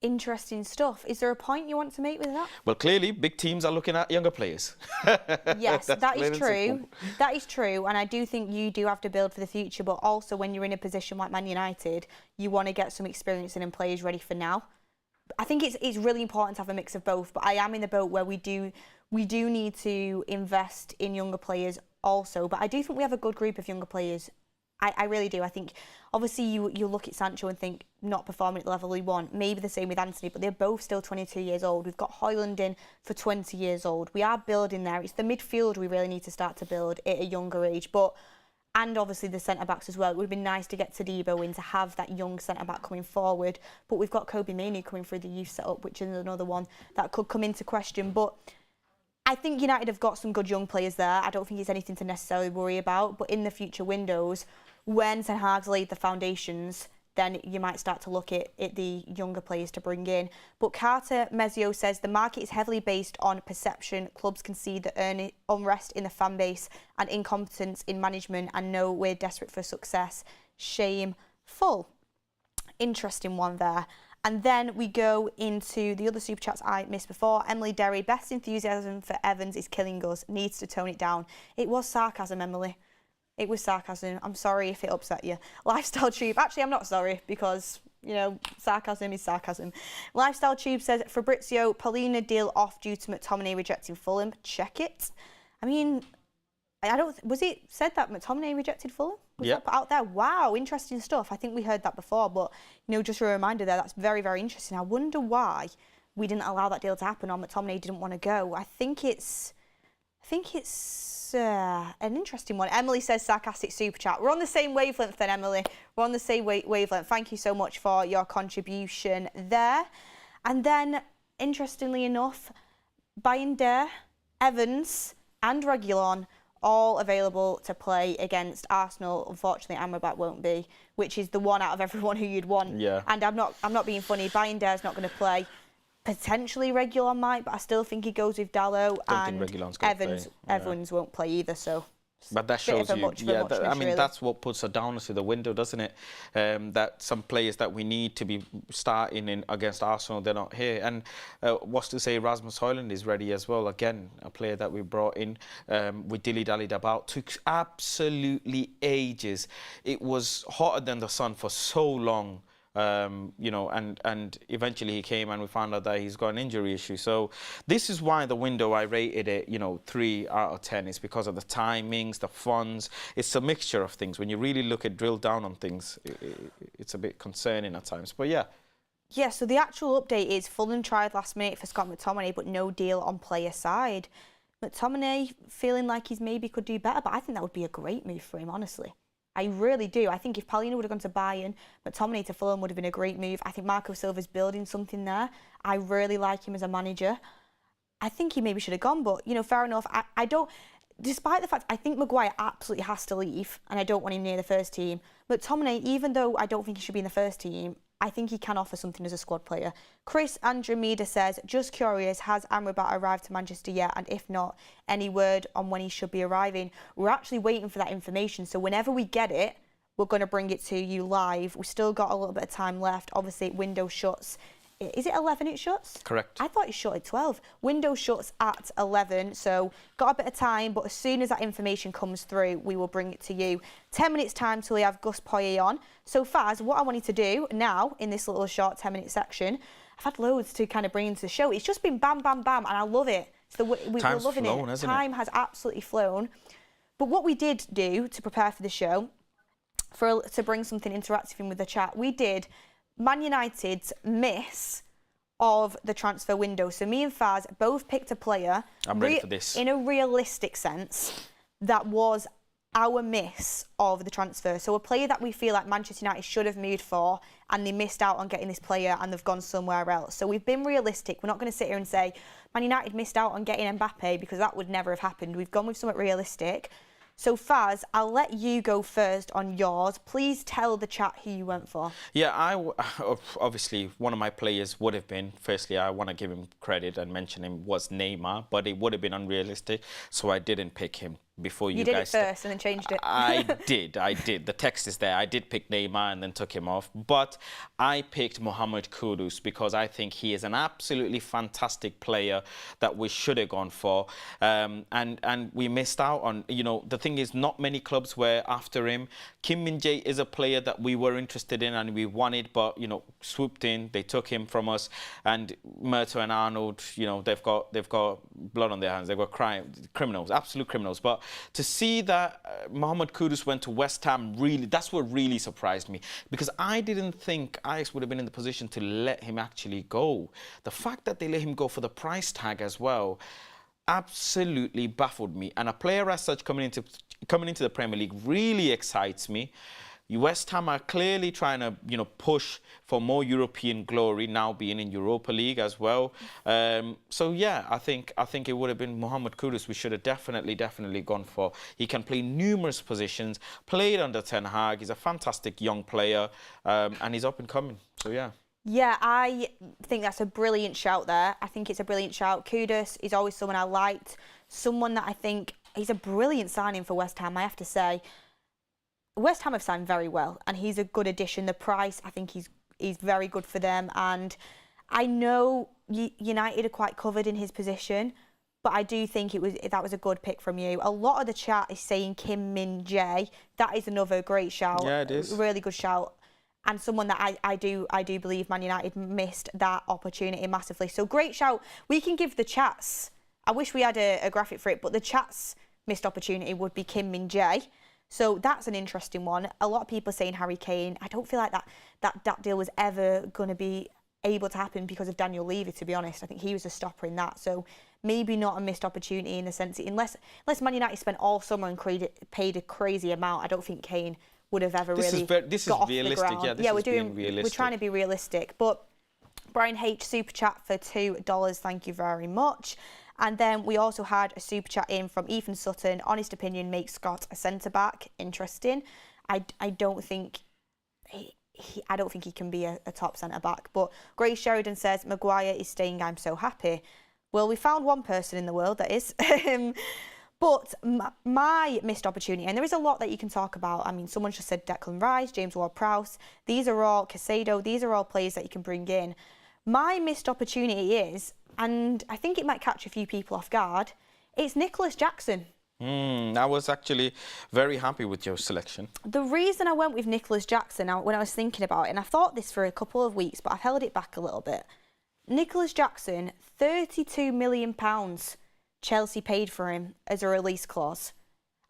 Interesting stuff. Is there a point you want to make with that? Well, clearly, big teams are looking at younger players. Yes, that is true. That is true. And I do think you do have to build for the future. But also, when you're in a position like Man United, you want to get some experience and players ready for now. I think it's really important to have a mix of both. But I am in the boat where we do need to invest in younger players also. But I do think we have a good group of younger players. I really do. I think, obviously, you look at Sancho and think not performing at the level we want. Maybe the same with Anthony, but they're both still 22 years old. We've got Højlund in for 20 years old. We are building there. It's the midfield we really need to start to build at a younger age. And obviously the centre-backs as well. It would have been nice to get Todibo in to have that young centre-back coming forward. But we've got Kobe Mainoo coming through the youth setup, which is another one that could come into question. But I think United have got some good young players there. I don't think it's anything to necessarily worry about. But in the future windows, when Ten Hag's laid the foundations, then you might start to look at the younger players to bring in. But Carter Mezio says the market is heavily based on perception. Clubs can see the unrest in the fan base and incompetence in management and know we're desperate for success. Shameful. Interesting one there. And then we go into the other super chats I missed before. Emily Derry, best enthusiasm for Evans is killing us. Needs to tone it down. It was sarcasm, Emily. It was sarcasm. I'm sorry if it upset you. Lifestyle Tube. Actually, I'm not sorry because, you know, sarcasm is sarcasm. Lifestyle Tube says, Fabrizio, Paulina deal off due to McTominay rejecting Fulham. Check it. I mean, was it said that McTominay rejected Fulham? Was that put out there? Wow, interesting stuff. I think we heard that before, but, you know, just a reminder there, that's very, very interesting. I wonder why we didn't allow that deal to happen or McTominay didn't want to go. I think it's an interesting one. Emily says sarcastic super chat. We're on the same wavelength then, Emily. We're on the same wavelength. Thank you so much for your contribution there. And then, interestingly enough, Binder, Evans and Reguilón all available to play against Arsenal. Unfortunately, Amrabat won't be, which is the one out of everyone who you'd want. Yeah. And I'm not being funny. Binder's not going to play. Potentially Reguilón might, but I still think he goes with Dalot, and Evans won't play either. So, but that shows you, that's what puts a downer to the window, doesn't it? That some players that we need to be starting in against Arsenal, they're not here. And what's to say, Rasmus Højlund is ready as well. Again, a player that we brought in with dilly-dallied about, took absolutely ages. It was hotter than the sun for so long. You know, and eventually he came and we found out that he's got an injury issue. So this is why the window I rated it, 3 out of 10. It's because of the timings, the funds. It's a mixture of things. When you really drill down on things, it's a bit concerning at times. But yeah. Yeah, so the actual update is Fulham tried last minute for Scott McTominay, but no deal on player side. McTominay feeling like he's maybe could do better, but I think that would be a great move for him, honestly. I really do. I think if Paulina would have gone to Bayern, McTominay to Fulham would have been a great move. I think Marco Silva's building something there. I really like him as a manager. I think he maybe should have gone, but, fair enough. I don't... Despite the fact I think Maguire absolutely has to leave, and I don't want him near the first team, McTominay, even though I don't think he should be in the first team, I think he can offer something as a squad player. Chris Andromeda says, just curious, has Amrabat arrived to Manchester yet? And if not, any word on when he should be arriving? We're actually waiting for that information. So whenever we get it, we're going to bring it to you live. We've still got a little bit of time left. Obviously, window shuts. Is it 11 it shuts? Correct. I thought it shut at 12. Window shuts at 11, so got a bit of time, but as soon as that information comes through, we will bring it to you. 10 minutes time till we have Gus Poyet on. So Faz, what I wanted to do now in this little short 10-minute section, I've had loads to kind of bring into the show. It's just been bam, bam, bam, and I love it. We're loving it. Time has absolutely flown. But what we did do to prepare for the show, to bring something interactive in with the chat, we did Man United's miss of the transfer window. So me and Faz both picked a player. I'm ready for this. In a realistic sense, that was our miss of the transfer. So a player that we feel like Manchester United should have moved for, and they missed out on getting this player and they've gone somewhere else. So we've been realistic. We're not going to sit here and say Man United missed out on getting Mbappe, because that would never have happened. We've gone with something realistic. So Faz, I'll let you go first on yours. Please tell the chat who you went for. Yeah, obviously one of my players would have been, firstly, I want to give him credit and mention him, was Neymar, but it would have been unrealistic, so I didn't pick him before you guys. You did it first and then changed it. I did. The text is there. I did pick Neymar and then took him off, but I picked Mohamed Kudus because I think he is an absolutely fantastic player that we should have gone for, and we missed out on, you know, the thing is not many clubs were after him. Kim Min-jae is a player that we were interested in and we wanted, but, you know, swooped in, they took him from us, and Murto and Arnold, you know, they've got blood on their hands, they've got criminals, absolute criminals. But to see that Mohamed Kudus went to West Ham, really, that's what really surprised me, because I didn't think Ajax would have been in the position to let him actually go. The fact that they let him go for the price tag as well absolutely baffled me. And a player as such coming into the Premier League really excites me. West Ham are clearly trying to, you know, push for more European glory, now being in Europa League as well. So yeah, I think it would have been Mohamed Kudus we should have definitely gone for. He can play numerous positions, played under Ten Hag. He's a fantastic young player, and he's up and coming. So yeah. Yeah, I think that's a brilliant shout there. I think it's a brilliant shout. Kudus is always someone I liked, someone that I think he's a brilliant signing for West Ham, I have to say. West Ham have signed very well, and he's a good addition. The price, I think he's very good for them. And I know United are quite covered in his position, but I do think that was a good pick from you. A lot of the chat is saying Kim Min-jae. That is another great shout. Yeah, it is. Really good shout. And someone that I do believe Man United missed that opportunity massively. So great shout. We can give the chats. I wish we had a graphic for it, but the chats missed opportunity would be Kim Min-jae. So that's an interesting one. A lot of people are saying Harry Kane. I don't feel like that deal was ever going to be able to happen because of Daniel Levy, to be honest. I think he was a stopper in that. So maybe not a missed opportunity in the sense that unless Man United spent all summer and paid a crazy amount, I don't think Kane would have ever this really is got off realistic. the ground. Yeah, we're trying to be realistic. But Brian H super chat for $2. Thank you very much. And then we also had a super chat in from Ethan Sutton. Honest opinion, make Scott a centre back. Interesting. I don't think he can be a top centre back. But Grace Sheridan says Maguire is staying. I'm so happy. Well, we found one person in the world that is. But my missed opportunity, and there is a lot that you can talk about. I mean, someone just said Declan Rice, James Ward-Prowse. These are all Casado. These are all players that you can bring in. My missed opportunity is, and I think it might catch a few people off guard, it's Nicholas Jackson. I was actually very happy with your selection. The reason I went with Nicholas Jackson, when I was thinking about it, and I've thought this for a couple of weeks, but I've held it back a little bit. Nicholas Jackson, £32 million Chelsea paid for him as a release clause.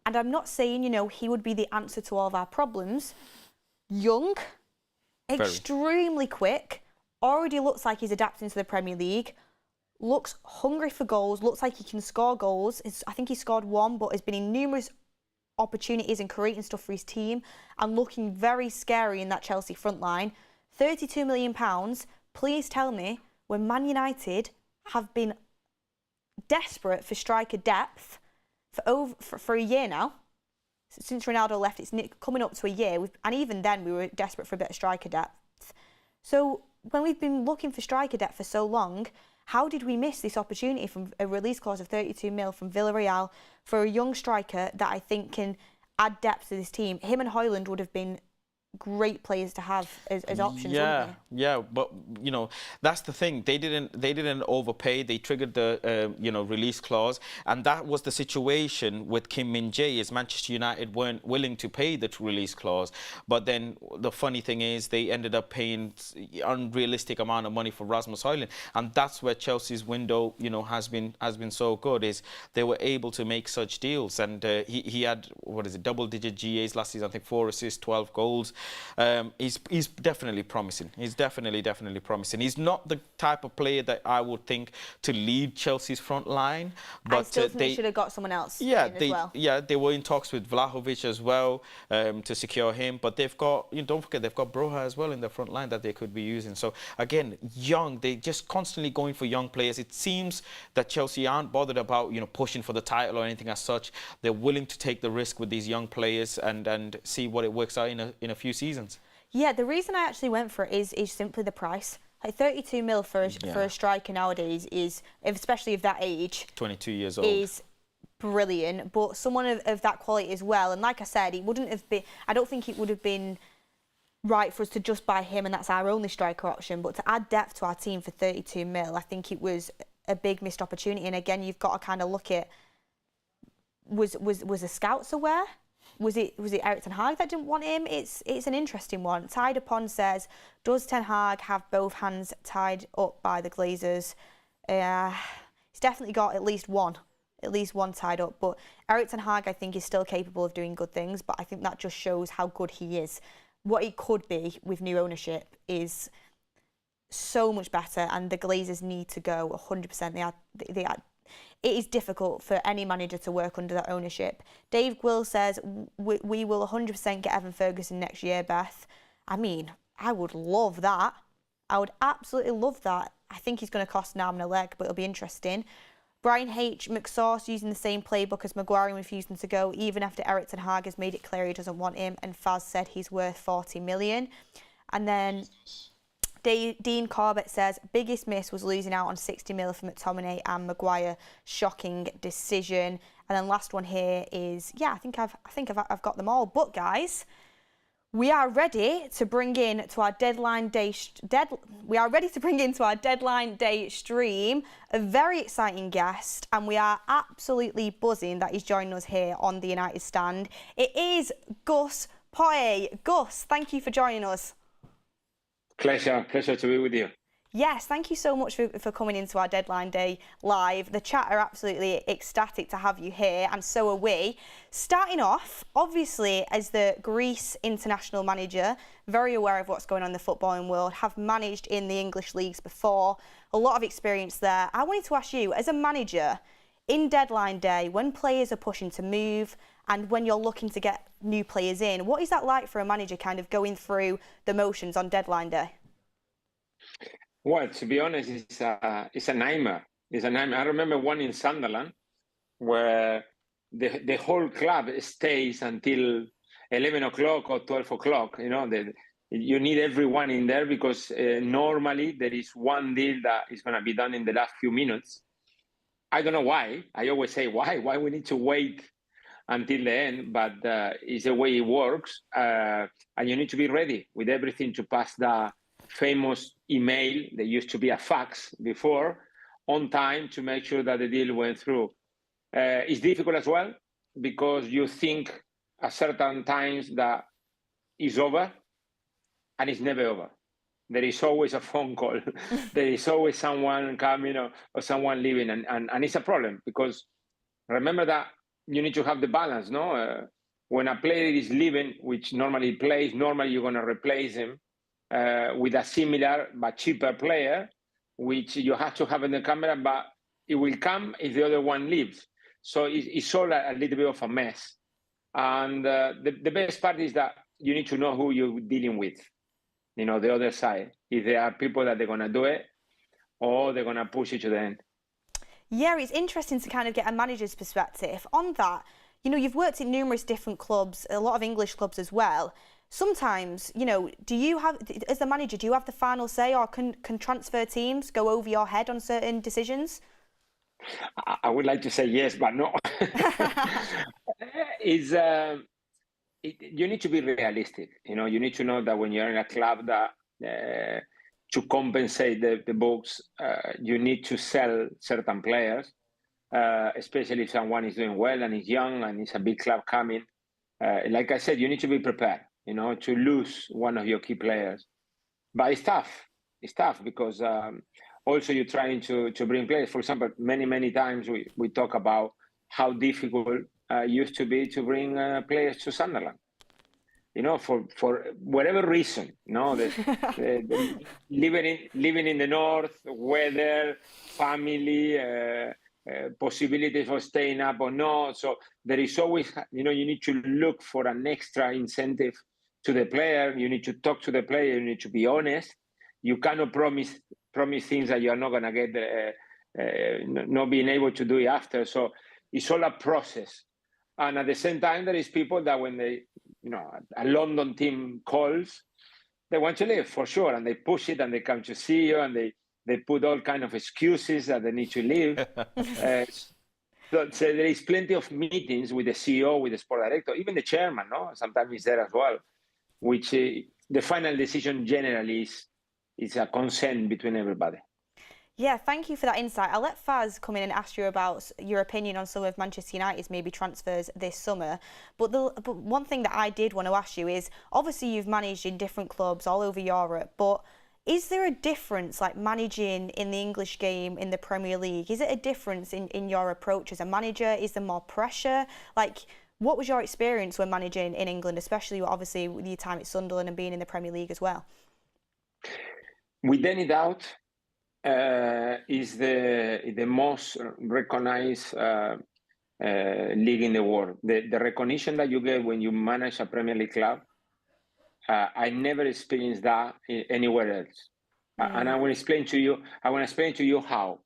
And I'm not saying, you know, he would be the answer to all of our problems. Young, extremely quick, already looks like he's adapting to the Premier League, looks hungry for goals, looks like he can score goals. I think he scored one, but has been in numerous opportunities and creating stuff for his team and looking very scary in that Chelsea front line. £32 million, please tell me, when Man United have been desperate for striker depth for a year now. Since Ronaldo left, it's coming up to a year, and even then we were desperate for a bit of striker depth. So when we've been looking for striker depth for so long, how did we miss this opportunity from a release clause of 32 mil from Villarreal for a young striker that I think can add depth to this team? Him and Højlund would have been great players to have as options. Yeah, but you know, that's the thing. They didn't overpay. They triggered the release clause, and that was the situation with Kim Min-jae. Is Manchester United weren't willing to pay the release clause, but then the funny thing is they ended up paying unrealistic amount of money for Rasmus Højlund, and that's where Chelsea's window, has been so good. Is they were able to make such deals, and he had double-digit GAs last season. I think 4 assists, 12 goals. he's definitely promising. He's definitely promising. He's not the type of player that I would think to lead Chelsea's front line. But I still think they should have got someone else in as well. Yeah, they were in talks with Vlahovic as well to secure him. But they've got, don't forget, they've got Broja as well in the front line that they could be using. So again, young, they just constantly going for young players. It seems that Chelsea aren't bothered about, pushing for the title or anything as such. They're willing to take the risk with these young players and see what it works out in a few seasons. Yeah, the reason I actually went for it is simply the price. Like 32 mil for a striker nowadays is, especially of that age, 22 years old, is brilliant. But someone of that quality as well. And like I said, it wouldn't have been. I don't think it would have been right for us to just buy him and that's our only striker option. But to add depth to our team for 32 mil, I think it was a big missed opportunity. And again, you've got to kind of look at, was the scouts aware? Was it Erik ten Hag that didn't want him? It's an interesting one. Tied Upon says, does Ten Hag have both hands tied up by the Glazers? He's definitely got at least one tied up. But Erik ten Hag, I think, is still capable of doing good things. But I think that just shows how good he is. What he could be with new ownership is so much better, and the Glazers need to go 100%. It is difficult for any manager to work under that ownership. Dave Gwill says, we will 100% get Evan Ferguson next year, Beth. I mean, I would love that. I would absolutely love that. I think he's going to cost an arm and a leg, but it'll be interesting. Brian H. McSauce using the same playbook as Maguire and refusing to go, even after Erik ten Hag has made it clear he doesn't want him, and Faz said he's worth 40 million. And then Dean Corbett says, biggest miss was losing out on 60 mil for McTominay and Maguire. Shocking decision. And then last one here is, I think I've got them all. But guys, we are ready to bring in to our deadline day. We are ready to bring into our deadline day stream a very exciting guest, and we are absolutely buzzing that he's joining us here on the United Stand. It is Gus Poyet. Gus, thank you for joining us. Pleasure to be with you. Yes, thank you so much for coming into our deadline day live. The chat are absolutely ecstatic to have you here, and so are we. Starting off, obviously, as the Greece international manager, very aware of what's going on in the footballing world, have managed in the English leagues before, a lot of experience there. I wanted to ask you, as a manager, in deadline day, when players are pushing to move and when you're looking to get new players in, what is that like for a manager kind of going through the motions on deadline day? Well, to be honest, it's a nightmare. It's a nightmare. I remember one in Sunderland where the whole club stays until 11 o'clock or 12 o'clock. You need everyone in there because normally there is one deal that is going to be done in the last few minutes. I don't know why. I always say why we need to wait until the end, but it's the way it works. And you need to be ready with everything to pass the famous email that used to be a fax before on time to make sure that the deal went through. It's difficult as well because you think at certain times that it's over and it's never over. There is always a phone call. There is always someone coming or someone leaving. And it's a problem because remember that you need to have the balance, no? When a player is leaving, which normally plays, normally you're going to replace him with a similar but cheaper player, which you have to have in the camera, but it will come if the other one leaves. So it's all a little bit of a mess. And the best part is that you need to know who you're dealing with, the other side. If there are people that they're going to do it or they're going to push it to the end. Yeah, it's interesting to kind of get a manager's perspective on that. You've worked in numerous different clubs, a lot of English clubs as well. Sometimes, do you have, as the manager, do you have the final say, or can transfer teams go over your head on certain decisions? I would like to say yes, but no. You need to be realistic. You need to know that when you're in a club that to compensate the books, you need to sell certain players, especially if someone is doing well and is young and it's a big club coming. Like I said, you need to be prepared, to lose one of your key players. But it's tough. It's tough because also you're trying to bring players. For example, many times we talk about how difficult it used to be to bring players to Sunderland. for whatever reason, the living in the north, weather, family, possibility for staying up or not. So there is always, you need to look for an extra incentive to the player. You need to talk to the player. You need to be honest. You cannot promise things that you are not going to get, not being able to do it after. So it's all a process. And at the same time, there is people that when they, a London team calls, they want to leave for sure, and they push it, and they come to see you, and they put all kind of excuses that they need to leave. So there is plenty of meetings with the CEO, with the sport director, even the chairman. Sometimes he's there as well, which the final decision generally is a consent between everybody. Yeah, thank you for that insight. I'll let Faz come in and ask you about your opinion on some of Manchester United's maybe transfers this summer. But one thing that I did want to ask you is, obviously you've managed in different clubs all over Europe, but is there a difference, like managing in the English game in the Premier League? Is it a difference in your approach as a manager? Is there more pressure? Like, what was your experience when managing in England, especially obviously with your time at Sunderland and being in the Premier League as well? Without any doubt, is the most recognized league in the world. The recognition that you get when you manage a Premier League club, I never experienced that anywhere else. And I will explain to you how.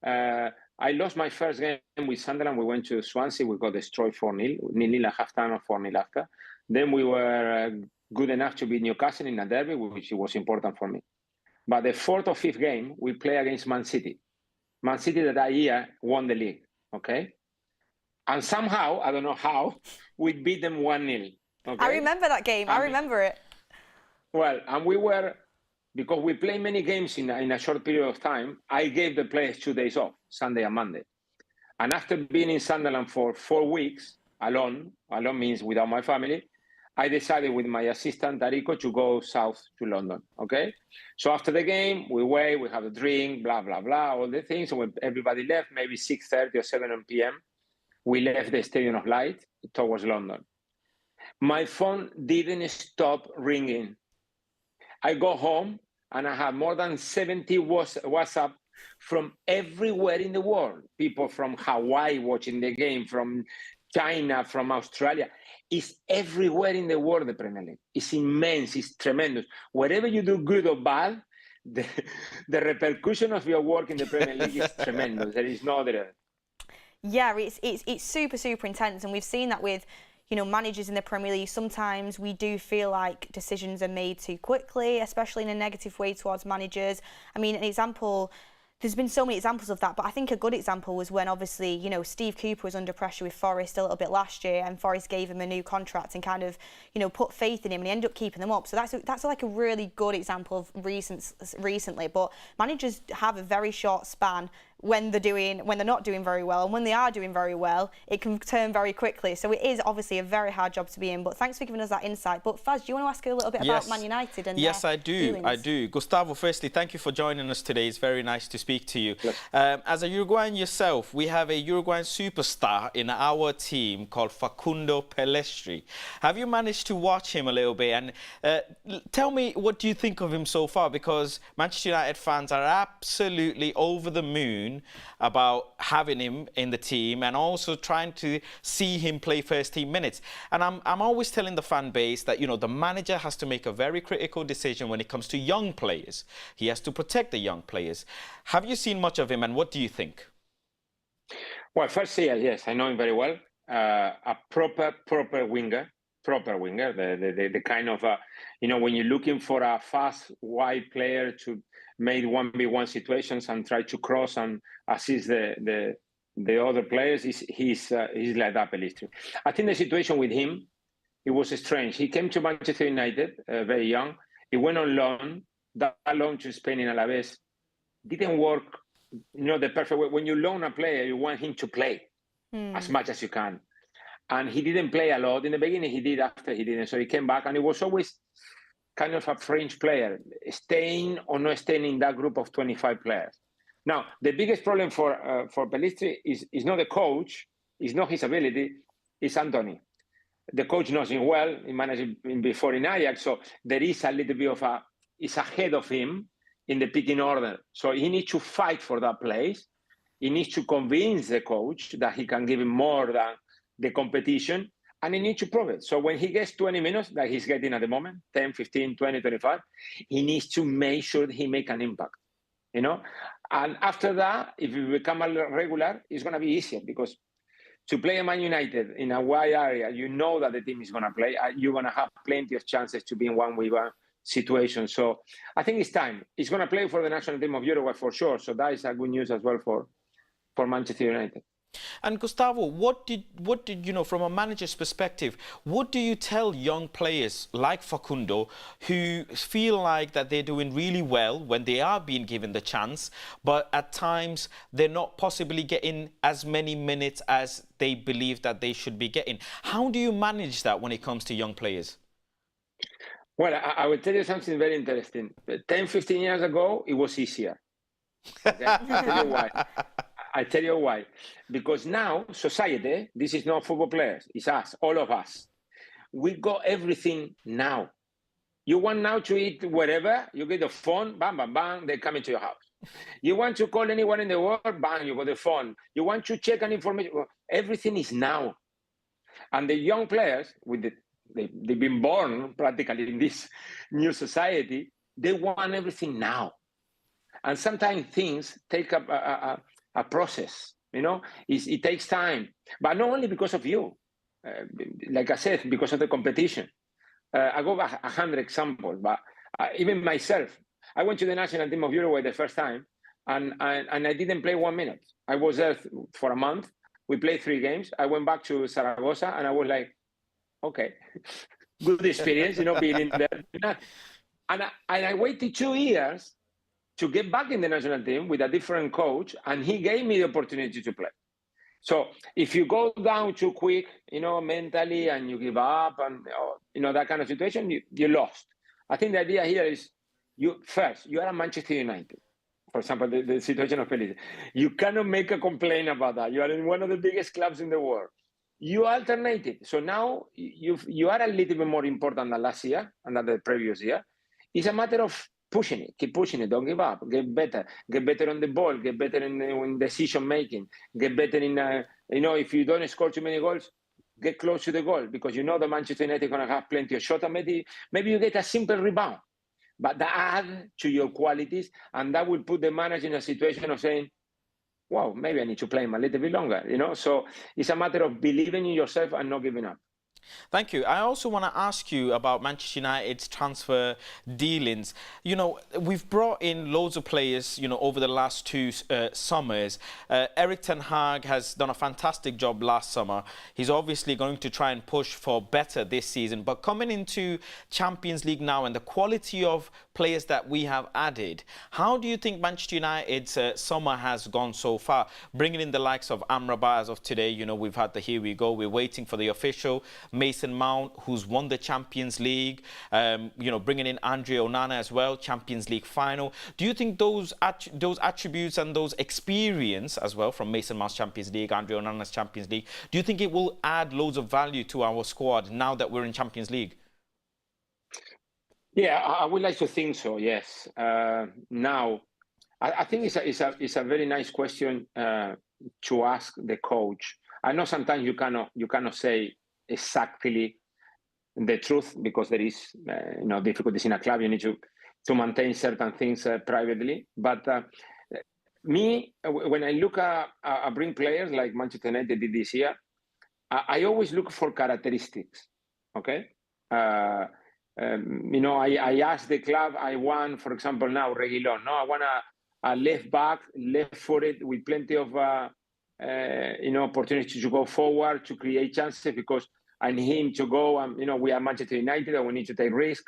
I lost my first game with Sunderland. We went to Swansea. We got destroyed 4-0, 0-0 at halftime or 4-0 after. Then we were good enough to beat Newcastle in a derby, which was important for me. But the fourth or fifth game, we play against Man City. Man City that year won the league, okay? And somehow, I don't know how, we beat them 1-0. Okay? I remember that game. I remember it. Well, and because we play many games in a short period of time, I gave the players 2 days off, Sunday and Monday. And after being in Sunderland for 4 weeks, alone means without my family, I decided with my assistant, Tarico, to go south to London, okay? So after the game, we wait, we have a drink, blah, blah, blah, all the things. So when everybody left, maybe 6:30 or 7 p.m., we left the Stadium of Light towards London. My phone didn't stop ringing. I go home, and I have more than 70 WhatsApp from everywhere in the world. People from Hawaii watching the game, from China, from Australia. It's everywhere in the world, the Premier League. It's immense, it's tremendous. Whatever you do, good or bad, the repercussion of your work in the Premier League is tremendous. There is no other. Yeah, it's super, super intense. And we've seen that with, managers in the Premier League. Sometimes we do feel like decisions are made too quickly, especially in a negative way towards managers. I mean, an example, there's been so many examples of that, but I think a good example was when obviously, Steve Cooper was under pressure with Forest a little bit last year, and Forest gave him a new contract and kind of, put faith in him, and he ended up keeping them up. So that's like a really good example of recently. But managers have a very short span when they're not doing very well, and when they are doing very well, it can turn very quickly. So it is obviously a very hard job to be in. But thanks for giving us that insight. But Faz, do you want to ask a little bit about Man United and Yes, I do. Feelings? I do. Gustavo, firstly, thank you for joining us today. It's very nice to speak to you. Yes. As a Uruguayan yourself, we have a Uruguayan superstar in our team called Facundo Pelestri. Have you managed to watch him a little bit? And tell me, what do you think of him so far? Because Manchester United fans are absolutely over the moon about having him in the team and also trying to see him play first team minutes. And I'm always telling the fan base that, the manager has to make a very critical decision when it comes to young players. He has to protect the young players. Have you seen much of him, and what do you think? Well, first, yes, I know him very well. A proper winger. The kind of, when you're looking for a fast, wide player to make 1v1 situations and try to cross and assist the other players, he's like that, Pelistri. I think the situation with him, it was strange. He came to Manchester United very young. He went on loan, that loan to Spain in Alaves. Didn't work, the perfect way. When you loan a player, you want him to play as much as you can. And he didn't play a lot. In the beginning, he did. After, he didn't. So he came back, and he was always kind of a fringe player, staying or not staying in that group of 25 players. Now, the biggest problem for Pelistri is not the coach, it's not his ability, it's Anthony. The coach knows him well. He managed him before in Ajax, so there is a little bit of is ahead of him in the picking order. So he needs to fight for that place. He needs to convince the coach that he can give him more than the competition, and he needs to prove it. So when he gets 20 minutes that he's getting at the moment, 10, 15, 20, 25, he needs to make sure that he make an impact, you know? And after that, if you become a regular, it's going to be easier, because to play a Man United in a wide area, you know that the team is going to play. You're going to have plenty of chances to be in 1v1 situation. So I think it's time. He's going to play for the national team of Uruguay for sure. So that is a good news as well for Manchester United. And Gustavo, what did you know, from a manager's perspective, what do you tell young players like Facundo who feel like that they're doing really well when they are being given the chance, but at times they're not possibly getting as many minutes as they believe that they should be getting? How do you manage that when it comes to young players? Well, I will tell you something very interesting. 10, 15 years ago, it was easier. Okay? I tell you why. Because now, society, this is not football players, it's us, all of us. We got everything now. You want now to eat wherever, you get the phone, bam, bam, bam, they come into your house. You want to call anyone in the world, bang, you got the phone. You want to check an information, everything is now. And the young players, they've been born practically in this new society, they want everything now. And sometimes things take a process, you know, it takes time, but not only because of you, like I said, because of the competition. I go back 100 examples, but even myself, I went to the national team of Uruguay the first time, and I didn't play 1 minute. I was there for a month. We played 3 games. I went back to Zaragoza, and I was like, okay, good experience, you know, being in there. And I waited 2 years to get back in the national team with a different coach, and he gave me the opportunity to play. So if you go down too quick, you know, mentally, and you give up, and you know, that kind of situation, you lost. I think the idea here is, you are at Manchester United. For example, the situation of Felice. You cannot make a complaint about that. You are in one of the biggest clubs in the world. You alternated. So now you are a little bit more important than last year and than the previous year. It's a matter of pushing it, keep pushing it, don't give up, get better on the ball, get better in decision making, get better in, you know, if you don't score too many goals, get close to the goal, because you know the Manchester United is going to have plenty of shots, and maybe you get a simple rebound, but that add to your qualities, and that will put the manager in a situation of saying, wow, maybe I need to play him a little bit longer, you know. So it's a matter of believing in yourself and not giving up. Thank you. I also want to ask you about Manchester United's transfer dealings. You know, we've brought in loads of players, you know, over the last 2 summers. Erik ten Hag has done a fantastic job last summer. He's obviously going to try and push for better this season. But coming into Champions League now and the quality of players that we have added, how do you think Manchester United's summer has gone so far? Bringing in the likes of Amrabat as of today, you know, we've had the here we go. We're waiting for the official. Mason Mount, who's won the Champions League, you know, bringing in Andre Onana as well, Champions League final. Do you think those attributes and those experience as well from Mason Mount's Champions League, Andre Onana's Champions League, do you think it will add loads of value to our squad now that we're in Champions League? Yeah, I would like to think so, yes. Now, I think it's a very nice question to ask the coach. I know sometimes you cannot say exactly the truth, because there is you know, difficulties in a club. You need to maintain certain things privately. But me, when I look at bring players like Manchester United did this year, I always look for characteristics. Okay, you know, I ask the club. I want, for example, now Reguilón. No, I want a left back, left-footed with plenty of you know, opportunity to go forward, to create chances, because I need him to go, and you know, we are Manchester United and we need to take risk.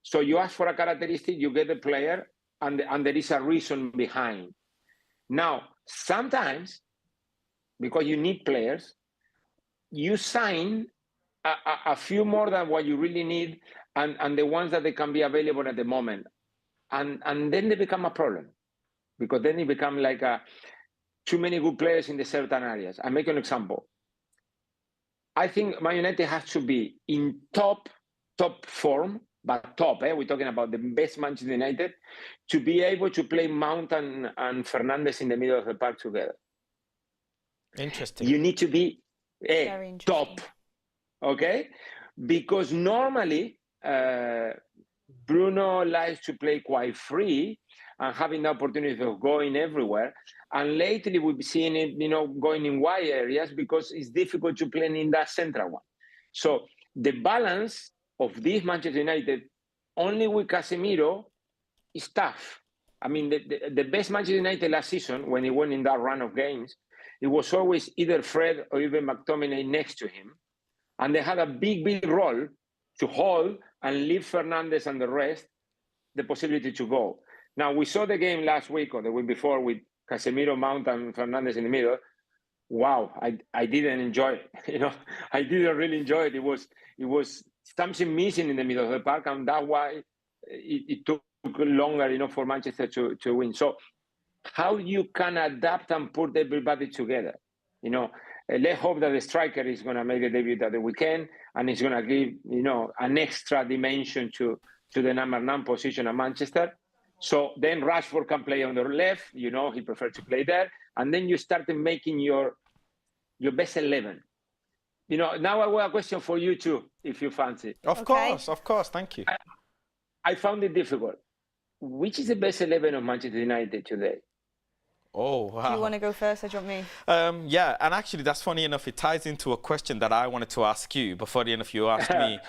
So you ask for a characteristic, you get the player, and there is a reason behind. Now, sometimes, because you need players, you sign a few more than what you really need, and the ones that they can be available at the moment. And then they become a problem, because then it becomes like too many good players in the certain areas. I make an example. I think Man United has to be in top form, but top, we're talking about the best Manchester United, to be able to play Mount and Fernandes in the middle of the park together. Interesting. You need to be top, okay? Because normally Bruno likes to play quite free and having the opportunity of going everywhere. And lately we've seen it, going in wide areas because it's difficult to play in that central one. So the balance of this Manchester United only with Casemiro is tough. I mean, the best Manchester United last season, when he went in that run of games, it was always either Fred or even McTominay next to him. And they had a big role to hold and leave Fernandes and the rest the possibility to go. Now, we saw the game last week or the week before with Casemiro, Mount, and Fernandes in the middle. Wow, I didn't enjoy it. I didn't really enjoy it. It was something missing in the middle of the park, and that's why it took longer, for Manchester to win. So, how you can adapt and put everybody together? Let's hope that the striker is going to make the debut at the weekend, and it's going to give an extra dimension to the number 9 position at Manchester. So then Rashford can play on the left. He prefers to play there, and then you start making your best 11. Now I have a question for you too, if you fancy. Of course. Thank you. I found it difficult. Which is the best 11 of Manchester United today? Oh, wow. Do you want to go first or do you want me? Yeah, and actually that's funny enough. It ties into a question that I wanted to ask you before the end of you asked me.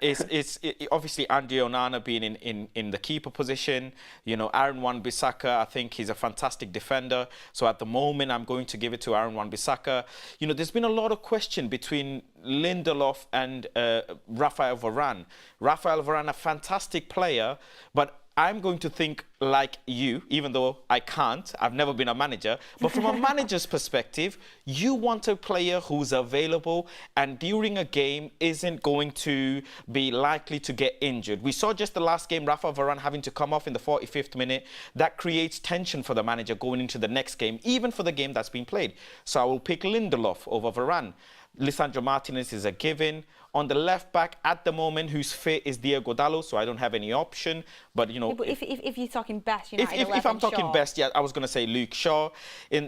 It's obviously Andre Onana being in the keeper position. Aaron Wan-Bissaka, I think he's a fantastic defender. So at the moment, I'm going to give it to Aaron Wan-Bissaka. There's been a lot of question between Lindelof and Rafael Varane. Rafael Varane, a fantastic player, but I'm going to think like you, even though I can't. I've never been a manager. But from a manager's perspective, you want a player who's available and during a game isn't going to be likely to get injured. We saw just the last game, Rafa Varane having to come off in the 45th minute. That creates tension for the manager going into the next game, even for the game that's been played. So I will pick Lindelof over Varane. Lisandro Martinez is a given. On the left back at the moment, who's fit is Diego Dalot, so I don't have any option. But but if you're talking best, United if I'm talking Shaw. best, yeah, I was going to say Luke Shaw.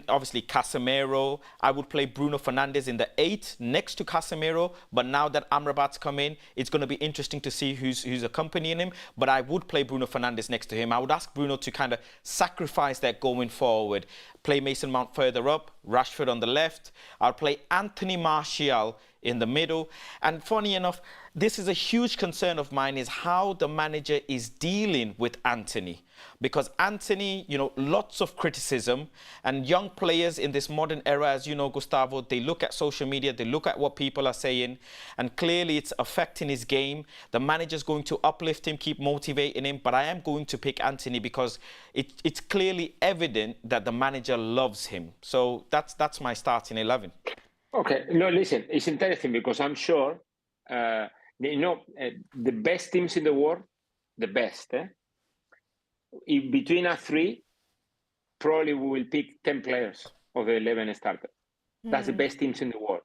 Obviously Casemiro. I would play Bruno Fernandes in the 8 next to Casemiro. But now that Amrabat's come in, it's going to be interesting to see who's accompanying him. But I would play Bruno Fernandes next to him. I would ask Bruno to kind of sacrifice that going forward. Play Mason Mount further up, Rashford on the left. I'll play Anthony Martial in the middle. And funny enough, this is a huge concern of mine, is how the manager is dealing with Anthony. Because Anthony, lots of criticism, and young players in this modern era, as you know, Gustavo, they look at social media, they look at what people are saying, and clearly it's affecting his game. The manager's going to uplift him, keep motivating him, but I am going to pick Anthony because it's clearly evident that the manager loves him. So that's my starting 11. Okay, no, listen, it's interesting because I'm sure, the best teams in the world, the best, in between us 3, probably we will pick 10 players of the 11 starters. That's the best teams in the world.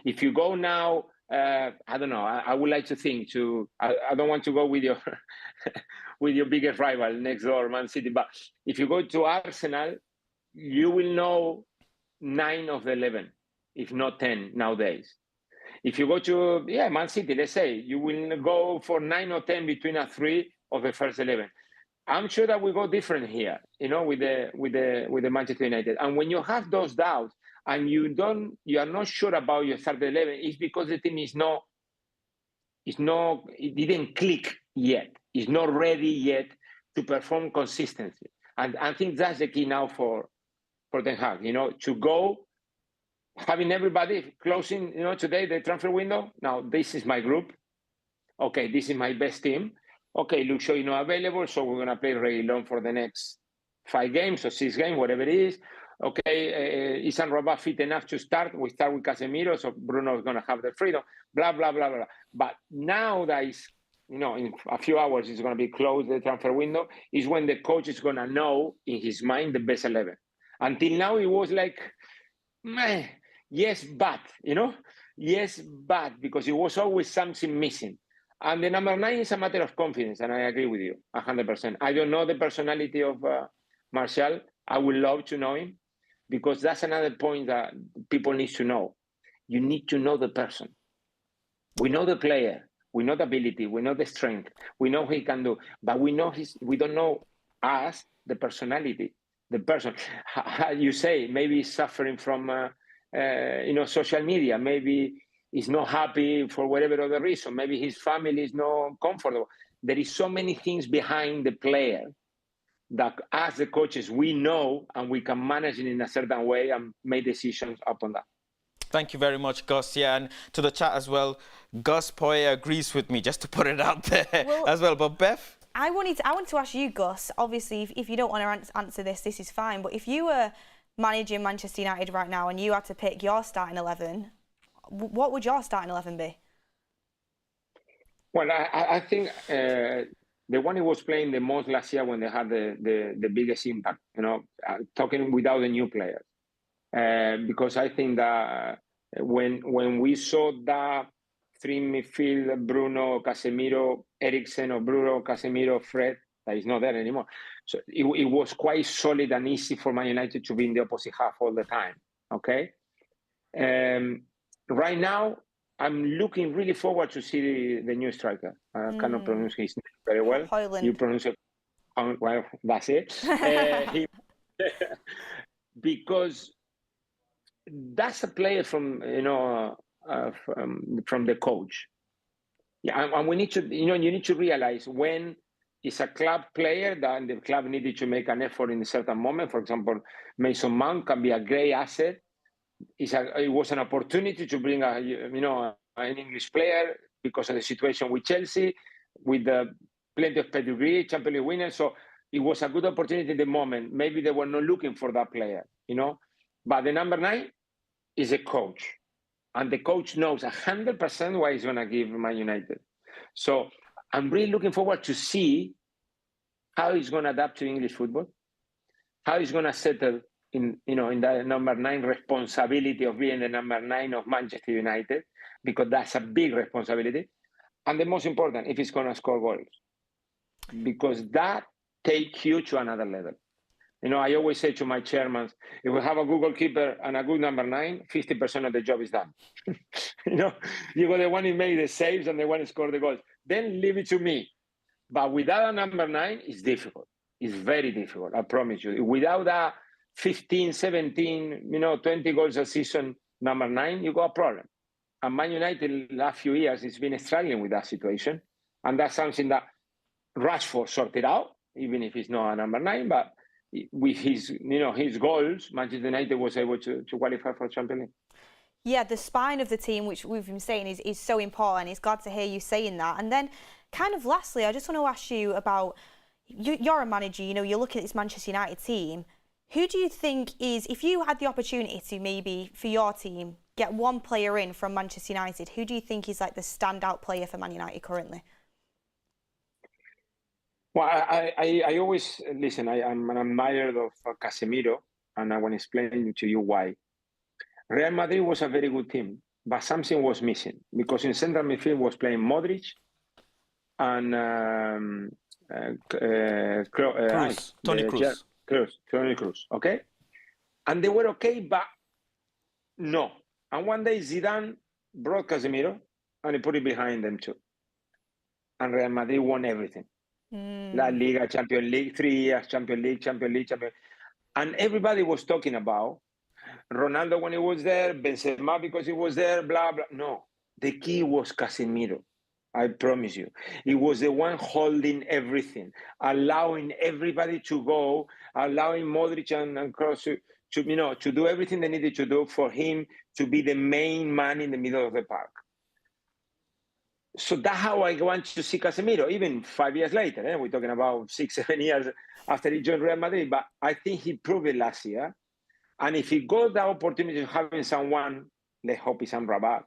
If you go now, I don't know, I would like to think I don't want to go with your with your biggest rival next door, Man City, but if you go to Arsenal, you will know 9 of the 11. If not 10 nowadays. If you go to Man City, let's say, you will go for 9 or 10 between us 3 of the first 11. I'm sure that we go different here, with the Manchester United. And when you have those doubts and you are not sure about your starting 11, it's because the team it didn't click yet. It's not ready yet to perform consistently. And I think that's the key now for Ten Hag, to go. Having everybody closing, today, the transfer window. Now, this is my group. Okay, this is my best team. Okay, Luke Shaw is not available, so we're going to play Reguilón for the next 5 games or 6 games, whatever it is. Okay, is Amrabat fit enough to start? We start with Casemiro, so Bruno is going to have the freedom, blah, blah, blah, blah. But now that is, in a few hours, it's going to be closed, the transfer window, is when the coach is going to know in his mind the best 11. Until now, it was like, meh. Yes, but, yes, but because it was always something missing. And the number 9 is a matter of confidence, and I agree with you 100%. I don't know the personality of Martial. I would love to know him, because that's another point that people need to know. You need to know the person. We know the player, we know the ability, we know the strength, we know what he can do, but we don't know us, the personality, the person. How you say, maybe he's suffering from social media, maybe he's not happy for whatever other reason, maybe his family is not comfortable. There is so many things behind the player that as the coaches we know, and we can manage it in a certain way and make decisions upon that. Thank you very much, Gus. Yeah, and to the chat as well, Gus Poyet agrees with me, just to put it out there as well. But Beth? I wanted to ask you, Gus, obviously, if you don't want to answer this is fine, but if you were managing Manchester United right now and you had to pick your starting 11, what would your starting 11 be? Well, I think the one who was playing the most last year when they had the biggest impact, talking without the new players. Because I think that when we saw that three midfield, Bruno, Casemiro, Eriksen, or Bruno, Casemiro, Fred, that is not there anymore. So it was quite solid and easy for Man United to be in the opposite half all the time. Okay. Right now, I'm looking really forward to see the new striker. I cannot pronounce his name very well. Højlund. You pronounce it. Well, that's it. Because that's a player from from the coach. Yeah, and we need to you need to realize when it's a club player that the club needed to make an effort in a certain moment. For example, Mason Mount can be a great asset. It was an opportunity to bring an English player because of the situation with Chelsea, with plenty of pedigree, Champions League winner. So it was a good opportunity at the moment. Maybe they were not looking for that player, But the number 9 is a coach, and the coach knows 100% what he's going to give Man United. So I'm really looking forward to see how he's going to adapt to English football, how he's going to settle in that number 9 responsibility of being the number 9 of Manchester United, because that's a big responsibility. And the most important, if he's going to score goals, because that takes you to another level. I always say to my chairman, if we have a good goalkeeper and a good number 9, 50% of the job is done. You got the one who made the saves and the one who scored the goals. Then leave it to me. But without a number 9, it's difficult. It's very difficult, I promise you. Without that 15, 17, 20 goals a season, number 9, you got a problem. And Man United, the last few years, it's been struggling with that situation. And that's something that Rashford sorted out, even if he's not a number 9, but with his goals, Manchester United was able to qualify for Champions League. Yeah, the spine of the team, which we've been saying, is so important. It's glad to hear you saying that. And then, kind of lastly, I just want to ask you about, you're a manager, you're looking at this Manchester United team. Who do you think is, if you had the opportunity to maybe, for your team, get one player in from Manchester United, who do you think is like the standout player for Man United currently? Well, I always, listen, I'm an admirer of Casemiro, and I want to explain to you why. Real Madrid was a very good team, but something was missing, because in central midfield was playing Modric and Toni Kroos, okay? And they were okay, but no. And one day Zidane brought Casemiro and he put it behind them too. And Real Madrid won everything. La Liga, Champions League, 3 years, Champions League. And everybody was talking about Ronaldo when he was there, Benzema because he was there, blah, blah. No, the key was Casemiro. I promise you. He was the one holding everything, allowing everybody to go, allowing Modric and Kroos to do everything they needed to do for him to be the main man in the middle of the park. So that's how I want to see Casemiro, even 5 years later. We're talking about 6, 7 years after he joined Real Madrid. But I think he proved it last year. And if he got the opportunity of having someone, let's hope it's Amrabat,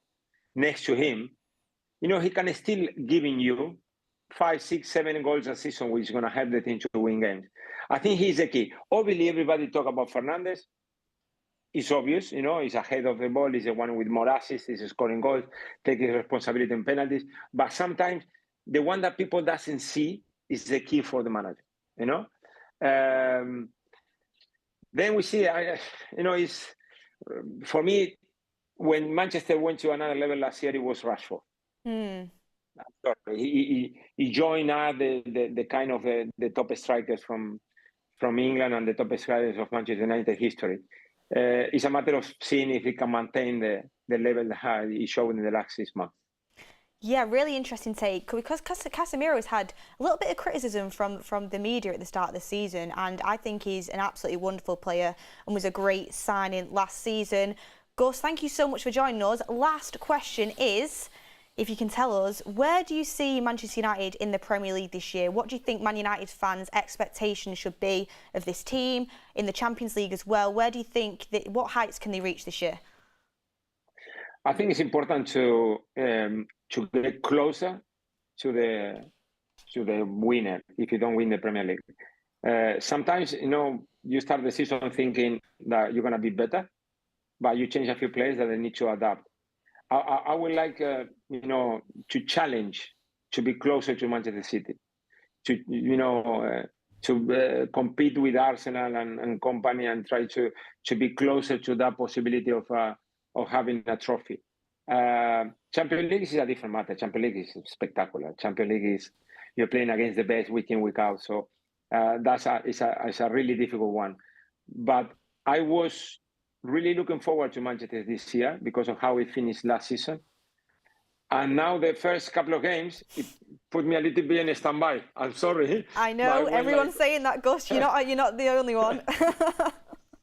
next to him, he can still giving you 5, 6, 7 goals a season, which is going to help the team to win games. I think he's the key. Obviously, everybody talk about Fernandes. is obvious, he's ahead of the ball, he's the one with more assists, he's scoring goals, taking responsibility in penalties. But sometimes the one that people doesn't see is the key for the manager, Then we see, it's, for me, when Manchester went to another level last year, it was Rashford. He joined the kind of the top strikers from England and the top strikers of Manchester United history. It's a matter of seeing if he can maintain the level that he showed in the last 6 months. Yeah, really interesting take, because Casemiro's had a little bit of criticism from the media at the start of the season, and I think he's an absolutely wonderful player and was a great signing last season. Gus, thank you so much for joining us. Last question is, if you can tell us, where do you see Manchester United in the Premier League this year? What do you think Man United fans' expectations should be of this team in the Champions League as well? Where do you think what heights can they reach this year? I think it's important to get closer to the winner if you don't win the Premier League. Sometimes, you start the season thinking that you're going to be better, but you change a few players that they need to adapt. I would like, to challenge to be closer to Manchester City, to compete with Arsenal and company and try to be closer to that possibility of having a trophy. Champions League is a different matter. Champions League is spectacular. Champions League is you're playing against the best week in, week out. So it's a really difficult one. But I was really looking forward to Manchester this year because of how we finished last season. And now the first couple of games, it put me a little bit in a standby. I'm sorry. I know, everyone's saying that, Gus. You're not the only one.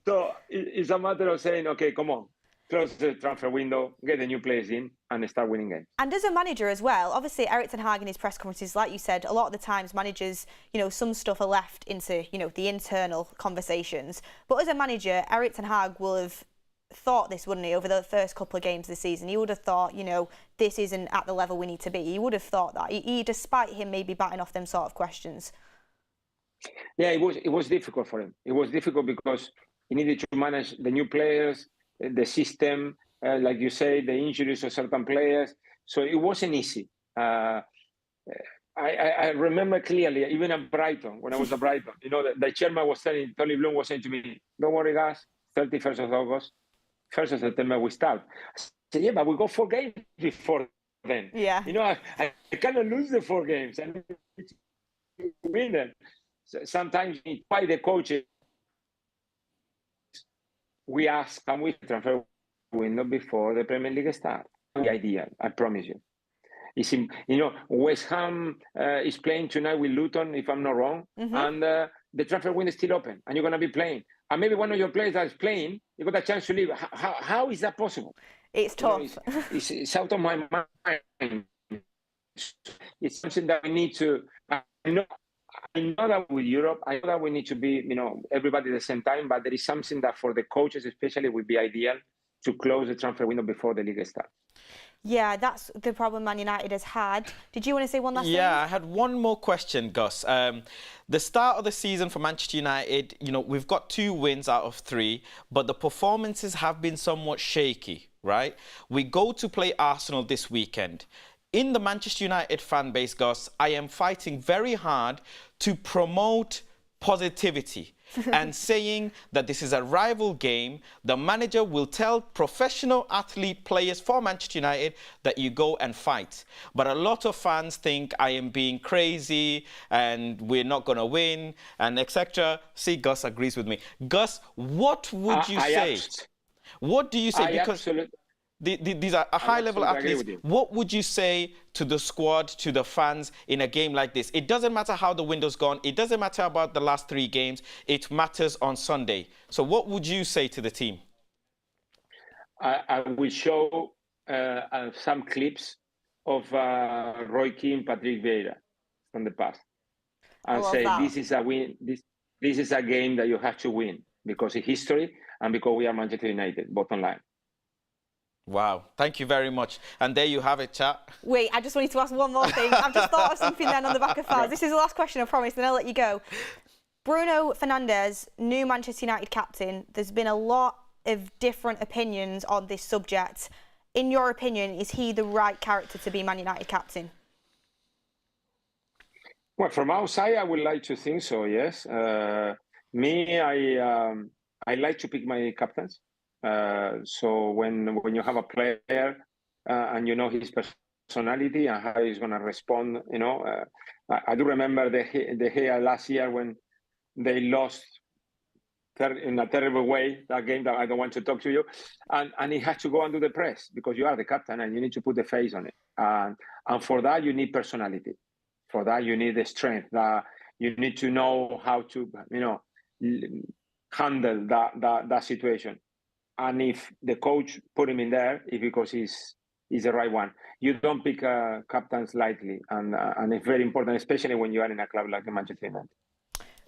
So it's a matter of saying, okay, come on. Close the transfer window, get the new players in, and start winning games. And as a manager as well, obviously Erik ten Hag in his press conferences, like you said, a lot of the times managers, some stuff are left into, the internal conversations. But as a manager, Erik ten Hag will have thought this, wouldn't he, over the first couple of games of the season? He would have thought, this isn't at the level we need to be. He would have thought that, despite him maybe batting off them sort of questions. Yeah, it was difficult for him. It was difficult because he needed to manage the new players, the system, like you say, the injuries of certain players. So it wasn't easy. I remember clearly, even at Brighton, when I was at Brighton, the chairman was telling, Tony Bloom was saying to me, don't worry, guys, 31st of August, 1st of September, we start. I said, yeah, but we got 4 games before then. Yeah. I cannot lose the 4 games. I need to win them. So sometimes, by the coaches, we ask, can we transfer window before the Premier League starts? The idea, I promise you. It's West Ham is playing tonight with Luton, if I'm not wrong, and the transfer window is still open, and you're going to be playing. And maybe one of your players that is playing, you got a chance to leave. How is that possible? It's tough. It's out of my mind. It's something that we need to. I know that with Europe, I know that we need to be, everybody at the same time, but there is something that for the coaches especially would be ideal to close the transfer window before the league starts. Yeah, that's the problem Man United has had. Did you want to say one last thing? Yeah, I had one more question, Gus. The start of the season for Manchester United, we've got 2 wins out of 3, but the performances have been somewhat shaky, right? We go to play Arsenal this weekend. In the Manchester United fan base, Gus, I am fighting very hard to promote positivity and saying that this is a rival game. The manager will tell professional athlete players for Manchester United that you go and fight. But a lot of fans think I am being crazy and we're not going to win and etc. See, Gus agrees with me. Gus, what would you say? What do you say? Because these are high-level athletes. What would you say to the squad, to the fans in a game like this? It doesn't matter how the window's gone. It doesn't matter about the last 3 games. It matters on Sunday. So what would you say to the team? I will show some clips of Roy Keane, Patrick Vieira from the past, and say this is a win. This is a game that you have to win because it's history and because we are Manchester United. Bottom line. Wow, thank you very much. And there you have it, chat. Wait, I just wanted to ask one more thing. I've just thought of something then on the back of Faz. This is the last question, I promise, then I'll let you go. Bruno Fernandes, new Manchester United captain. There's been a lot of different opinions on this subject. In your opinion, is he the right character to be Man United captain? Well, from outside, I would like to think so. Yes. Me, I like to pick my captains. So when you have a player and you know his personality and how he's going to respond, you know, I do remember the Gea last year when they lost in a terrible way that game that I don't want to talk to you, and he had to go and do the press because you are the captain and you need to put the face on it, and for that you need personality, for that you need the strength, that you need to know how to, you know, handle that situation. And if the coach put him in there, it's because he's the right one. You don't pick captains lightly, and it's very important, especially when you are in a club like Manchester United.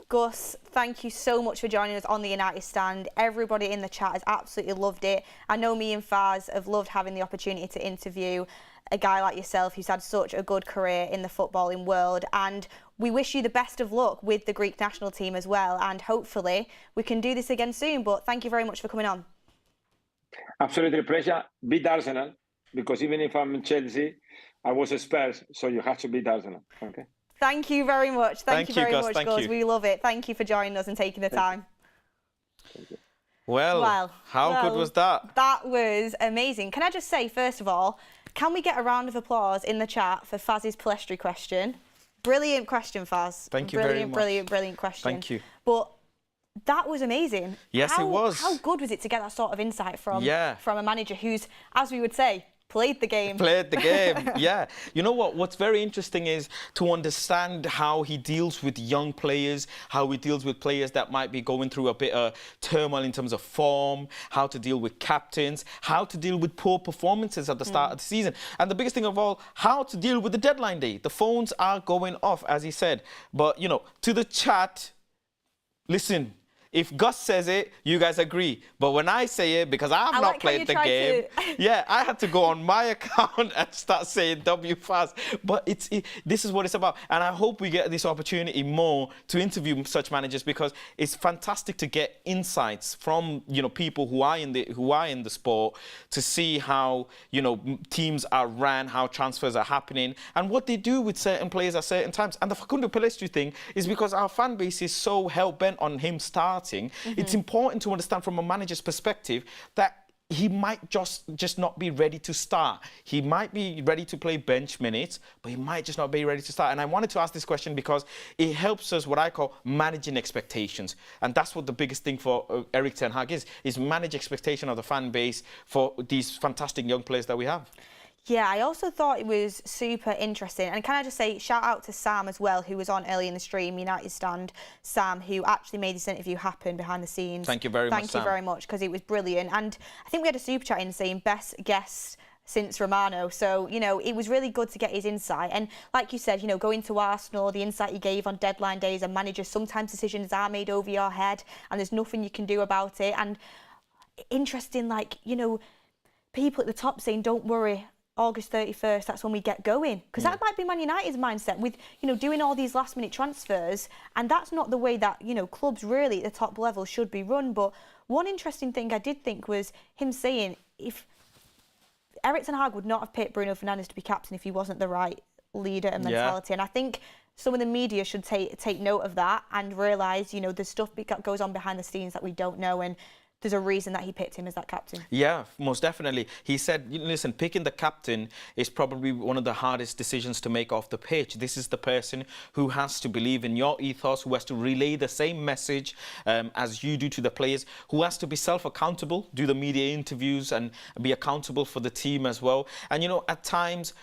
Gus, thank you so much for joining us on the United Stand. Everybody in the chat has absolutely loved it. I know me and Faz have loved having the opportunity to interview a guy like yourself who's had such a good career in the footballing world, and we wish you the best of luck with the Greek national team as well, and hopefully we can do this again soon. But thank you very much for coming on. Absolutely a pleasure. Beat Arsenal, because even if I'm in Chelsea, I was a Spurs, so you have to beat Arsenal. Okay. Thank you very much. Thank you very much, Gus. You. We love it. Thank you for joining us and taking the time. Thank you. Well, how good was that? That was amazing. Can I just say, first of all, can we get a round of applause in the chat for Faz's Palestri question? Brilliant question, Faz. Thank you very much. Brilliant question. Thank you. But that was amazing. Yes, it was. How good was it to get that sort of insight from a manager who's, as we would say, played the game. Played the game, yeah. You know what? What's very interesting is to understand how he deals with young players, how he deals with players that might be going through a bit of turmoil in terms of form, how to deal with captains, how to deal with poor performances at the start of the season. And the biggest thing of all, how to deal with the deadline day. The phones are going off, as he said. But, you know, to the chat, listen. If Gus says it, you guys agree. But when I say it, because I've not played the game, yeah, I had to go on my account and start saying W fast. But this is what it's about. And I hope we get this opportunity more to interview such managers, because it's fantastic to get insights from, you know, people who are in the sport, to see how, you know, teams are ran, how transfers are happening, and what they do with certain players at certain times. And the Facundo Palestri thing is because our fan base is so hell-bent on him starting. It's important to understand from a manager's perspective that he might just not be ready to start. He might be ready to play bench minutes, but he might just not be ready to start. And I wanted to ask this question because it helps us, what I call managing expectations. And that's what the biggest thing for Erik ten Hag is manage expectation of the fan base for these fantastic young players that we have. Yeah, I also thought it was super interesting. And can I just say, shout out to Sam as well, who was on early in the stream, United Stand. Sam, who actually made this interview happen behind the scenes. Thank you very much, Thank you very much, because it was brilliant. And I think we had a super chat in saying best guest since Romano. So, you know, it was really good to get his insight. And like you said, you know, going to Arsenal, the insight he gave on deadline days and managers, sometimes decisions are made over your head and there's nothing you can do about it. And interesting, like, you know, people at the top saying, don't worry, August 31st, that's when we get going. Because that might be Man United's mindset with, you know, doing all these last minute transfers. And that's not the way that, you know, clubs really at the top level should be run. But one interesting thing I did think was him saying if Erik ten Hag would not have picked Bruno Fernandes to be captain if he wasn't the right leader and mentality. And I think some of the media should take note of that and realise, you know, there's stuff that goes on behind the scenes that we don't know. And there's a reason that he picked him as that captain. Yeah, most definitely. He said, listen, picking the captain is probably one of the hardest decisions to make off the pitch. This is the person who has to believe in your ethos, who has to relay the same message as you do to the players, who has to be self-accountable, do the media interviews and be accountable for the team as well. And, you know, at times,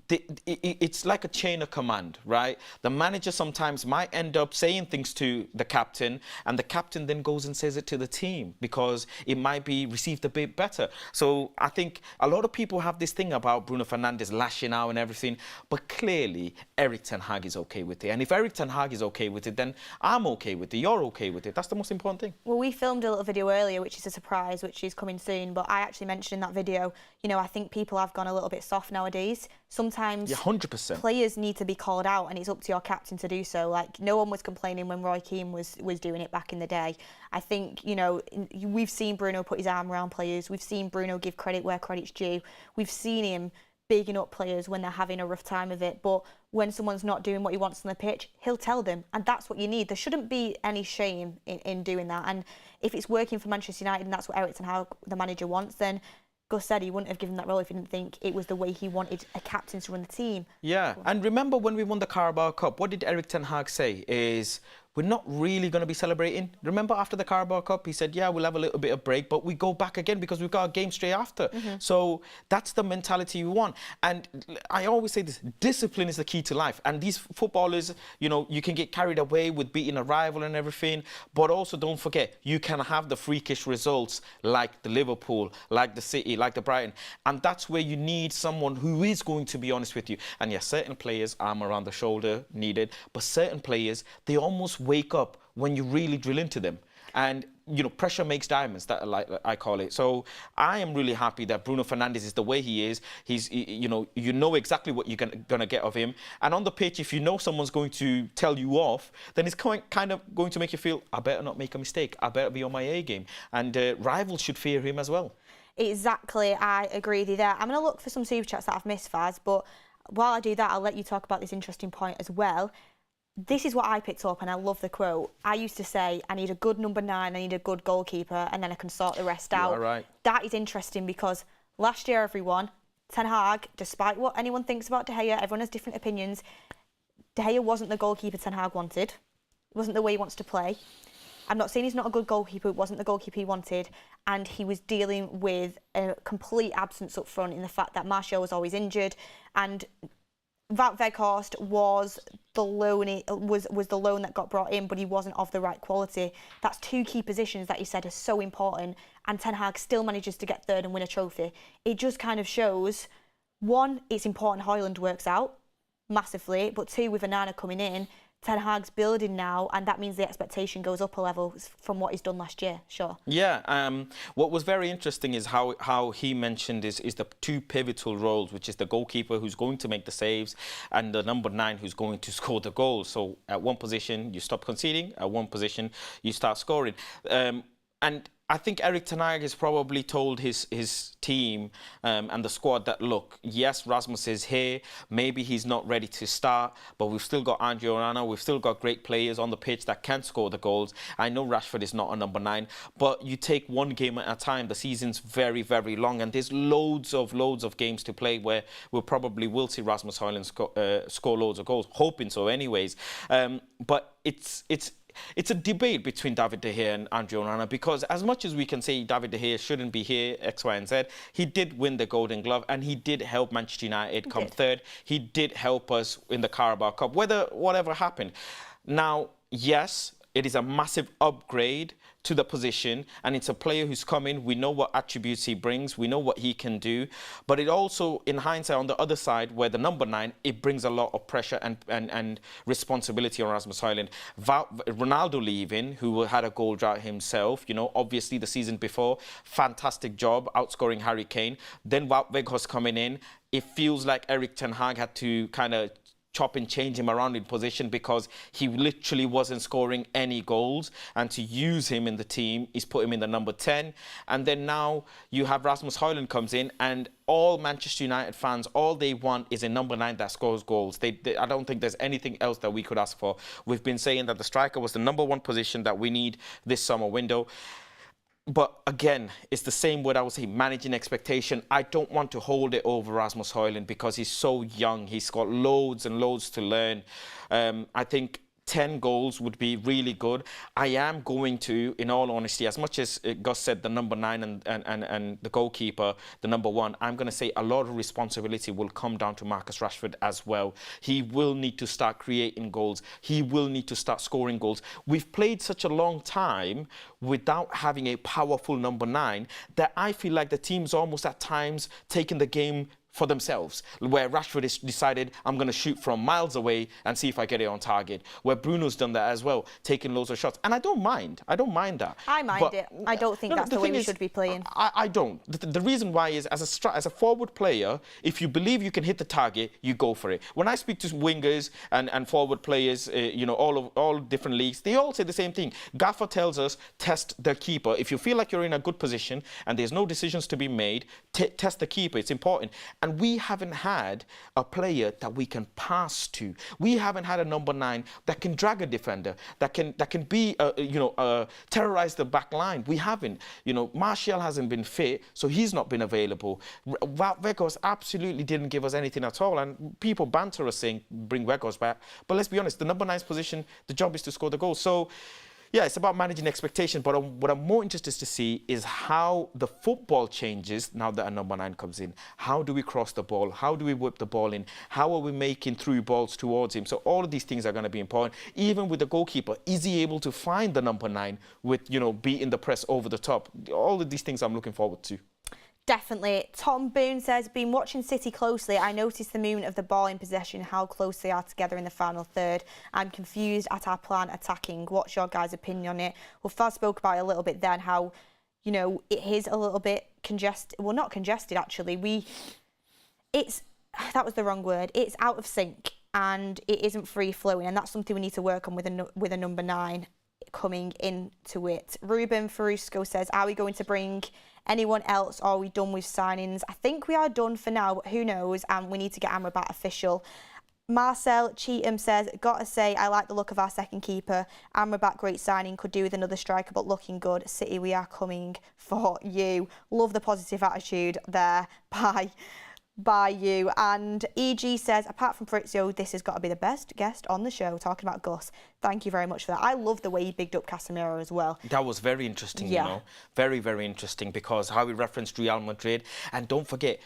it's like a chain of command, right? The manager sometimes might end up saying things to the captain, and the captain then goes and says it to the team because it might be received a bit better. So I think a lot of people have this thing about Bruno Fernandes lashing out and everything, but clearly Erik ten Hag is okay with it. And if Erik ten Hag is okay with it, then I'm okay with it, you're okay with it. That's the most important thing. Well, we filmed a little video earlier, which is a surprise, which is coming soon, but I actually mentioned in that video, you know, I think people have gone a little bit soft nowadays. sometimes 100%. players need to be called out, and it's up to your captain to do so. Like, no one was complaining when Roy Keane was doing it back in the day. I think, you know, we've seen Bruno put his arm around players. We've seen Bruno give credit where credit's due. We've seen him bigging up players when they're having a rough time of it. But when someone's not doing what he wants on the pitch, he'll tell them. And that's what you need. There shouldn't be any shame in doing that. And if it's working for Manchester United and that's what Erik ten Hag, the manager, wants, then Gus said he wouldn't have given that role if he didn't think it was the way he wanted a captain to run the team. Yeah, and remember when we won the Carabao Cup, what did Erik ten Hag say? Is we're not really going to be celebrating. Remember after the Carabao Cup, he said, yeah, we'll have a little bit of break, but we go back again because we've got a game straight after. So that's the mentality you want. And I always say this, discipline is the key to life. And these footballers, you know, you can get carried away with beating a rival and everything, but also don't forget, you can have the freakish results like the Liverpool, like the City, like the Brighton. And that's where you need someone who is going to be honest with you. And yes, certain players, arm around the shoulder needed, but certain players, they almost wake up when you really drill into them. And, you know, pressure makes diamonds, that like I call it. So I am really happy that Bruno Fernandes is the way he is. You know exactly what you're going to get of him. And on the pitch, if you know someone's going to tell you off, then it's kind of going to make you feel, I better not make a mistake. I better be on my A game. And rivals should fear him as well. Exactly, I agree with you there. I'm going to look for some super chats that I've missed, Faz, but while I do that, I'll let you talk about this interesting point as well. This is what I picked up, and I love the quote. I used to say, I need a good number 9, I need a good goalkeeper, and then I can sort the rest out. Right. That is interesting because last year, everyone, Ten Hag, despite what anyone thinks about De Gea, everyone has different opinions. De Gea wasn't the goalkeeper Ten Hag wanted. It wasn't the way he wants to play. I'm not saying he's not a good goalkeeper, it wasn't the goalkeeper he wanted, and he was dealing with a complete absence up front in the fact that Martial was always injured, and Wout Weghorst was the loan that got brought in, but he wasn't of the right quality. That's 2 key positions that he said are so important, and Ten Hag still manages to get third and win a trophy. It just kind of shows, 1, it's important Højlund works out massively, but 2, with Onana coming in, Ten Hag's building now, and that means the expectation goes up a level from what he's done last year, sure. Yeah, what was very interesting is how he mentioned is the 2 pivotal roles, which is the goalkeeper who's going to make the saves and the number 9 who's going to score the goals. So at one position, you stop conceding. At one position, you start scoring. And I think Erik ten Hag has probably told his team and the squad that, look, yes, Rasmus is here. Maybe he's not ready to start, but we've still got Andre Onana. We've still got great players on the pitch that can score the goals. I know Rashford is not a number 9, but you take one game at a time. The season's very, very long, and there's loads of games to play where we probably will see Rasmus Højlund score loads of goals, hoping so anyways. But it's a debate between David De Gea and Andre Onana, because as much as we can say David De Gea shouldn't be here, X, Y, and Z, he did win the Golden Glove and he did help Manchester United come third. He did help us in the Carabao Cup, whatever happened. Now, yes, it is a massive upgrade to the position, and it's a player who's come in. We know what attributes he brings. We know what he can do. But it also, in hindsight, on the other side, where the number 9, it brings a lot of pressure and responsibility on Rasmus Højlund. Ronaldo leaving, who had a goal drought himself, you know, obviously the season before, fantastic job, outscoring Harry Kane. Then Wout Weghorst coming in. It feels like Erik ten Hag had to kind of chop and change him around in position because he literally wasn't scoring any goals, and to use him in the team is put him in the number 10. And then now you have Rasmus Højlund comes in, and all Manchester United fans, all they want is a number 9 that scores goals. I don't think there's anything else that we could ask for. We've been saying that the striker was the number 1 position that we need this summer window. But again, it's the same word I would say, managing expectation. I don't want to hold it over Rasmus Højlund because he's so young. He's got loads and loads to learn. I think 10 goals would be really good. I am going to, in all honesty, as much as Gus said the number 9 and the goalkeeper, the number 1, I'm going to say a lot of responsibility will come down to Marcus Rashford as well. He will need to start creating goals. He will need to start scoring goals. We've played such a long time without having a powerful number 9 that I feel like the team's almost at times taking the game for themselves, where Rashford has decided, I'm going to shoot from miles away and see if I get it on target, where Bruno's done that as well, taking loads of shots. And I don't mind that. I mind it. I don't think that's the way we should be playing. I don't. The reason why is, as a forward player, if you believe you can hit the target, you go for it. When I speak to wingers and forward players, all different leagues, they all say the same thing. Gaffer tells us, test the keeper. If you feel like you're in a good position and there's no decisions to be made, test the keeper. It's important. And we haven't had a player that we can pass to. We haven't had a number 9 that can drag a defender, that can be, terrorize the back line. We haven't. Martial hasn't been fit, so he's not been available. Weghorst absolutely didn't give us anything at all. And people banter us saying, bring Weghorst back. But let's be honest, the number 9's position, the job is to score the goal. So, yeah, it's about managing expectations, but what I'm more interested to see is how the football changes now that a number 9 comes in. How do we cross the ball? How do we whip the ball in? How are we making through balls towards him? So all of these things are going to be important. Even with the goalkeeper, is he able to find the number 9 with, beating the press over the top? All of these things I'm looking forward to. Definitely. Tom Boone says, been watching City closely. I noticed the movement of the ball in possession, how close they are together in the final third. I'm confused at our plan attacking. What's your guys' opinion on it? Well, Faz spoke about it a little bit then, how, it is a little bit congested. Well, not congested, actually. That was the wrong word. It's out of sync and it isn't free flowing. And that's something we need to work on with a number 9 coming into it. Ruben Farusco says, are we going to bring anyone else, or are we done with signings? I think we are done for now, but who knows, and we need to get Amrabat official. Marcel Cheatham says, gotta say, I like the look of our second keeper. Amrabat, great signing, could do with another striker, but looking good. City, we are coming for you. Love the positive attitude there. By you. And EG says, apart from Frizio, this has got to be the best guest on the show, talking about Gus. Thank you very much for that. I love the way he bigged up Casemiro as well. That was very interesting, Very, very interesting, because how he referenced Real Madrid. And don't forget,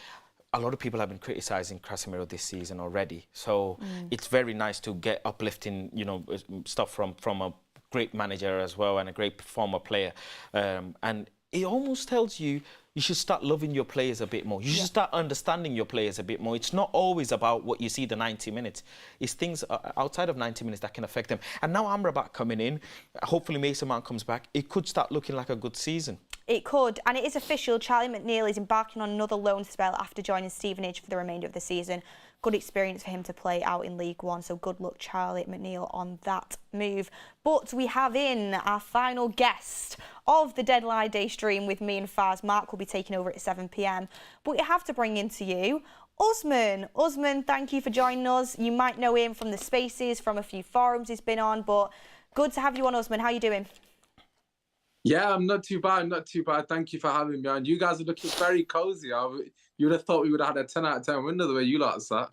a lot of people have been criticising Casemiro this season already. So it's very nice to get uplifting, stuff from a great manager as well and a great former player. And it almost tells you should start loving your players a bit more. You should start understanding your players a bit more. It's not always about what you see the 90 minutes. It's things outside of 90 minutes that can affect them. And now Amrabat coming in, hopefully Mason Mount comes back, it could start looking like a good season. It could, and it is official. Charlie McNeil is embarking on another loan spell after joining Stevenage for the remainder of the season. Good experience for him to play out in League One, so good luck, Charlie McNeil, on that move. But we have in our final guest of the Deadline Day stream with me and Faz. Mark will be taking over at 7 p.m. But we have to bring in to you Usman. Usman, thank you for joining us. You might know him from the Spaces, from a few forums he's been on, but good to have you on, Usman. How are you doing? Yeah, I'm not too bad. Thank you for having me on. You guys are looking very cozy. You would have thought we would have had a 10 out of 10 window the way you lot sat.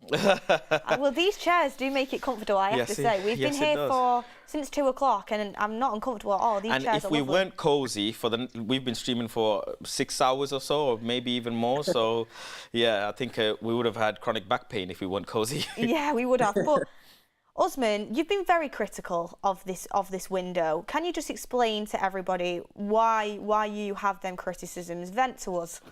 Well, these chairs do make it comfortable, I have to say. We've been here since 2 o'clock and I'm not uncomfortable at all. These chairs are lovely. And if we weren't cozy, we've been streaming for 6 hours or so, or maybe even more. So, yeah, I think we would have had chronic back pain if we weren't cozy. Yeah, we would have. But Usman, you've been very critical of this window. Can you just explain to everybody why you have them criticisms? Vent to us.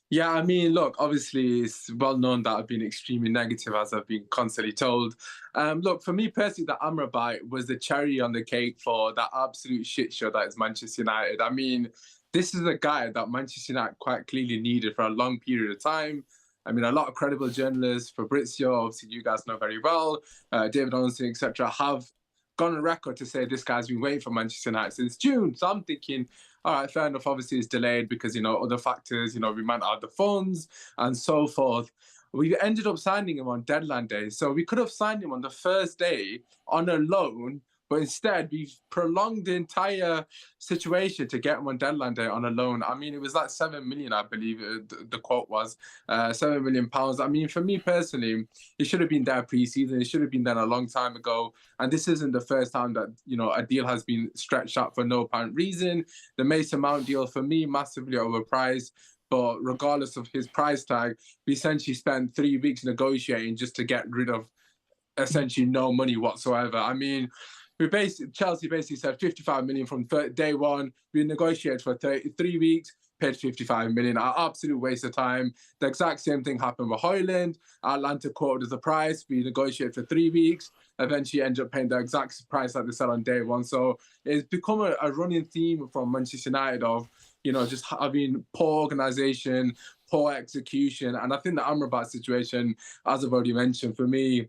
Yeah, I mean, look, obviously it's well known that I've been extremely negative, as I've been constantly told. Look, for me personally, the Amrabat was the cherry on the cake for that absolute shit show that is Manchester United. I mean, this is a guy that Manchester United quite clearly needed for a long period of time. I mean, a lot of credible journalists, Fabrizio, obviously you guys know very well, David Onson, etc., have gone on record to say this guy's been waiting for Manchester United since June. So I'm thinking, all right, fair enough. Obviously, it's delayed because, other factors, we might not have the funds and so forth. We ended up signing him on deadline day. So we could have signed him on the first day on a loan, but instead we've prolonged the entire situation to get him on deadline day on a loan. I mean, it was like 7 million, I believe the quote was, £7 million. I mean, for me personally, it should have been there pre-season. It should have been done a long time ago. And this isn't the first time that, a deal has been stretched out for no apparent reason. The Mason Mount deal, for me, massively overpriced. But regardless of his price tag, we essentially spent 3 weeks negotiating just to get rid of essentially no money whatsoever. I mean, Chelsea basically said 55 million from day one. We negotiated for 3 weeks. paid 55 million. An absolute waste of time. The exact same thing happened with Højlund. Atlanta quoted us the price. We negotiated for 3 weeks. Eventually ended up paying the exact price that they said on day one. So it's become a running theme from Manchester United of, you know, just having poor organisation, poor execution. And I think the Amrabat situation, as I've already mentioned, for me,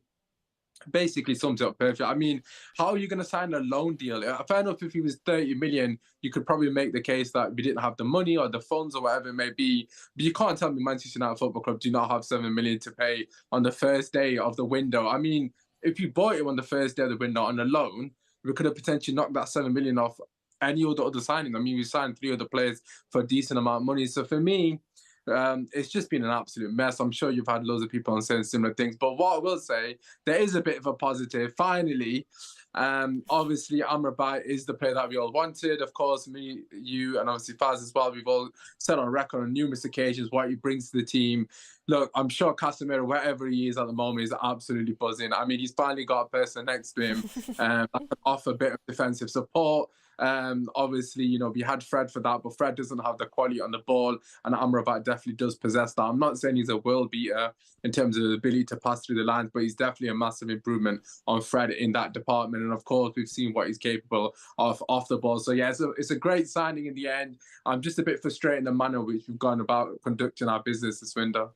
basically sums it up perfect. I mean, how are you going to sign a loan deal? Fair enough, if he was 30 million, you could probably make the case that we didn't have the money or the funds or whatever it may be. But you can't tell me Manchester United Football Club do not have 7 million to pay on the first day of the window. I mean, if you bought him on the first day of the window on a loan, we could have potentially knocked that 7 million off any other signing. I mean, we signed 3 other players for a decent amount of money. So for me, it's just been an absolute mess. I'm sure you've had loads of people on saying similar things. But what I will say, there is a bit of a positive. Finally, obviously, Amrabat is the player that we all wanted. Of course, me, you, and obviously Faz as well. We've all said on record on numerous occasions what he brings to the team. Look, I'm sure Casemiro, wherever he is at the moment, is absolutely buzzing. I mean, he's finally got a person next to him that can offer a bit of defensive support. Obviously, you know, we had Fred for that, but Fred doesn't have the quality on the ball, and Amrabat definitely does possess that. I'm not saying he's a world beater in terms of the ability to pass through the lines, but he's definitely a massive improvement on Fred in that department. And of course, we've seen what he's capable of off the ball. So yeah, it's a great signing in the end. I'm just a bit frustrated in the manner which we've gone about conducting our business this window.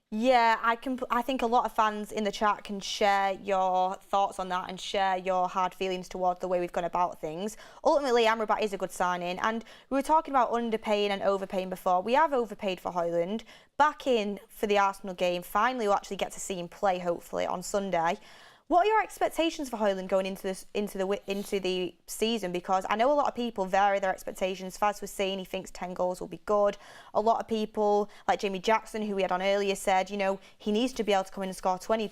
Yeah, I think a lot of fans in the chat can share your thoughts on that and share your hard feelings towards the way we've gone about things. Ultimately, Amrabat is a good signing, and we were talking about underpaying and overpaying before. We have overpaid for Højlund. Back in for the Arsenal game. Finally, we'll actually get to see him play, hopefully, on Sunday. What are your expectations for Højlund going into the season? Because I know a lot of people vary their expectations. Faz was saying he thinks 10 goals will be good. A lot of people, like Jamie Jackson, who we had on earlier, said, you know, he needs to be able to come in and score 20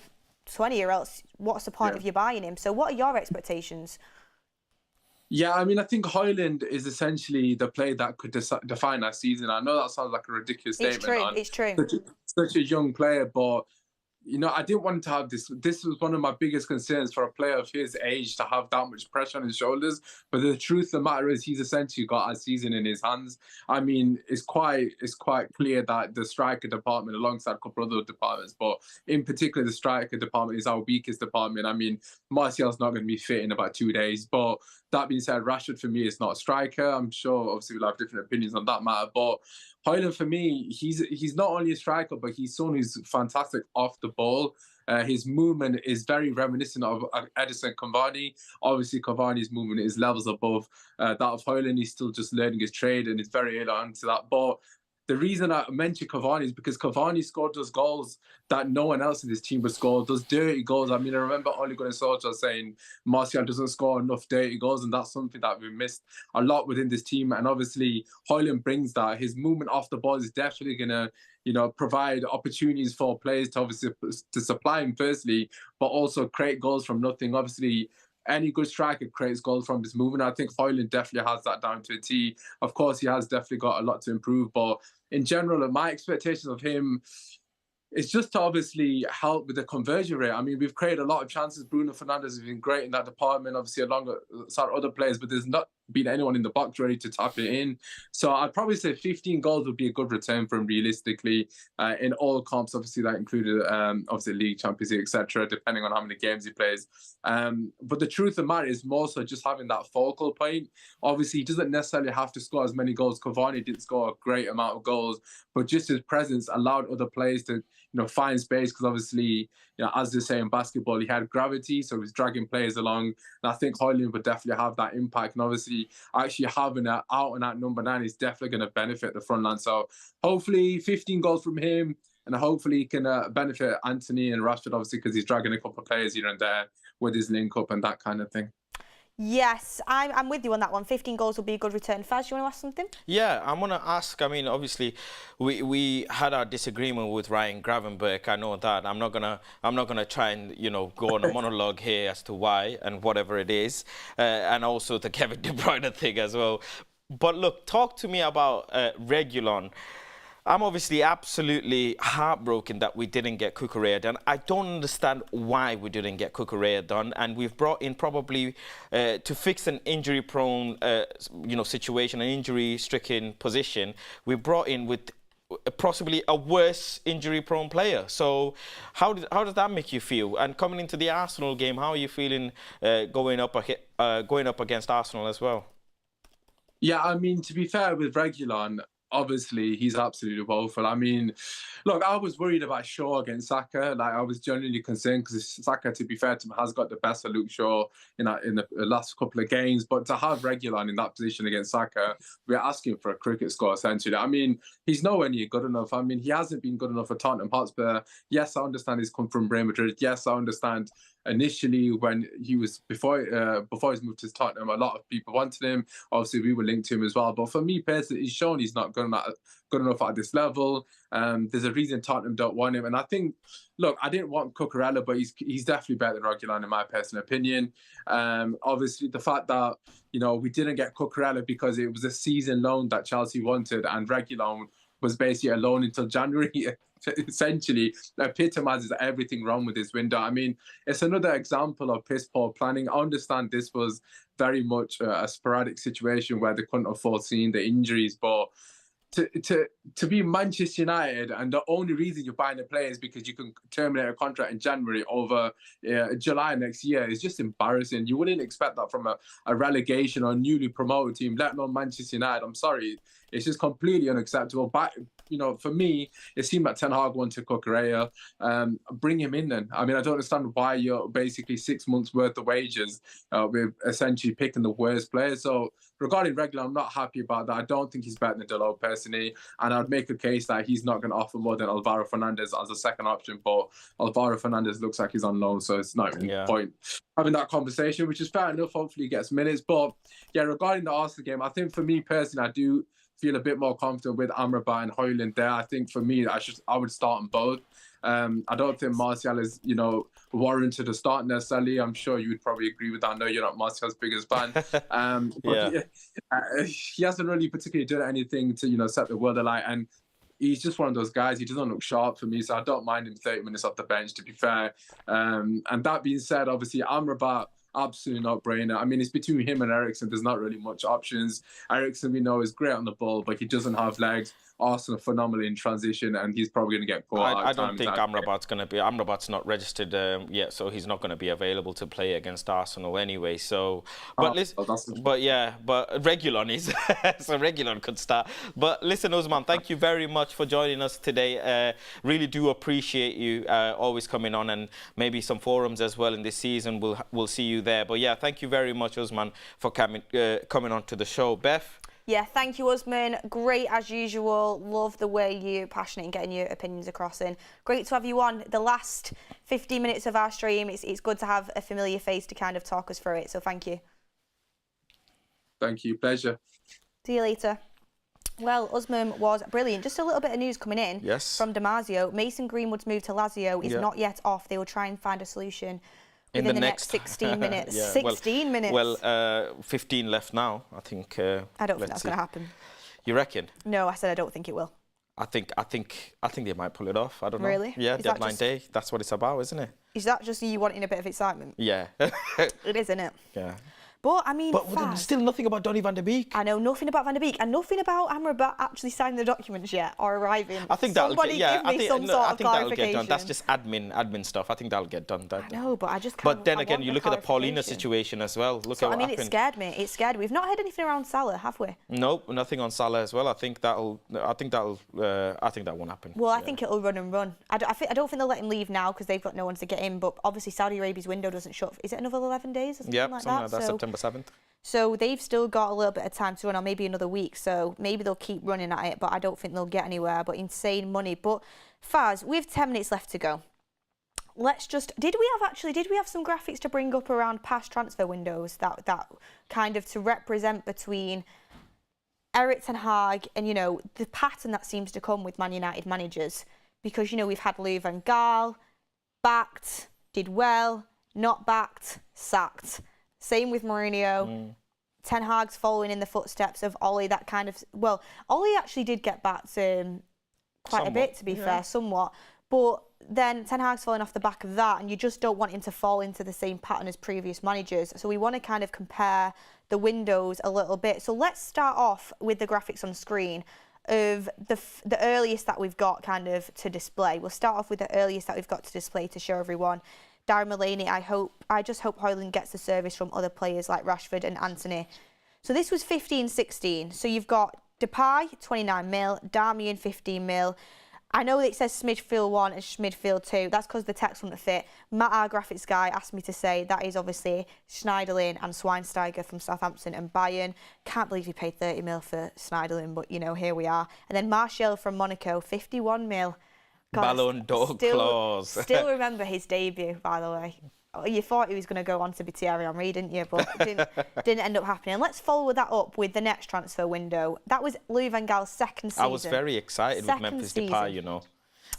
or else what's the point of you buying him? So what are your expectations? Yeah, I mean, I think Højlund is essentially the player that could define our season. I know that sounds like a ridiculous statement. It's true. Such a young player, but you know, I didn't want to have this. This was one of my biggest concerns for a player of his age to have that much pressure on his shoulders. But the truth of the matter is, he's essentially got our season in his hands. I mean, it's quite clear that the striker department, alongside a couple of other departments, but in particular, the striker department is our weakest department. I mean, Martial's not going to be fit in about 2 days. But that being said, Rashford for me is not a striker. I'm sure, obviously, we'll have different opinions on that matter. But Højlund, for me, he's not only a striker, but he's someone who's fantastic off the ball. His movement is very reminiscent of Edison Cavani. Obviously, Cavani's movement is levels above that of Højlund. He's still just learning his trade, and he's very early on to that. But the reason I mention Cavani is because Cavani scored those goals that no one else in this team would score, those dirty goals. I mean, I remember Ole Gunnar Solskjaer saying Martial doesn't score enough dirty goals, and that's something that we missed a lot within this team. And obviously, Højlund brings that. His movement off the ball is definitely going to, you know, provide opportunities for players to obviously to supply him firstly, but also create goals from nothing. Obviously, any good striker creates goals from his movement. I think Højlund definitely has that down to a T. Of course, he has definitely got a lot to improve, but in general, my expectations of him is just to obviously help with the conversion rate. I mean, we've created a lot of chances. Bruno Fernandes has been great in that department, obviously alongside other players, but there's not been anyone in the box ready to tap it in. So I'd probably say 15 goals would be a good return for him realistically in all comps. Obviously, that included obviously League, Champions League, etc., depending on how many games he plays. But the truth of the matter is more so just having that focal point. Obviously, he doesn't necessarily have to score as many goals. Cavani didn't score a great amount of goals, but just his presence allowed other players to, you know, find space, because obviously, you know, as they say in basketball, he had gravity, so he's dragging players along. And I think Højlund would definitely have that impact. And obviously, actually having an out-and-out number 9 is definitely going to benefit the front line. So hopefully 15 goals from him, and hopefully he can benefit Anthony and Rashford, obviously, because he's dragging a couple of players here and there with his link-up and that kind of thing. Yes, I'm with you on that one. 15 goals will be a good return. Faz, you want to ask something? Yeah, I want to ask, I mean, obviously, we had our disagreement with Ryan Gravenberch. I know that. I'm not gonna try and, you know, go on a monologue here as to why and whatever it is, and also the Kevin De Bruyne thing as well. But look, talk to me about Reguilón. I'm obviously absolutely heartbroken that we didn't get Cucurella done. I don't understand why we didn't get Cucurella done, and we've brought in probably to fix an injury-prone, situation, an injury-stricken position. We brought in with possibly a worse injury-prone player. So, how does that make you feel? And coming into the Arsenal game, how are you feeling going up against Arsenal as well? Yeah, I mean, to be fair with Reguilón, obviously he's absolutely woeful. I mean, look, I was worried about Shaw against Saka. Like, I was genuinely concerned because Saka, to be fair to him, has got the best of Luke Shaw in the last couple of games. But to have Reguilón in that position against Saka, we're asking for a cricket score, essentially. I mean, he's nowhere near good enough. I mean, he hasn't been good enough for Tottenham Hotspur. Yes, I understand he's come from Real Madrid. Yes, I understand initially when he was before he's moved to Tottenham, a lot of people wanted him. Obviously, we were linked to him as well. But for me personally, he's shown he's not good enough at this level. There's a reason Tottenham don't want him. And I think, look, I didn't want Cucurella, but he's definitely better than Reguilón in my personal opinion. Obviously, the fact that we didn't get Cucurella because it was a season loan that Chelsea wanted, and Reguilón was basically a loan until January. Essentially epitomizes everything wrong with this window. I mean, it's another example of piss poor planning. I understand this was very much a sporadic situation where they couldn't have foreseen the injuries, but to be Manchester United and the only reason you're buying a player is because you can terminate a contract in January over July next year is just embarrassing. You wouldn't expect that from a relegation or a newly promoted team, let alone Manchester United. I'm sorry. It's just completely unacceptable. But, for me, it seemed like Ten Hag wanted Cucurella. Bring him in then. I mean, I don't understand why you're basically 6 months worth of wages with essentially picking the worst players. So regarding Reguilón, I'm not happy about that. I don't think he's better than Dalot personally. And I'd make a case that he's not going to offer more than Alvaro Fernandez as a second option. But Alvaro Fernandez looks like he's on loan, so it's not really the point having that conversation, which is fair enough. Hopefully he gets minutes. But yeah, regarding the Arsenal game, I think for me personally, I do feel a bit more confident with Amrabat and Højlund there. I think for me, I would start them both. I don't think Martial is, warranted to start necessarily. I'm sure you would probably agree with that. I know you're not Martial's biggest fan. He hasn't really particularly done anything to, set the world alight. And he's just one of those guys. He doesn't look sharp for me, so I don't mind him 30 minutes off the bench, to be fair. And that being said, obviously, Amrabat, absolutely no-brainer. I mean, it's between him and Eriksen. There's not really much options. Eriksen, we know, is great on the ball, but he doesn't have legs. Arsenal phenomenal in transition, and he's probably going to get caught. I don't think Amrabat's going to be. Amrabat's not registered yet, so he's not going to be available to play against Arsenal anyway. So, but Reguilón is, so Reguilón could start. But listen, Usman, thank you very much for joining us today. Really do appreciate you always coming on, and maybe some forums as well in this season. We'll see you there. But yeah, thank you very much, Usman, for coming on to the show. Beth. Yeah, thank you, Usman. Great as usual. Love the way you're passionate in getting your opinions across. And great to have you on the last 50 minutes of our stream. It's good to have a familiar face to kind of talk us through it. So thank you. Thank you. Pleasure. See you later. Well, Usman was brilliant. Just a little bit of news coming in from Damasio. Mason Greenwood's move to Lazio is not yet off. They will try and find a solution within the next 16 minutes. 16 minutes. Well, 15 left now, I think. I don't think that's going to happen. You reckon? No, I said I don't think it will. I think they might pull it off. I don't know. Really? Yeah, deadline day. That's what it's about, isn't it? Is that just you wanting a bit of excitement? Yeah. It is, isn't it? Yeah. But, I mean, there's still nothing about Donny van de Beek. I know nothing about Van de Beek and nothing about Amrabat actually signing the documents yet or arriving. I think that'll get done. That's just admin stuff. I think that'll get done. I know, but I just can't. But then again, you look at the Paulina situation as well. Look at what happened. It scared me. It scared me. We've not heard anything around Salah, have we? Nope, nothing on Salah as well. I think that won't happen. Well, I think it'll run and run. I don't think they'll let him leave now because they've got no one to get in. But obviously, Saudi Arabia's window doesn't shut. Is it another 11 days or something like that? That's September 7th. So they've still got a little bit of time to run, or maybe another week. So maybe they'll keep running at it, but I don't think they'll get anywhere. But insane money. But Faz, we have 10 minutes left to go. Did we have some graphics to bring up around past transfer windows that kind of to represent between Erik ten Hag and, the pattern that seems to come with Man United managers? Because, we've had Louis van Gaal, backed, did well, not backed, sacked. Same with Mourinho. Ten Hag's following in the footsteps of Ole. That kind of Ole actually did get backed quite a bit, to be fair, somewhat. But then Ten Hag's falling off the back of that, and you just don't want him to fall into the same pattern as previous managers. So we want to kind of compare the windows a little bit. So let's start off with the graphics on screen of the earliest that we've got kind of to display. We'll start off with the earliest that we've got to display to show everyone. Darren Mulaney, I just hope Højlund gets the service from other players like Rashford and Antony. So this was 15-16. So you've got Depay, 29 mil, Darmian, 15 mil. I know that it says Schmidfield 1 and Schmidfield 2. That's because the text wouldn't fit. Matt, our graphics guy, asked me to say that is obviously Schneiderlin and Schweinsteiger from Southampton and Bayern. Can't believe he paid 30 mil for Schneiderlin, but, you know, here we are. And then Martial from Monaco, 51 mil. God, Ballon d'Or clause. Still remember his debut, by the way. You thought he was going to go on to be Thierry Henry, didn't you? But didn't end up happening. Let's follow that up with the next transfer window. That was Louis van Gaal's second season. I was very excited with Memphis Depay, you know,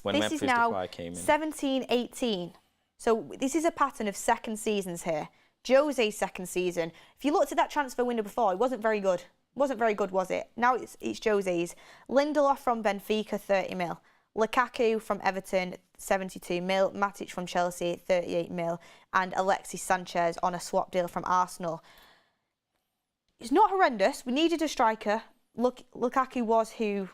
when Memphis Depay came in. This is now 17-18. So this is a pattern of second seasons here. Jose's second season. If you looked at that transfer window before, it wasn't very good. Wasn't very good, was it? Now it's Jose's. Lindelof from Benfica, 30 mil. Lukaku from Everton, 72 mil. Matic from Chelsea, 38 mil. And Alexis Sanchez on a swap deal from Arsenal. It's not horrendous. We needed a striker. Lukaku was who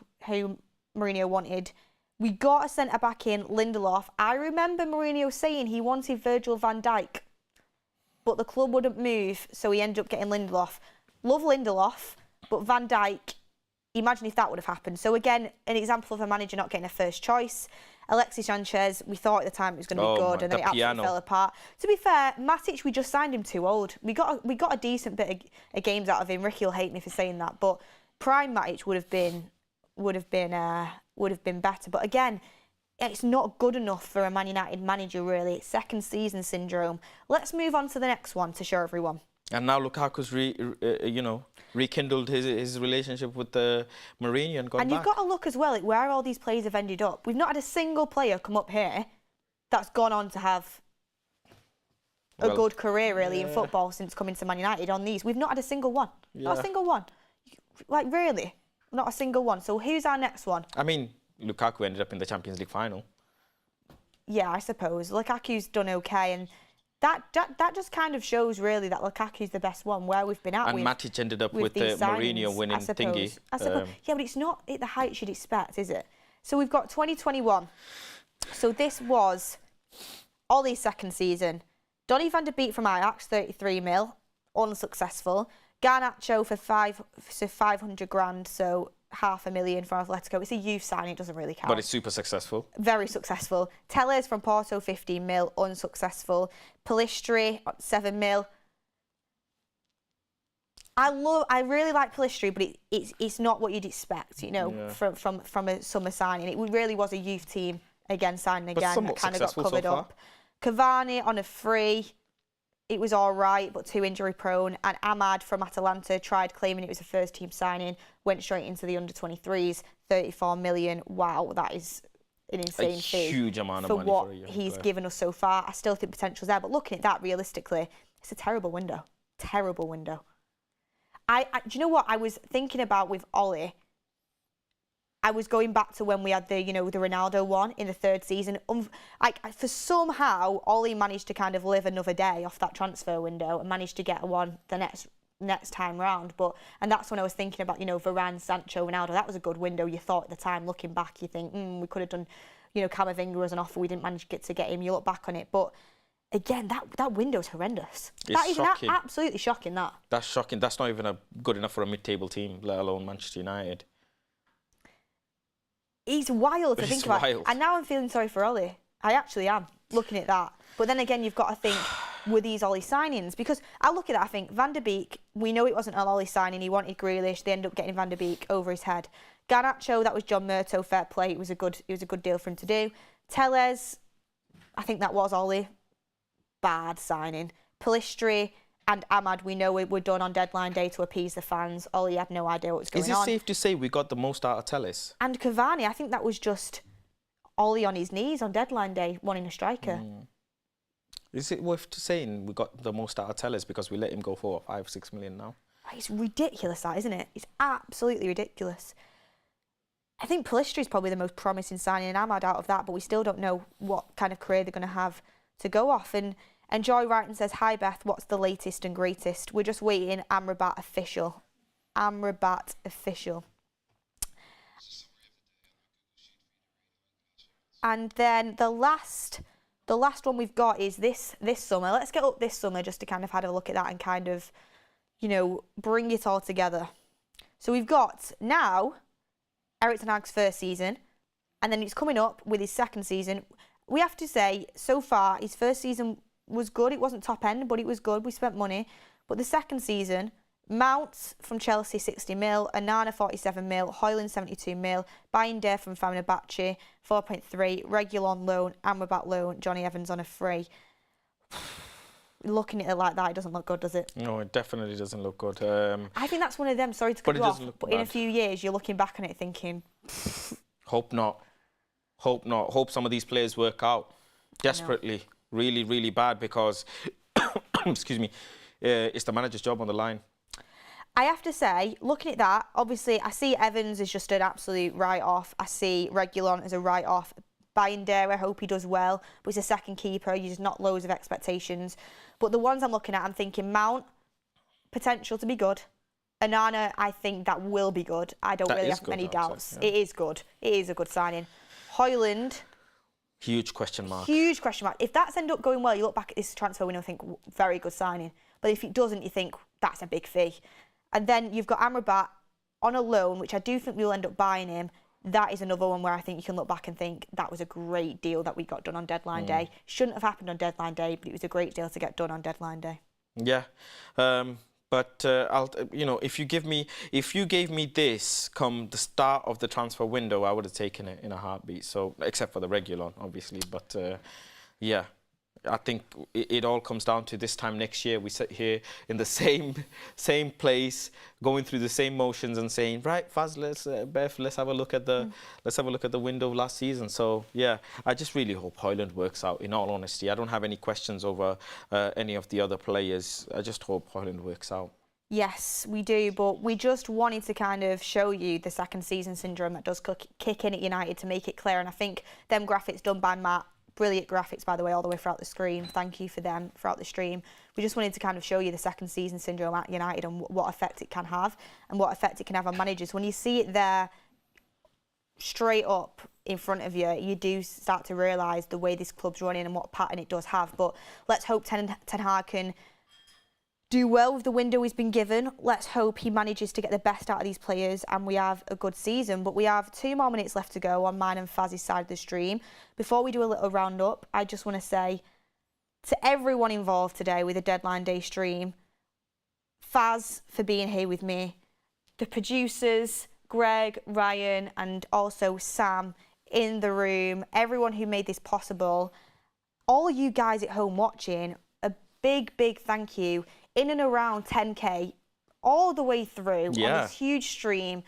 Mourinho wanted. We got a centre-back in, Lindelof. I remember Mourinho saying he wanted Virgil van Dijk, but the club wouldn't move, so he ended up getting Lindelof. Love Lindelof, but Van Dijk, imagine if that would have happened. So again, an example of a manager not getting a first choice. Alexis Sanchez, we thought at the time it was going to be good, and then it absolutely fell apart. To be fair, Matic, we just signed him too old. We got a decent bit of games out of him. Ricky will hate me for saying that, but prime Matic would have been better. But again, it's not good enough for a Man United manager, really. It's second season syndrome. Let's move on to the next one to show everyone. And now Lukaku's rekindled his relationship with Mourinho and gone back. And you've got to look as well at where all these players have ended up. We've not had a single player come up here that's gone on to have a good career, really, in football since coming to Man United on these. We've not had a single one. Not a single one. Like, really? Not a single one. So who's our next one? I mean, Lukaku ended up in the Champions League final. Yeah, I suppose. Lukaku's done okay, and that just kind of shows, really, that Lukaku's the best one, where we've been at. And Matic ended up with the Mourinho winning thingy. I suppose. Yeah, but it's not at the height you'd expect, is it? So we've got 2021. So this was Ollie's second season. Donny van der Beek from Ajax, 33 mil, unsuccessful. Garnacho for 500 grand, so $500,000 from Atletico. It's a youth signing, it doesn't really count. But it's super successful. Very successful. Tellez from Porto, 15 mil, unsuccessful. Pellistri, 7 mil. I really like Pellistri, but it's not what you'd expect, you know, from a summer signing. It really was a youth team again signing again that kind of got covered up. Cavani on a free. It was all right, but too injury prone. And Ahmad from Atalanta tried claiming it was a first team signing, went straight into the under-23s, 34 million. Wow, that is an insane fee. A huge amount of for money what for a young he's player. given us so far. I still think potential's there, but looking at that realistically, it's a terrible window. Terrible window. Do you know what I was thinking about with Ollie? I was going back to when we had the Ronaldo one in the third season. For somehow, Ollie managed to kind of live another day off that transfer window and managed to get one the next time round. And that's when I was thinking about, Varane, Sancho, Ronaldo. That was a good window. You thought at the time, looking back, you think, we could have done, Camavinga was an offer. We didn't manage to get him. You look back on it, but again, that window's horrendous. That is shocking. Absolutely shocking. That's shocking. That's not even good enough for a mid-table team, let alone Manchester United. He's wild to think about. And now I'm feeling sorry for Ollie. I actually am, looking at that. But then again, you've got to think, were these Ollie signings? Because I look at that, I think, Van der Beek, we know it wasn't an Ollie signing. He wanted Grealish. They ended up getting Van der Beek over his head. Garnacho, that was John Murto, fair play. It was a good deal for him to do. Tellez, I think that was Ollie. Bad signing. Pellistri and Ahmad, we know were done on deadline day to appease the fans. Ollie had no idea what was going on. Is it safe to say we got the most out of Tellez? And Cavani, I think that was just Ollie on his knees on deadline day, wanting a striker. Is it worth saying we got the most out of Tellez because we let him go for 5-6 million now? It's ridiculous, that, isn't it? It's absolutely ridiculous. I think Pellistri is probably the most promising signing in Ahmad out of that, but we still don't know what kind of career they're going to have to go off. And Joy Wrighton says, "Hi Beth, what's the latest and greatest?" We're just waiting. Amrabat official. Amrabat official. And then the last one we've got is this summer. Let's get up this summer just to kind of have a look at that and kind of, you know, bring it all together. So we've got now Erik ten Hag's first season, and then it's coming up with his second season. We have to say, so far, his first season was good. It wasn't top end, but it was good. We spent money. But the second season, Mount from Chelsea, 60 mil, Onana, 47 mil, Højlund, 72 mil, Bayindir from Fenerbahce, 4.3, Reguilón loan, Amrabat loan, Johnny Evans on a free. Looking at it like that, it doesn't look good, does it? No, it definitely doesn't look good. I think that's one of them, sorry to cut you off, but in a few years, you're looking back on it thinking... Hope not. Hope not. Hope some of these players work out desperately. Really, really bad because, excuse me, it's the manager's job on the line. I have to say, looking at that, obviously, I see Evans as just an absolute write-off. I see Reguilón as a write-off. Bayindir, I hope he does well, but he's a second keeper. There's not loads of expectations. But the ones I'm looking at, I'm thinking Mount, potential to be good. Onana, I think that will be good. I don't really have many doubts. It is good. It is a good signing. Højlund. Huge question mark. Huge question mark. If that's ended up going well, you look back at this transfer window and think, very good signing. But if it doesn't, you think, that's a big fee. And then you've got Amrabat on a loan, which I do think we'll end up buying him. That is another one where I think you can look back and think that was a great deal that we got done on deadline day. Shouldn't have happened on deadline day, but it was a great deal to get done on deadline day. Yeah, but I'll, you know, if you gave me this come the start of the transfer window, I would have taken it in a heartbeat. So except for the Reguilón, obviously, but yeah. I think it all comes down to this time next year. We sit here in the same place, going through the same motions and saying, right, Faz, let's have a look at the window last season. So yeah, I just really hope Højlund works out. In all honesty, I don't have any questions over any of the other players. I just hope Højlund works out. Yes, we do, but we just wanted to kind of show you the second season syndrome that does kick in at United to make it clear. And I think them graphics done by Matt. Brilliant graphics, by the way, all the way throughout the screen. Thank you for them throughout the stream. We just wanted to kind of show you the second season syndrome at United and what effect it can have and what effect it can have on managers. When you see it there straight up in front of you, you do start to realise the way this club's running and what pattern it does have. But let's hope Ten Hag can do well with the window he's been given. Let's hope he manages to get the best out of these players and we have a good season. But we have 2 more minutes left to go on mine and Faz's side of the stream. Before we do a little roundup, I just want to say to everyone involved today with the deadline day stream, Faz for being here with me, the producers, Greg, Ryan, and also Sam in the room, everyone who made this possible, all you guys at home watching, a big, big thank you. In and around 10k all the way through on this huge stream.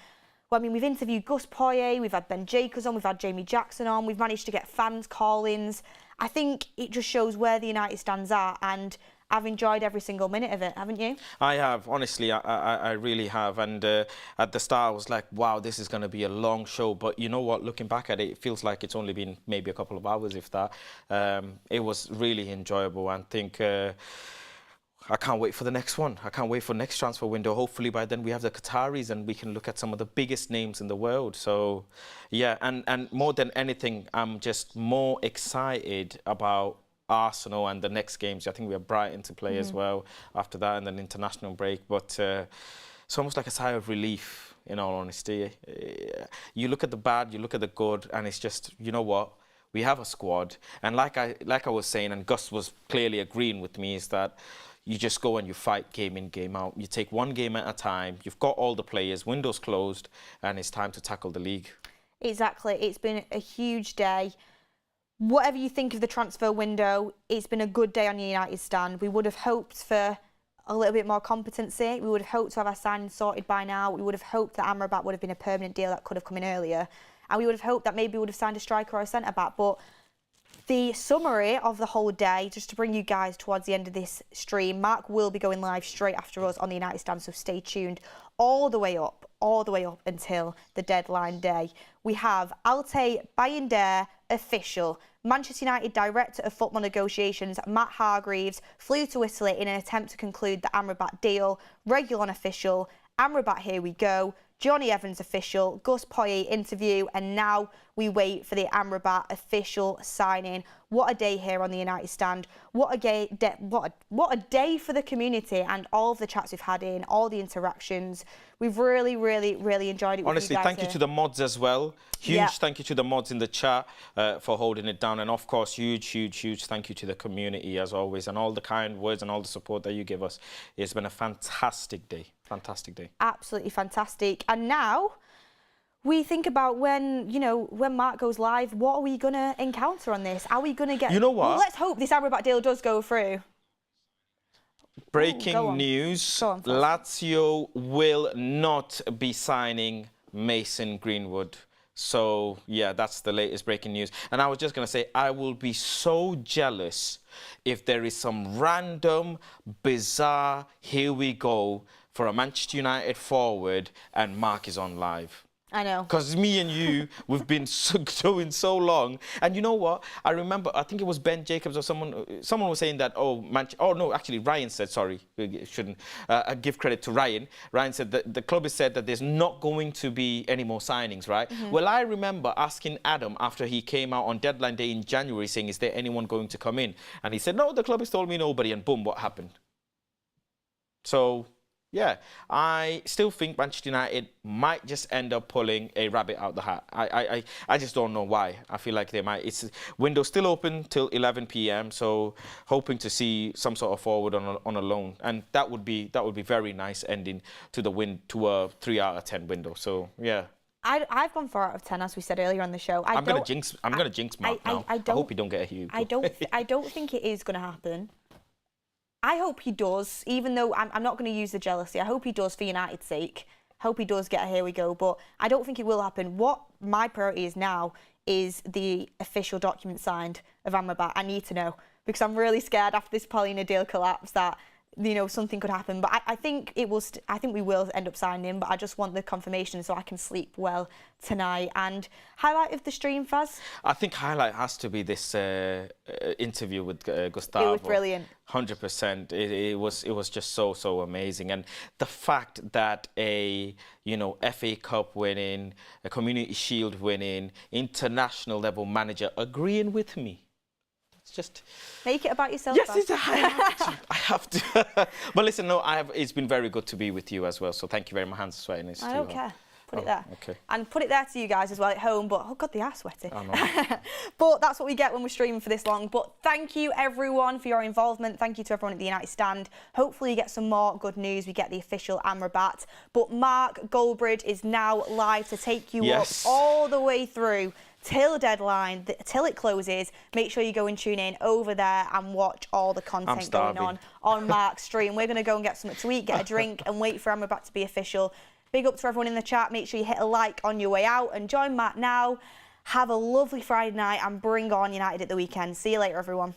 Well, I mean, we've interviewed Gus Poyet, we've had Ben Jacobs on, we've had Jamie Jackson on, we've managed to get fans call-ins. I think it just shows where the United stands at, and I've enjoyed every single minute of it, haven't you? I have, honestly, I really have. And at the start, I was like, wow, this is going to be a long show. But you know what? Looking back at it, it feels like it's only been maybe a couple of hours, if that. It was really enjoyable. And I think... I can't wait for the next one. I can't wait for next transfer window. Hopefully by then we have the Qataris and we can look at some of the biggest names in the world. So, yeah, and more than anything, I'm just more excited about Arsenal and the next games. I think we have Brighton to play as well after that and then international break. But it's almost like a sigh of relief, in all honesty. You look at the bad, you look at the good, and it's just, you know what? We have a squad. And like I was saying, and Gus was clearly agreeing with me, is that you just go and you fight game in, game out. You take one game at a time. You've got all the players, windows closed, and it's time to tackle the league. Exactly. It's been a huge day. Whatever you think of the transfer window, it's been a good day on the United stand. We would have hoped for a little bit more competency. We would have hoped to have our signings sorted by now. We would have hoped that Amrabat would have been a permanent deal that could have come in earlier. And we would have hoped that maybe we would have signed a striker or a centre-back. But the summary of the whole day, just to bring you guys towards the end of this stream. Mark will be going live straight after us on the United Stand, so stay tuned all the way up until the deadline day. We have Altay Bayindir official. Manchester United Director of Football Negotiations, Matt Hargreaves, flew to Italy in an attempt to conclude the Amrabat deal. Reguilón official. Amrabat, here we go. Johnny Evans official, Gus Poyet interview, and now we wait for the Amrabat official signing. What a day here on the United Stand. What a day for the community and all of the chats we've had in, all the interactions. We've really enjoyed it. Honestly, thank you to the mods as well. Huge thank you to the mods in the chat for holding it down. And of course, huge thank you to the community as always, and all the kind words and all the support that you give us. It's been a fantastic day. Fantastic day. Absolutely fantastic. And now we think about when Mark goes live, what are we going to encounter on this? Are we going to get... You know what? Well, let's hope this Amrabat deal does go through. Breaking news, Lazio will not be signing Mason Greenwood. So, yeah, that's the latest breaking news. And I was just going to say, I will be so jealous if there is some random, bizarre, here we go, for a Manchester United forward and Mark is on live. I know. Because me and you, we've been doing so long. And you know what? I remember, I think it was Ben Jacobs or someone was saying that, actually Ryan said, sorry, shouldn't give credit to Ryan. Ryan said that the club has said that there's not going to be any more signings, right? Mm-hmm. Well, I remember asking Adam after he came out on deadline day in January saying, is there anyone going to come in? And he said, no, the club has told me nobody. And boom, what happened? So... yeah, I still think Manchester United might just end up pulling a rabbit out the hat. I just don't know why. I feel like they might. It's window's still open till 11 p.m. So hoping to see some sort of forward on a loan, and that would be very nice ending to a 3 out of 10 window. So yeah. I've gone 4 out of 10, as we said earlier on the show. I'm gonna jinx Mark now. I hope he don't get a huge. I don't think it is gonna happen. I hope he does, even though I'm not going to use the jealousy. I hope he does for United's sake. Hope he does get a here we go, but I don't think it will happen. What my priority is now is the official document signed of Amrabat. I need to know, because I'm really scared after this Paulina deal collapse that something could happen. But I think it will. I think we will end up signing him. But I just want the confirmation so I can sleep well tonight. And highlight of the stream, Faz? I think highlight has to be this interview with Gustavo. It was brilliant. 100%. It was just so amazing. And the fact that a FA Cup winning, a Community Shield winning, international level manager agreeing with me. Just make it about yourself. Yes, I have to. But listen, no, it's been very good to be with you as well. So thank you very much. My hands are sweating. I don't care. Put it there. Okay. And put it there to you guys as well at home. But oh god, they are sweaty. I know. But that's what we get when we're streaming for this long. But thank you everyone for your involvement. Thank you to everyone at the United Stand. Hopefully you get some more good news. We get the official Amrabat. But Mark Goldbridge is now live to take you up all the way through till deadline, till it closes. Make sure you go and tune in over there and watch all the content going on Mark's stream. We're going to go and get something to eat, get a drink, and wait for Amrabat to be official. Big up to everyone in the chat. Make sure you hit a like on your way out and join Matt now. Have a lovely Friday night and bring on United at the weekend. See you later, everyone.